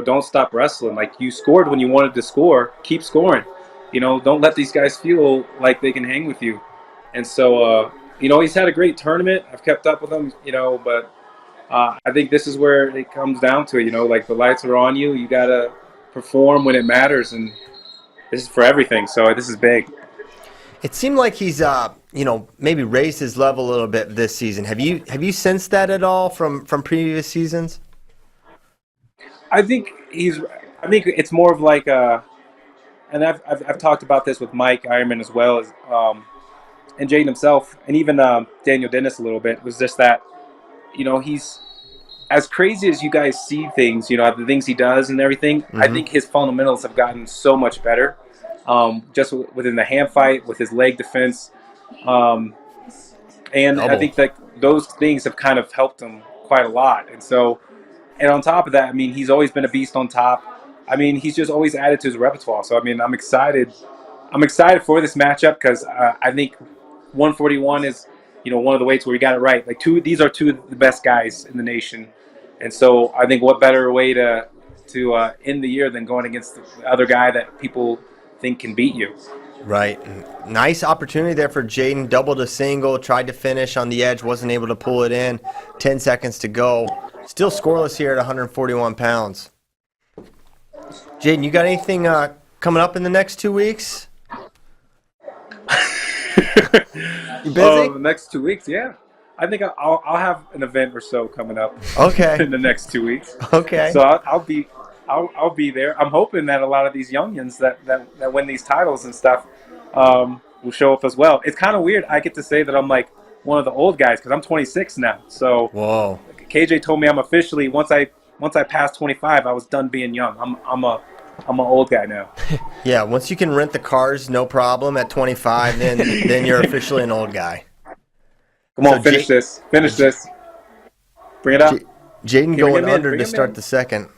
don't stop wrestling. Like, you scored when you wanted to score. Keep scoring. Don't let these guys feel like they can hang with you. And so, he's had a great tournament. I've kept up with him, but I think this is where it comes down to it. Like, the lights are on you. You got to perform when it matters. And this is for everything. So this is big. It seemed like he's maybe raised his level a little bit this season. Have you sensed that at all from previous seasons? I think it's more of like and I've talked about this with Mike Ironman as well as and Jaden himself, and even Daniel Dennis a little bit. Was just that he's as crazy as you guys see things, the things he does and everything. Mm-hmm. I think his fundamentals have gotten so much better, just within the hand fight, with his leg defense, and I think that those things have kind of helped him quite a lot. And so, and on top of that, he's always been a beast on top. He's just always added to his repertoire. So, I'm excited. I'm excited for this matchup because I think 141 is, one of the weights where we got it right. Like these are two of the best guys in the nation, and so I think what better way to end the year than going against the other guy that people think can beat you. Right. Nice opportunity there for Jaden. Doubled a single, tried to finish on the edge, wasn't able to pull it in. 10 seconds to go. Still scoreless here at 141 pounds. Jaden, you got anything coming up in the next 2 weeks? You busy? The next 2 weeks, yeah. I think I'll have an event or so coming up. Okay. In the next 2 weeks. Okay. So I'll be there. I'm hoping that a lot of these youngins that win these titles and stuff will show up as well. It's kind of weird. I get to say that I'm like one of the old guys because I'm 26 now. So Whoa. KJ told me I'm officially once I passed 25, I was done being young. I'm an old guy now. Yeah, once you can rent the cars, no problem at 25, then you're officially an old guy. Come on, So finish this. Finish this. Bring it up. Jaden Bring going him in, under bring to him start in. the second.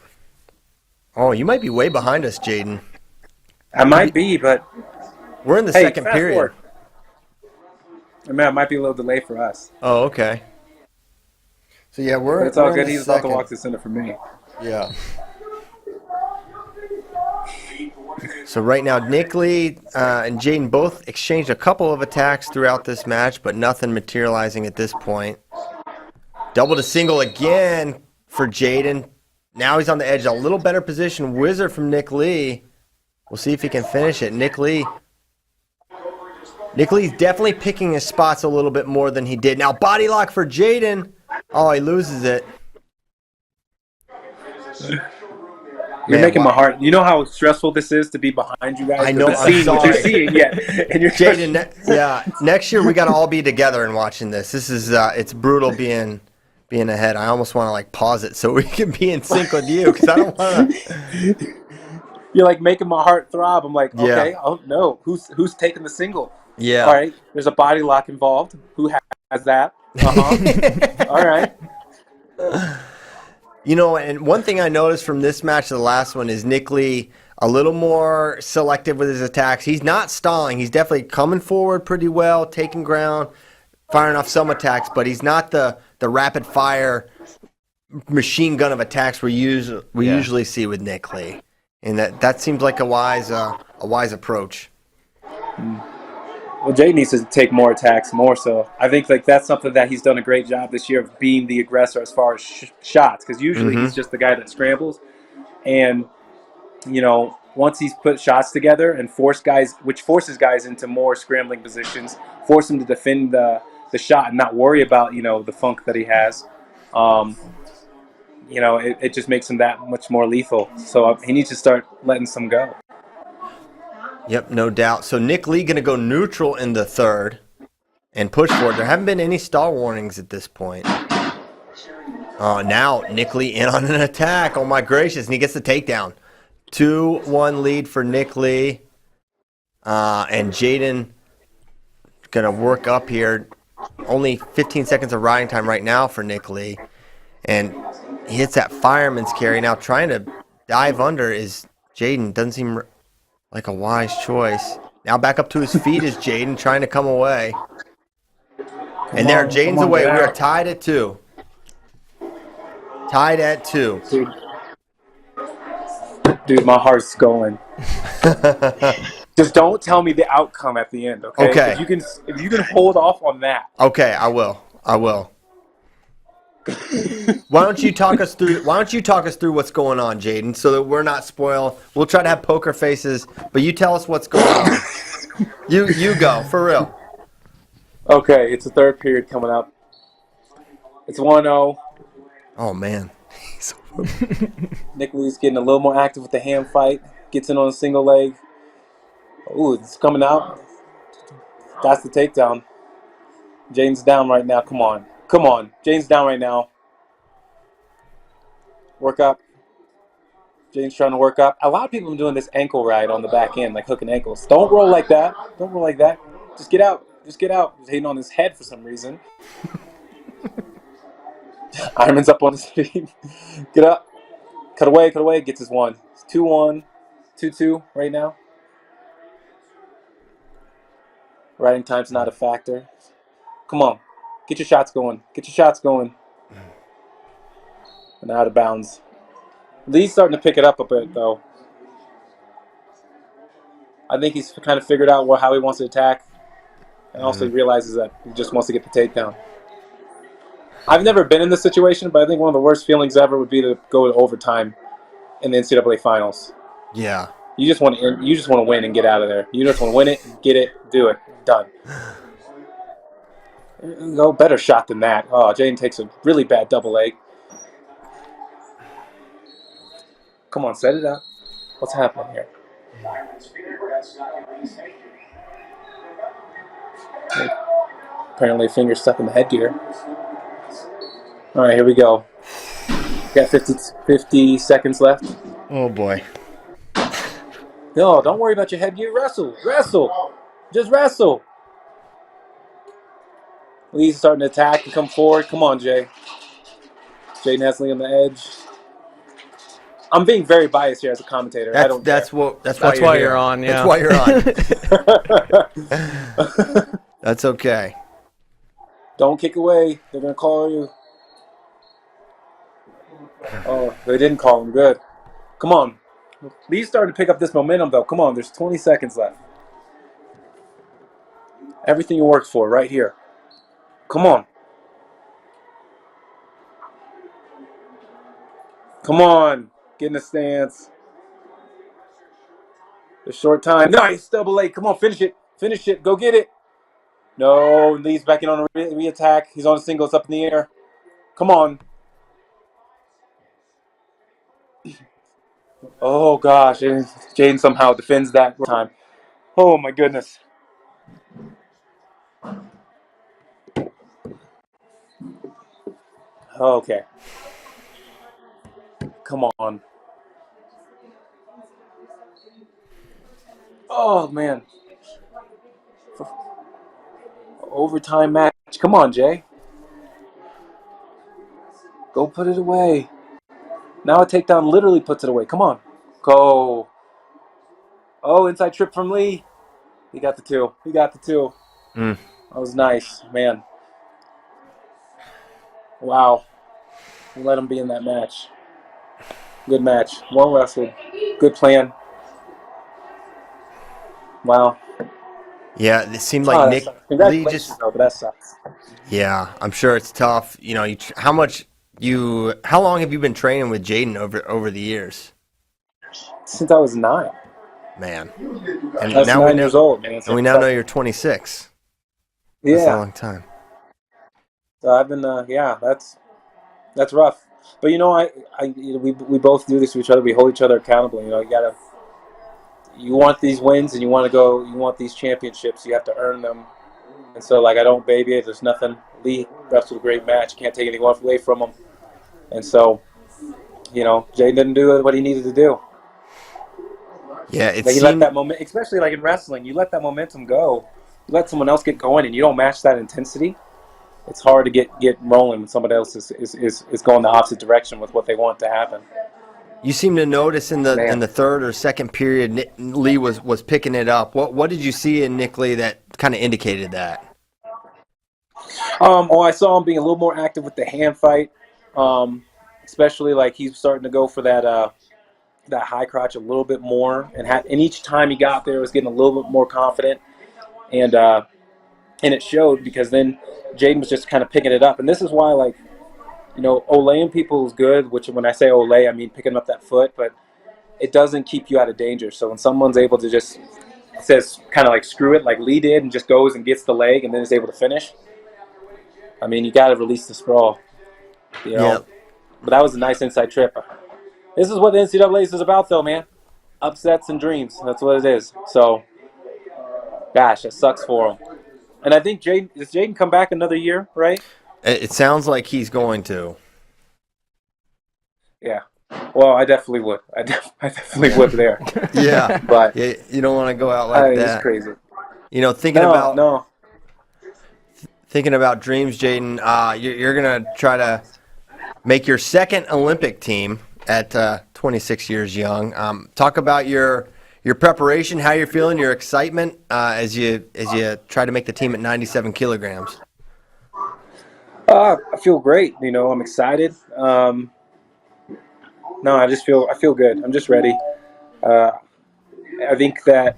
Oh, you might be way behind us, Jaden. I might be, but We're in the hey, second fast period. forward. Man, it might be a little delay for us. Oh, okay. So yeah, But it's all we're in good. the He's about to second. walk to center for me. Yeah. So right now, Nick Lee and Jaden both exchanged a couple of attacks throughout this match, but nothing materializing at this point. Double to single again for Jaden. Now he's on the edge, a little better position. Wizard from Nick Lee. We'll see if he can finish it. Nick Lee's definitely picking his spots a little bit more than he did. Now body lock for Jaden. Oh, he loses it. You're Man, making wow. my heart. You know how stressful this is to be behind you guys. I know, To I'm see what you're sorry. seeing, yeah. And you're Jaden, next year we got to all be together and watching this. This is it's brutal being ahead. I almost want to like pause it so we can be in sync with you because I don't want to. You're like making my heart throb. I'm like, Yeah. okay, oh no, who's taking the single? Yeah. All right, there's a body lock involved. Who has that? All right. You know, and one thing I noticed from this match to the last one is Nick Lee a little more selective with his attacks. He's not stalling. He's definitely coming forward pretty well, taking ground, firing off some attacks, but he's not the rapid fire machine gun of attacks we usually see with Nick Lee. And that seems like a wise approach. Well, Jay needs to take more attacks, more so. I think like that's something that he's done a great job this year of being the aggressor as far as shots, because usually he's just the guy that scrambles. And once he's put shots together and forces guys into more scrambling positions, force him to defend the shot and not worry about the funk that he has. It just makes him that much more lethal. So he needs to start letting some go. Yep, no doubt. So Nick Lee going to go neutral in the third and push forward. There haven't been any stall warnings at this point. Now Nick Lee in on an attack. Oh my gracious, and he gets the takedown. 2-1 lead for Nick Lee. And Jaden going to work up here. Only 15 seconds of riding time right now for Nick Lee. And he hits that fireman's carry. Now trying to dive under is Jaden. Doesn't seem like a wise choice. Now back up to his feet is Jaden trying to come away. And there, Jaden's away. We are tied at 2. Tied at 2. Dude, my heart's going. Just don't tell me the outcome at the end, okay? Okay. If you can hold off on that. Okay, I will. Why don't you talk us through what's going on, Jaden, so that we're not spoiled. We'll try to have poker faces, but you tell us what's going on. You go, for real. Okay, it's the third period coming up. It's 1-0. Oh man. Nick Lee's getting a little more active with the hand fight. Gets in on a single leg. Ooh, it's coming out. That's the takedown. Jaden's down right now. Come on. Jaden's down right now. Work up. Jaden's trying to work up. A lot of people are doing this ankle ride on the back end, like hooking ankles. Don't roll like that. Just get out. He's hitting on his head for some reason. Ironman's up on his feet. Get up. Cut away. Gets his one. It's 2-1. 2-2 right now. Riding time's not a factor. Come on. Get your shots going. And out of bounds. Lee's starting to pick it up a bit, though. I think he's kind of figured out how he wants to attack. And also he realizes that he just wants to get the takedown. I've never been in this situation, but I think one of the worst feelings ever would be to go to overtime in the NCAA finals. Yeah. You just want to win and get out of there. You just want to win it, get it, do it. Done. No better shot than that. Oh, Jaden takes a really bad double leg. Come on, set it up. What's happening here? Apparently finger stuck in the headgear. All right, here we go. Got 50 seconds left. Oh boy. No, don't worry about your headgear. Wrestle. Just wrestle. Lee's starting to attack and come forward. Come on, Jay. Jaden has Lee on the edge. I'm being very biased here as a commentator. That's why you're on. Yeah. That's why you're on. That's okay. Don't kick away. They're gonna call you. Oh, they didn't call him. Good. Come on. Lee's starting to pick up this momentum, though. Come on. There's 20 seconds left. Everything you worked for right here. Come on. Get in the stance. The short time. Nice. Double A. Come on. Finish it. Go get it. No. Lee's back in on a re-attack. He's on a single. It's up in the air. Come on. Oh, gosh. Jaden somehow defends that time. Oh, my goodness. Okay. Come on. Oh, man. Overtime match. Come on, Jay. Go put it away. Now a takedown literally puts it away. Come on. Go. Oh, inside trip from Lee. He got the two. Mm. That was nice, man. Wow. We let him be in that match. Good match. Well wrestled. Good plan. Wow. Yeah, it seemed Oh, like that Nick sucks. Lee Congratulations, just. though, but that sucks. Yeah, I'm sure it's tough. You know, how long have you been training with Jaden over the years? Since I was 9. Man, and That's now we 9 know, years old, man. and we now know you're 26. That's a Yeah. long time. So I've been, yeah, that's rough. But we both do this to each other. We hold each other accountable. You want these wins and you want these championships. You have to earn them. And so, like, I don't baby it. There's nothing. Lee wrestled a great match. Can't take anything away from him. And so, Jay didn't do what he needed to do. Yeah, it Like, he let seemed. that moment, especially like in wrestling, you let that momentum go. You let someone else get going, and you don't match that intensity. It's hard to get rolling when somebody else is going the opposite direction with what they want to happen. You seem to notice in Man. the third or second period, Lee was picking it up. What did you see in Nick Lee that kind of indicated that? I saw him being a little more active with the hand fight, especially like he's starting to go for that high crotch a little bit more, and each time he got there, was getting a little bit more confident, and it showed because then Jaden was just kind of picking it up, and this is why Olaying people is good. Which when I say Olay, I mean picking up that foot, but it doesn't keep you out of danger. So when someone's able to just says kind of like screw it, like Lee did, and just goes and gets the leg, and then is able to finish. I mean, you got to release the sprawl, Yeah. But that was a nice inside trip. This is what the NCAA is about, though, man. Upsets and dreams. That's what it is. So, gosh, it sucks for him. And I think does Jaden come back another year, right? It sounds like he's going to. Yeah. Well, I definitely would. I definitely would there. Yeah, But yeah, you don't want to go out like that. it's crazy. Thinking about dreams, Jaden. You're gonna try to make your second Olympic team at 26 years young. Talk about your preparation, how you're feeling, your excitement as you try to make the team at 97 kilograms. I feel great. I'm excited. No, I feel good. I'm just ready. I think that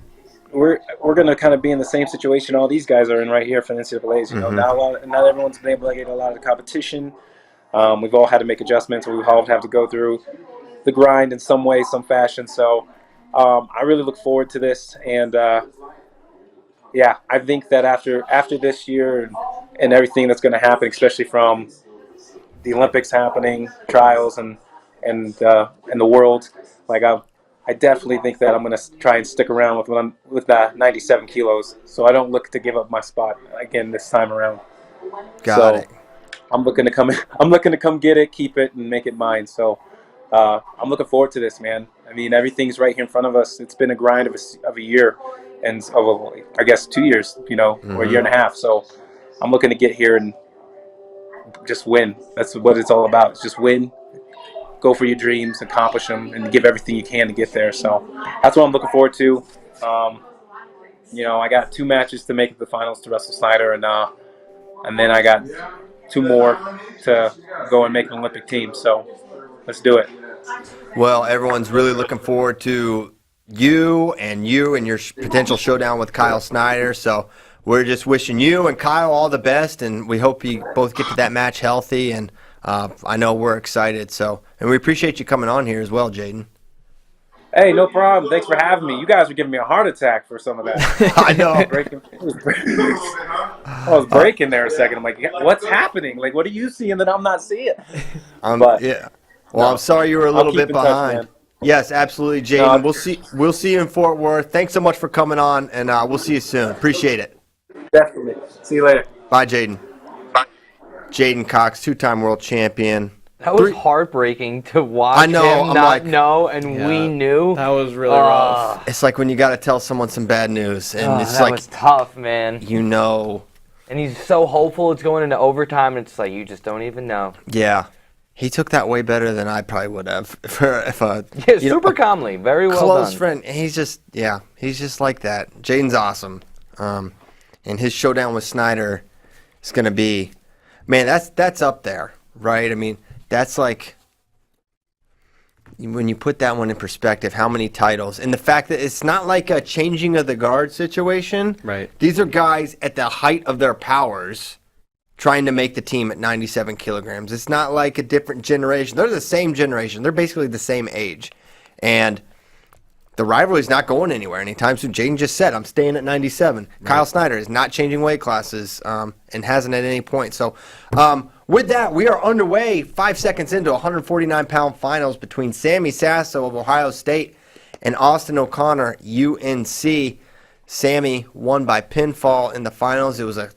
we're going to kind of be in the same situation all these guys are in right here for the NCAAs. Not everyone's been able to get a lot of the competition. We've all had to make adjustments. We've all had to go through the grind in some way, some fashion. So I really look forward to this. And yeah, I think that after this year and everything that's going to happen, especially from the Olympics happening, trials, and the world, like I definitely think that I'm going to try and stick around with 97 kilos, so I don't look to give up my spot again this time around. Got it. I'm looking to come. I'm looking to come get it, keep it, and make it mine. So I'm looking forward to this, man. I mean, everything's right here in front of us. It's been a grind of a year, and I guess 2 years, or a year and a half. So I'm looking to get here and just win. That's what it's all about. It's just win. Go for your dreams, accomplish them, and give everything you can to get there. So that's what I'm looking forward to. I got 2 matches to make it to the finals to wrestle Snyder, and then I got 2 more to go and make an Olympic team. So let's do it. Well, everyone's really looking forward to you and your potential showdown with Kyle Snyder. So we're just wishing you and Kyle all the best, and we hope you both get to that match healthy. And I know we're excited. And we appreciate you coming on here as well, Jaden. Hey, no problem. Thanks for having me. You guys were giving me a heart attack for some of that. I know. I was breaking there a second. I'm like, what's happening? Like, what are you seeing that I'm not seeing? Yeah. Well, I'm sorry you were a little bit behind. Touch, yes, absolutely, Jaden. We'll see you in Fort Worth. Thanks so much for coming on, and we'll see you soon. Appreciate it. Definitely. See you later. Bye, Jaden. Bye. Jaden Cox, 2-time world champion. That was heartbreaking to watch I know, him not know, and we knew. That was really rough. It's like when you got to tell someone some bad news, and it's that like was tough, man. And he's so hopeful it's going into overtime, and it's like you just don't even know. Yeah. He took that way better than I probably would have. If a Yeah, super calmly. Very well close done. friend, he's just like that. Jaden's awesome. And his showdown with Snyder is going to be, man, that's up there, right? I mean, that's like, when you put that one in perspective, how many titles, and the fact that it's not like a changing of the guard situation. Right. These are guys at the height of their powers trying to make the team at 97 kilograms. It's not like a different generation. They're the same generation. They're basically the same age. And the rivalry's not going anywhere anytime soon. Jaden just said, I'm staying at 97. Right. Kyle Snyder is not changing weight classes and hasn't at any point. So with that, we are underway 5 seconds into 149-pound finals between Sammy Sasso of Ohio State and Austin O'Connor, UNC. Sammy won by pinfall in the finals. It was a, I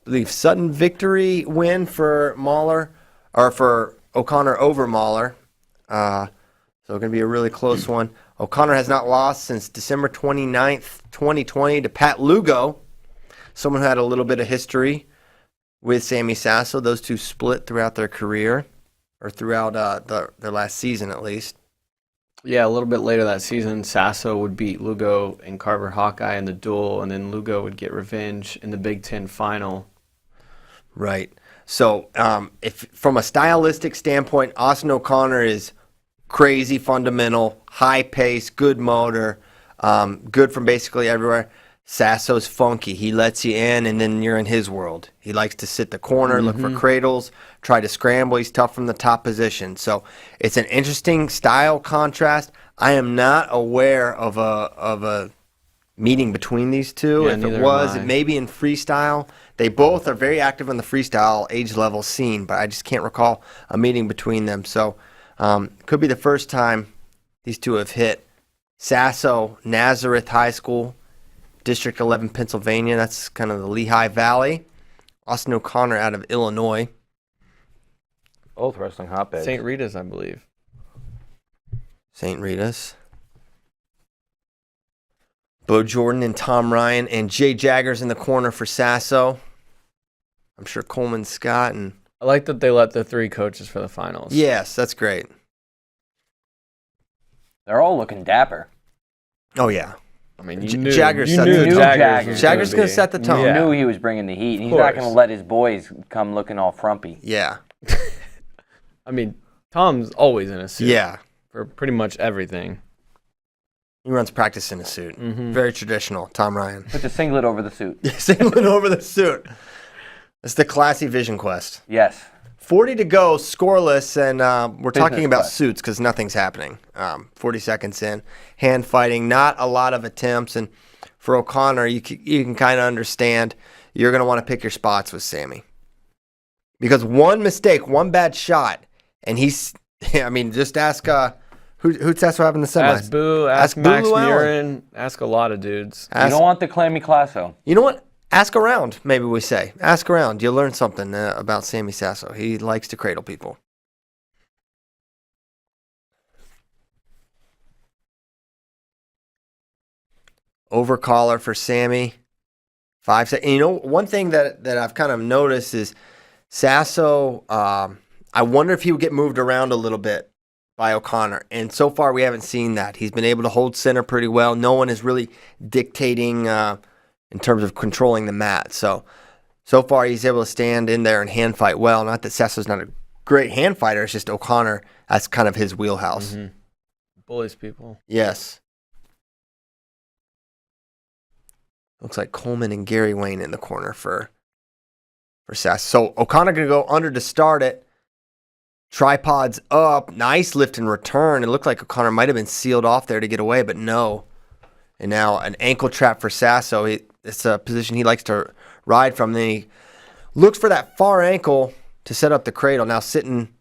believe, sudden victory win for Mahler, or for O'Connor over Mahler. So it's going to be a really close one. O'Connor has not lost since December 29th, 2020 to Pat Lugo, someone who had a little bit of history with Sammy Sasso. Those two split throughout their career, or throughout their last season at least. Yeah, a little bit later that season, Sasso would beat Lugo and Carver Hawkeye in the duel, and then Lugo would get revenge in the Big Ten final. Right. So if from a stylistic standpoint, Austin O'Connor is crazy fundamental, high pace, good motor, good from basically everywhere. Sasso's funky. He lets you in, and then you're in his world. He likes to sit the corner, look for cradles, try to scramble. He's tough from the top position. So it's an interesting style contrast. I am not aware of a meeting between these two. Yeah, if neither it was, am I. it may be in freestyle. They both are very active in the freestyle age level scene, but I just can't recall a meeting between them. So could be the first time these two have hit. Sasso, Nazareth High School, District 11, Pennsylvania. That's kind of the Lehigh Valley. Austin O'Connor out of Illinois. Both wrestling hotbeds. St. Rita's, I believe. St. Rita's. Bo Jordan and Tom Ryan and Jay Jaggers in the corner for Sasso. I'm sure Coleman Scott and... I like that they let the three coaches for the finals. Yes, that's great. They're all looking dapper. Oh, yeah. I mean, you knew, Jaggers you set knew the tone. Jaggers was Jaggers going to be. set the tone. Yeah. You knew he was bringing the heat. He's Of not course. going to let his boys come looking all frumpy. Yeah. I mean, Tom's always in a suit. Yeah. For pretty much everything. He runs practice in a suit. Very traditional, Tom Ryan. Put the singlet over the suit. Singling over the suit. It's the classy Vision Quest. Yes. 40 to go, scoreless, and we're talking Business about class. suits because nothing's happening. 40 seconds in. Hand fighting, not a lot of attempts. And for O'Connor, you can kind of understand you're going to want to pick your spots with Sammy. Because one mistake, one bad shot, and he's, I mean, just ask, who's Sasso having the semis? Ask Boo, ask Boo Max Llewellyn. Murin, ask a lot of dudes. You don't want the clammy Classo. You know what? Ask around, maybe we say. Ask around. You'll learn something about Sammy Sasso. He likes to cradle people. Overcaller for Sammy. 5 seconds. And you know, one thing that I've kind of noticed is Sasso, I wonder if he would get moved around a little bit by O'Connor. And so far, we haven't seen that. He's been able to hold center pretty well. No one is really dictating in terms of controlling the mat. So far he's able to stand in there and hand fight well. Not that Sasso's not a great hand fighter. It's just O'Connor, that's kind of his wheelhouse. Bullies people. Yes. Looks like Coleman and Gary Wayne in the corner for Sasso. So O'Connor going to go under to start it. Tripods up. Nice lift and return. It looked like O'Connor might have been sealed off there to get away, but no. And now an ankle trap for Sasso. It's a position he likes to ride from. Then he looks for that far ankle to set up the cradle. Now sitting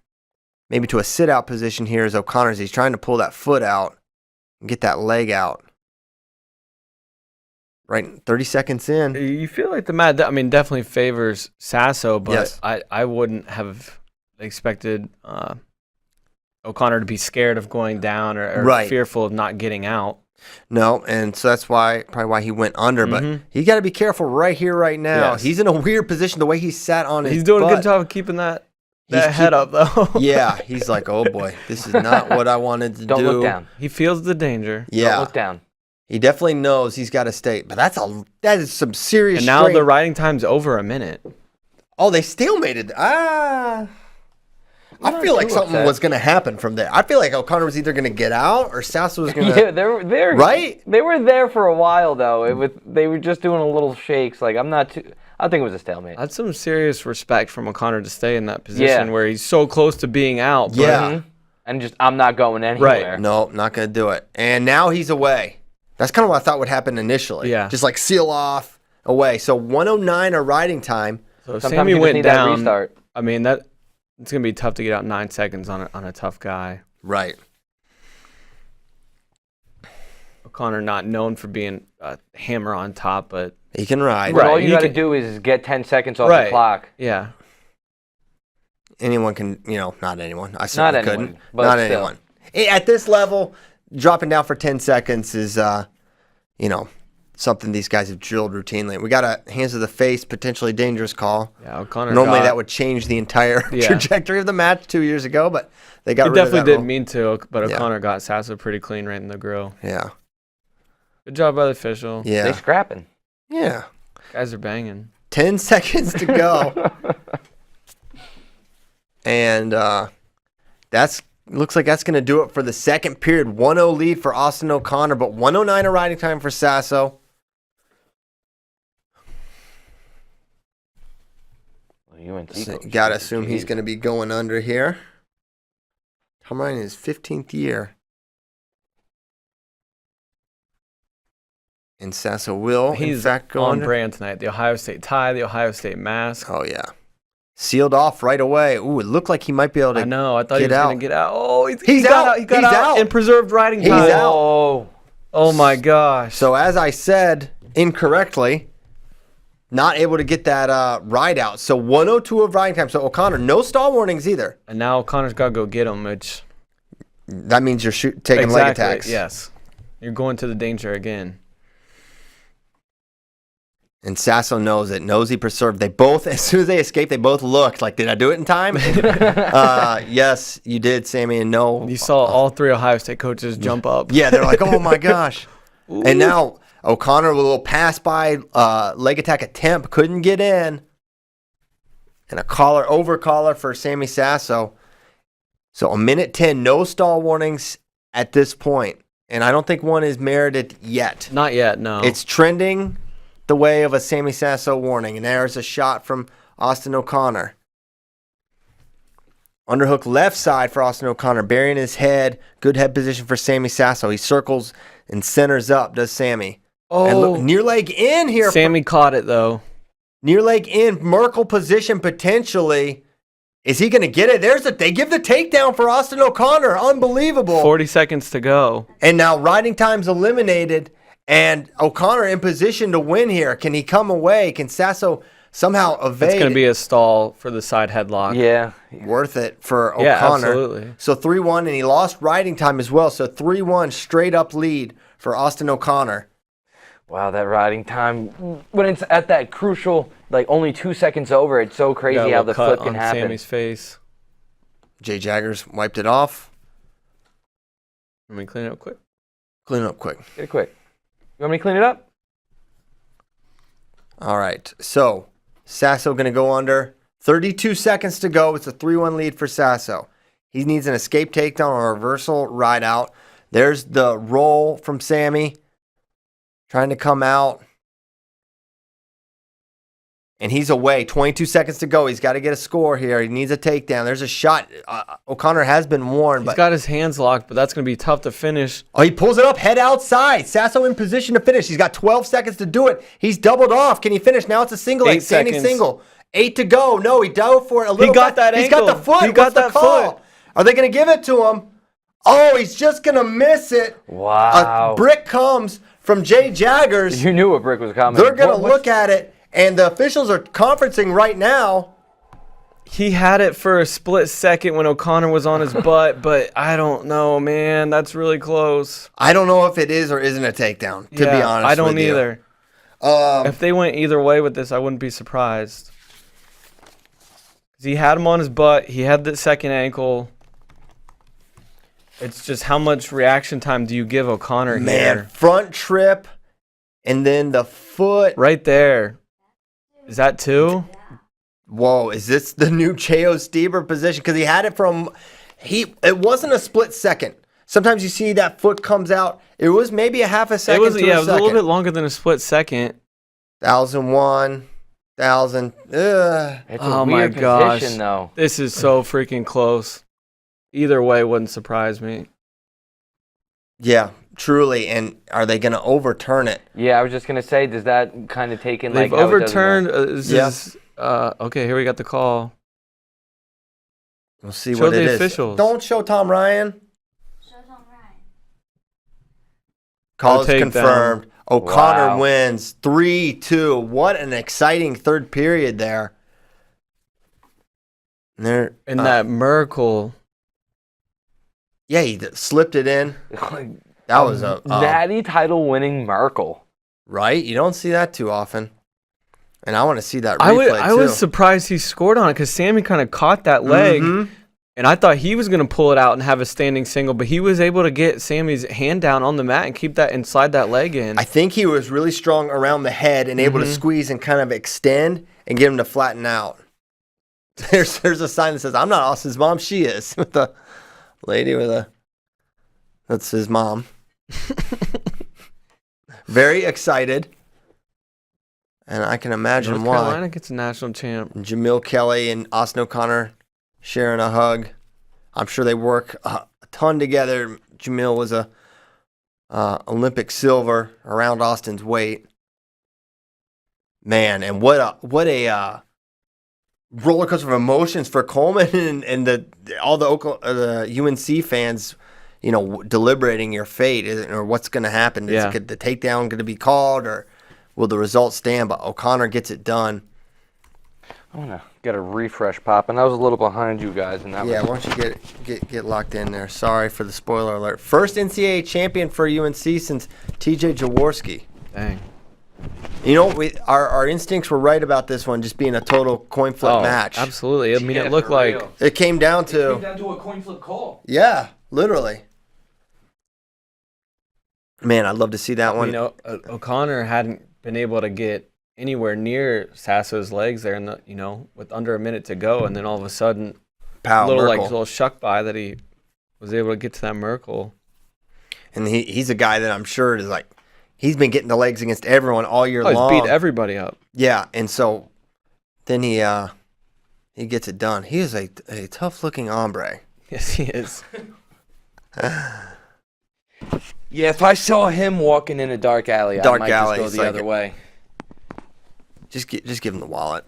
maybe to a sit-out position here is O'Connor's. He's trying to pull that foot out and get that leg out. Right, 30 seconds in. You feel like the mat, I mean, definitely favors Sasso, but Yes. I wouldn't have expected O'Connor to be scared of going down or Right. fearful of not getting out. No, and so that's probably why he went under. But he got to be careful right here, right now. Yes. He's in a weird position. The way he sat on his He's doing a butt. good job of keeping that. that head up, though. Yeah, he's like, oh boy, this is not what I wanted to do. Don't look down. He feels the danger. Yeah, Don't look down. he definitely knows he's got to stay. But that is some serious. And now strain. the riding time's over a minute. Oh, they stalemated. I feel like something was going to happen from there. I feel like O'Connor was either going to get out or Sasso was going to. Yeah, they're right. They were there for a while though. They were just doing a little shakes. Like I think it was a stalemate. That's some serious respect from O'Connor to stay in that position where he's so close to being out. But Yeah. And just I'm not going anywhere. Right. No, not going to do it. And now he's away. That's kind of what I thought would happen initially. Yeah. Just like seal off away. So 109 a riding time. So Sometimes Sammy you just went need that down. restart. I mean, it's going to be tough to get out 9 seconds on a tough guy. Right. O'Connor not known for being a hammer on top, but He can ride. But all Right, you he got to can- do is get 10 seconds off Right. the clock. yeah. Anyone can, not anyone. I certainly anyone, couldn't. but Not still. anyone. At this level, dropping down for 10 seconds is, something these guys have drilled routinely. We got a hands to the face, potentially dangerous call. Yeah, O'Connor Normally got, that would change the entire Yeah. trajectory of the match 2 years ago, but they got He rid of definitely that didn't rule. mean to, but Yeah. O'Connor got Sasso pretty clean right in the grill. Yeah. Good job by the official. They Yeah. scrapping. Yeah. Guys are banging. 10 seconds to go. And looks like that's going to do it for the second period. 1-0 lead for Austin O'Connor, but 109 a riding time for Sasso. So got to assume he's going to be going under here. Tom Ryan in his 15th year. And Sasso will, in He's fact, go on under. brand tonight. The Ohio State tie, the Ohio State mask. Oh, yeah. Sealed off right away. Ooh, it looked like he might be able to I know. I thought he get was out. going to get out. Oh, He's he got out. He got He's out, out. and preserved riding He's time. out. Oh my gosh. So as I said incorrectly, not able to get that ride out. So 102 of riding time. So O'Connor, no stall warnings either. And now O'Connor's got to go get him, which That means you're taking leg attacks. Yes. You're going to the danger again. And Sasso knows it. Knows he preserved. They both, as soon as they escaped, they both looked like, did I do it in time? Yes, you did, Sammy. And no. You saw all three Ohio State coaches jump up. Yeah, they're like, oh my gosh. And now O'Connor with a little pass by leg attack attempt, couldn't get in. And a over collar for Sammy Sasso. So a minute 10, no stall warnings at this point. And I don't think one is merited yet. Not yet, no. It's trending the way of a Sammy Sasso warning. And there's a shot from Austin O'Connor. Underhook left side for Austin O'Connor, burying his head. Good head position for Sammy Sasso. He circles and centers up, does Sammy. And look, near leg in here. Sammy caught it, though. Near leg in, Merkel position potentially. Is he going to get it? They give the takedown for Austin O'Connor. Unbelievable. 40 seconds to go. And now riding time's eliminated, and O'Connor in position to win here. Can he come away? Can Sasso somehow evade? It's going to be a stall for the side headlock. Yeah. Worth it for O'Connor. Yeah, absolutely. So 3-1, and he lost riding time as well. So 3-1 straight up lead for Austin O'Connor. Wow, that riding time when it's at that crucial, like only 2 seconds over, it's so Got crazy a how little the cut flip can on happen. Sammy's face. Jay Jaggers wiped it off. Let me clean it up quick. Clean it up quick. Get it quick. You want me to clean it up? All right. So Sasso going to go under. 32 seconds to go. It's a 3-1 lead for Sasso. He needs an escape takedown or a reversal ride out. There's the roll from Sammy. Trying to come out. And he's away. 22 seconds to go. He's got to get a score here. He needs a takedown. There's a shot. O'Connor has been warned. He's But got his hands locked, but that's going to be tough to finish. oh, he pulls it up, head outside. Sasso in position to finish. He's got 12 seconds to do it. He's doubled off. Can he finish? Now it's a single leg, 8 standing seconds. single. 8 to go. No, he dove for it a little. got back. that He's got ankle. the foot. He got What's the that call? foot. Are they going to give it to him? Oh, he's just going to miss it. Wow. A brick comes from Jay Jaggers. You knew a brick was coming. They're going to look at it, and the officials are conferencing right now. He had it for a split second when O'Connor was on his butt, but I don't know, man. That's really close. I don't know if it is or isn't a takedown, to be honest I don't with you. either. If they went either way with this, I wouldn't be surprised. 'Cause he had him on his butt. He had the second ankle. It's just how much reaction time do you give O'Connor here? Front trip, and then the foot. Right there. Is that 2? Whoa, is this the new Cheo Stieber position? Because he had it it wasn't a split second. Sometimes you see that foot comes out. It was maybe a half a second. It was a little bit longer than a split second. 1,001, 1,000. It's a weird position, though. This is so freaking close. Either way wouldn't surprise me. Yeah, truly. And are they going to overturn it? Yeah, I was just gonna say, does that kind of take in They've like how it doesn't overturned. matter? Okay, here we got the call. We'll see Show what it the is. officials. Don't show Tom Ryan. Call is confirmed. O'Connor wins 3-2. What an exciting third period there. And that Merkel. Yeah, he slipped it in. That was a natty title winning Merkel. Right? You don't see that too often. And I want to see that replay I was surprised he scored on it because Sammy kind of caught that leg. Mm-hmm. And I thought he was going to pull it out and have a standing single, but he was able to get Sammy's hand down on the mat and keep that and slide that leg in. I think he was really strong around the head and able to squeeze and kind of extend and get him to flatten out. There's a sign that says, "I'm not Austin's mom, she is." With the lady that's his mom. Very excited. And I can imagine North why. Carolina gets a national champ. Jamil Kelly and Austin O'Connor sharing a hug. I'm sure they work a ton together. Jamil was a Olympic silver around Austin's weight. Man, and what a roller coaster of emotions for Coleman and all the UNC fans, deliberating your fate or what's going to happen. Is the takedown going to be called, or will the result stand? But O'Connor gets it done. I want to get a refresh popping. I was a little behind you guys, and that Yeah, why don't you get locked in there? Sorry for the spoiler alert. First NCAA champion for UNC since TJ Jaworski. Dang. Our instincts were right about this one just being a total coin flip match. Absolutely. I mean, it looked like it came down to a coin flip call. Yeah, literally. Man, I'd love to see that one. O'Connor hadn't been able to get anywhere near Sasso's legs there, with under a minute to go, and then all of a sudden, little shuck by that he was able to get to that Merkel. And he's a guy that I'm sure is like, he's been getting the legs against everyone all year long. He's beat everybody up. Yeah, and so then he gets it done. He is a tough-looking hombre. Yes, he is. Yeah, if I saw him walking in a dark alley, I might just go the other way. Just give him the wallet.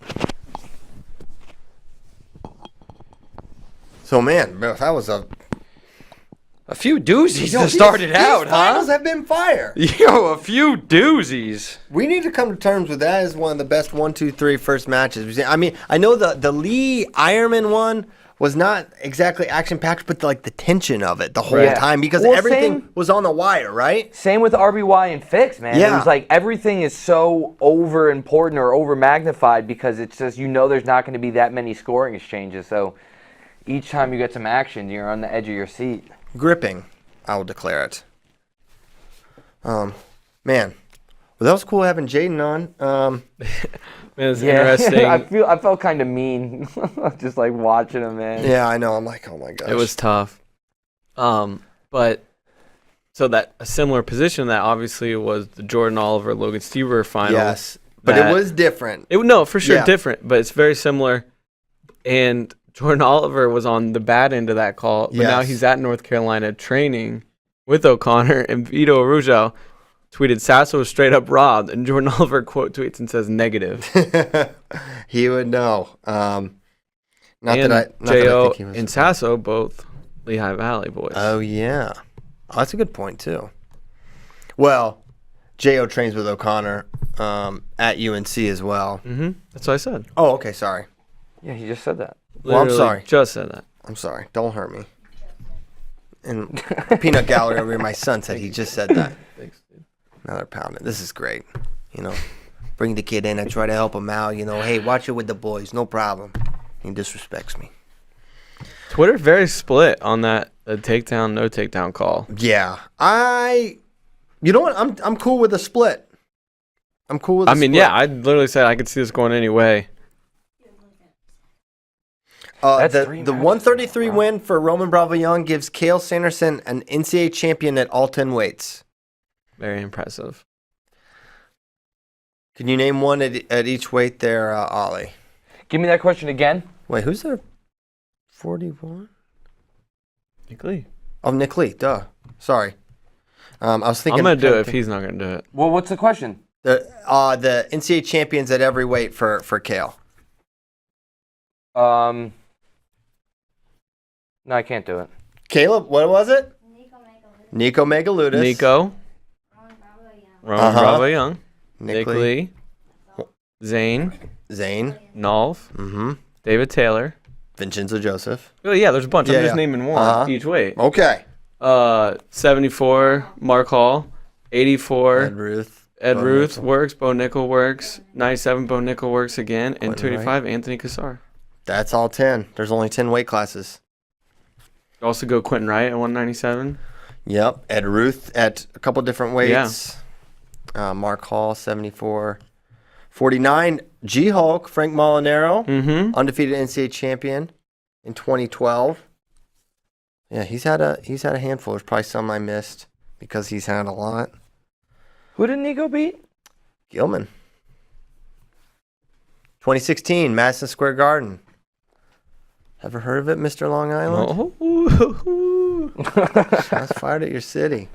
So, man, that was a few doozies to start it out, huh? Finals have been fire. Yo, a few doozies. We need to come to terms with that as one of the best 1, 2, 3 first matches. I mean, I know the Lee Ironman one was not exactly action-packed, but the tension of it the whole time because everything was on the wire, right? Same with RBY and Fix, man. Yeah. It was like everything is so over-important or over-magnified because it's just, there's not going to be that many scoring exchanges. So each time you get some action, you're on the edge of your seat. Gripping, I will declare it. Man, well, that was cool having Jaden on. Man, it's interesting. I felt kind of mean, just like watching him, man. Yeah, I know. I'm like, oh my gosh. It was tough. But so that a similar position that obviously was the Jordan Oliver Logan Stieber final. Yes, but it was different. For sure different, but it's very similar. And Jordan Oliver was on the bad end of that call, but now he's at North Carolina training with O'Connor, and Vito Araujo tweeted Sasso was straight up robbed, and Jordan Oliver quote tweets and says negative. He would know. J.O. and Sasso, both Lehigh Valley boys. Oh, yeah. Oh, that's a good point, too. Well, J.O. trains with O'Connor at UNC as well. Mm-hmm. That's what I said. Oh, okay, sorry. Yeah, he just said that. Well, I'm sorry. Just said that. I'm sorry. Don't hurt me. And Peanut Gallery over here, my son said he just said that. Thanks, dude. Another pound. This is great. Bring the kid in. I try to help him out. Hey, watch it with the boys. No problem. He disrespects me. Twitter's very split on that takedown, no takedown call. Yeah, you know what? I'm cool with a split. I'm cool with. Yeah, I literally said I could see this going any way. The 133 win for Roman Bravo Young gives Cale Sanderson an NCAA champion at all 10 weights. Very impressive. Can you name one at each weight there, Ollie? Give me that question again. Wait, who's there? 41? Nick Lee. Oh, Nick Lee. Duh. Sorry. I was thinking. I'm going to do it if he's not going to do it. Well, what's the question? The NCAA champions at every weight for Cale. No, I can't do it. Caleb, what was it? Nico Megaludis. Nico. Roman Bravo Young. Nick Nick Lee. Zane. Nolf. David Taylor. Vincenzo Joseph. Oh, yeah, there's a bunch. Yeah, I'm just yeah. naming one each weight. Okay. 74, Mark Hall. 84, Ed Ruth. Bo works. Bo Nickel works. 97, Bo Nickel works again. And Quentin 285, Anthony Cassar. That's all 10. There's only 10 weight classes. Also go Quentin Wright at 197. Yep. Ed Ruth at a couple different weights. Mark Hall, 74. 49, G-Hulk, Frank Molinaro, undefeated NCAA champion in 2012. Yeah, he's had a handful. There's probably some I missed because he's had a lot. Who did Nico beat? Gilman. 2016, Madison Square Garden. Ever heard of it, Mr. Long Island? Shots fired at your city.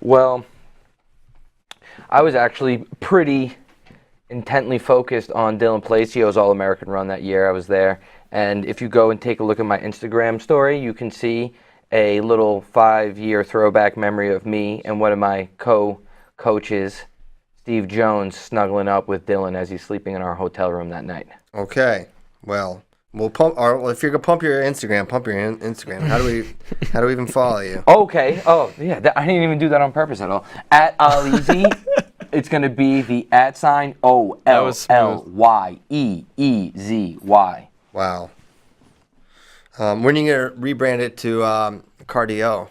Well, I was actually pretty intently focused on Dylan Palacio's All-American run that year. I was there. And if you go and take a look at my Instagram story, you can see a little 5-year throwback memory of me and one of my co-coaches, Steve Jones, snuggling up with Dylan as he's sleeping in our hotel room that night. Okay. Well, we'll pump. Or well, if you're gonna pump your Instagram, Instagram. How do we even follow you? Okay. Oh, yeah. I didn't even do that on purpose at all. At Alizi, it's gonna be the @ OLLYEEZY. Wow. When are you gonna rebrand it to Cardio?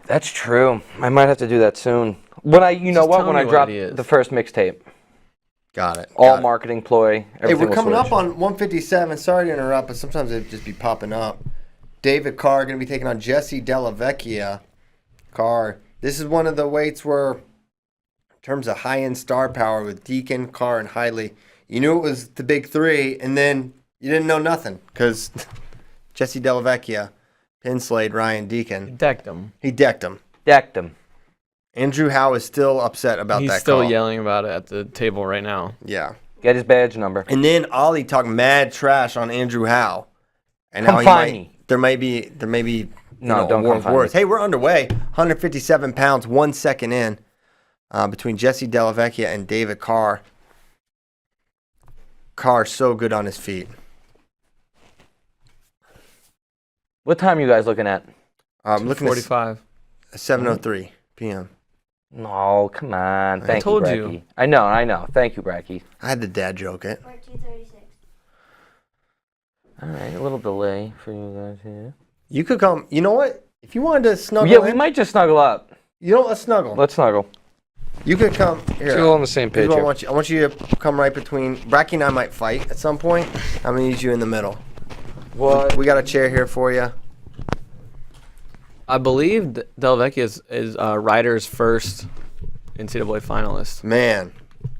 That's true. I might have to do that soon. When I drop the first mixtape. Got it. All marketing ploy. Hey, we're coming up on 157. Sorry to interrupt, but sometimes it just be popping up. David Carr going to be taking on Jesse Della Vecchia. Carr. This is one of the weights where, in terms of high-end star power with Deacon, Carr, and Hiley, you knew it was the big three, and then you didn't know nothing because Jesse Della Vecchia pin-slayed Ryan Deacon. He decked him. Andrew Howe is still upset about that He's still call. yelling about it at the table right now. Yeah. Get his badge number. And then Ollie talked mad trash on Andrew Howe. And Come how find me. There may be No, don't war come of find words. me. Hey, we're underway. 157 pounds, 1 second in, between Jesse Della Vecchia and David Carr. Carr so good on his feet. What time are you guys looking at? I'm looking at 45. 7:03 p.m. No, come on. Thank told you, you. Bracky. I know. Thank you, Bracky. I had the dad joke it. 2:36. All right, a little delay for you guys here. You could come. You know what? If you wanted to snuggle Yeah, we in, might just snuggle up. let's snuggle. Let's snuggle. You could come here. We're all on the same Here's page what here. I want you to come right between. Bracky and I might fight at some point. I'm gonna need you in the middle. What? We got a chair here for you. I believe Della Vecchia is Ryder's first NCAA finalist. Man,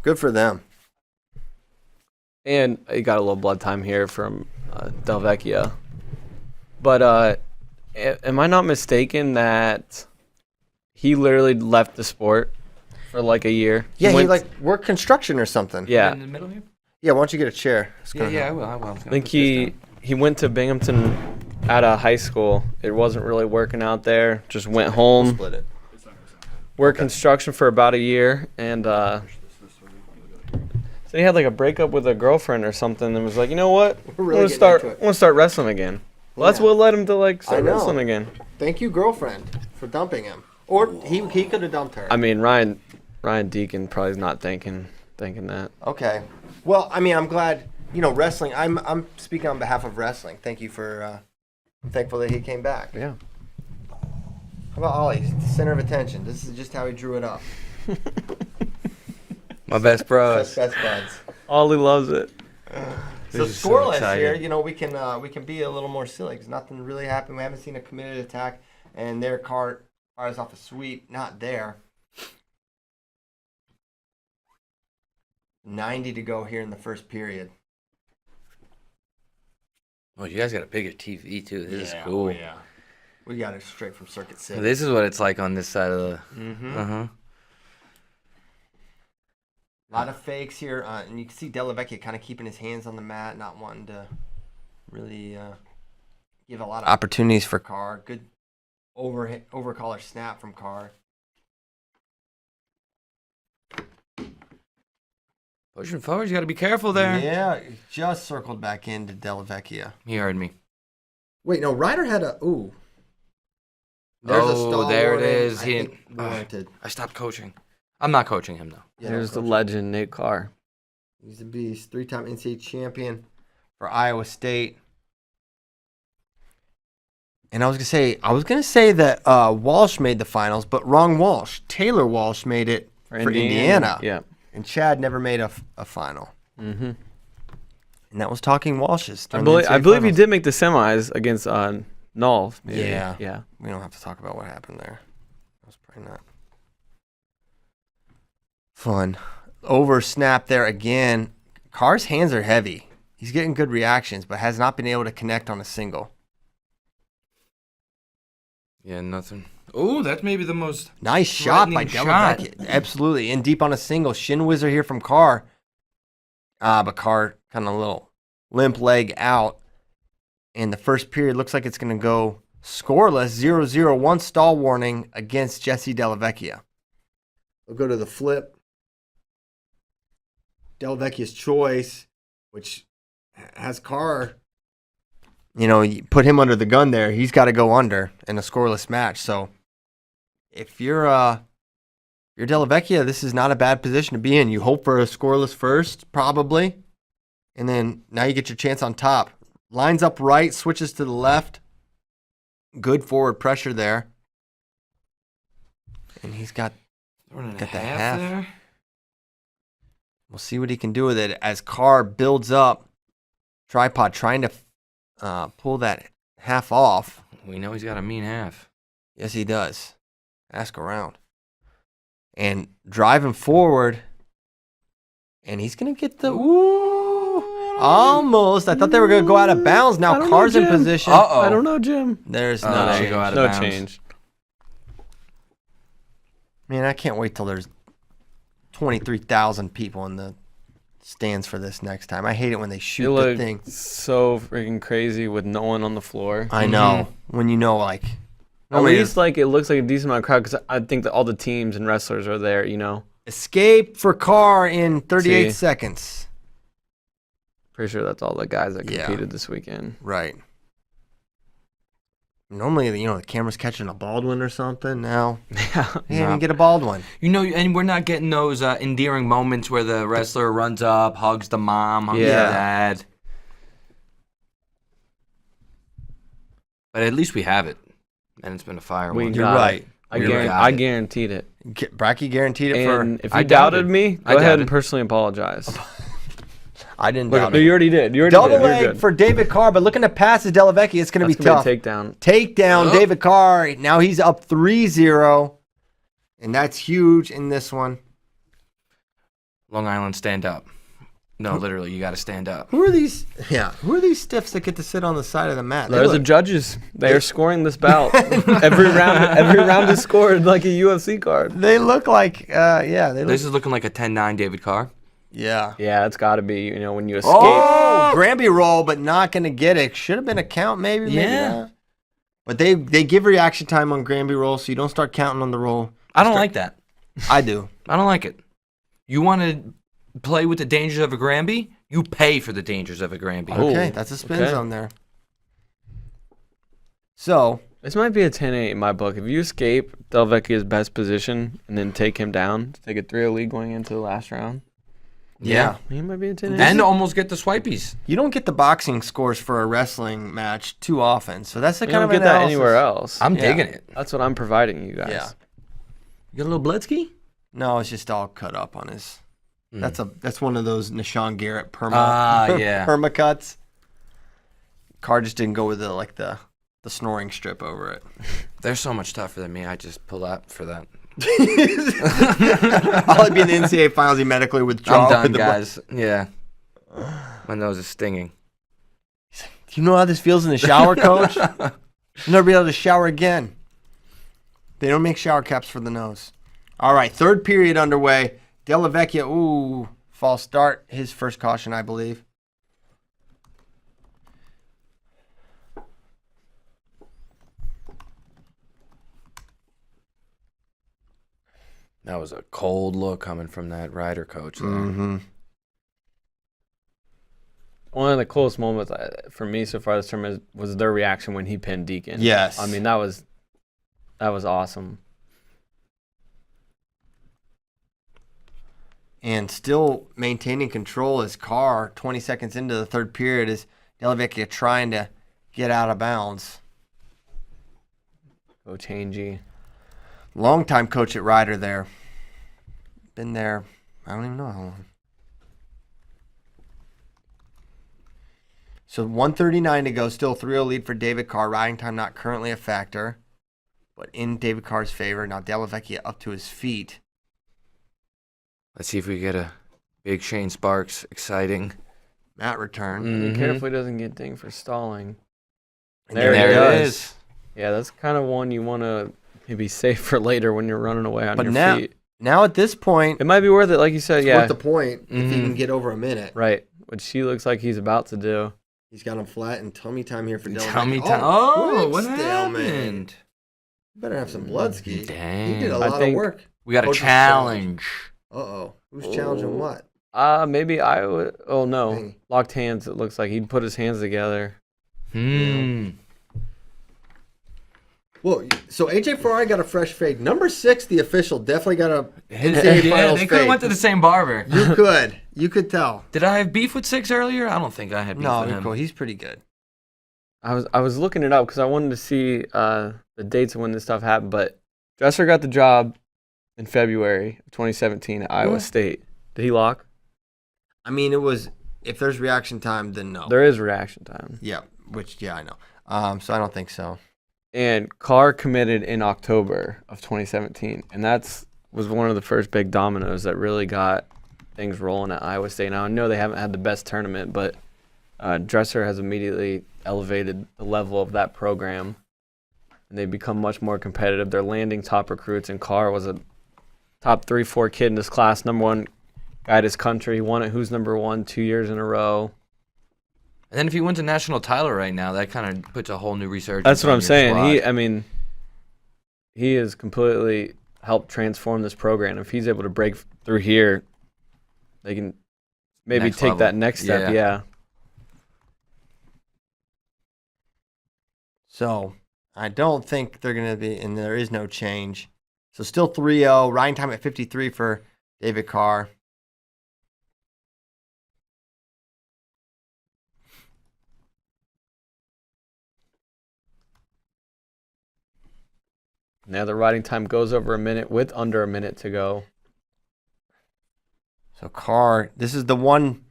good for them. And he got a little blood time here from Della Vecchia. But am I not mistaken that he literally left the sport for like a year? Yeah, he went- like worked construction or something. Yeah. In the middle here? Yeah, why don't you get a chair? It's Yeah, gonna I help. will. I think he went to Binghamton out of high school. It wasn't really working out there. Just went home. Split it. Worked construction for about a year, and so he had like a breakup with a girlfriend or something, and was like, you know what, We're I really want to getting start. into it. I want to start wrestling again. Well, that's Yeah. what led him to like I start know. wrestling again. Thank you, girlfriend, for dumping him. Or he could have dumped her. I mean, Ryan Deacon probably is not thinking that. Okay. Well, I mean, I'm glad wrestling. I'm speaking on behalf of wrestling. Thank you for. I'm thankful that he came back. Yeah. How about Ollie? The center of attention. This is just how he drew it up. My best bros. Best buds. Ollie loves it. So This is so scoreless exciting. here, we can be a little more silly because nothing really happened. We haven't seen a committed attack, and their card fires off a sweep. Not there. 90 to go here in the first period. Oh, you guys got a bigger TV too. This is cool. Yeah. We got it straight from Circuit 6. This is what it's like on this side of the. A lot of fakes here, and you can see Della Vecchia kind of keeping his hands on the mat, not wanting to really give a lot of opportunities for Carr. Good over collar snap from Carr. Pushing forward, you got to be careful there. Yeah, he just circled back into Della Vecchia. He heard me. Wait, no, Ryder had a ooh. There's a stall there it warning. is. I He think warranted. I stopped coaching. I'm not coaching him though. Yeah, Here's the Coach. legend, Nate Carr. He's a beast. 3-time NCAA champion for Iowa State. And I was gonna say that Walsh made the finals, but wrong Walsh. Taylor Walsh made it for Indiana. Yeah. And Chad never made a final. Mm-hmm. And that was Talking Walsh's. I during the NCAA believe he finals. did make the semis against Null. Maybe. Yeah. Yeah. We don't have to talk about what happened there. That was probably not fun. Over snap there again. Carr's hands are heavy. He's getting good reactions, but has not been able to connect on a single. Yeah, nothing. Oh, that's maybe the most. Nice shot by Threatening Della shot. Vecchia. Absolutely. In deep on a single. Shin whizzer here from Carr. But Carr kind of a little limp leg out. And the first period looks like it's going to go scoreless. 0-0. One stall warning against Jesse Della Vecchia. We'll go to the flip. Della Vecchia's choice, which has Carr, you put him under the gun there. He's got to go under in a scoreless match. So if you're Della Vecchia, this is not a bad position to be in. You hope for a scoreless first, probably. And then now you get your chance on top. Lines up right, switches to the left. Good forward pressure there. And he's got Got the half. there. We'll see what he can do with it as Carr builds up. Tripod trying to pull that half off. We know he's got a mean half. Yes, he does. Ask around. And driving forward. And he's going to get the... Almost. I thought they were going to go out of bounds. I Now don't know, Carr's in Jim. position. Uh-oh. I don't know, Jim. There's Oh, no there you change. go, out of No bounds. change. Man, I can't wait till there's 23,000 people in the stands for this next time. I hate it when they It shoot the looked thing. so freaking crazy with no one on the floor. I know. When At normally least it looks like a decent amount of crowd because I think that all the teams and wrestlers are there. escape for Carr in 38 See. seconds. Pretty sure that's all the guys that Yeah. competed this weekend. Right. Normally, the camera's catching a Baldwin or something. Now, Yeah. they didn't even get a Baldwin. And we're not getting those endearing moments where the wrestler runs up, hugs the mom, hugs the Yeah. dad. But at least we have it, and it's been a fire We one. You're got right. it. I, We got I it. guaranteed it. Bracky guaranteed it And for. if you I doubted doubted. me, I go ahead and doubted. personally apologize. I didn't Look, doubt no, it. you already did. You already Double did. You're leg good. for David Carr, but looking to pass to Della Vecchia, it's going to That's be gonna tough. be a takedown. Takedown, Oh. David Carr. Now he's up 3-0. And that's huge in this one. Long Island, stand up. No, literally, you got to stand up. Who are these? Yeah. Who are these stiffs that get to sit on the side of the mat? They Those are look- judges. They are scoring this bout. Every round is scored like a UFC card. They look like, yeah. They look. This is looking like a 10-9 David Carr. Yeah. Yeah, it's got to be. When you escape. Oh, Granby roll, but not going to get it. Should have been a count, maybe. Maybe Yeah. not. But they give reaction time on Granby roll, so you don't start counting on the roll. I don't like that. I do. I don't like it. You want to play with the dangers of a Granby? You pay for the dangers of a Granby. Oh. Okay, that's a spin okay. zone there. So, This might be a 10-8 in my book. If you escape Del Vecchia's best position and then take him down, take a 3-0 lead going into the last round. Yeah. He might be a 10. And almost get the swipies. You don't get the boxing scores for a wrestling match too often, so that's the You kind don't of get that analysis. anywhere else. I'm digging it. That's what I'm providing you guys. Yeah. You got a little Bloodsky? No, it's just all cut up on his. That's one of those Nashawn Garrett perma cuts. Carr just didn't go with the snoring strip over it. They're so much tougher than me. I just pull out for that. I'll be in the NCAA finals. He medically withdraw. I'm done, with the guys. Yeah. My nose is stinging. Do you know how this feels in the shower, Coach? You'll never be able to shower again. They don't make shower caps for the nose. All right, third period underway. Della Vecchia, false start. His first caution, I believe. That was a cold look coming from that rider coach there. Mm-hmm. One of the coolest moments for me so far this tournament was their reaction when he pinned Deacon. Yes. I mean, that was awesome. And still maintaining control as Carr, 20 seconds into the third period, is Della Vecchia trying to get out of bounds. Go changey. Long-time coach at Ryder there. Been there, I don't even know how long. So 1:39 to go, still 3-0 lead for David Carr. Riding time not currently a factor, but in David Carr's favor. Now Della Vecchia up to his feet. Let's see if we get a big Shane Sparks exciting. Mat return. Be careful he doesn't get dinged for stalling. And There it it does. is. Yeah, that's kind of one you want to maybe save for later when you're running away on But your now, feet. now at this point, It might be worth it, like you said. it's Yeah, worth the point if he can get over a minute. right. Which she looks like he's about to do. He's got him flat and tummy time here for Della Tummy Vecchia. time. Oh, quick what stalemate. happened? Better have some Bloodski. Dang. He did a I lot of think- work. We got a Coach's challenge. Uh-oh. Who's challenging what? Maybe I would. Oh, no. Dang. Locked hands. It looks like he'd put his hands together. Well, so AJ Ferrari got a fresh fade. Number 6, the official, definitely got a NCAA Yeah, finals they could have fade. went to the same barber. You could tell. Did I have beef with 6 earlier? I don't think I had beef No, with you're him. cool. He's pretty good. I was looking it up because I wanted to see the dates of when this stuff happened. But Dresser got the job in February of 2017 at Iowa State. Did he lock? I mean, it was, if there's reaction time, then no. There is reaction time. Yeah, I know. So I don't think so. And Carr committed in October of 2017, and was one of the first big dominoes that really got things rolling at Iowa State. Now I know they haven't had the best tournament, but Dresser has immediately elevated the level of that program, and they've become much more competitive. They're landing top recruits, and Carr was a top 3-4 kid in his class, number 1 guy at his country. He won it Who's Number 1 2 years in a row. And then if he wins a national title right now, that kind of puts a whole new research. That's what I'm saying. He has completely helped transform this program. If he's able to break through here, they can maybe Next take level. that next step. Yeah. So I don't think they're going to be, and there is no change. So still 3-0. Riding time at 53 for David Carr. Now the riding time goes over a minute with under a minute to go. So Carr, this is the one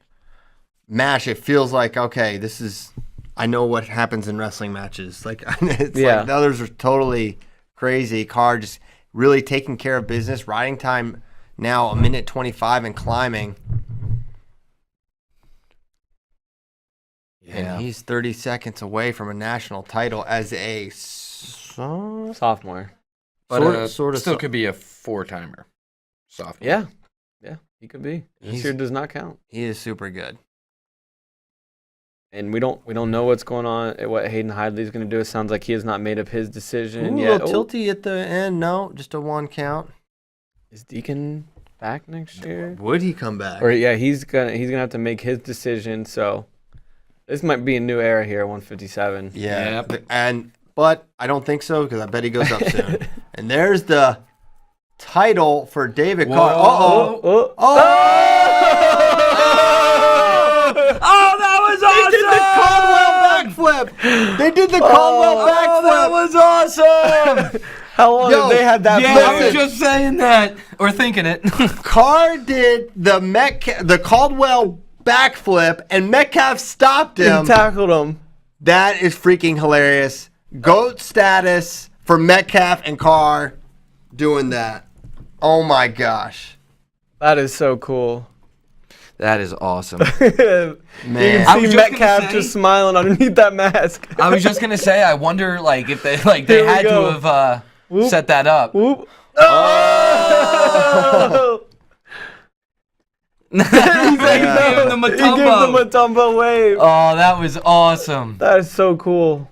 match. It feels like, okay, I know what happens in wrestling matches. Like like the others are totally crazy. Carr just really taking care of business. Riding time now 1:25 and climbing. And he's 30 seconds away from a national title as a sophomore. But sort of still could be a 4-timer. Sophomore. Yeah, he could be. This year does not count. He is super good. And we don't know what's going on, what Hayden Hidley's going to do. It sounds like he has not made up his decision Ooh, yet. a little tilty at the end. No, just a 1 count. Is Deacon back next year? Would he come back? Or he's gonna have to make his decision. So this might be a new era here, 157. Yeah, but I don't think so because I bet he goes up soon. And there's the title for David Carr. Oh! They did the Caldwell backflip. That was awesome. How long Yo, did they have that? Yeah, play? I was just saying that or thinking it. Carr did the Caldwell backflip, and Metcalf stopped He him. tackled him. That is freaking hilarious. GOAT status for Metcalf and Carr doing that. Oh my gosh. That is so cool. That is awesome. Man. You I can was see just Metcalf gonna say- just smiling underneath that mask. I was just gonna say, I wonder like if they Here they we had go. to have Whoop. set that up. Whoop. Oh! He gave them a He gave them a tumbo. Tumbo wave. Oh, that was awesome. That is so cool.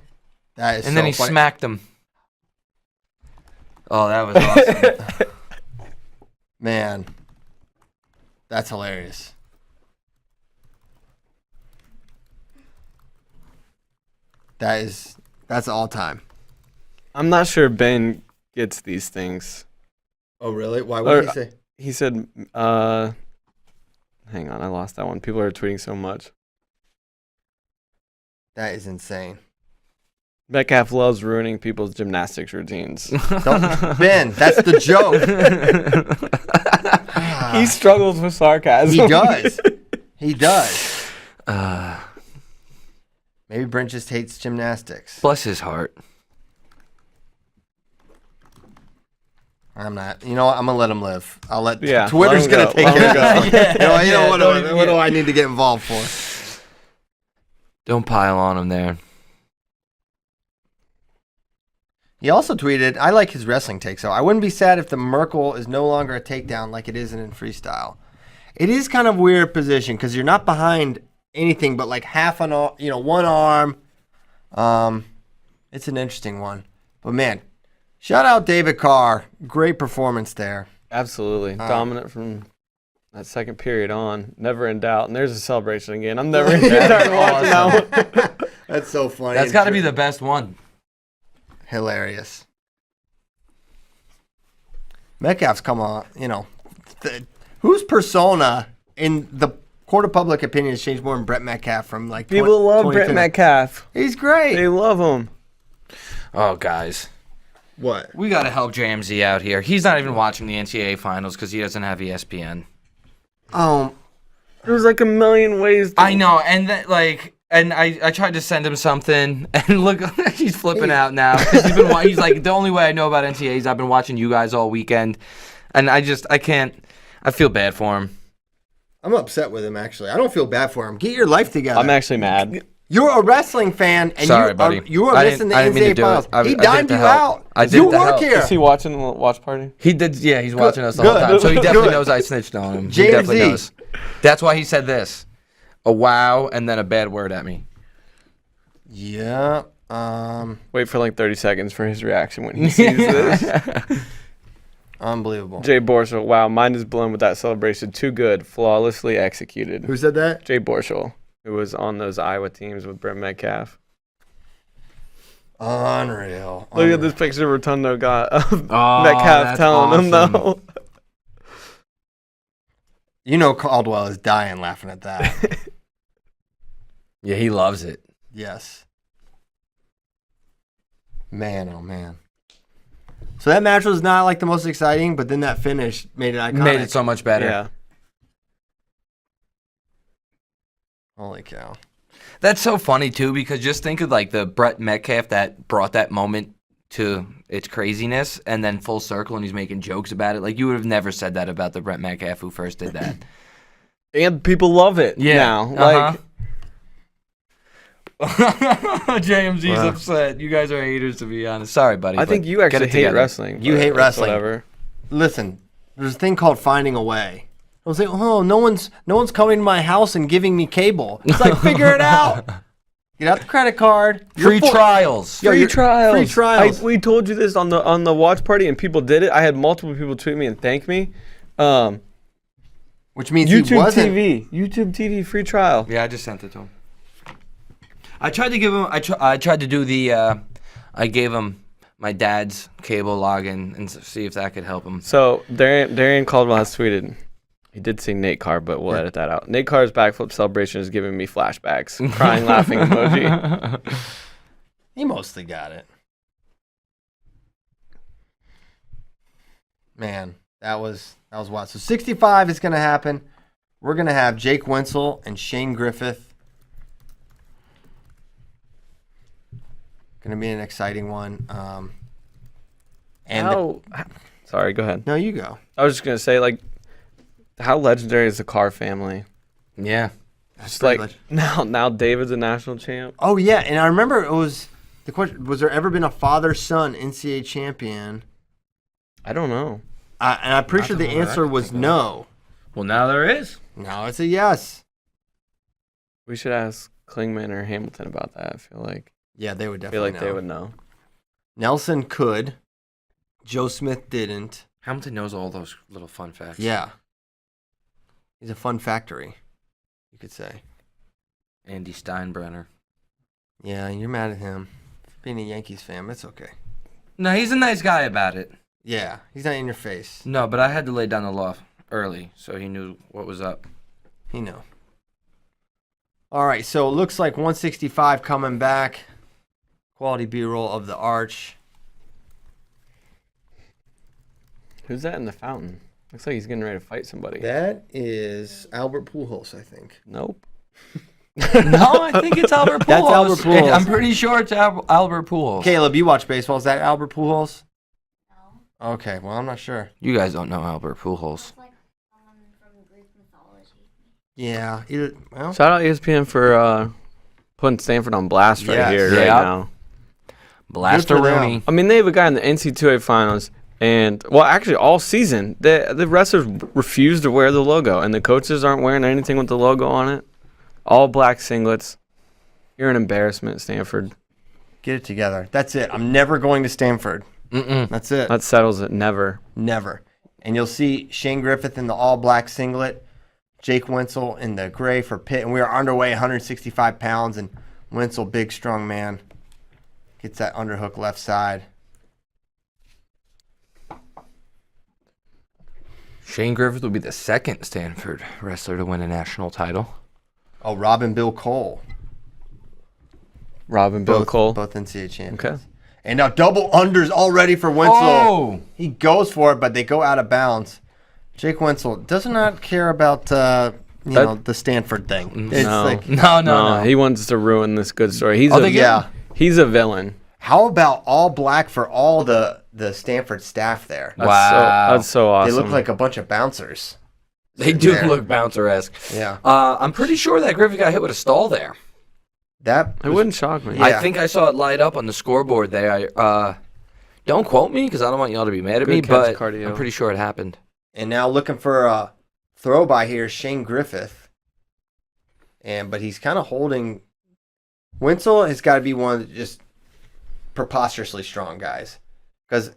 That is And so then he funny. smacked him. Oh, that was awesome. Man. That's hilarious. That's all time. I'm not sure Ben gets these things. Oh really? Why would Or- he say? He said, hang on, I lost that one. People are tweeting so much. That is insane. Metcalf loves ruining people's gymnastics routines. Ben, that's the joke. He struggles with sarcasm. He does. He does. Maybe Brent just hates gymnastics. Bless his heart. I'm not. You know what? I'm gonna let him live. I'll let. Yeah, Twitter's let him gonna go. take Let care him of go. it. You know what? don't even What do I need to get involved for? Don't pile on him there. He also tweeted, "I like his wrestling take. So I wouldn't be sad if the Merkle is no longer a takedown like it isn't in freestyle. It is kind of weird position because you're not behind anything but like half an arm, one arm. It's an interesting one, but man, shout out David Carr. Great performance there. Absolutely. Dominant from that second period on. Never in doubt. And there's a celebration again. I'm never going to get tired of watching that one. That's so funny. That's got to be the best one. Hilarious. Metcalf's come on, whose persona in the court of public opinion has changed more than Brett Metcalf from like People love Brett 2010? Metcalf. He's great. They love him. Oh, guys. What? We got to help JMZ out here. He's not even watching the NCAA finals because he doesn't have ESPN. There's like a million ways. I know, and I tried to send him something, and look, he's flipping out now. 'Cause he's like, the only way I know about NCAA is I've been watching you guys all weekend, and I can't. I feel bad for him. I'm upset with him actually. I don't feel bad for him. Get your life together. I'm actually mad. You're a wrestling fan, and Sorry, buddy. You are I missing the didn't mean to NCAA do it. finals. I He did dimed to you help. out. I did You to work help. here. Is he watching the watch party? He did, yeah. He's watching us the whole good, time, so he definitely good. knows I snitched on him. He JMZ. definitely knows. That's why he said this: a wow and then a bad word at me. Yeah. Wait for like 30 seconds for his reaction when he sees this. Unbelievable. Jay Borschel, wow, mind is blown with that celebration. Too good, flawlessly executed. Who said that? Jay Borschel, who was on those Iowa teams with Brett Metcalf. Unreal. Look at this picture Rotundo got of Oh, Metcalf that's telling him awesome. no. You know Caldwell is dying laughing at that. Yeah, he loves it. Yes. Man, oh man. So that match was not like the most exciting, but then that finish made it iconic. Made it so much better. Yeah. Holy cow. That's so funny too, because just think of like the Brett Metcalf that brought that moment to its craziness, and then full circle, and he's making jokes about it. Like you would have never said that about the Brett Metcalf who first did that. And people love it now. Like, JMZ's upset. You guys are haters, to be honest. Sorry, buddy. I think but you get actually it hate together. wrestling. You but hate it's wrestling. Whatever. Listen, there's a thing called finding a way. I was like, oh, no one's coming to my house and giving me cable. It's like, figure it out. Get out the credit card. Free trials. Yo, Free you're- trials. Free trials. We told you this on the watch party, and people did it. I had multiple people tweet me and thank me. Which means he YouTube wasn't. YouTube TV free trial. Yeah, I just sent it to him. I tried to give him. I tried to do the. I gave him my dad's cable login and see if that could help him. So Darian Caldwell has tweeted. He did say Nate Carr, but we'll edit that out. Nate Carr's backflip celebration is giving me flashbacks. Crying, laughing emoji. He mostly got it. Man, that was wild. So 65 is going to happen. We're going to have Jake Wenzel and Shane Griffith. Going to be an exciting one. Sorry, go ahead. No, you go. I was just gonna say, like, how legendary is the Carr family? Yeah. Just like now David's a national champ. Oh yeah, and I remember it was the question: was there ever been a father-son NCAA champion? I don't know. And I'm pretty sure the answer was no. Well, now there is. Now it's a yes. We should ask Klingman or Hamilton about that. I feel like. Yeah, they would I definitely feel like they would know. Nelson could. Joe Smith didn't. Hamilton knows all those little fun facts. Yeah. He's a fun factory, you could say. Andy Steinbrenner. Yeah, you're mad at him. Being a Yankees fan, it's okay. No, he's a nice guy about it. Yeah, he's not in your face. No, but I had to lay down the law early, so he knew what was up. He knew. All right, so it looks like 165 coming back. Quality B-roll of the Arch. Who's that in the fountain? Looks like he's getting ready to fight somebody. That is Albert Pujols, I think. Nope. No, I think it's Albert Pujols. That's Albert Pujols. I'm pretty sure it's Albert Pujols. Caleb, you watch baseball. Is that Albert Pujols? No. Okay, well, I'm not sure. You guys don't know Albert Pujols. It's like someone from Greek mythology. Yeah. Well, Shout out ESPN for putting Stanford on blast right Yes. here, Yeah. right now. Blaster Good for them. Rooney. I mean, they have a guy in the NCAA finals, and well, actually, all season the wrestlers refuse to wear the logo, and the coaches aren't wearing anything with the logo on it. All black singlets. You're an embarrassment, Stanford. get it together. That's it. I'm never going to Stanford. Mm-mm. That's it. That settles it. Never. Never. And you'll see Shane Griffith in the all-black singlet, Jake Wenzel in the gray for Pitt, and we are underway 165 pounds, and Wenzel, big, strong man, gets that underhook left side. Shane Griffith will be the second Stanford wrestler to win a national title. Oh, Robin Bill Cole. Robin Bill Cole. Both NCAA champions. Okay. And now double unders already for Wenzel. Oh! He goes for it, but they go out of bounds. Jake Wenzel does not care about the Stanford thing. It's No. like, No. He wants to ruin this good story. He's yeah. He's a villain. How about all black for all the Stanford staff there? That's so awesome. They look like a bunch of bouncers. They do There. look bouncer-esque. Yeah. I'm pretty sure that Griffith got hit with a stall there. That It wouldn't shock me. Yeah. I think I saw it light up on the scoreboard there. Don't quote me because I don't want y'all to be mad at me, Good but catch, cardio. I'm pretty sure it happened. And now looking for a throw by here, Shane Griffith. But he's kind of holding. Wenzel has got to be one of the just preposterously strong guys, because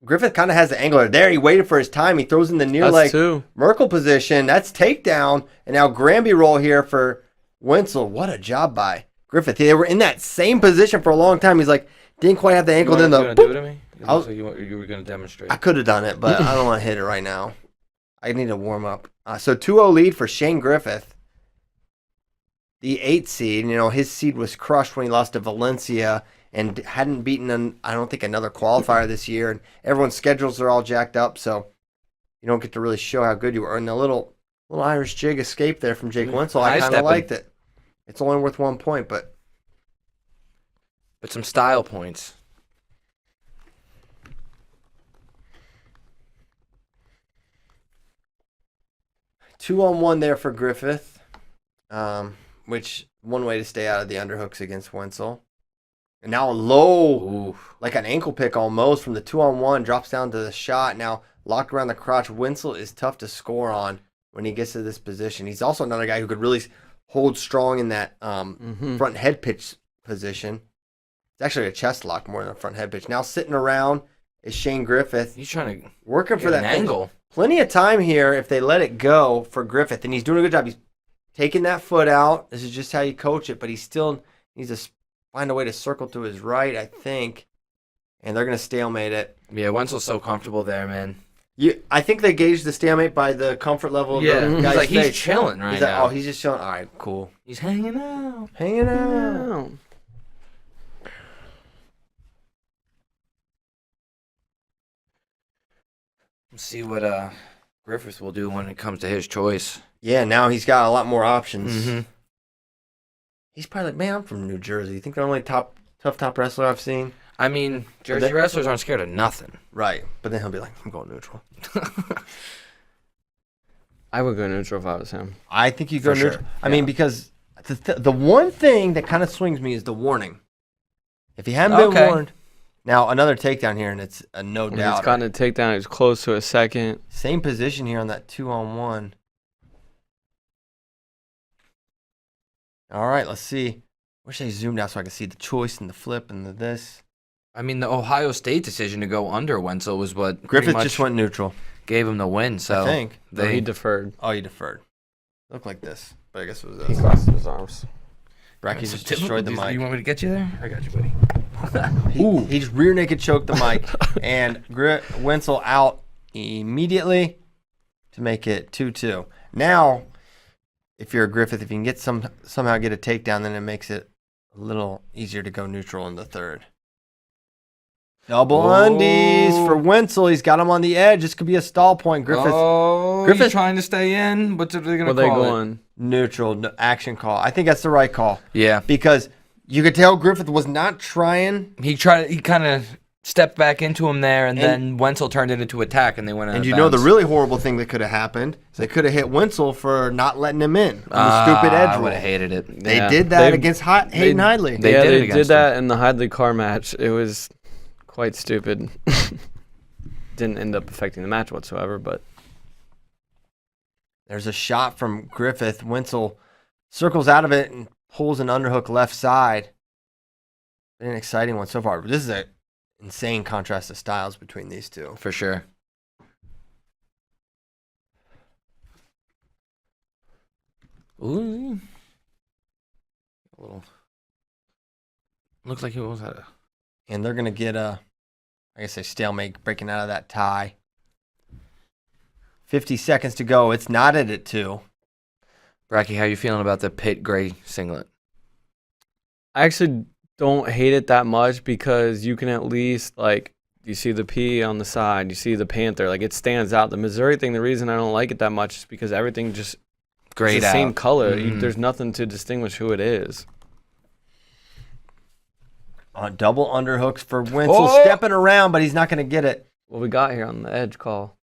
Griffith kind of has the angler there. He waited for his time. He throws in the near That's leg two. Merkel position. That's takedown. And now Granby roll here for Wenzel. What a job by Griffith. They were in that same position for a long time. He's like, didn't quite have the ankle. Then You the gonna do it to me? It I'll- looks like you were going to demonstrate. I could have done it, but I don't want to hit it right now. I need to warm up. So 2-0 lead for Shane Griffith. The 8 seed, his seed was crushed when he lost to Valencia and hadn't beaten, I don't think, another qualifier this year. And everyone's schedules are all jacked up, so you don't get to really show how good you are. And the little Irish jig escape there from Jake Wenzel, I kind of High-stepping. liked it. It's only worth 1 point, but Some style points. two on one there for Griffith, which one way to stay out of the underhooks against Wenzel. And now a low, like an ankle pick almost from the 2-on-1, drops down to the shot. Now locked around the crotch. Wenzel is tough to score on when he gets to this position. He's also another guy who could really hold strong in that front head pitch position. It's actually a chest lock more than a front head pitch. Now sitting around is Shane Griffith. He's trying to Working for get that an angle. Plenty of time here if they let it go for Griffith, and he's doing a good job. He's taking that foot out. This is just how you coach it, but he still needs to find a way to circle to his right, I think, and they're going to stalemate it. Yeah, Wenzel's so comfortable there, man. I think they gauged the stalemate by the comfort level of the He's guy's like, he's face. chilling right He's like, now. oh, he's just chilling. All right, cool. He's hanging out. Hanging out. We'll see what Griffith will do when it comes to his choice. Yeah, now he's got a lot more options. Mm-hmm. He's probably like, man, I'm from New Jersey. You think they're only top wrestler I've seen? I mean, Jersey wrestlers aren't scared of nothing. Right. But then he'll be like, I'm going neutral. I would go neutral if I was him. I think you go For neutral. sure. I mean, because the one thing that kind of swings me is the warning. If he hadn't been warned, now another takedown here, and it's a no doubt. He's gotten a takedown. He's close to a second. Same position here on that 2-on-1. All right, let's see. Wish I zoomed out so I could see the choice and the flip and the this. I mean, the Ohio State decision to go under Wenzel was what Griffith pretty much just went neutral. gave him the win. So I think. He deferred. Oh, he deferred. Looked like this, but I guess it was He this. crossed his arms. Bracky just destroyed the mic. You want me to get you there? I got you, buddy. He just rear naked choked the mic, and Wenzel out immediately to make it 2-2. Now, if you're a Griffith, if you can get somehow get a takedown, then it makes it a little easier to go neutral in the third. Double undies for Wenzel. He's got him on the edge. This could be a stall point. Griffith trying to stay in. What are they going to call it? Going? Neutral action call. I think that's the right call. Yeah. Because you could tell Griffith was not trying. He kind of stepped back into him there, and then Wenzel turned it into attack, and they went out And of you know the bounds. really horrible thing that could have happened is they could have hit Wenzel for not letting him in on the stupid edge I rule. would have hated it. They Yeah. did that They- against Hayden Hidley. They yeah, did it they did against that in the Hidley car match. It was quite stupid. Didn't end up affecting the match whatsoever, but There's a shot from Griffith. Wenzel circles out of it and pulls an underhook left side. Been an exciting one so far. This is an insane contrast of styles between these two. For sure. Ooh. A little. Looks like he almost had a. And they're going to get a stalemate breaking out of that tie. 50 seconds to go. It's knotted at 2. Bracky, how you feeling about the pit gray singlet? I actually don't hate it that much because you can at least, like, you see the P on the side, you see the Panther, like, it stands out. The Missouri thing, the reason I don't like it that much is because everything just Grayed is the out. same color. Mhm. There's nothing to distinguish who it is. Double underhooks for Wenzel. Oh! Stepping around, but he's not going to get it. What we got here on the edge call.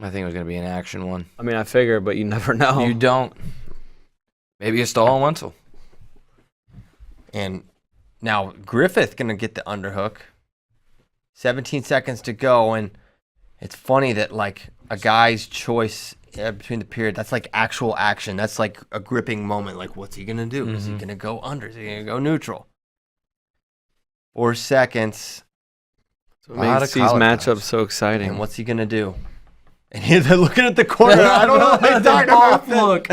I think it was going to be an action one. I mean, I figure, but you never know. You don't. Maybe a stall on Wenzel. And now Griffith going to get the underhook. 17 seconds to go. And it's funny that, like, a guy's choice between the period, that's like actual action. That's like a gripping moment. Like, what's he going to do? Is he going to go under? Is he going to go neutral? 4 seconds. So it makes these matchups so exciting. And what's he going to do? And they're looking at the corner. I don't know what they're talking about. Look.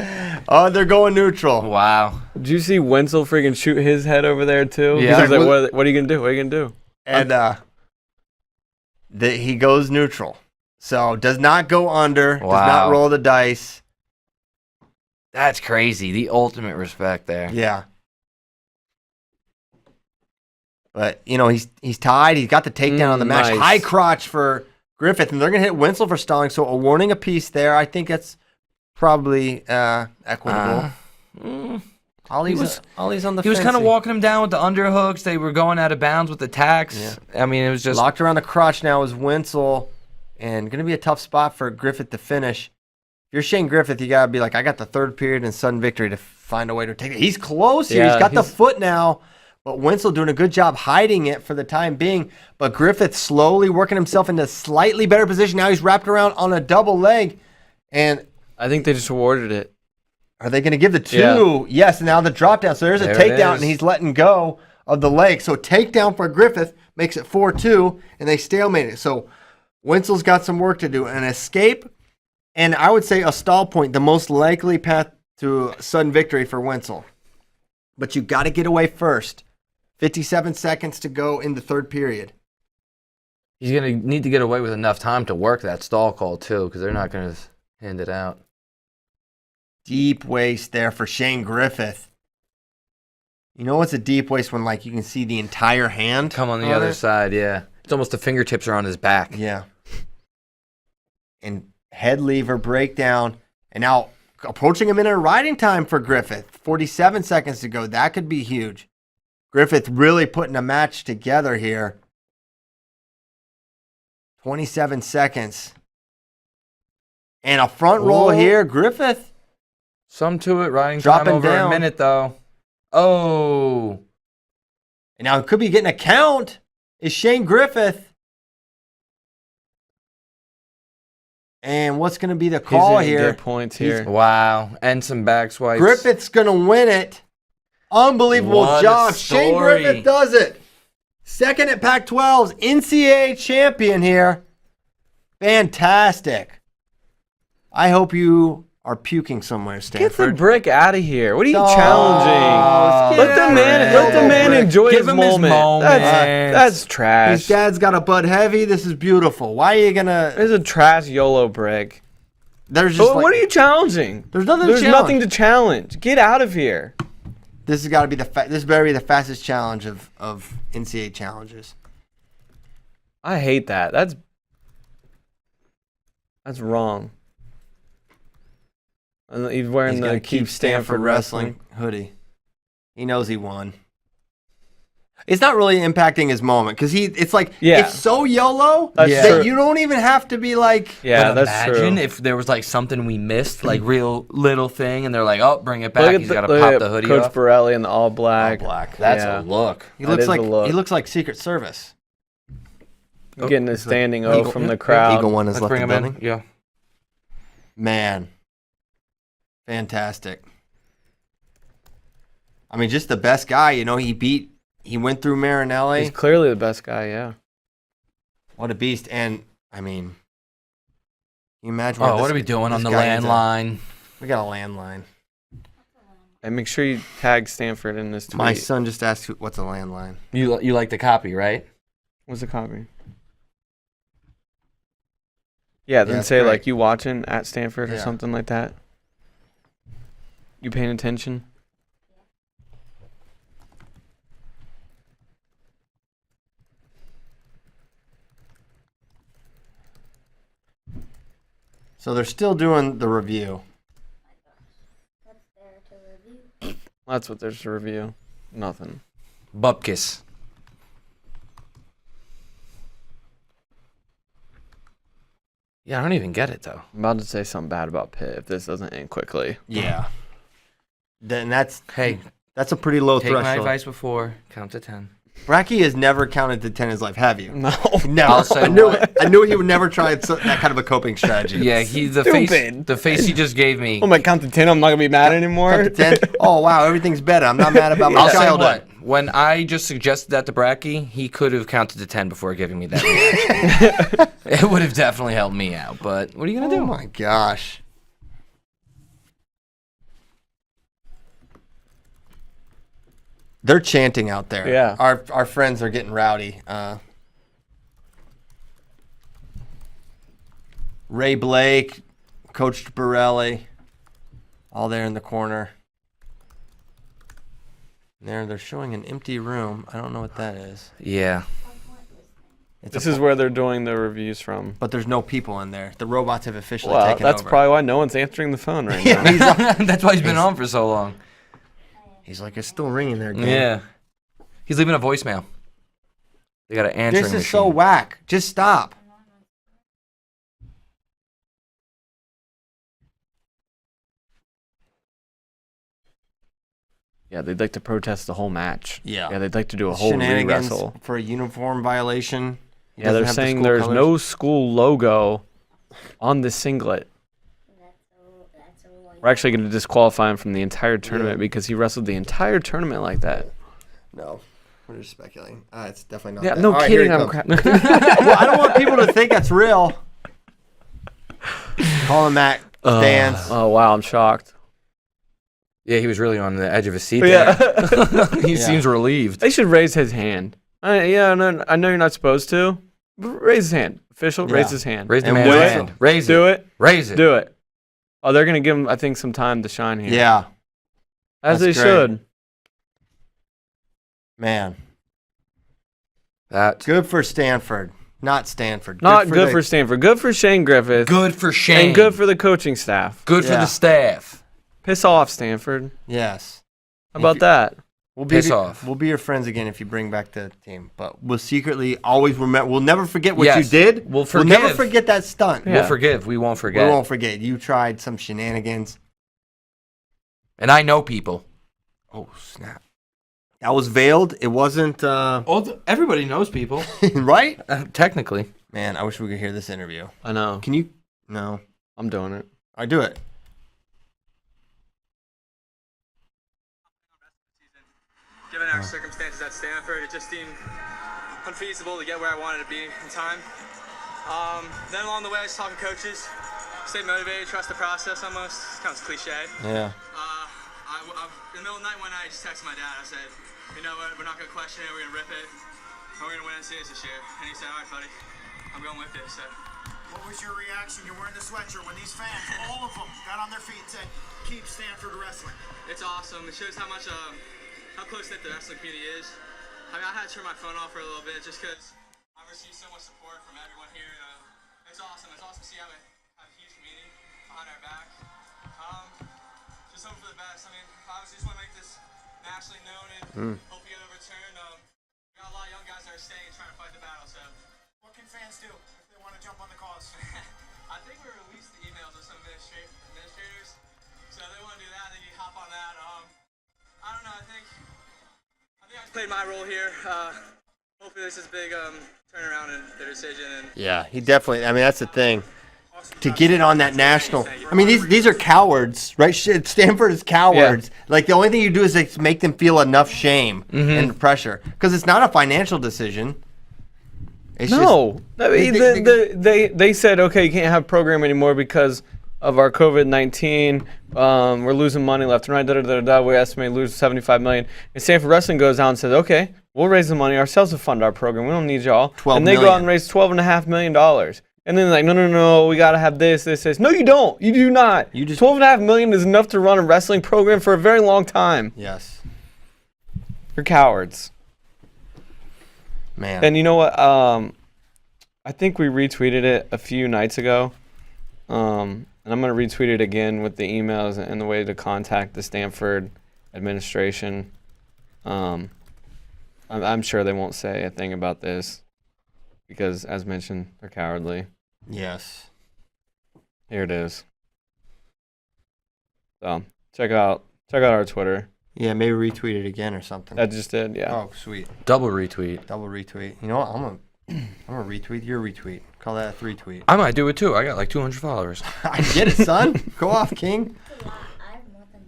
Oh, they're going neutral. Wow. Did you see Wenzel freaking shoot his head over there too? Yeah. He's like, what are you gonna do? What are you gonna do? And he goes neutral. So does not go under. Does Wow. not roll the dice. That's crazy. The ultimate respect there. Yeah. But, you know, he's tied. He's got the takedown on the match. Nice. High crotch for Griffith. And they're going to hit Wenzel for stalling. So a warning apiece there. I think that's probably equitable. Ollie's on the He was fence. kind of walking him down with the underhooks. They were going out of bounds with the tacks. Yeah. I mean, it was just Locked around the crotch now is Wenzel. And going to be a tough spot for Griffith to finish. If you're Shane Griffith, you got to be like, I got the third period and sudden victory to find a way to take it. He's close here. Yeah, He's got the foot now. But Wenzel doing a good job hiding it for the time being. But Griffith slowly working himself into a slightly better position. Now he's wrapped around on a double leg. And I think they just awarded it. are they going to give the two? Yeah. Yes, and now the drop down. So there's a There it takedown, is. and he's letting go of the leg. So takedown for Griffith makes it 4-2, and they stalemate it. So Wenzel's got some work to do. An escape, and I would say a stall point, the most likely path to sudden victory for Wenzel. But you got to get away first. 57 seconds to go in the third period. he's going to need to get away with enough time to work that stall call, too, because they're not going to hand it out. Deep waist there for Shane Griffith. You know what's a deep waist when, like, you can see the entire hand? Come on the other it? side, yeah. It's almost the fingertips are on his back. Yeah. and head lever breakdown. And now approaching a minute of riding time for Griffith. 47 seconds to go. That could be huge. Griffith really putting a match together here. 27 seconds. And a front roll here. Griffith. Some to it. Riding Dropping time over down. a minute, though. Oh. And now it could be getting a count. Is Shane Griffith. And what's going to be the call He's gonna here? get points here. Wow. And some back swipes. Griffith's going to win it. Unbelievable What a job. Shane story. Griffith does it. Second at Pac-12's NCAA champion here. Fantastic. I hope you are puking somewhere, Get the Stanford. brick out of here. What are you Oh, challenging? get Let the out man, of let the here. man enjoy Give his him his moment. moment. That's trash. His dad's got a Bud Heavy. This is beautiful. Why are you going to... It's a trash YOLO brick. There's just What are you challenging? There's nothing to There's challenge. nothing to challenge. Get out of here. This has got to be this better be the fastest challenge of NCAA challenges. I hate that. That's wrong. And he's wearing He's the gonna Keep Stanford Wrestling. hoodie. He knows he won. It's not really impacting his moment because it's like it's so YOLO That's that true. you don't even have to be like. Yeah, But that's imagine true. if there was like something we missed, like real little thing, and they're like, "Oh, bring it back." Look at He's got to look pop at the hoodie Coach off. Borelli in the all black. All black. That's Yeah. a look. He That looks is like a look. he looks like Secret Service. Getting a standing Eagle- O from the crowd. Eagle One has Let's left bring the him building. in. Yeah. Man, fantastic. I mean, just the best guy. You know, he went through Marinelli. He's clearly the best guy, yeah. What a beast! And I mean, can you imagine? Oh, what are we doing on the landline? We got a landline. And make sure you tag Stanford in this tweet. My son just asked, "What's a landline?" You like the copy, right? What's the copy? Yeah, then that's say great. like you watching at Stanford or Yeah. something like that. You paying attention? So they're still doing the review. What's there to review? That's what there's to review. Nothing. Bupkis. Yeah, I don't even get it though. I'm about to say something bad about Pitt if this doesn't end quickly. Yeah. Then that's Hey, a pretty low take my threshold. advice before. Count to 10. Bracky has never counted to 10 in his life, have you? No. Never. I'll say I knew what? I knew he would never try that kind of a coping strategy. Yeah, the face he just gave me. Oh my, count to 10. I'm not gonna be mad anymore. Count to 10. Oh wow, everything's better. I'm not mad about my I'll say childhood. what? When I just suggested that to Bracky, he could have counted to 10 before giving me that reaction. It would have definitely helped me out, but what are you going to Oh do? my gosh. They're chanting out there. Yeah. Our friends are getting rowdy. Ray Blake, Coach Borelli, all there in the corner. They're showing an empty room. I don't know what that is. Yeah. This is where they're doing the reviews from. But there's no people in there. The robots have officially Well, taken that's over. probably why no one's answering the phone right now. That's why he's been on for so long. He's like, it's still ringing there. Gang. Yeah. He's leaving a voicemail. They got an answering This is machine. so whack. Just stop. Yeah, they'd like to protest the whole match. Yeah. Yeah, they'd like to do a whole Shenanigans re-wrestle. for a uniform violation. He Yeah, doesn't they're have the saying school there's colors. no school logo on the singlet. That's a We're actually going to disqualify him from the entire tournament because he wrestled the entire tournament like that. No, we're just speculating. It's definitely not. Yeah, that. no All right, kidding. here he I'm comes. Well, I don't want people to think that's real. Calling Matt stands. Oh, wow, I'm shocked. Yeah, he was really on the edge of his seat Yeah. there. He seems relieved. They should raise his hand. I know you're not supposed to. But raise his hand. Official, raise his hand. Raise the And man's do it. hand. Raise Do it. it. Raise it. Do it. Oh, they're going to give him, I think, some time to shine here. Yeah, As they that's great. should. man. That Good for Stanford. Not Stanford. Not good for Stanford. Good for Shane Griffith. Good for Shane. And good for the coaching staff. Good for Yeah. the staff. Piss off, Stanford. Yes. How about that? We'll Piss off. We'll be your friends again if you bring back the team. But we'll secretly always remember. We'll never forget what Yes. you did. We'll never forgive. forget that stunt. Yeah. We'll forgive. We won't forget. We won't forget. You tried some shenanigans. And I know people. Oh, snap. That was veiled. It wasn't, Everybody knows people. right? Technically. Man, I wish we could hear this interview. I know. Can you? No. I'm doing it. I do it. Given our circumstances at Stanford, it just seemed unfeasible to get where I wanted to be in time. Then along the way, I was talking to coaches, stay motivated, trust the process almost. Sounds cliche. Yeah. In the middle of the night one night, I just texted my dad. I said, you know what, we're not going to question it, we're going to rip it, and we're going to win NCAAs this year. And he said, all right, buddy, I'm going with it. So. What was your reaction? You're wearing the sweatshirt when these fans, all of them, got on their feet and said, keep Stanford wrestling. It's awesome. It shows how much, how close-knit the wrestling community is. I mean, I had to turn my phone off for a little bit just because I've received so much support from everyone here. It's awesome. It's awesome to see how we have a huge community behind our back. Just hope for the best. I mean, obviously just want to make this nationally known and hope we get overturned. We got a lot of young guys that are staying and trying to fight the battle. So, What can fans do if they want to jump on the cause? I think we released the emails of some administrators. So if they want to do that, they can hop on that. I don't know. I think I played my role here. Hopefully this is a big turnaround in their decision. And Yeah, he definitely. I mean, that's the thing. To get it on that national. I mean, these are cowards, right? Stanford is cowards. Yeah. Like, the only thing you do is like, make them feel enough shame and pressure. Because it's not a financial decision. It's No. I mean, they said, okay, you can't have a program anymore because of our COVID-19. We're losing money left and right. We estimate lose $75 million. And Stanford Wrestling goes out and says, okay, we'll raise the money ourselves to fund our program. We don't need y'all. And they go out and raise $12.5 million. And then they're like, no, we got to have this. No, you don't. You do not. $12.5 million is enough to run a wrestling program for a very long time. Yes. You're cowards. Man. And you know what? I think we retweeted it a few nights ago. And I'm going to retweet it again with the emails and the way to contact the Stanford administration. I'm sure they won't say a thing about this because, as mentioned, they're cowardly. Yes. Here it is. So check out our Twitter. Yeah, maybe retweet it again or something. I just did, yeah. Oh, sweet. Double retweet. Double retweet. You know what? I'm gonna retweet your retweet. Call that a 3-tweet. I might do it too. I got like 200 followers. I get it, son. Go off, King. That's a lot. I have more than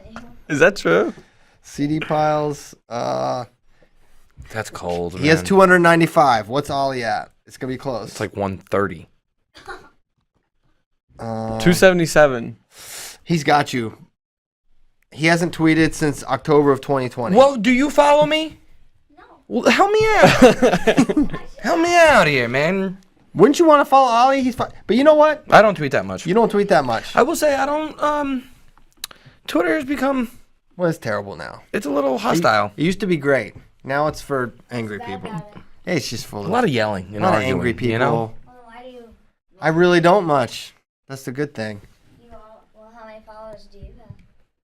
you. Is that true? CD Piles. That's cold. He has 295. What's Ollie at? It's gonna be close. It's like 130. 277. He's got you. He hasn't tweeted since October of 2020. Well, do you follow me? No. Well, help me out. Help me out here, man. Wouldn't you want to follow Ollie? He's fine. But you know what? I don't tweet that much. You don't tweet that much. I will say I don't. Twitter has become. Well, it's terrible now. It's a little hostile. It used to be great. Now it's for angry people. Hey, it's just full of A lot of yelling and a lot of arguing, angry people. you know? Well, why do you? I really don't much. That's the good thing. Well, how many followers do you have?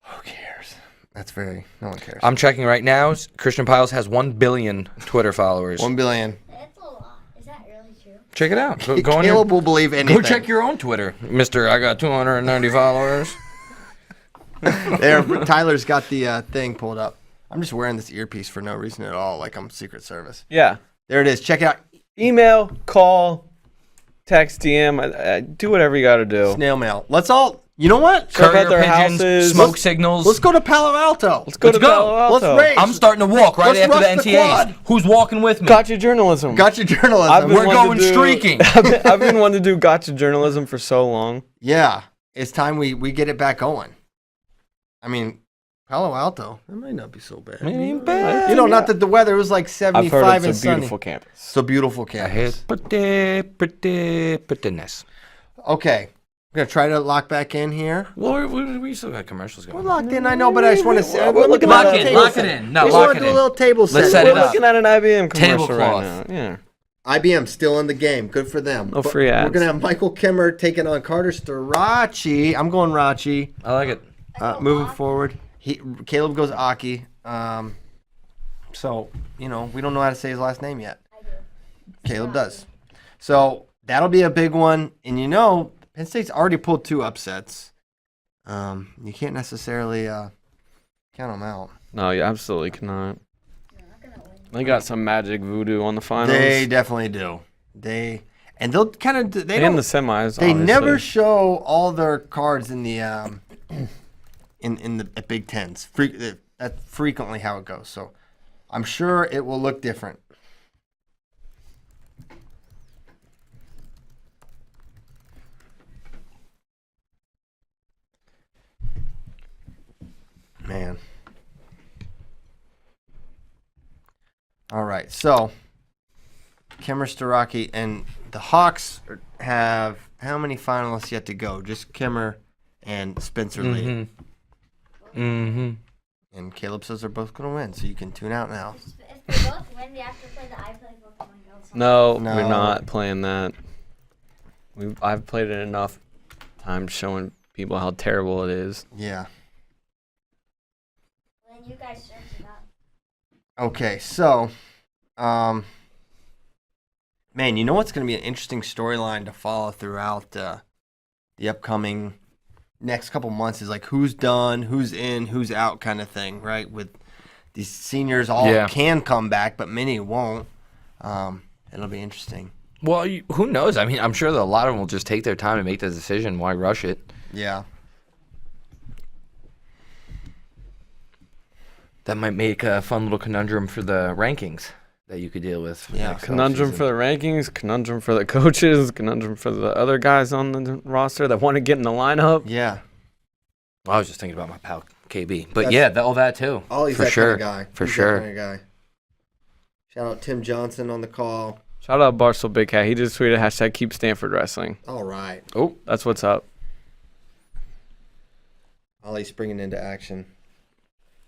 Who cares? That's very. No one cares. I'm checking right now. Christian Piles has 1 billion Twitter followers. 1 billion. That's a lot. Is that really true? Check it out. Go on Caleb will believe anything. Go check your own Twitter, Mister. I got 290 followers. There, Tyler's got the thing pulled up. I'm just wearing this earpiece for no reason at all, like I'm Secret Service. Yeah. There it is. Check it out. Email, call, text, DM. Do whatever you got to do. Snail mail. Let's all. You know what? Check out Courier their pigeons, houses. smoke signals. Let's go to Palo Alto. Let's go to go. Palo Alto. Let's race. I'm starting to walk right Let's after rush the the NTAs. quad. Who's walking with me? Gotcha journalism. Gotcha journalism. I've been We're wanting going to do- streaking. I've been wanting to do gotcha journalism for so long. Yeah, it's time we get it back going. I mean, Palo Alto, that might not be so bad. It ain't bad. You know, not that the weather was like I've 75 heard and it's a sunny. beautiful campus. It's a beautiful I campus. had prettiness. Okay, We're going to try to lock back in here. Well, we still got commercials going. We're locked in, I know, but I just want to say. We're looking Lock at it, a lock table it set. in. No, We just lock want it to do a in. little table set. Let's set We're it up. looking at an IBM commercial Tablecloth. right now. Yeah. IBM still in the game. Good for them. No But free ads. We're going to have Michael Kimmer taking on Carter Starachi. I'm going Rachi. I like it. Moving forward. Caleb goes Aki. So, we don't know how to say his last name yet. I do. Caleb does. So, that'll be a big one. And Penn State's already pulled 2 upsets. You can't necessarily count them out. No, you absolutely cannot. You're not gonna win. They got some magic voodoo on the finals. They definitely do. And they'll kind of they and don't the semis. they obviously. never show all their cards in the in the at Big Tens. That's frequently how it goes. So I'm sure it will look different. Man. All right, so Kimmer Staraki and the Hawks have how many finalists yet to go? Just Kimmer and Spencer Lee. Mm-hmm. And Caleb says they're both going to win, so you can tune out now. If they both win, they have to play the I Play Pokemon Go song. No, No. we're not playing that. I've played it enough times showing people how terrible it is. Yeah. Then you guys search it up. Okay, so, man, you know what's going to be an interesting storyline to follow throughout the upcoming next couple months is like who's done, who's in, who's out kind of thing, right? With these seniors all can come back, but many won't. It'll be interesting. Well, who knows? I mean, I'm sure that a lot of them will just take their time and make the decision. Why rush it? Yeah. That might make a fun little conundrum for the rankings that you could deal with. For the Yeah, next Conundrum for the rankings, conundrum for the coaches, conundrum for the other guys on the roster that want to get in the lineup. Yeah. Well, I was just thinking about my pal KB, but That's- yeah, all that too. Oh, he's for that sure. kind of guy. For He's sure. That kind of guy. Shout out Tim Johnson on the call. Shout out Barstool Big Cat. He just tweeted hashtag keep Stanford Wrestling. All right. Oh, That's what's up. Ollie's springing into action.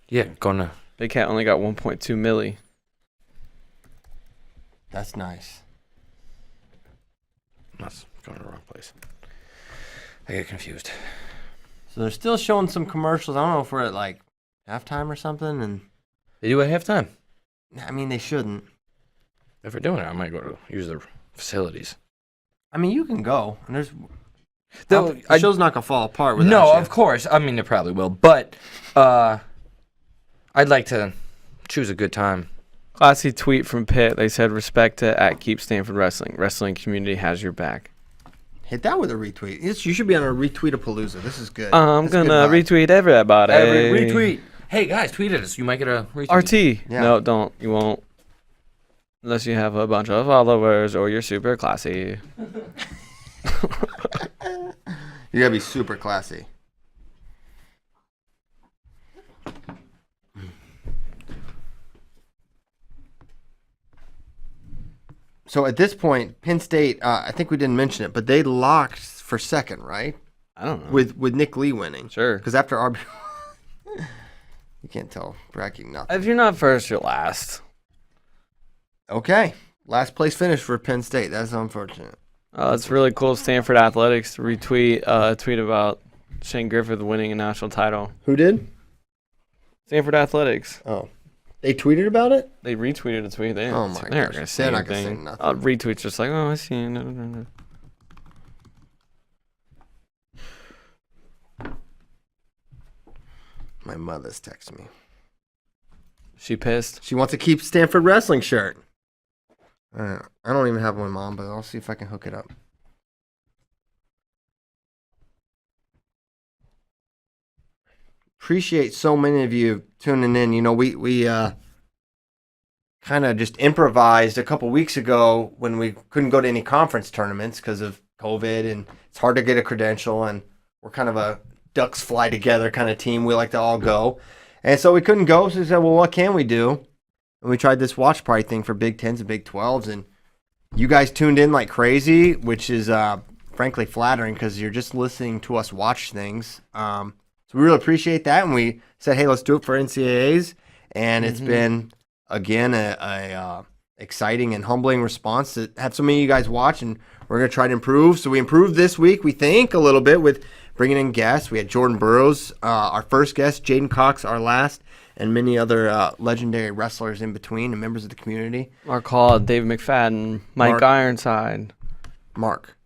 yeah, gonna. Big Cat only got 1.2 milli. That's nice. That's going to the wrong place. I get confused. So they're still showing some commercials. I don't know if we're at like halftime or something. And They do at halftime. I mean, they shouldn't. If we're doing it, I might go to use the facilities. I mean, you can go. And there's Though, the show's not gonna fall apart without No, you. of course. I mean, it probably will, but I'd like to choose a good time. Classy tweet from Pitt. They said respect to at keep Stanford Wrestling. Wrestling community has your back. Hit that with a retweet. You should be on a retweet-a-palooza. This is good. I'm That's gonna good vibe. retweet everybody. Retweet. Hey guys, tweet at us. You might get a retweet. RT. Yeah. No, don't. You won't. Unless you have a bunch of followers or you're super classy. You gotta be super classy. So at this point, Penn State, I think we didn't mention it, but they locked for second, right? I don't know. With Nick Lee winning. Sure. Because after RB, you can't tell bragging nothing. If you're not first, you're last. Okay, last place finish for Penn State. That's unfortunate. It's really cool. Stanford Athletics to retweet a tweet about Shane Griffith winning a national title. Who did? Stanford Athletics. Oh, they tweeted about it. They retweeted a tweet. Oh my They're gosh. gonna say They're not gonna say anything. nothing. Retweet's just like, oh, I see. No. My mother's texting me. She pissed. She wants to keep Stanford Wrestling shirt. I don't even have one, Mom, but I'll see if I can hook it up. Appreciate so many of you tuning in. You know, we kind of just improvised a couple weeks ago when we couldn't go to any conference tournaments because of COVID, and it's hard to get a credential, and we're kind of a ducks fly together kind of team. We like to all go. And so we couldn't go, so we said, well, what can we do? And we tried this watch party thing for Big Tens and Big 12s, and you guys tuned in like crazy, which is frankly flattering because you're just listening to us watch things. So we really appreciate that, and we said, hey, let's do it for NCAAs, and it's been again a exciting and humbling response to have so many of you guys watch, and we're gonna try to improve. So we improved this week, we think, a little bit with bringing in guests. We had Jordan Burroughs, our first guest, Jaden Cox, our last, and many other legendary wrestlers in between and members of the community. Mark Hall, David McFadden, Mike Ironside. Mark.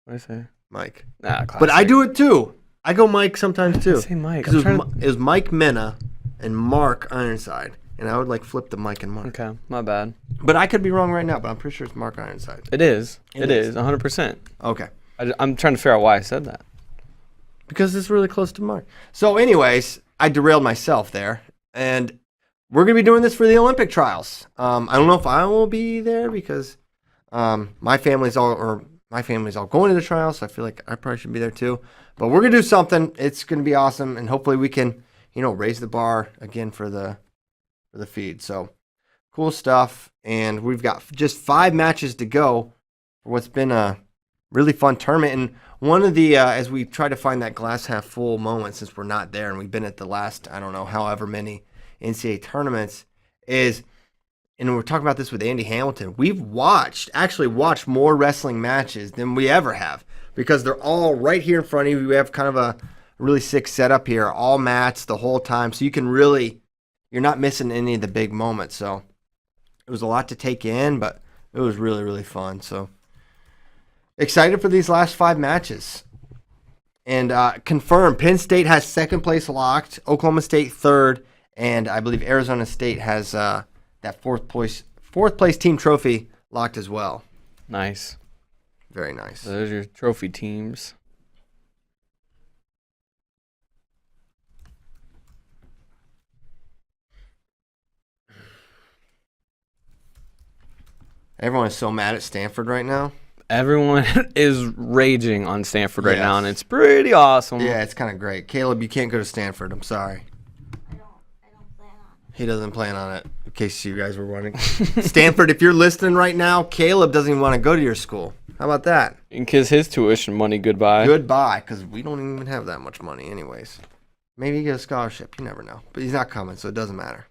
What did I say? Mike. Nah, but I do it too. I go Mike sometimes too. Say Mike. Because it was Mike Mena and Mark Ironside. And I would like flip the Mike and Mark. Okay, my bad. But I could be wrong right now, but I'm pretty sure it's Mark Ironside. It is. It is, 100%. Okay. I'm trying to figure out why I said that. Because it's really close to Mark. So anyways, I derailed myself there. And we're going to be doing this for the Olympic trials. I don't know if I will be there because my family's all going to the trials, so I feel like I probably should be there too. But we're going to do something. It's going to be awesome, and hopefully we can, raise the bar again for the feed. So cool stuff. And we've got just 5 matches to go for what's been a really fun tournament. And one of the, as we try to find that glass half full moment since we're not there and we've been at the last, I don't know, however many NCAA tournaments is, and we're talking about this with Andy Hamilton, we've actually watched more wrestling matches than we ever have because they're all right here in front of you. We have kind of a really sick setup here, all mats the whole time. So you can really, you're not missing any of the big moments. So it was a lot to take in, but it was really, really fun. So excited for these last 5 matches. And confirmed, Penn State has 2nd place locked, Oklahoma State 3rd, and I believe Arizona State has that 4th place team trophy locked as well. Nice. Very nice. Those are your trophy teams. Everyone is so mad at Stanford right now. Everyone is raging on Stanford right now, and it's pretty awesome. Yeah, it's kind of great. Caleb, you can't go to Stanford. I'm sorry. I don't plan on it. He doesn't plan on it, in case you guys were wondering. Stanford, if you're listening right now, Caleb doesn't even want to go to your school. How about that? And kiss his tuition money goodbye. Goodbye, because we don't even have that much money anyways. Maybe he gets a scholarship. You never know. But he's not coming, so it doesn't matter.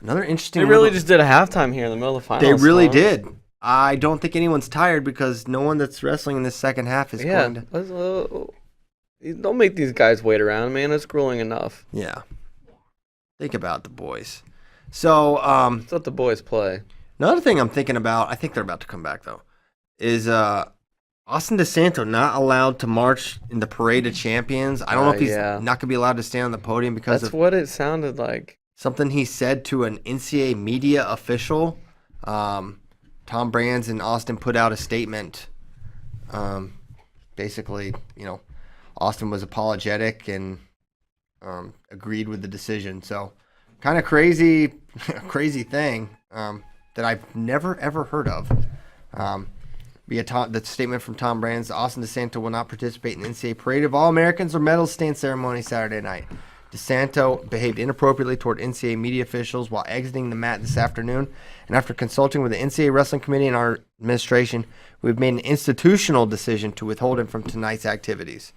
Another interesting. They really just did a halftime here in the middle of the finals. They really did. I don't think anyone's tired because no one that's wrestling in this second half is going to. Don't make these guys wait around, man. It's grueling enough. Yeah. Think about the boys. So, let's let the boys play. Another thing I'm thinking about, I think they're about to come back though, is Austin DeSanto not allowed to march in the Parade of Champions. I don't know if he's not going to be allowed to stand on the podium because that's what it sounded like. Something he said to an NCAA media official. Tom Brands and Austin put out a statement. Basically, Austin was apologetic and agreed with the decision. So, kind of crazy thing that I've never ever heard of. The statement from Tom Brands: Austin DeSanto will not participate in the NCAA Parade of All-Americans or Medals Stand ceremony Saturday night. DeSanto behaved inappropriately toward NCAA media officials while exiting the mat this afternoon. And after consulting with the NCAA Wrestling Committee and our administration, we've made an institutional decision to withhold him from tonight's activities.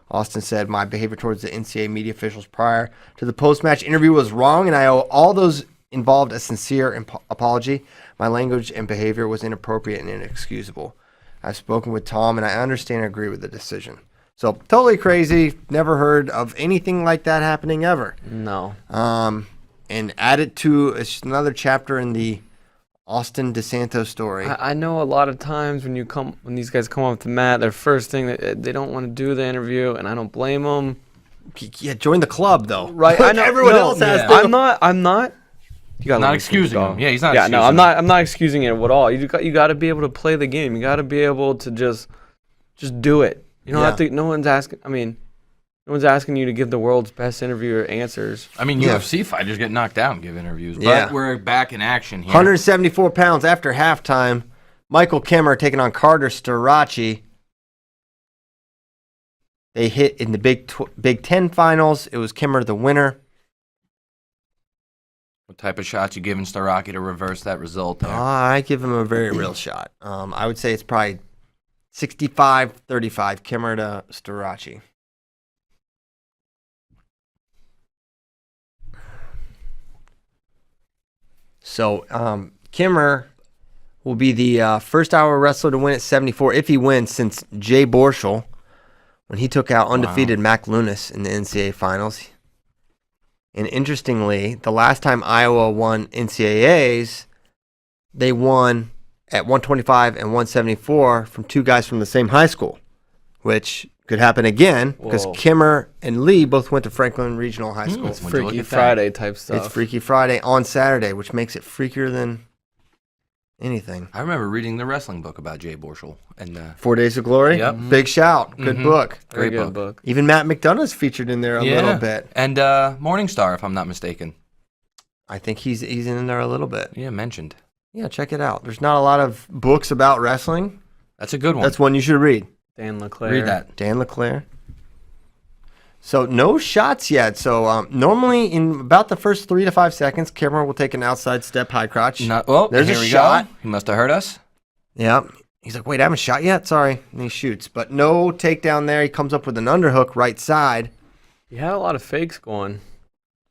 Austin said, my behavior towards the NCAA media officials prior to the post-match interview was wrong, and I owe all those involved a sincere apology. My language and behavior was inappropriate and inexcusable. I've spoken with Tom, and I understand and agree with the decision. So, totally crazy. Never heard of anything like that happening ever. No. And add it to it's another chapter in the Austin DeSanto story. I know a lot of times when these guys come off the mat, their first thing they don't want to do the interview, and I don't blame them. Yeah, join the club though. Right? I know everyone else has to. I'm not. You got not excusing him. Yeah, he's not. Yeah, excusing no, him. I'm not excusing it at all. You got to be able to play the game. You got to be able to just do it. You don't have to. No one's asking. I mean, no one's asking you to give the world's best interviewer answers. I mean, UFC fighters get knocked out and give interviews, but Yeah. we're back in action here. 174 pounds after halftime. Michael Kimmer taking on Carter Starachi. They hit in the Big Ten finals. It was Kimmer the winner. What type of shots you giving Starocki to reverse that result there? I give him a very real shot. I would say it's probably 65-35, Kimmer to Starocci. So Kimmer will be the first hour wrestler to win at 74 if he wins since Jay Borschel when he took out undefeated Mac Lunas in the NCAA finals. And interestingly, the last time Iowa won NCAAs, they won at 125 and 174 from two guys from the same high school, which could happen again because Kimmer and Lee both went to Franklin Regional High School. It's Freaky Friday type stuff. It's Freaky Friday on Saturday, which makes it freakier than anything. I remember reading the wrestling book about Jay Borschel and 4 Days of Glory. Yep. Big shout. Good book. Great Good book. Even Matt McDonough's featured in there a little bit. And Morningstar, if I'm not mistaken. I think he's in there a little bit. Yeah, mentioned. Yeah, check it out. There's not a lot of books about wrestling. That's a good one. That's one you should read. Dan LeClaire. Read that. Dan LeClaire. So no shots yet. So normally in about the first 3 to 5 seconds, Kimmer will take an outside step high crotch. There's here a we shot. Go. He must have heard us. Yeah. He's like, wait, I haven't shot yet? Sorry. And he shoots. But no takedown there. He comes up with an underhook right side. He had a lot of fakes going.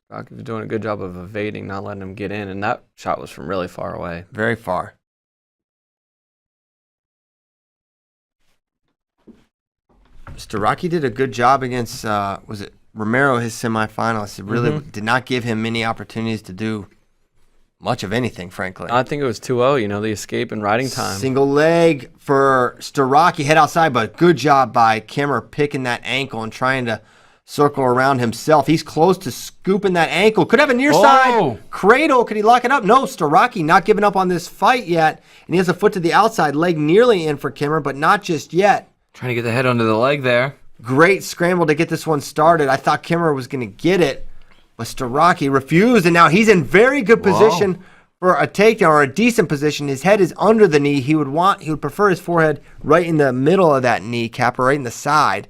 Rocky was doing a good job of evading, not letting him get in, and that shot was from really far away. Very far. Starocki did a good job against, was it Romero, his semifinalist? It really did not give him many opportunities to do much of anything, frankly. I think it was 2-0, the escape and riding time. Single leg for Starocki, head outside, but good job by Kimmer picking that ankle and trying to circle around himself. He's close to scooping that ankle. Could have a near side cradle. Could he lock it up? No, Starocki not giving up on this fight yet. And he has a foot to the outside, leg nearly in for Kimmer, but not just yet. Trying to get the head under the leg there. Great scramble to get this one started. I thought Kimmer was going to get it, but Starocki refused, and now he's in very good position for a takedown, or a decent position. His head is under the knee. He would prefer his forehead right in the middle of that kneecap, or right in the side.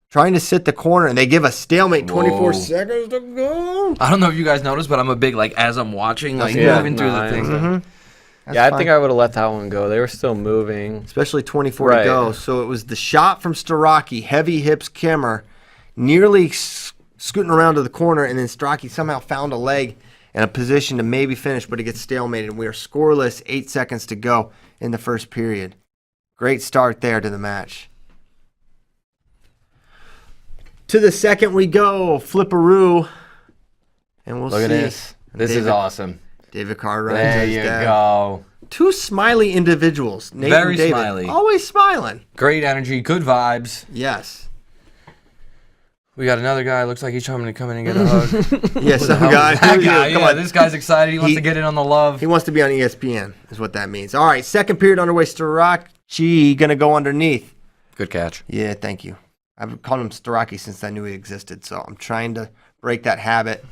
Trying to sit the corner, and they give a stalemate. 24 seconds to go. I don't know if you guys noticed, but I'm a big, as I'm watching, moving through the thing. I think I would have let that one go. They were still moving. Especially 24 to go. So it was the shot from Starocki, heavy hips Kimmer, nearly scooting around to the corner, and then Starocki somehow found a leg and a position to maybe finish, but it gets stalemated, and we are scoreless, 8 seconds to go in the first period. Great start there to the match. To the second we go, flipperoo, and we'll see. Look at this. This is awesome. David Cartwright. There you go. Two smiley individuals. Nate Very and David, smiley. always smiling. Great energy, good vibes. Yes. We got another guy. Looks like he's trying to come in and get a hug. Yeah, some guy. That guy. Come on. This guy's excited. He wants to get in on the love. He wants to be on ESPN, is what that means. All right, second period underway. Starocki going to go underneath. Good catch. Yeah, thank you. I've called him Starocki since I knew he existed, so I'm trying to break that habit.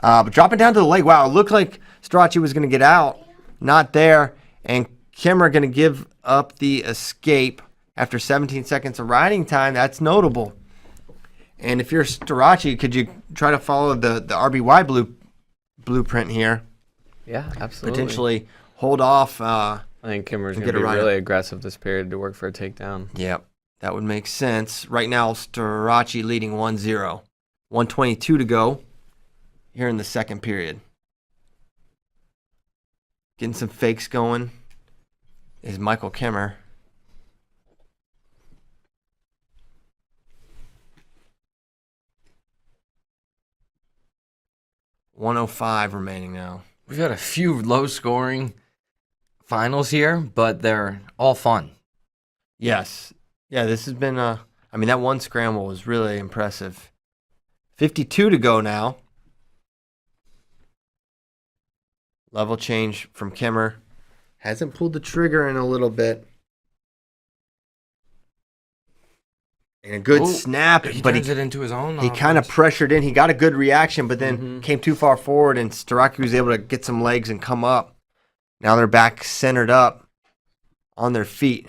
But dropping down to the leg, wow, it looked like Starocki was going to get out. Not there. And Kimmer going to give up the escape after 17 seconds of riding time. That's notable. And if you're Starocki, could you try to follow the RBY blueprint here? Yeah, absolutely. Potentially hold off. I think Kimmer's going to be really aggressive this period to work for a takedown. Yep, that would make sense. Right now, Starocki leading 1-0. 1:22 to go here in the second period. Getting some fakes going is Michael Kimmer. .105 remaining now. We've had a few low-scoring finals here, but they're all fun. Yes. Yeah, this has been that one scramble was really impressive. 52 to go now. Level change from Kimmer. Hasn't pulled the trigger in a little bit. And a good snap, but turns it into his own. He kind of pressured in. He got a good reaction, but then came too far forward, and Starocki was able to get some legs and come up. Now they're back centered up on their feet.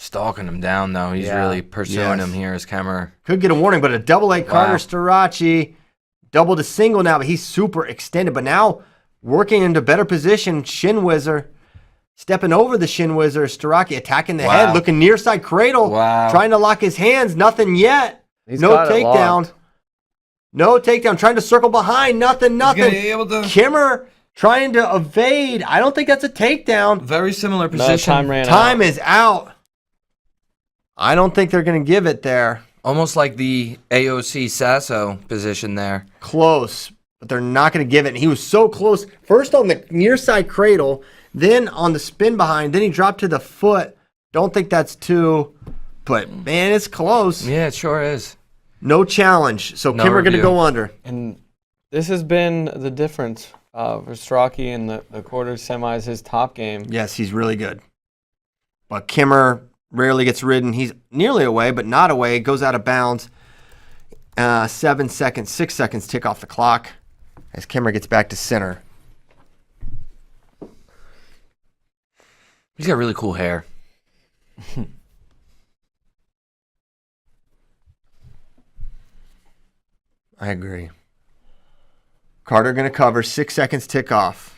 Stalking him down, though. He's really pursuing him here as Kemmerer. Could get a warning, but a double A Carter Starachi. Double to single now, but he's super extended. But now working into better position, Shin Whizzer stepping over the Shin Whizzer. Staraki attacking the head, looking near side cradle, trying to lock his hands. Nothing yet. No takedown. No takedown. Trying to circle behind. Nothing. Kimmer trying to evade. I don't think that's a takedown. Very similar position. Time is out. I don't think they're going to give it there. Almost like the AOC Sasso position there. Close, but they're not going to give it. And he was so close. First on the near side cradle, then on the spin behind, then he dropped to the foot. Don't think that's two, but man, it's close. Yeah, it sure is. No challenge. So Kimmer going to go under. And this has been the difference for Strachey in the quarters, semis, his top game. Yes, he's really good. But Kimmer rarely gets ridden. He's nearly away, but not away. Goes out of bounds. 7 seconds, 6 seconds tick off the clock as Kimmer gets back to center. He's got really cool hair. I agree. Carter going to cover. 6 seconds tick off.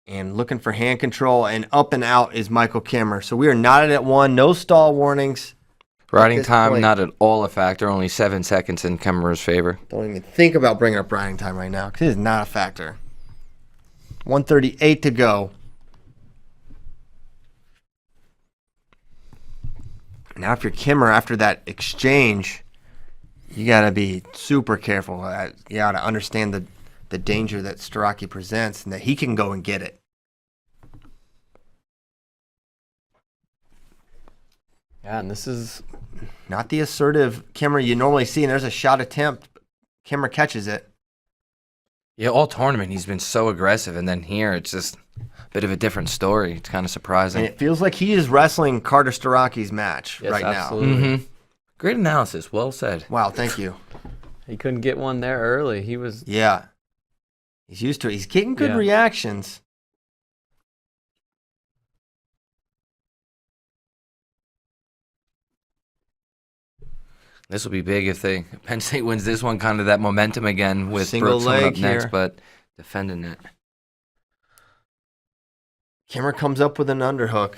And looking for hand control, and up and out is Michael Kimmer. So we are knotted at 1. No stall warnings. Riding time, not at all a factor. Only 7 seconds in Kemmerer's favor. Don't even think about bringing up riding time right now because it is not a factor. 1:38 to go. Now, if you're Kimmer after that exchange, you got to be super careful. You got to understand the danger that Staraki presents and that he can go and get it. Yeah, and this is not the assertive Kimmer you normally see, and there's a shot attempt. Kimmer catches it. Yeah, all tournament he's been so aggressive, and then here it's just a bit of a different story. It's kind of surprising. And it feels like he is wrestling Carter Staraki's match right absolutely. now. Mm-hmm. Great analysis. Well said. Wow, thank you. He couldn't get one there early. He was... Yeah. He's used to it. He's getting good reactions. This will be big if Penn State wins this one, kind of that momentum again with Single Brooks coming leg up next, here. but defending it. Kimmer comes up with an underhook.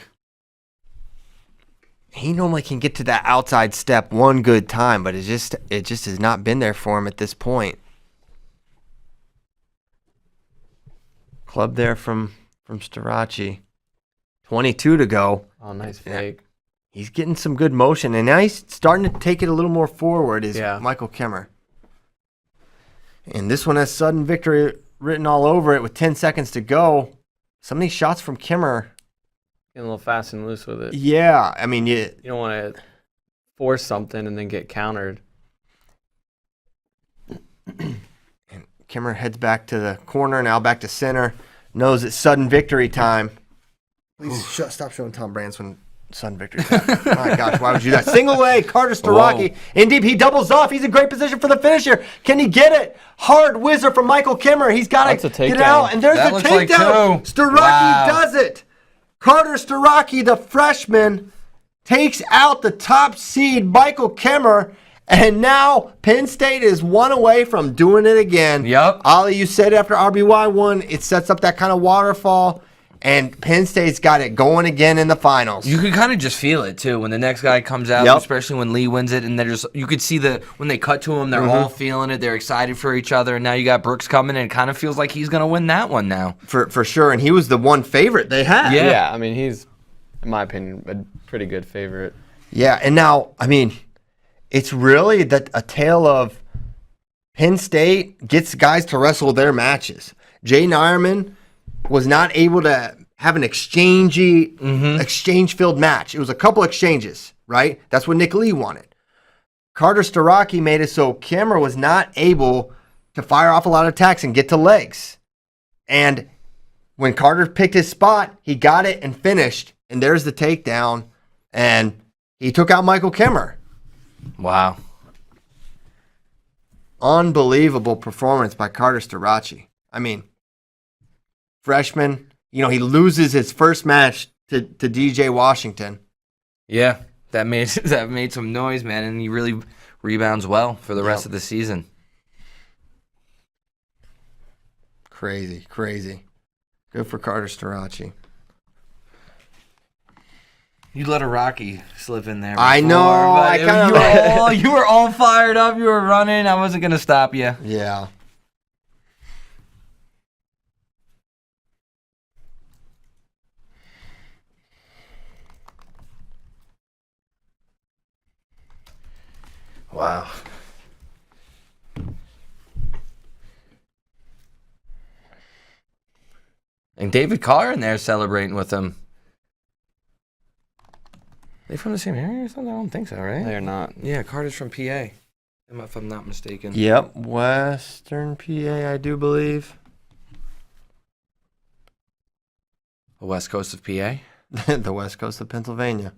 He normally can get to that outside step one good time, but it just has not been there for him at this point. Club there from Starachi. 22 to go. Oh, nice fake. He's getting some good motion, and now he's starting to take it a little more forward, is Michael Kimmer. And this one has sudden victory written all over it with 10 seconds to go. Some of these shots from Kimmer. Getting a little fast and loose with it. Yeah, I mean, you don't want to force something and then get countered. And Kimmer heads back to the corner, now back to center. Knows it's sudden victory time. Please stop showing Tom Brands when sudden victory time. My gosh, why would you do that? Single leg, Carter Staraki. Indeed, he doubles off. He's in great position for the finish here. Can he get it? Hard whizzer from Michael Kimmer. He's got to get it out. And there's the takedown. Staraki does it. Carter Staraki, the freshman, takes out the top seed, Michael Kimmer. And now Penn State is one away from doing it again. Yep. Ollie, you said after RBY won, it sets up that kind of waterfall. And Penn State's got it going again in the finals. You can kind of just feel it too when the next guy comes out, especially when Lee wins it, and you could see when they cut to him, they're all feeling it, they're excited for each other, and now you got Brooks coming, and it kind of feels like he's gonna win that one now. For sure, and he was the one favorite they had. Yeah, I mean he's, in my opinion, a pretty good favorite. Yeah, and now I mean, it's really a tale of Penn State gets guys to wrestle their matches. Jay Nyerman was not able to have an exchange-filled match. It was a couple exchanges, right? That's what Nick Lee wanted. Carter Staraki made it so Kimmer was not able to fire off a lot of attacks and get to legs. And when Carter picked his spot, he got it and finished. And there's the takedown. And he took out Michael Kimmer. Wow. Unbelievable performance by Carter Starachi. I mean, freshman, he loses his first match to DJ Washington. Yeah, that made some noise, man, and he really rebounds well for the rest of the season. Crazy. Good for Carter Starachi. You let a Rocky slip in there. I know. You were all fired up. You were running. I wasn't gonna stop you. Yeah. Wow. And David Carr in there celebrating with him. They from the same area or something? I don't think so, right? They're not. Yeah, Carter's from PA, if I'm not mistaken. Yep, Western PA, I do believe. The west coast of PA? The west coast of Pennsylvania.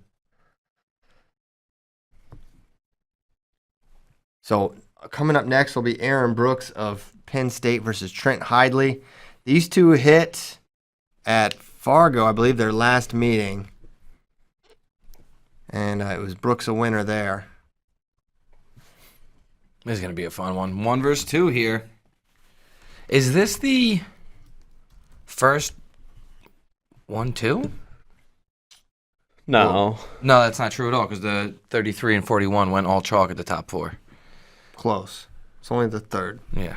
So coming up next will be Aaron Brooks of Penn State versus Trent Hidley. These two hit at Fargo, I believe, their last meeting. And it was Brooks a winner there. This is going to be a fun one. 1 versus 2 here. Is this the first 1-2? No. Well, no, that's not true at all because the 33 and 41 went all chalk at the top 4. Close. It's only the third. Yeah.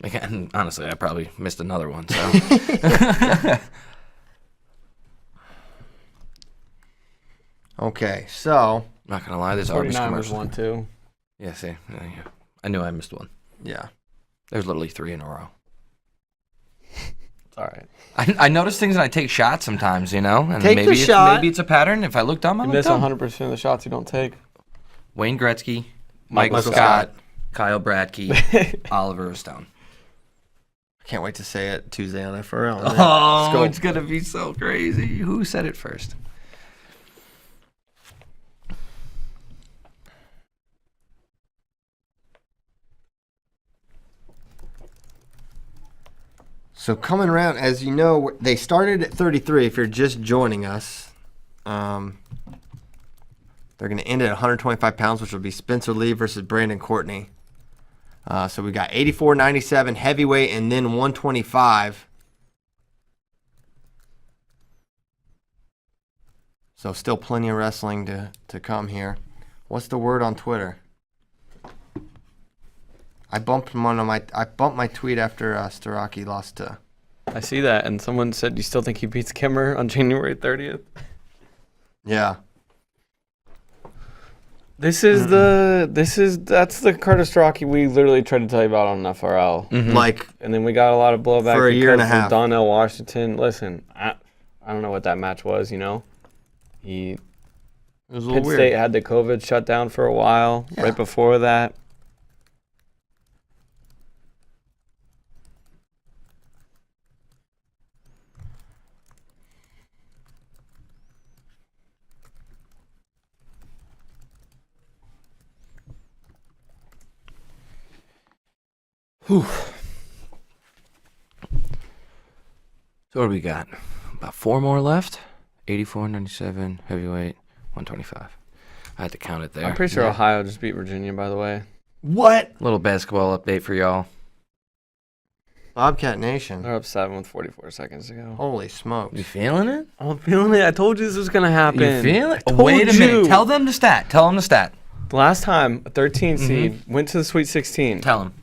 And honestly, I probably missed another one. So. Okay, so. Not going to lie, this Arby's 49 was commercial. 1-2. Yeah, see. Yeah. I knew I missed one. Yeah. There's literally 3 in a row. It's all right. I notice things and I take shots sometimes, you know? And Take maybe the shot. Maybe it's a pattern. If I look dumb, I You look miss dumb. 100% of the shots you don't take. Wayne Gretzky, Michael Michael Scott, Kyle Bradkey, Oliver Stone. I can't wait to say it Tuesday on FRL. Oh, it's going to be so crazy. Who said it first? So coming around, as you know, they started at 33. If you're just joining us, they're going to end at 125 pounds, which will be Spencer Lee versus Brandon Courtney. So we got 84, 97 heavyweight, and then 125. So still plenty of wrestling to come here. What's the word on Twitter? I bumped my tweet after Starocki lost to. I see that, and someone said you still think he beats Kimmer on January 30th. Yeah. That's the Carter Strachey we literally tried to tell you about on FRL. Mm-hmm. Like, and then we got a lot of blowback for a year and a because of half. Donnell Washington. Listen, I don't know what that match was. You know, it was a little Pitt weird. State had the COVID shut down for a while. Yeah. Right before that. Whew. So what do we got? About 4 more left. 84, 97, heavyweight, 125. I had to count it there. I'm pretty sure Ohio just beat Virginia, by the way. What? Little basketball update for y'all. Bobcat Nation. They're up 7 with 44 seconds to go. Holy smokes. You feeling it? I'm feeling it. I told you this was gonna happen. You feel it? I told Wait a minute. you. Tell them the stat. Tell them the stat. The last time a 13 seed went to the Sweet 16. Tell them.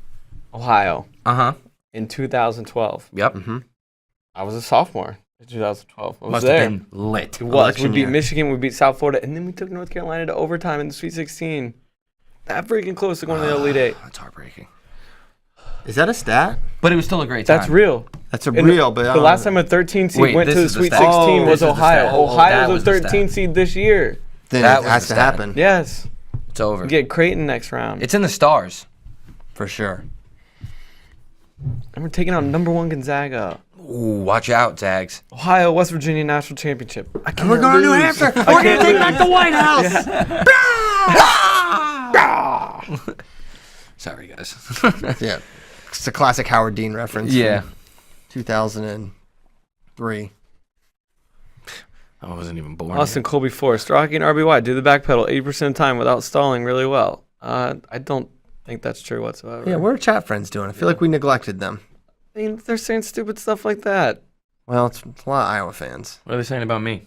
Ohio. Uh-huh. In 2012. Yep. Mm-hmm. I was a sophomore in 2012. I was Must there. have been lit. It was. Election We beat year. Michigan. We beat South Florida. And then we took North Carolina to overtime in the Sweet 16. That freaking close to going to the Elite Eight. That's heartbreaking. Is that a stat? But it was still a great time. That's real. That's And real, but the last time a 13 seed Wait, went to this the is the Sweet stat. 16 Oh, was this is the Ohio. stat. Oh, that Ohio was was the a 13 stat. seed this year. then that it was has the to stat. happen. Yes. It's over. We get Creighton next round. It's in the stars. For sure. And we're taking on #1 Gonzaga. Ooh, watch out, Zags. Ohio, West Virginia National Championship. I can't We're going to New lose. Hampshire. I We're going can't to take lose. back the White House. Sorry, guys. Yeah. It's a classic Howard Dean reference. Yeah. from 2003. I wasn't even born. Austin yet. Colby Forrest, rocking RBY, do the back pedal 80% of the time without stalling really well. I don't think that's true whatsoever. Yeah, what are chat friends doing? I feel like we neglected them. I mean, they're saying stupid stuff like that. Well, it's a lot of Iowa fans. What are they saying about me?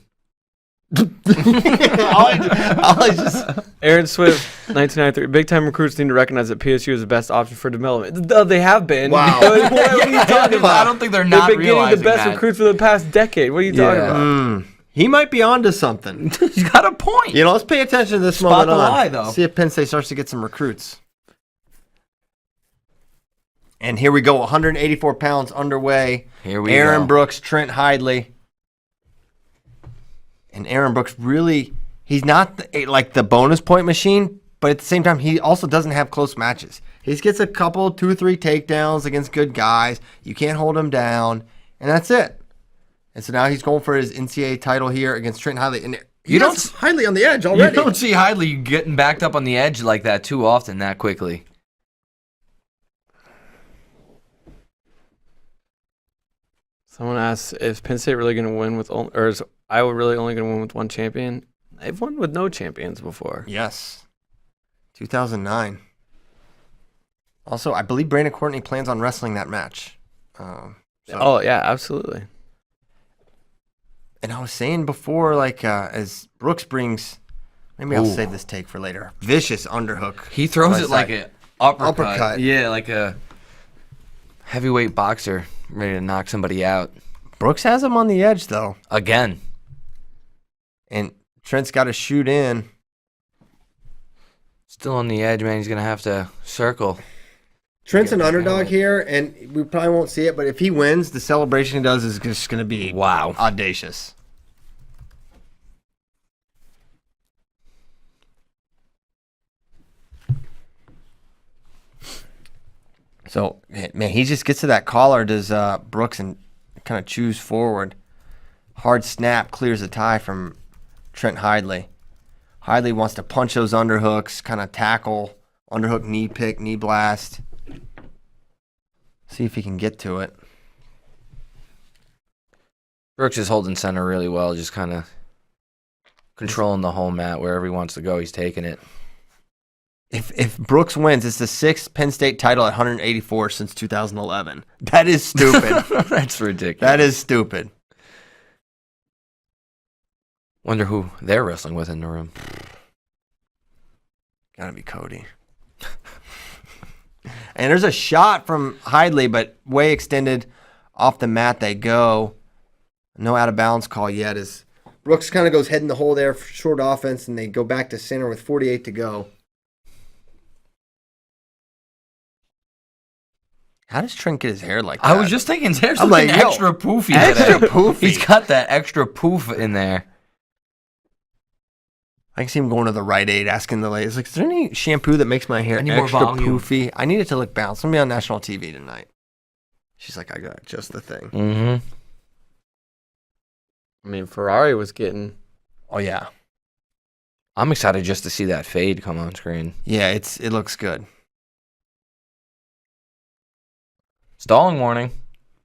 Aaron Swift, 1993. Big time recruits need to recognize that PSU is the best option for development. They have been. Wow. What are you talking about? I don't think they're not They've been getting the realizing best that. recruits for the past decade. What are you talking about? He might be onto something. He's got a point. You know, let's pay attention to this Spot moment the on. lie, though. See if Penn State starts to get some recruits. And here we go, 184 pounds underway. Here we Aaron go. Brooks, Trent Hidley. And Aaron Brooks really, he's not like the bonus point machine, but at the same time, he also doesn't have close matches. He just gets a couple, 2 or 3 takedowns against good guys. You can't hold him down, and that's it. And so now he's going for his NCAA title here against Trent Hidley. And You don't Hidley on the edge already. You don't see Hidley getting backed up on the edge like that too often that quickly. Someone asks, is Penn State really going to win with, or is Iowa really only going to win with one champion? They've won with no champions before. Yes. 2009. Also, I believe Brandon Courtney plans on wrestling that match. Oh, yeah, absolutely. And I was saying before, like, as Brooks brings, maybe I'll save this take for later. Vicious underhook. He throws it like an uppercut. Yeah, like a heavyweight boxer ready to knock somebody out. Brooks has him on the edge, though. Again. And Trent's got to shoot in. Still on the edge, man. He's going to have to circle. Trent's an underdog here, and we probably won't see it, but if he wins, the celebration he does is just going to be audacious. So, man, he just gets to that collar, does Brooks, and kind of chews forward. Hard snap clears the tie from Trent Hidley. Hidley wants to punch those underhooks, kind of tackle, underhook knee pick, knee blast. See if he can get to it. Brooks is holding center really well, just kind of controlling the whole mat. Wherever he wants to go, he's taking it. If Brooks wins, it's the 6th Penn State title at 184 since 2011. That is stupid. That's ridiculous. That is stupid. Wonder who they're wrestling with in the room. Gotta be Cody. And there's a shot from Hidley, but way extended off the mat they go. No out of bounds call yet as Brooks kind of goes head in the hole there for short offense, and they go back to center with 48 to go. How does Trent get his hair like that? I was just thinking his hair's I'm looking like, yo, extra poofy. extra today. poofy. He's got that extra poof in there. I can see him going to the Rite Aid, asking the ladies, like, is there any shampoo that makes my hair Any more extra volume? poofy? I need it to look balanced. I'm going to be on national TV tonight. She's like, I got just the thing. Mm-hmm. I mean, Ferrari was getting... Oh, yeah. I'm excited just to see that fade come on screen. Yeah, it looks good. Stalling warning.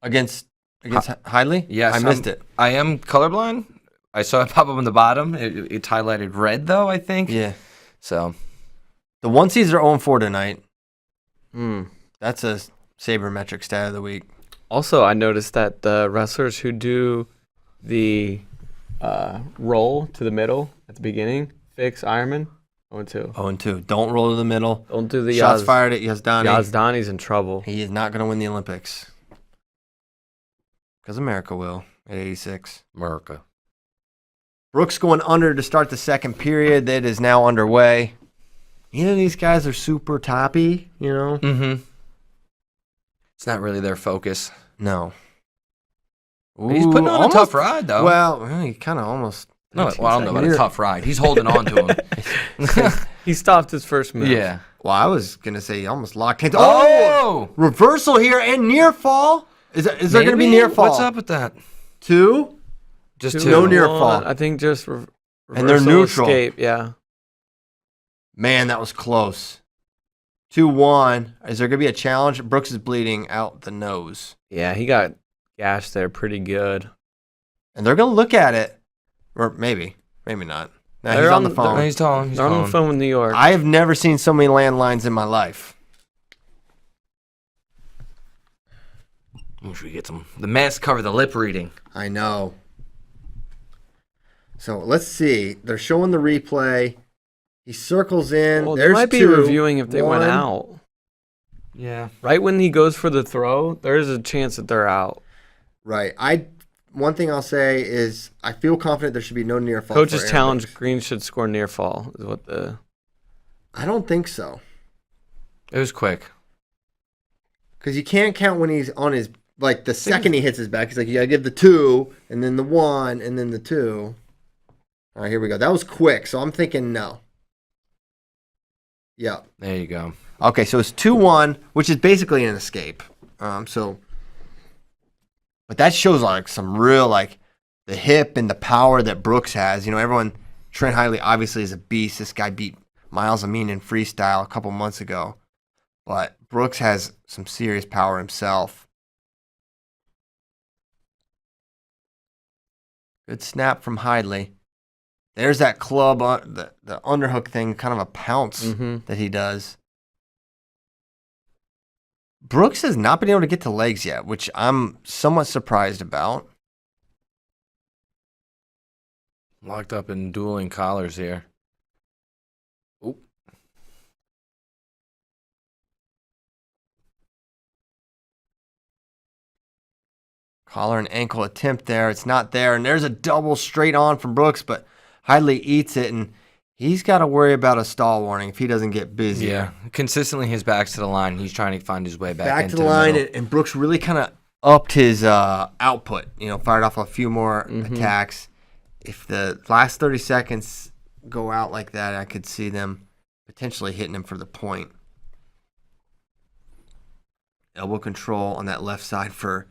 Against Hidley? Yes. I missed it. I am colorblind. I saw it pop up on the bottom. It's highlighted red, though, I think. Yeah. So. The one seeds are 0-4 tonight. That's a sabermetric stat of the week. Also, I noticed that the wrestlers who do the roll to the middle at the beginning, Fix, Ironman, 0-2. 0-2. Don't roll to the middle. Don't do the shots fired at Yazdani. Yazdani's in trouble. He is not going to win the Olympics. Because America will at 86. America. Brooks going under to start the second period. That is now underway. Either of these guys are super toppy, you know? Mm-hmm. It's not really their focus. No. Ooh, he's putting on a tough ride, though. Well, he kind of almost... No, well, I don't know about a tough ride. He's holding on to him. He stopped his first move. Yeah. Well, I was going to say he almost locked into... Oh! Reversal here and near fall. Is there going to be near fall? What's up with that? 2? Just 2. two. No near fall. I think just reversal, and they're neutral. Escape, yeah. Man, that was close. 2-1. Is there going to be a challenge? Brooks is bleeding out the nose. Yeah, he got gashed there pretty good. And they're going to look at it. Or maybe not. No, They're he's on the on- phone. No, he's calling. He's They're on the calling. phone with New York. I have never seen so many landlines in my life. Should we get some? The mask cover the lip reading. I know. So let's see. They're showing the replay. He circles in. Well, they There's might be two. reviewing if they went One. out. Yeah. Right when he goes for the throw, there is a chance that they're out. Right. One thing I'll say is I feel confident there should be no near fall. Coach's for Aaron challenge: Brooks. Green should score near fall. Is what the I don't think so. It was quick. Because you can't count when he's on his, like, the second he hits his back. He's like, you got to give the 2, and then the 1, and then the 2. All right, here we go. That was quick, so I'm thinking no. Yeah. There you go. Okay, so it's 2-1, which is basically an escape. But that shows, like, some real, like, the hip and the power that Brooks has. You know, Trent Hiley obviously is a beast. This guy beat Miles Amin in freestyle a couple months ago. But Brooks has some serious power himself. Good snap from Hidley. There's that club, the underhook thing, kind of a pounce that he does. Brooks has not been able to get to legs yet, which I'm somewhat surprised about. Locked up in dueling collars here. Oop. Collar and ankle attempt there. It's not there. And there's a double straight on from Brooks, but Hidley eats it, and he's got to worry about a stall warning if he doesn't get busy. Yeah. Consistently his back's to the line. He's trying to find his way back To into the line, middle. and Brooks really kind of upped his output. You know, fired off a few more attacks. If the last 30 seconds go out like that, I could see them potentially hitting him for the point. Elbow control on that left side for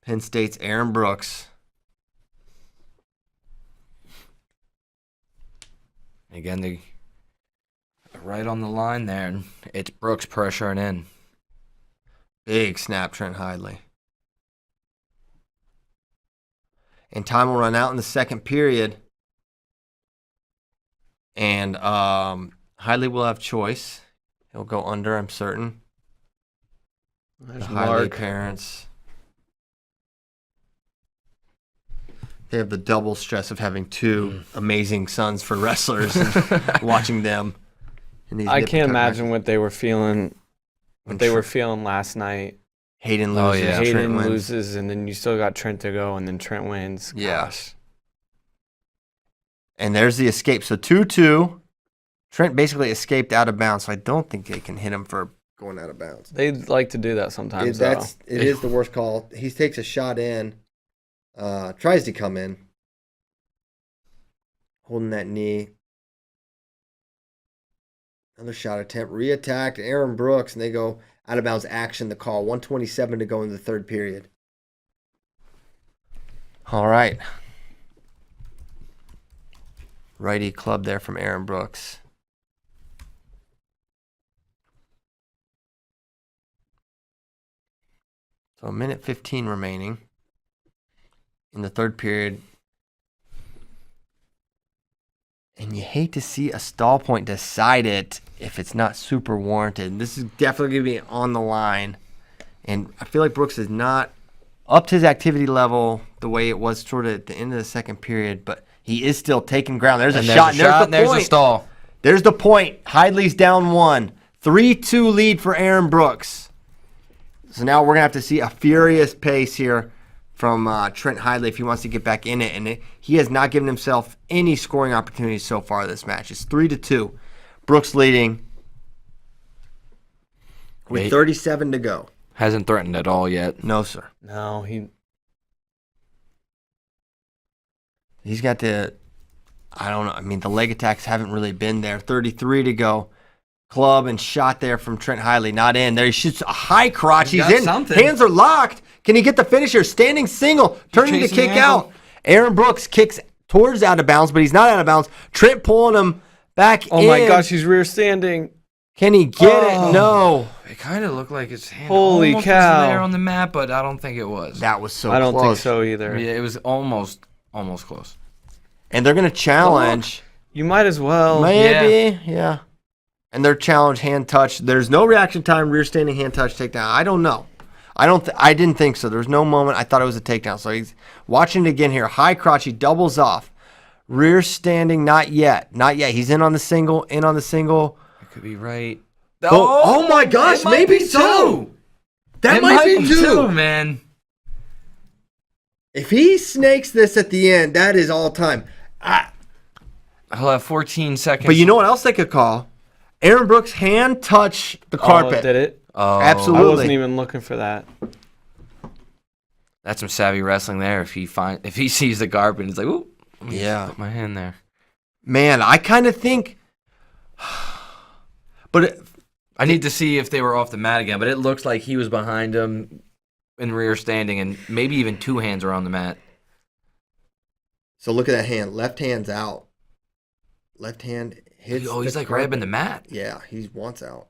Penn State's Aaron Brooks. Again, they right on the line there, and it's Brooks pressuring in. Big snap, Trent Hidley. And time will run out in the second period. And Hidley will have choice. He'll go under, I'm certain. There's The Hidley Mark. parents. They have the double stress of having two amazing sons for wrestlers and watching them. in these I nip can't tuck imagine matches. what they were feeling. When What they were Trent- feeling last night. Hayden Oh, loses. yeah. Trent Hayden wins. loses, and then you still got Trent to go, and then Trent wins. Yeah. Gosh. And there's the escape. So 2-2. Trent basically escaped out of bounds, so I don't think they can hit him for going out of bounds. They like to do that sometimes. It is the worst call. He takes a shot in, tries to come in, holding that knee. Another shot attempt, reattacked Aaron Brooks, and they go out of bounds action. The call, 1:27 to go in the third period. All right. Righty club there from Aaron Brooks. So 1:15 remaining in the third period. And you hate to see a stall point decide it if it's not super warranted. This is definitely going to be on the line. And I feel like Brooks has not upped his activity level the way it was sort of at the end of the second period, but he is still taking ground. There's a shot, and there's the there's point. a stall. There's the point. Hidley's down 1. 3-2 lead for Aaron Brooks. So now we're going to have to see a furious pace here from Trent Hidley if he wants to get back in it. And he has not given himself any scoring opportunities so far this match. It's 3-2. Brooks leading with Wait. 37 to go. Hasn't threatened at all yet. No, sir. No, He's got the, I don't know. I mean, the leg attacks haven't really been there. 33 to go. Club and shot there from Trent Hidley. Not in. There he shoots a high crotch. He's got in. something. Hands are locked. Can he get the finisher? Standing single. Turning to chasing the kick ankle. out. Aaron Brooks kicks towards out of bounds, but he's not out of bounds. Trent pulling him back in. Oh my gosh, he's rear standing. Can he get Oh. it? No. It kind of looked like his hand Holy almost cow. was there on the mat, but I don't think it was. That was so I don't close. think so either. Yeah, it was almost close. And they're going to challenge. You might as well. Maybe, yeah. And their challenge hand touch. There's no reaction time, rear standing hand touch takedown. I don't know. I didn't think so. There was no moment I thought it was a takedown. So he's watching it again here. High crotch, he doubles off. Rear standing, not yet. Not yet. He's in on the single. I could be right. Oh my gosh, maybe so. That might be two, man. If he snakes this at the end, that is all time. He'll have 14 seconds. But you know what else they could call? Aaron Brooks hand touch the carpet. Did it? Oh, absolutely. I wasn't even looking for that. That's some savvy wrestling there. If he sees the carpet, he's like, "Ooh, let me just put my hand there." Man, I kind of think. But I need to see if they were off the mat again. But it looks like he was behind him in rear standing, and maybe even two hands are on the mat. So look at that hand. Left hand's out. Left hand hits. Oh, he's like carpet. grabbing the mat. Yeah, he wants out.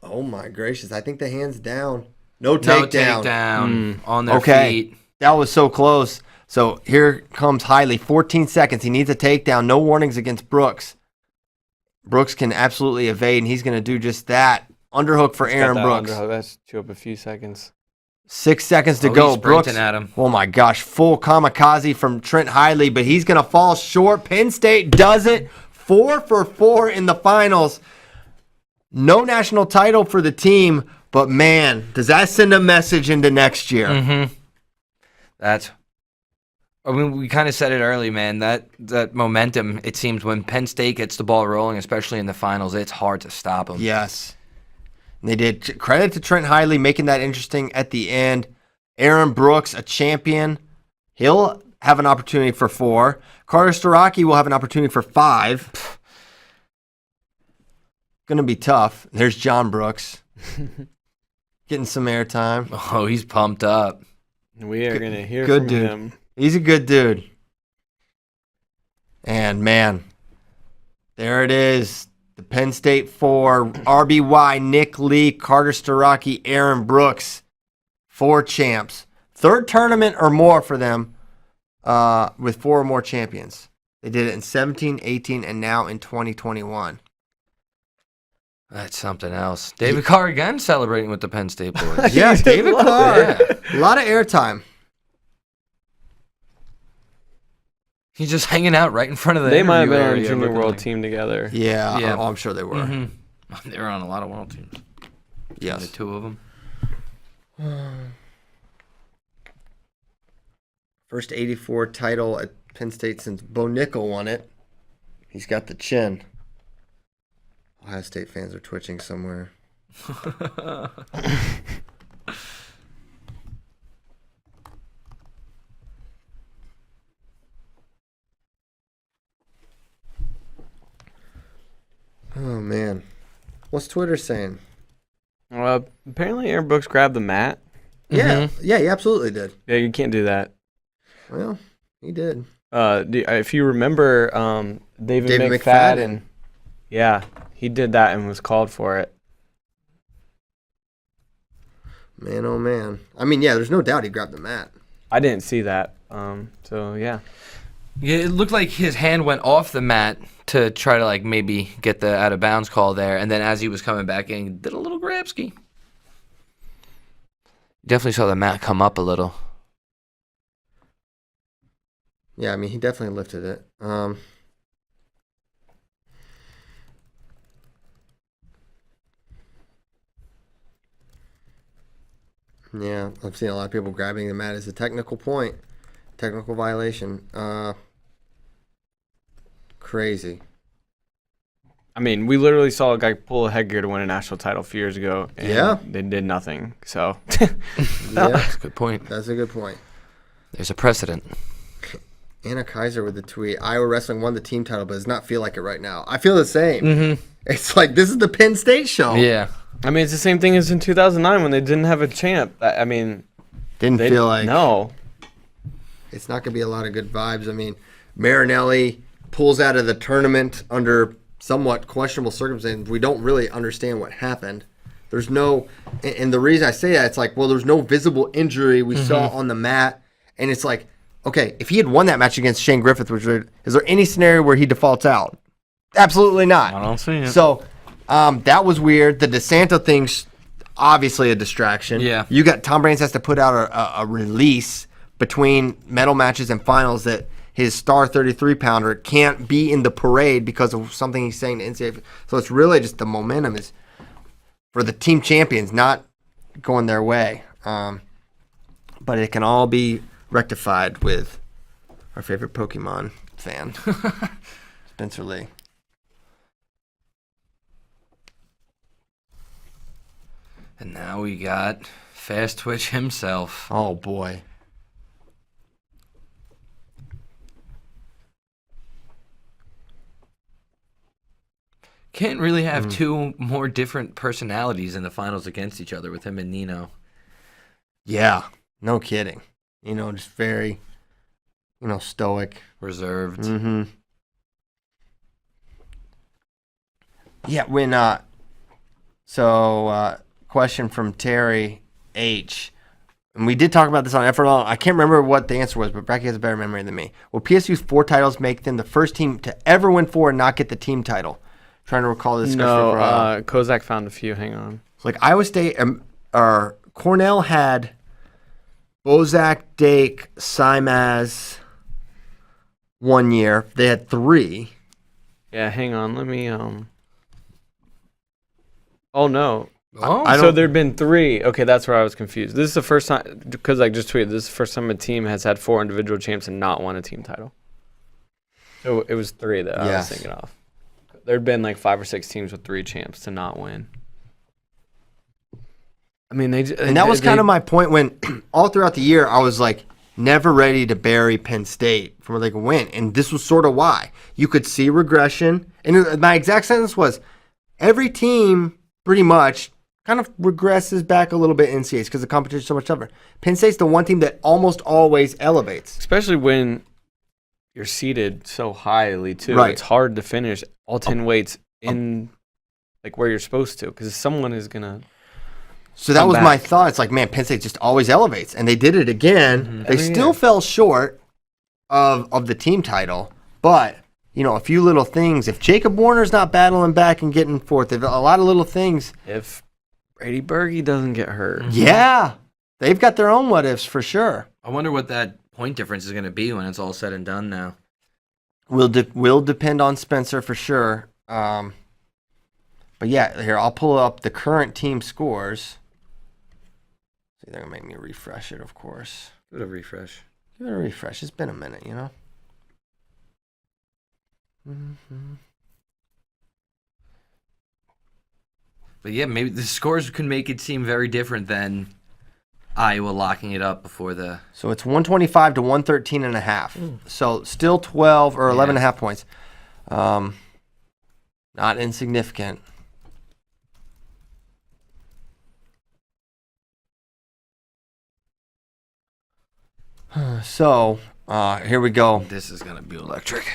Oh my gracious! I think the hand's down. No takedown. On their feet. That was so close. So here comes Hiley. 14 seconds. He needs a takedown. No warnings against Brooks. Brooks can absolutely evade, and he's going to do just that. Underhook for Aaron Brooks. Underhook. That's chew up a few seconds. 6 seconds to go. He's Brooks at him. Oh my gosh, full kamikaze from Trent Hiley, but he's going to fall short. Penn State does it. 4 for 4 in the finals. No national title for the team, but man, does that send a message into next year? Mm-hmm. We kind of said it early, man. That momentum, it seems, when Penn State gets the ball rolling, especially in the finals, it's hard to stop them. Yes. And they did. Credit to Trent Hiley making that interesting at the end. Aaron Brooks, a champion. He'll have an opportunity for 4. Carter Starocki will have an opportunity for 5. Going to be tough. There's John Brooks. Getting some airtime. Oh, he's pumped up. We are going to hear good from dude. him. He's a good dude. And, man, there it is. The Penn State 4, RBY, Nick Lee, Carter Starocki, Aaron Brooks. 4 champs. 3rd tournament or more for them with 4 or more champions. They did it in 17, 18, and now in 2021. That's something else. David Carr again celebrating with the Penn State boys. Yeah, David Carr. Yeah. A lot of airtime. He's just hanging out right in front of the They might have interview been on a area, junior looking world like- team together. Yeah. Oh, I'm sure they were. Mm-hmm. They were on a lot of world teams. Yes. The 2 of them. First 84 title at Penn State since Bo Nickel won it. He's got the chin. Ohio State fans are twitching somewhere. Oh, man. What's Twitter saying? Apparently Aaron Brooks grabbed the mat. Yeah, yeah, he absolutely did. Yeah, you can't do that. Well, he did. If you remember, David David McFadden. Yeah, he did that and was called for it. Man, oh, man. I mean, yeah, there's no doubt he grabbed the mat. I didn't see that. So, yeah. Yeah, it looked like his hand went off the mat to try to like maybe get the out of bounds call there, and then as he was coming back in, he did a little grabski. Definitely saw the mat come up a little. Yeah, I mean, he definitely lifted it. Yeah, I've seen a lot of people grabbing the mat as a technical point, technical violation. Crazy. I mean, we literally saw a guy pull a headgear to win a national title a few years ago, and they did nothing. So, Yeah, That's a good point. That's a good point. There's a precedent. Anna Kaiser with the tweet: Iowa Wrestling won the team title, but does not feel like it right now. I feel the same. Mm-hmm. It's like this is the Penn State show. Yeah. I mean, it's the same thing as in 2009 when they didn't have a champ. I mean, Didn't feel like no. It's not going to be a lot of good vibes. I mean, Marinelli pulls out of the tournament under somewhat questionable circumstances. We don't really understand what happened. There's no, and the reason I say that, it's like, well, there's no visible injury we saw on the mat, and it's like, okay, if he had won that match against Shane Griffith, is there any scenario where he defaults out? Absolutely not. I don't see it. So that was weird. The DeSanto thing's obviously a distraction. Yeah. You got Tom Brands has to put out a release between medal matches and finals that his star 33-pounder can't be in the parade because of something he's saying to NCAA. So it's really just the momentum is for the team champions not going their way. But it can all be rectified with our favorite Pokemon fan, Spencer Lee. And now we got Fast Twitch himself. Oh, boy. Can't really have two more different personalities in the finals against each other with him and Nino. Yeah, no kidding. Just very, stoic. Reserved. Mm-hmm. Yeah, when, question from Terry H. And we did talk about this on FRL. I can't remember what the answer was, but Bracky has a better memory than me. Will PSU's 4 titles make them the first team to ever win 4 and not get the team title? Trying to recall this. No, Kozak found a few. Hang on. It's like Iowa State or Cornell had Bozak, Dake, Simaz 1 year. They had 3. Yeah, hang on. Let me. Oh no. Oh, So there'd been 3. Okay, that's where I was confused. This is the first time, because I just tweeted, this is the first time a team has had 4 individual champs and not won a team title. So it was 3 that I was thinking of. There'd been like 5 or 6 teams with 3 champs to not win. I mean, and that was kind of my point when all throughout the year I was like never ready to bury Penn State from where they could win, and this was sort of why. You could see regression, and my exact sentence was, every team pretty much kind of regresses back a little bit in NCAAs because the competition is so much tougher. Penn State's the one team that almost always elevates. Especially when you're seated so highly, too. Right. It's hard to finish all 10 weights in like where you're supposed to, because someone is going to. So that was my thought. It's like, man, Penn State just always elevates. And they did it again. Mm-hmm. They still fell short of the team title. But, a few little things. If Jacob Warner's not battling back and getting fourth, if a lot of little things. If Brady Berge doesn't get hurt. Yeah. They've got their own what ifs for sure. I wonder what that point difference is going to be when it's all said and done now. Will depend on Spencer for sure. But yeah, here, I'll pull up the current team scores. See, they're going to make me refresh it, of course. Give it a refresh. Give it a refresh. It's been a minute, Mm-hmm. But yeah, maybe the scores can make it seem very different than Iowa locking it up before the... So it's 125 to 113.5. So still 12 or 11.5 points. Not insignificant. So here we go. This is going to be electric.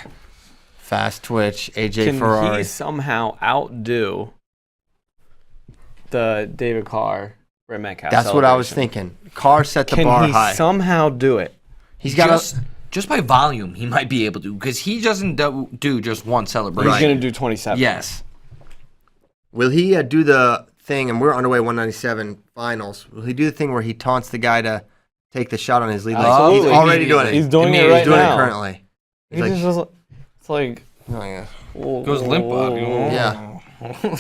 Fast Twitch, AJ Ferrari. Can he Ferrari. somehow outdo the David Carr, Brett Metcalf That's what I was thinking. Carr set the bar high. Can he somehow do it? He's got just by volume, he might be able to, because he doesn't do just one celebration. He's going to do 27. Yes. Will he do the thing, and we're underway 197 finals, will he do the thing where he taunts the guy to take the shot on his lead leg? Absolutely. He's already doing it. He's doing it right now. He's doing it currently. He's like, it's like... Oh, yeah. Goes limp up. Yeah.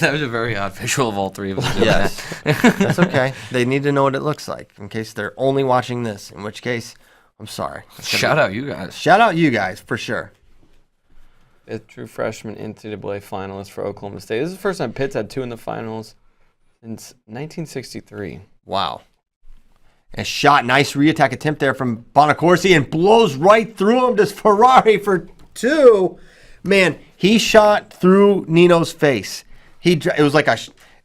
That was a very odd visual of all 3 of us. Yes. That's okay. They need to know what it looks like in case they're only watching this, in which case, I'm sorry. Shout out you guys. Shout out you guys, for sure. A true freshman NCAA finalist for Oklahoma State. This is the first time Pitt's had 2 in the finals since 1963. Wow. And a shot, nice re-attack attempt there from Bonacorsi, and blows right through him to Ferrari for 2. Man, he shot through Nino's face. It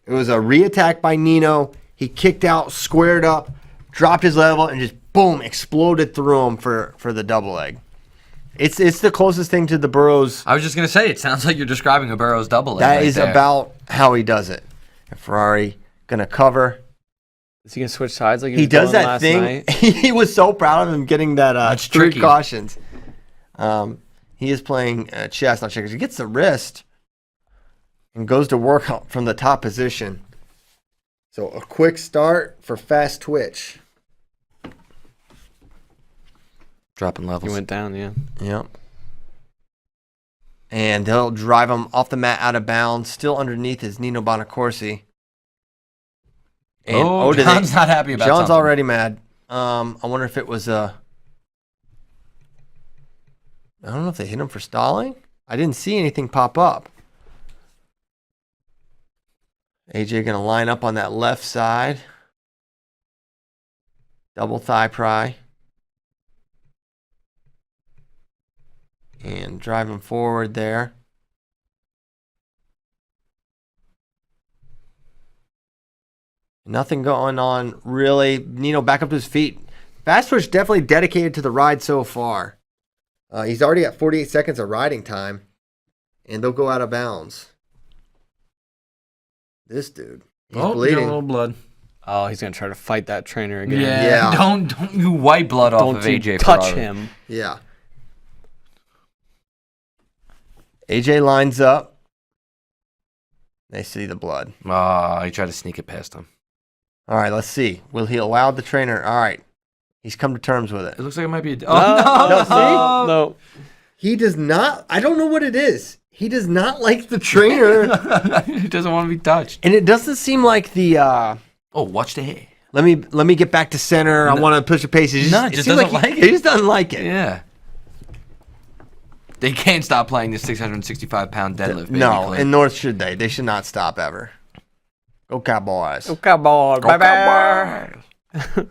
was a re-attack by Nino. He kicked out, squared up, dropped his level, and just boom, exploded through him for the double leg. It's the closest thing to the Burroughs. I was just gonna say, it sounds like you're describing a Burroughs double leg. That is about how he does it. And Ferrari gonna cover. Is he gonna switch sides like He was does doing that last thing. night? He was so proud of him getting that That's 3 tricky. cautions. He is playing chess, not checkers. He gets the wrist and goes to work from the top position. So a quick start for fast twitch. Dropping levels. He went down, yeah. Yep. And they'll drive him off the mat out of bounds. Still underneath is Nino Bonacorsi. And, did John's not happy about John's something. already mad. I wonder if it was I don't know if they hit him for stalling. I didn't see anything pop up. AJ going to line up on that left side. Double thigh pry. And drive him forward there. Nothing going on really. Nino back up to his feet. Fast twitch definitely dedicated to the ride so far. He's already got 48 seconds of riding time. And they'll go out of bounds. This dude. He's Oh, bleeding. got a little blood. Oh, he's gonna try to fight that trainer again. Yeah. Don't you wipe blood off of Don't AJ you touch Ferrari. him. Yeah. AJ lines up. They see the blood. He tried to sneak it past him. All right, let's see. Will he allow the trainer? All right. He's come to terms with it. It looks like it might be. No, see? No. He does not. I don't know what it is. He does not like the trainer. He doesn't want to be touched. And it doesn't seem like the. Oh, watch the hair. Let me get back to center. I want to push the pace. It Just seems doesn't like it. He just doesn't like it. Yeah. They can't stop playing this 665-pound deadlift. Baby, No, Clint. and nor should they. They should not stop ever. Go Cowboys. Go Cowboys. Go Bye-bye. Cowboys.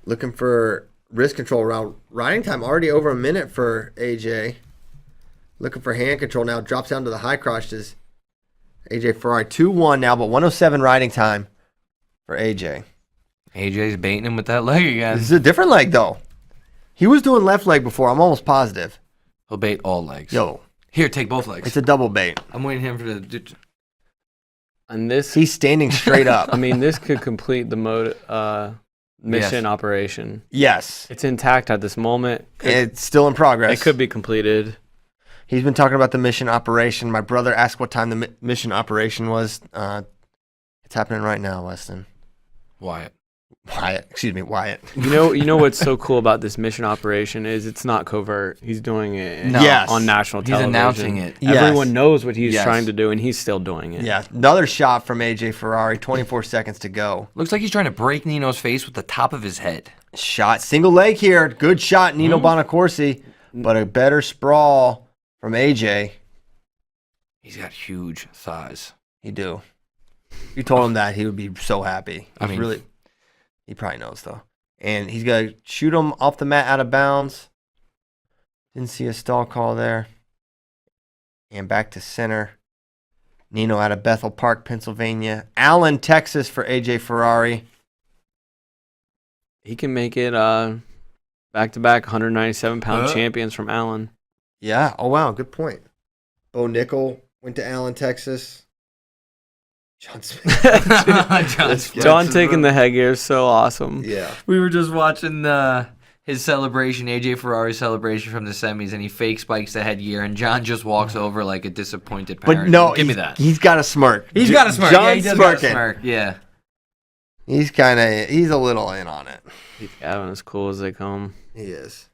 Looking for wrist control around riding time. Already over a minute for AJ. Looking for hand control now. Drops down to the high crotches. AJ Ferrari 2-1 now, but 107 riding time for AJ. AJ's baiting him with that leg again. This is a different leg though. He was doing left leg before. I'm almost positive. He'll bait all legs. Yo, Here, take both legs. it's a double bait. I'm waiting him for the. And this, He's standing straight up. I mean, this could complete the mission operation. Yes, It's intact at this moment. it's still in progress. It could be completed. He's been talking about the mission operation. My brother asked what time the mission operation was. It's happening right now, Weston. Wyatt. Wyatt. You know what's so cool about this mission operation is it's not covert. He's doing it No. Yes. on national He's television. announcing it. Yes. Everyone knows what he's Yes. trying to do, and he's still doing it. Yeah, another shot from AJ Ferrari. 24 seconds to go. Looks like he's trying to break Nino's face with the top of his head. Shot, single leg here. Good shot, Nino Bonacorsi, but a better sprawl from AJ. He's got huge thighs. He do. If you told him that, he would be so happy. I mean- really, he probably knows though. And he's gonna shoot him off the mat out of bounds. Didn't see a stall call there. And back to center. Nino out of Bethel Park, Pennsylvania. Allen, Texas for AJ Ferrari. He can make it back-to-back 197-pound champions from Allen. Yeah. Oh wow, good point. Bo Nickel went to Allen, Texas. John Smith. John taking the headgear is so awesome. Yeah. We were just watching his celebration, AJ Ferrari's celebration from the semis, and he fake spikes the headgear, and John just walks over like a disappointed parent. But no, give me he's- that. He's got a smirk. He's got a smirk. John's Yeah, he does got a smirking. smirk. Yeah. He's a little in on it. He's Gavin as cool as they come. He is.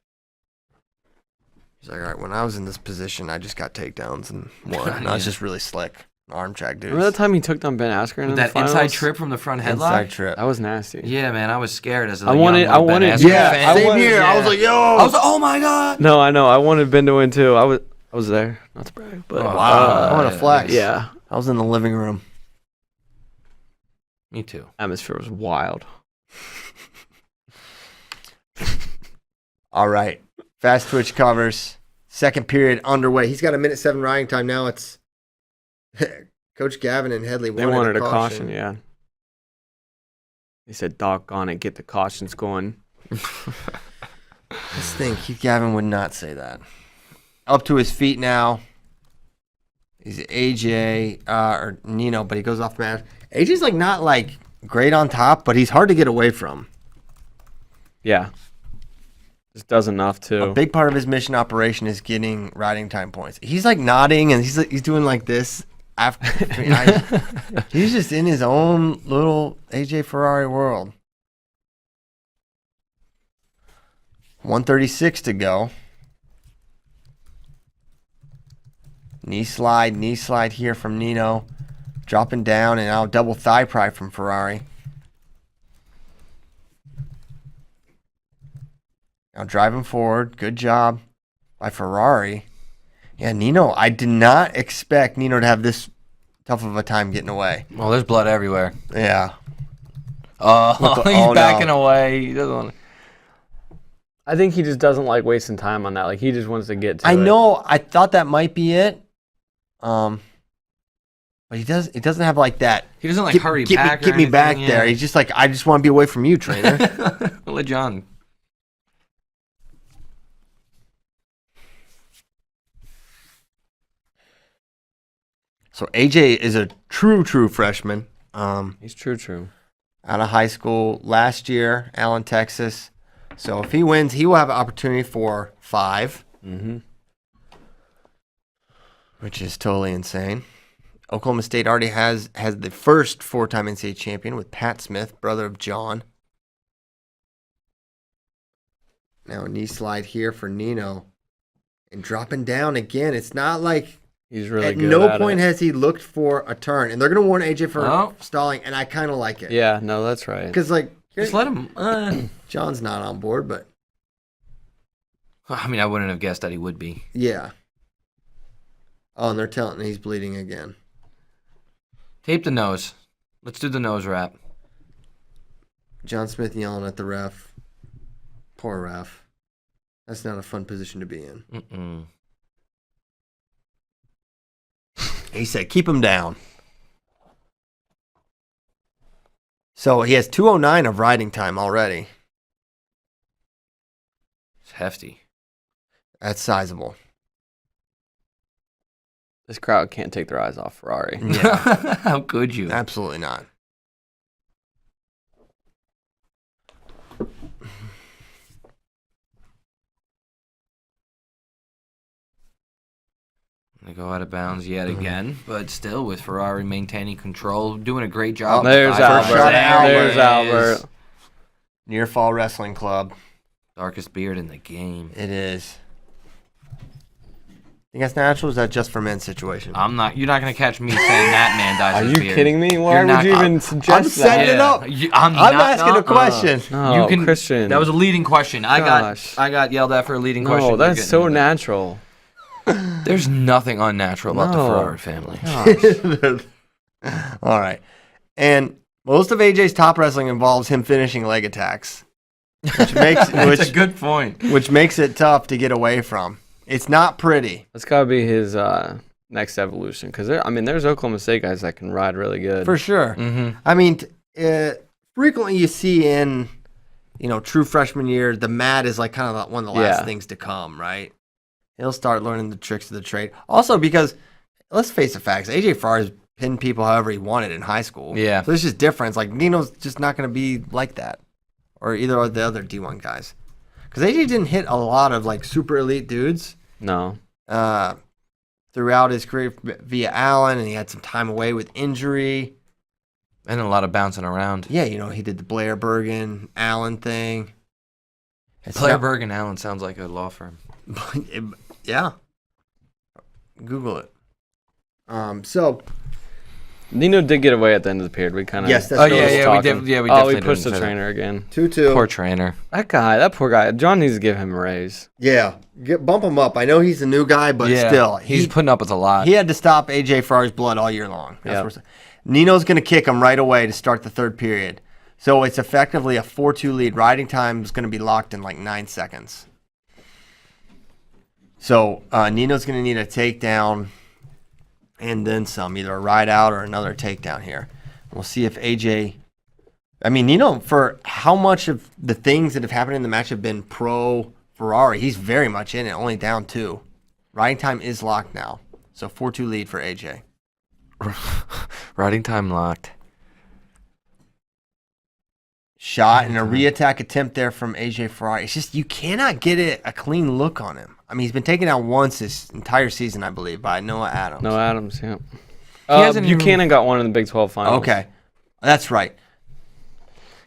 He's like, all right, when I was in this position, I just got takedowns and won. And I was Yeah. just really slick. Arm track dudes. Remember that time he took down Ben Askren in With the that finals? inside trip from the front headlock? Inside trip. That was nasty. Yeah, man, I was scared as a I young wanted- little I Ben wanted- Askren Yeah, fan. same here. I was like, yo. I was like, oh my god. No, I know. I wanted Ben to win too. I was there. Not to brag, but Oh, wow. I want to flex. yeah, I was in the living room. Me too. atmosphere was wild. All right. Fast twitch covers. Second period underway. He's got a 1:07 riding time. Now it's Coach Gavin and Headley They wanted a caution, yeah. They said, doggone it, get the cautions going. This thing, Keith Gavin would not say that. Up to his feet now. He's AJ or Nino, but he goes off the mat. AJ's like not like great on top, but he's hard to get away from. Yeah. Just does enough to. A big part of his mission operation is getting riding time points. He's like nodding and he's doing like this. He's just in his own little AJ Ferrari world. 136 to go. Knee slide here from Nino. Dropping down and now double thigh pry from Ferrari. Now driving forward. Good job by Ferrari. Yeah, Nino, I did not expect Nino to have this tough of a time getting away. Well, there's blood everywhere. Yeah. Oh, he's backing away. He doesn't want to. I think he just doesn't like wasting time on that. Like, he just wants to get to it. I know. I thought that might be it. But he doesn't have like that. He doesn't like hurry back. Get me back there. He's just like, I just want to be away from you, trainer. I'll let John. So AJ is a true freshman. He's true. Out of high school last year, Allen, Texas. So if he wins, he will have an opportunity for 5. Mm-hmm. Which is totally insane. Oklahoma State already has the first 4-time NCAA champion with Pat Smith, brother of John. Now a knee slide here for Nino. And dropping down again. It's not like he's really at good no at point it. has he looked for a turn. And they're going to warn AJ for stalling, and I kind of like it. Yeah, no, that's right. Because, like, just let him. John's not on board, but. I mean, I wouldn't have guessed that he would be. Yeah. Oh, and they're telling he's bleeding again. Tape the nose. Let's do the nose wrap. John Smith yelling at the ref. Poor ref. That's not a fun position to be in. Mm-mm. He said, keep him down. So he has 2:09 of riding time already. It's hefty. That's sizable. This crowd can't take their eyes off Ferrari. Yeah. How could you? Absolutely not. They go out of bounds yet again, but still with Ferrari maintaining control, doing a great job. There's Albert. There's Albert. Near Fall Wrestling Club. Darkest beard in the game. It is. Think that's natural? Or is that just for men's situation? I'm not. You're not gonna catch me saying that man dyes Are his you beard. kidding me? Why would you even suggest I'm that? setting it up. I'm asking a question. No, Christian. That was a leading question. I Gosh. got yelled at for a leading question. No, that's so natural. There's nothing unnatural about the Ferrari family. All right. And most of AJ's top wrestling involves him finishing leg attacks. Which makes That's a good point. Which makes it tough to get away from. It's not pretty. That's got to be his next evolution. Because, there's Oklahoma State guys that can ride really good. For sure. Mm-hmm. I mean, frequently you see in, true freshman year, the mat is like kind of one of the last things to come, right? He'll start learning the tricks of the trade. Also because, let's face the facts, AJ Ferrari's pinned people however he wanted in high school. Yeah. So there's just difference. Like, Nino's just not going to be like that. Or either of the other D1 guys. Because AJ didn't hit a lot of, like, super elite dudes. No. Throughout his career via Allen, and he had some time away with injury. And a lot of bouncing around. Yeah, he did the Blair Bergen Allen thing. Blair Bergen Allen sounds like a law firm. Yeah. Google it. So Nino did get away at the end of the period. We kind of we did. We definitely we pushed the didn't say trainer again. 2-2. Poor trainer. That poor guy. John needs to give him a raise. Yeah, bump him up. I know he's a new guy, but still, he's putting up with a lot. He had to stop AJ Ferrari's blood all year long. Nino's going to kick him right away to start the third period. So it's effectively a 4-2 lead. Riding time is going to be locked in like 9 seconds. So Nino's going to need a takedown and then some, either a ride out or another takedown here. We'll see if AJ... Nino, for how much of the things that have happened in the match have been pro Ferrari, he's very much in it, only down 2. Riding time is locked now. So 4-2 lead for AJ. Riding time locked. Shot and a reattack attempt there from AJ Ferrari. It's just you cannot get a clean look on him. I mean, he's been taken out once this entire season, I believe, by Noah Adams. No Adams, yeah. hasn't Buchanan got one in the Big 12 finals. Okay, that's right.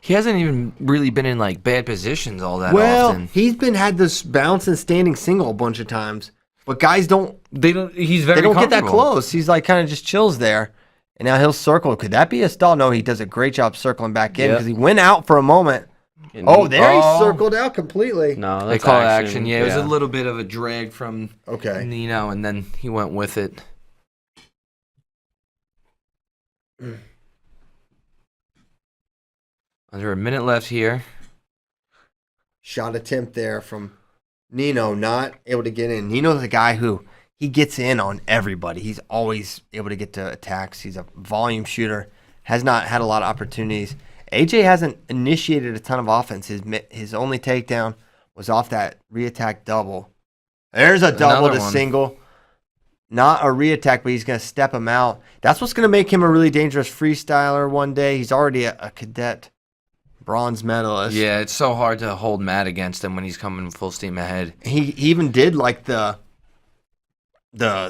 He hasn't even really been in like bad positions all that Well, often. he's had this bounce and standing single a bunch of times, but guys He's very they don't get that comfortable. close. He's like kind of just chills there, and now he'll circle. Could that be a stall? No, he does a great job circling back in Yep. because he went out for a moment. He circled out completely. No, They that's call action. it action. Yeah, it was a little bit of a drag from Okay. Nino, and then he went with it. Under a minute left here. Shot attempt there from Nino, not able to get in. Nino's a guy who he gets in on everybody. He's always able to get to attacks. He's a volume shooter. Has not had a lot of opportunities. AJ hasn't initiated a ton of offense. His only takedown was off that reattack double. There's a double Another to one. single. Not a reattack, but he's going to step him out. That's what's going to make him a really dangerous freestyler one day. He's already a cadet bronze medalist. Yeah, it's so hard to hold Matt against him when he's coming full steam ahead. He even did like the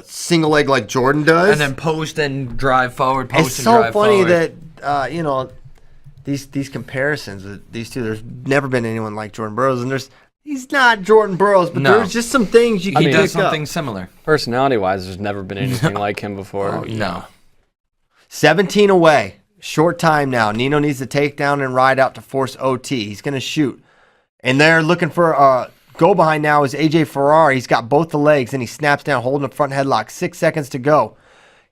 single leg like Jordan does. And then post and drive forward, post It's and so drive funny forward. that these comparisons with these two. There's never been anyone like Jordan Burroughs, and he's not Jordan Burroughs, but No. there's just some things you can He pick does up. something similar. Personality-wise, there's never been anything like him before. No. 17 away, short time now. Nino needs to take down and ride out to force OT. He's going to shoot, and they're looking for a go behind now. Is AJ Ferrari? He's got both the legs, and he snaps down, holding a front headlock. 6 seconds to go.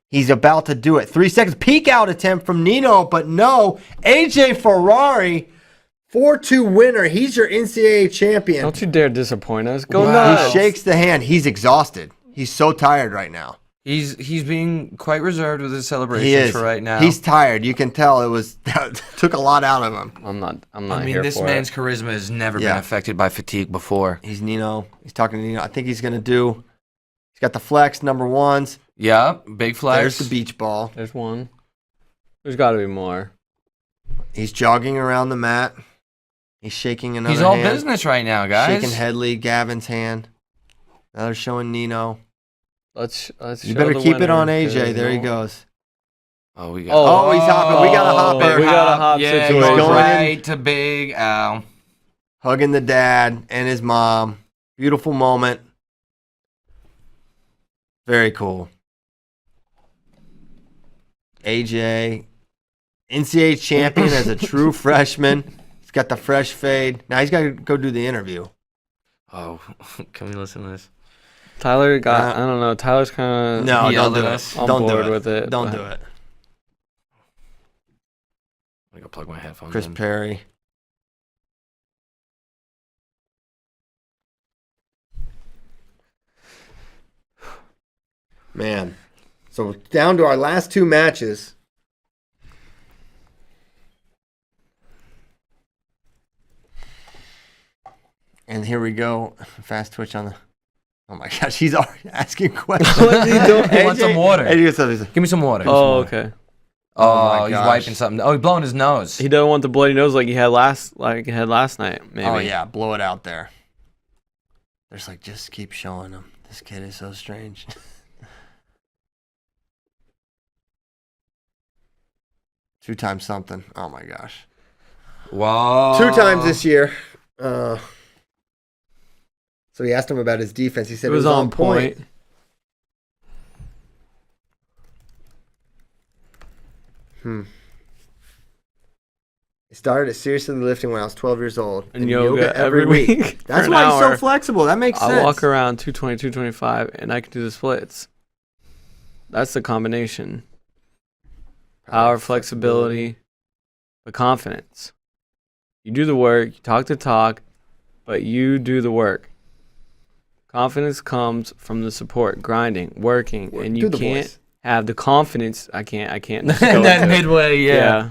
He's about to do it. 3 seconds. Peek out attempt from Nino, but no. AJ Ferrari, 4-2 winner. He's your NCAA champion. Don't you dare disappoint us. Go He nuts. shakes the hand. He's exhausted. He's so tired right now. He's being quite reserved with his He celebrations is. for right now. He's tired. You can tell took a lot out of him. I'm not I mean, here this for man's it. charisma has never Yeah. been affected by fatigue before. He's Nino. He's talking to Nino. I think he's got the flex number ones. Yeah, big flex. There's the beach ball. There's one. There's got to be more. He's jogging around the mat. He's shaking another He's all hand. business right now, guys. Shaking Headley, Gavin's hand. Now they're showing Nino. Let's You show better the keep it winner, on AJ. 'cause, There he you know, goes. Oh, we got. Oh, he's hopping. We got a hopper. We got a hop Yeah, situation. goes Going in. right to Big Al. Hugging the dad and his mom. Beautiful moment. Very cool. AJ, NCAA champion as a true freshman. He's got the fresh fade. Now he's got to go do the interview. Oh, can we listen to this? Tyler got. I don't know. Tyler's kind of. No, He don't yelled do at it. us. On Don't do board it. with it, Don't but- do it. I'm gonna plug my headphones Chris in. Perry. Man. So down to our last two matches. And here we go. Fast twitch on the. Oh my gosh, he's already asking questions. What's he doing? He wants some water. AJ, Give me some water. Oh, okay. Oh, my he's gosh. wiping something. Oh, he's blowing his nose. He doesn't want the bloody nose like he had last night. Maybe. Oh yeah, blow it out there. There's like, just keep showing him. This kid is so strange. Two times something. Oh my gosh. Whoa. 2 times this year. So he asked him about his defense. He said It was on point. I started seriously lifting when I was 12 years old. And yoga every week. for That's an why he's so hour. flexible. That makes sense. I walk around 220, 225, and I can do the splits. That's the combination. Power, flexibility, the confidence. You do the work, you talk the talk, but you do the work. Confidence comes from the support, grinding, working, and you Do the can't voice. have the confidence. I can't just go that into it. midway, yeah.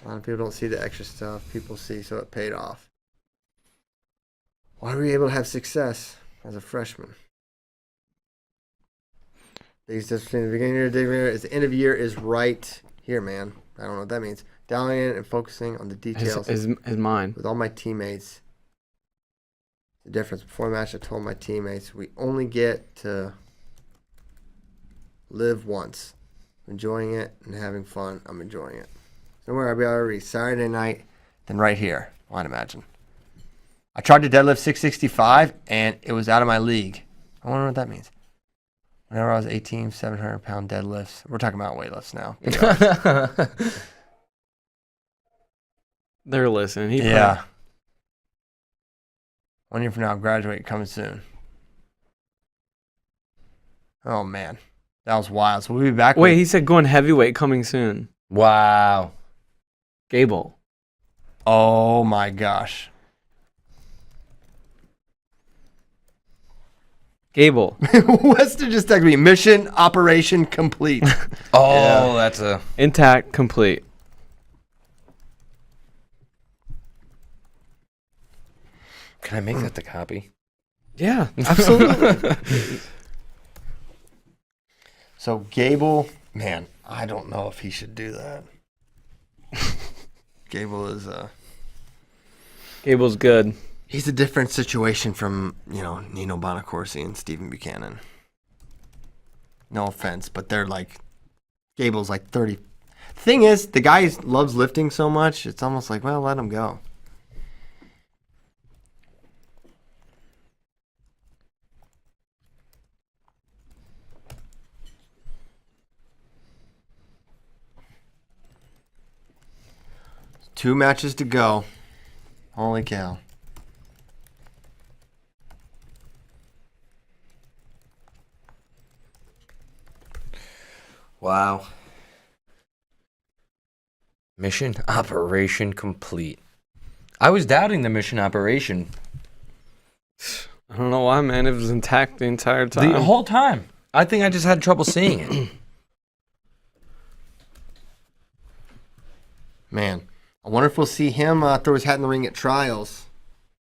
A lot of people don't see the extra stuff. People see, so it paid off. Why were you able to have success as a freshman? Biggest difference between the beginning of the year is the end of year is right here, man. I don't know what that means. Dialing in and focusing on the details Is mine. with all my teammates. The difference before the match, I told my teammates we only get to live once. Enjoying it and having fun. I'm enjoying it. Somewhere I'll be already Saturday night, then right here. I'd imagine. I tried to deadlift 665 and it was out of my league. I wonder what that means. Whenever I was 18, 700-pound deadlifts. We're talking about weightlifts now. They're listening. Yeah. 1 year from now, graduate coming soon. Oh, man. That was wild. So we'll be back. Wait, he said going heavyweight coming soon. Wow. Gable. Oh, my gosh. Gable. Weston just texted me. Mission operation complete. Oh, that's a... Intact, complete. Can I make that the copy? Yeah, absolutely. So Gable, man, I don't know if he should do that. Gable is Gable's good. he's a different situation from, Nino Bonacorsi and Stephen Buchanan. No offense, but they're like, Gable's like 30. Thing is, the guy loves lifting so much, it's almost like, well, let him go. Two matches to go. Holy cow. Wow. Mission operation complete. I was doubting the mission operation I don't know why, man. It was intact the entire time. the whole time. I think I just had trouble seeing it. Man, I wonder if we'll see him throw his hat in the ring at trials.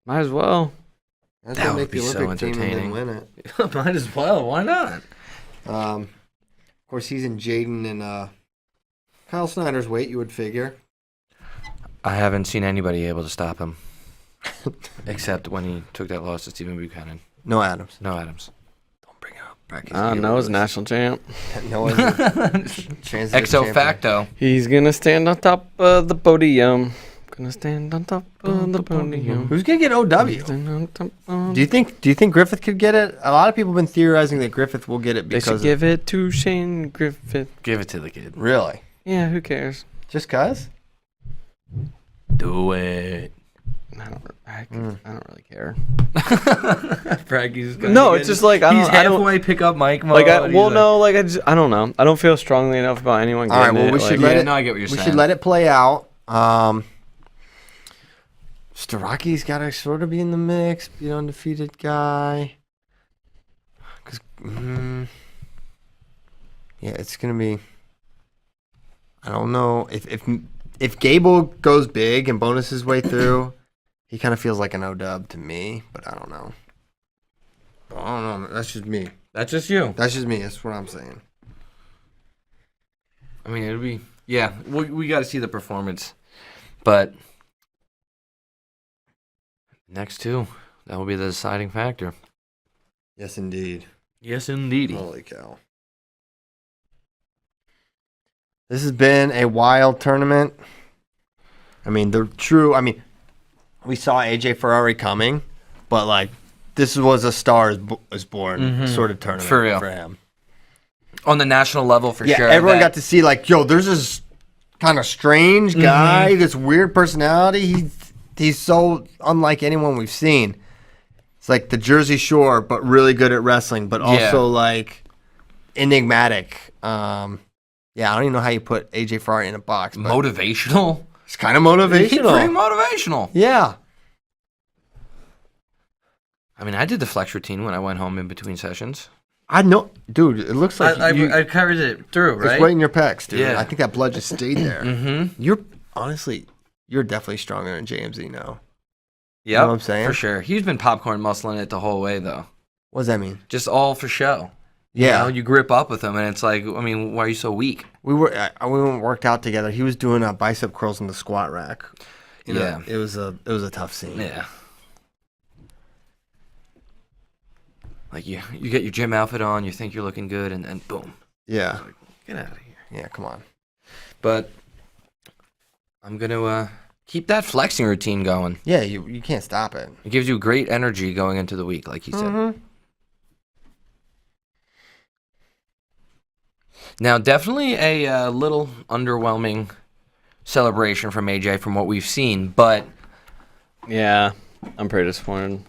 Might as well. That's That gonna would make be the so Olympic team and then entertaining. win it. Might as well. Why not? Of course, he's in Jaden and Kyle Snyder's weight, you would figure. I haven't seen anybody able to stop him. Except when he took that loss to Stephen Buchanan. No Adams. No Adams. Don't bring it up. Brackett's I know he's national champ. No one's a transitive Exo champion. facto. He's gonna stand on top of the podium. Gonna stand on top of the podium. Who's gonna get OW? Stand on top of- Do you think Griffith could get it? A lot of people have been theorizing that Griffith will get it They because should give it to Shane Griffith. Give it to the kid. Really? Yeah, who cares? Just cause? Do it. I don't really care. Frankie's No, it's just like I don't. He's I don't halfway pick up Mike mode. like. I don't know. I don't feel strongly enough about anyone All right, getting well, it. we should like, let Yeah, it. no, I get what you're we saying. should let it play out. Staraki's got to sort of be in the mix, be an undefeated guy. Cause, yeah, it's gonna be. I don't know if Gable goes big and bonus his way through, he kind of feels like an O-dub to me, but I don't know. I don't know. That's just me. That's just you. That's just me. That's what I'm saying. I mean, it'll be. Yeah, we got to see the performance. But next two, that will be the deciding factor. Yes, indeed. Yes, indeed. Holy cow. This has been a wild tournament. I mean, we saw AJ Ferrari coming, but like, this was a Star is Born sort of tournament For real. for him. On the national level, for Yeah, sure. everyone got to see like, yo, there's this kind of strange guy, this weird personality. He's so unlike anyone we've seen. It's like the Jersey Shore, but really good at wrestling, but also like enigmatic. Yeah, I don't even know how you put AJ Ferrari in a box. But Motivational. it's kind of motivational. He's pretty motivational. Yeah. I mean, I did the flex routine when I went home in between sessions. I know. Dude, it looks like I carried it through, right? it's right in your pecs, dude. Yeah. I think that blood just stayed there. Mm-hmm. You're definitely stronger than JMZ now. Yeah, know what I'm saying? For sure. He's been popcorn muscling it the whole way, though. What does that mean? Just all for show. Yeah. You grip up with him, and it's like, I mean, why are you so weak? We worked out together. He was doing bicep curls in the squat rack. Yeah. It was a tough scene. Yeah. Like you get your gym outfit on, you think you're looking good, and then boom. Yeah. Like, get out of here. Yeah, come on. But I'm gonna keep that flexing routine going. Yeah, you can't stop it. It gives you great energy going into the week, like you said. Mm-hmm. Now, definitely a little underwhelming celebration from AJ from what we've seen, but Yeah, I'm pretty disappointed.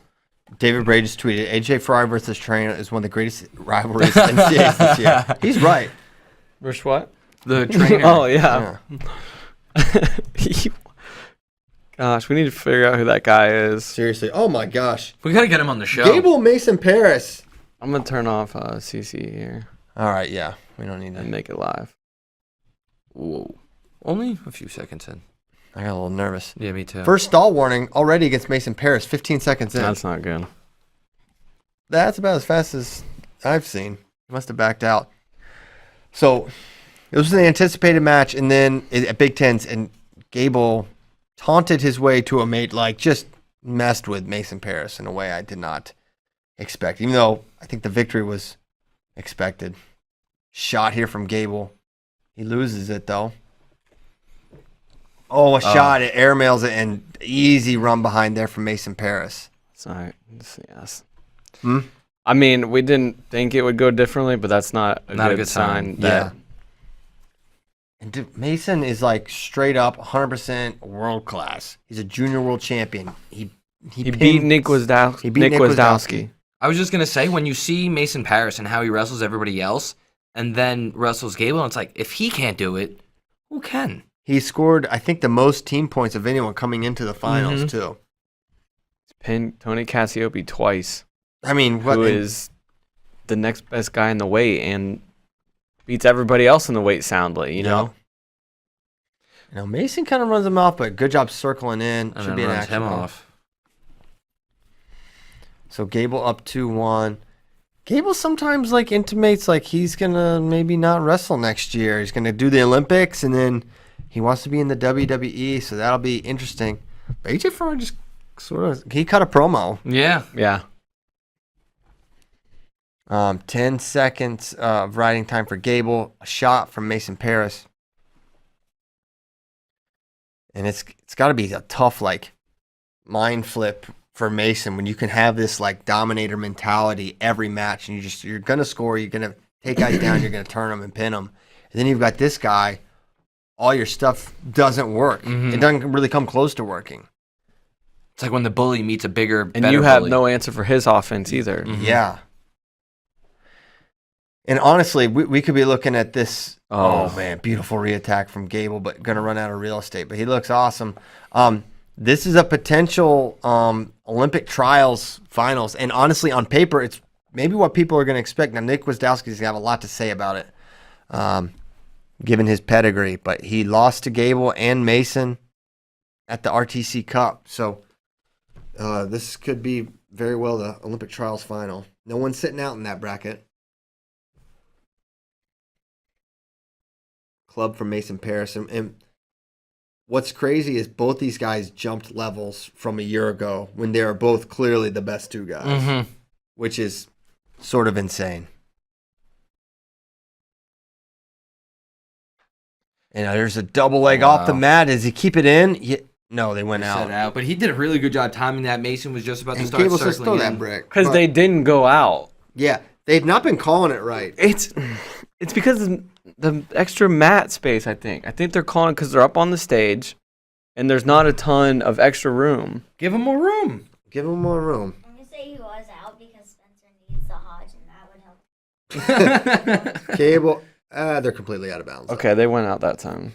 David Bray just tweeted, AJ Fry versus Trainer is one of the greatest rivalries in NCAAs this year. He's right. Versus what? the trainer. Oh, yeah. Gosh, we need to figure out who that guy is. Seriously. Oh, my gosh. We got to get him on the show. Gable Mason Paris. I'm going to turn off CC here. All right, yeah. We don't need to. And make it live. Whoa. Only a few seconds in. I got a little nervous. Yeah, me too. First stall warning already against Mason Paris, 15 seconds in. That's not good. That's about as fast as I've seen. He must have backed out. So it was an anticipated match, and then at Big Tens, and Gable taunted his way to a mate, like just messed with Mason Paris in a way I did not expect, even though I think the victory was expected. Shot here from Gable. He loses it, though. Oh, a shot. It airmails it, and easy run behind there from Mason Paris. Sorry. Yes. Hmm? I mean, we didn't think it would go differently, but that's not a good sign. Yeah. And dude, Mason is like straight up 100% world class. He's a junior world champion. He beat Nick Wizdowski. He beat Nick Wizdowski. I was just going to say, when you see Mason Paris and how he wrestles everybody else, and then wrestles Gable, it's like, if he can't do it, who can? He scored, I think, the most team points of anyone coming into the finals, too. He's pinned Tony Cassiope twice. I mean, who is the next best guy in the weight and beats everybody else in the weight soundly, you know? You know, Mason kind of runs him off, but good job circling in. And Should then be an runs action him ball. off. So Gable up 2-1. Gable sometimes like intimates like he's gonna maybe not wrestle next year. He's gonna do the Olympics, and then he wants to be in the WWE, so that'll be interesting. But AJ Farr just sort of he cut a promo. Yeah. Yeah. 10 seconds of riding time for Gable. A shot from Mason Paris. And it's got to be a tough like mind flip for Mason when you can have this like dominator mentality every match, and you're gonna score, you're gonna take guys down, you're gonna turn them and pin them, and then you've got this guy, all your stuff doesn't work. It doesn't really come close to working. It's like when the bully meets a bigger, And better you have bully. no answer for his offense either. Yeah. And honestly, we could be looking at this. Oh man, beautiful reattack from Gable, but gonna run out of real estate. But he looks awesome. This is a potential Olympic trials finals, and honestly, on paper, it's maybe what people are going to expect. Now, Nick Wizdowski's going to have a lot to say about it, given his pedigree, but he lost to Gable and Mason at the RTC Cup, so this could be very well the Olympic trials final. No one's sitting out in that bracket. Club from Mason Paris, and what's crazy is both these guys jumped levels from a year ago when they were both clearly the best two guys, which is sort of insane. And there's a double leg off the mat. Does he keep it in? No, they went out. But he did a really good job timing that. Mason was just about to And start Gable says, circling throw in. that brick. Because they didn't go out. Yeah, they've not been calling it right. It's because of the extra mat space, I think. I think they're calling because they're up on the stage, and there's not a ton of extra room. Give him more room. Give him more room. I'm going to say he was out because Spencer needs the Hodge, and that would help. Cable, they're completely out of bounds. Okay, they went out that time.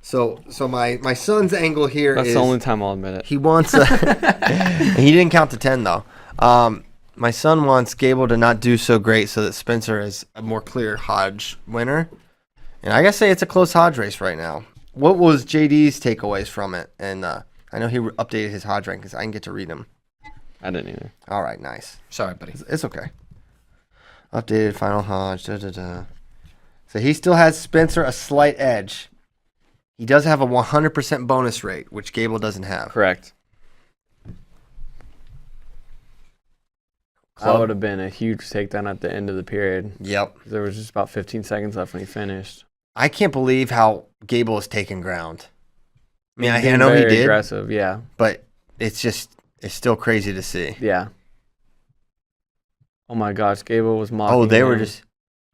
So my son's angle here That's is the only time I'll admit it. he wants he didn't count to 10 though. My son wants Gable to not do so great so that Spencer is a more clear Hodge winner. And I gotta say it's a close Hodge race right now. What was JD's takeaways from it? And I know he updated his Hodge rankings. I can get to read them. I didn't either. All right, nice. Sorry, buddy. It's okay. Updated final Hodge. So he still has Spencer a slight edge. He does have a 100% bonus rate, which Gable doesn't have. Correct. That would have been a huge takedown at the end of the period. Yep. There was just about 15 seconds left when he finished. I can't believe how Gable has taken ground. I mean, I Being know he very did. aggressive, yeah. But it's still crazy to see. Yeah. Oh my gosh, Gable was mocking. Oh, they were him. just.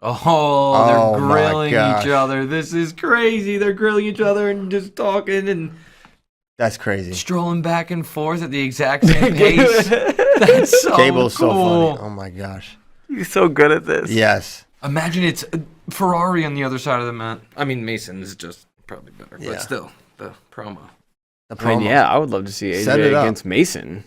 Oh, they're Oh, my grilling gosh. each other. This is crazy. They're grilling each other and just talking and That's crazy. strolling back and forth at the exact same pace. That's so Gable's so cool. funny. Oh my gosh. He's so good at this. Yes. Imagine it's Ferrari on the other side of the mat. I mean, Mason's just probably better, Yeah. but still, the promo. The I mean, promo. yeah, I would love to see Set it AJ up. against Mason.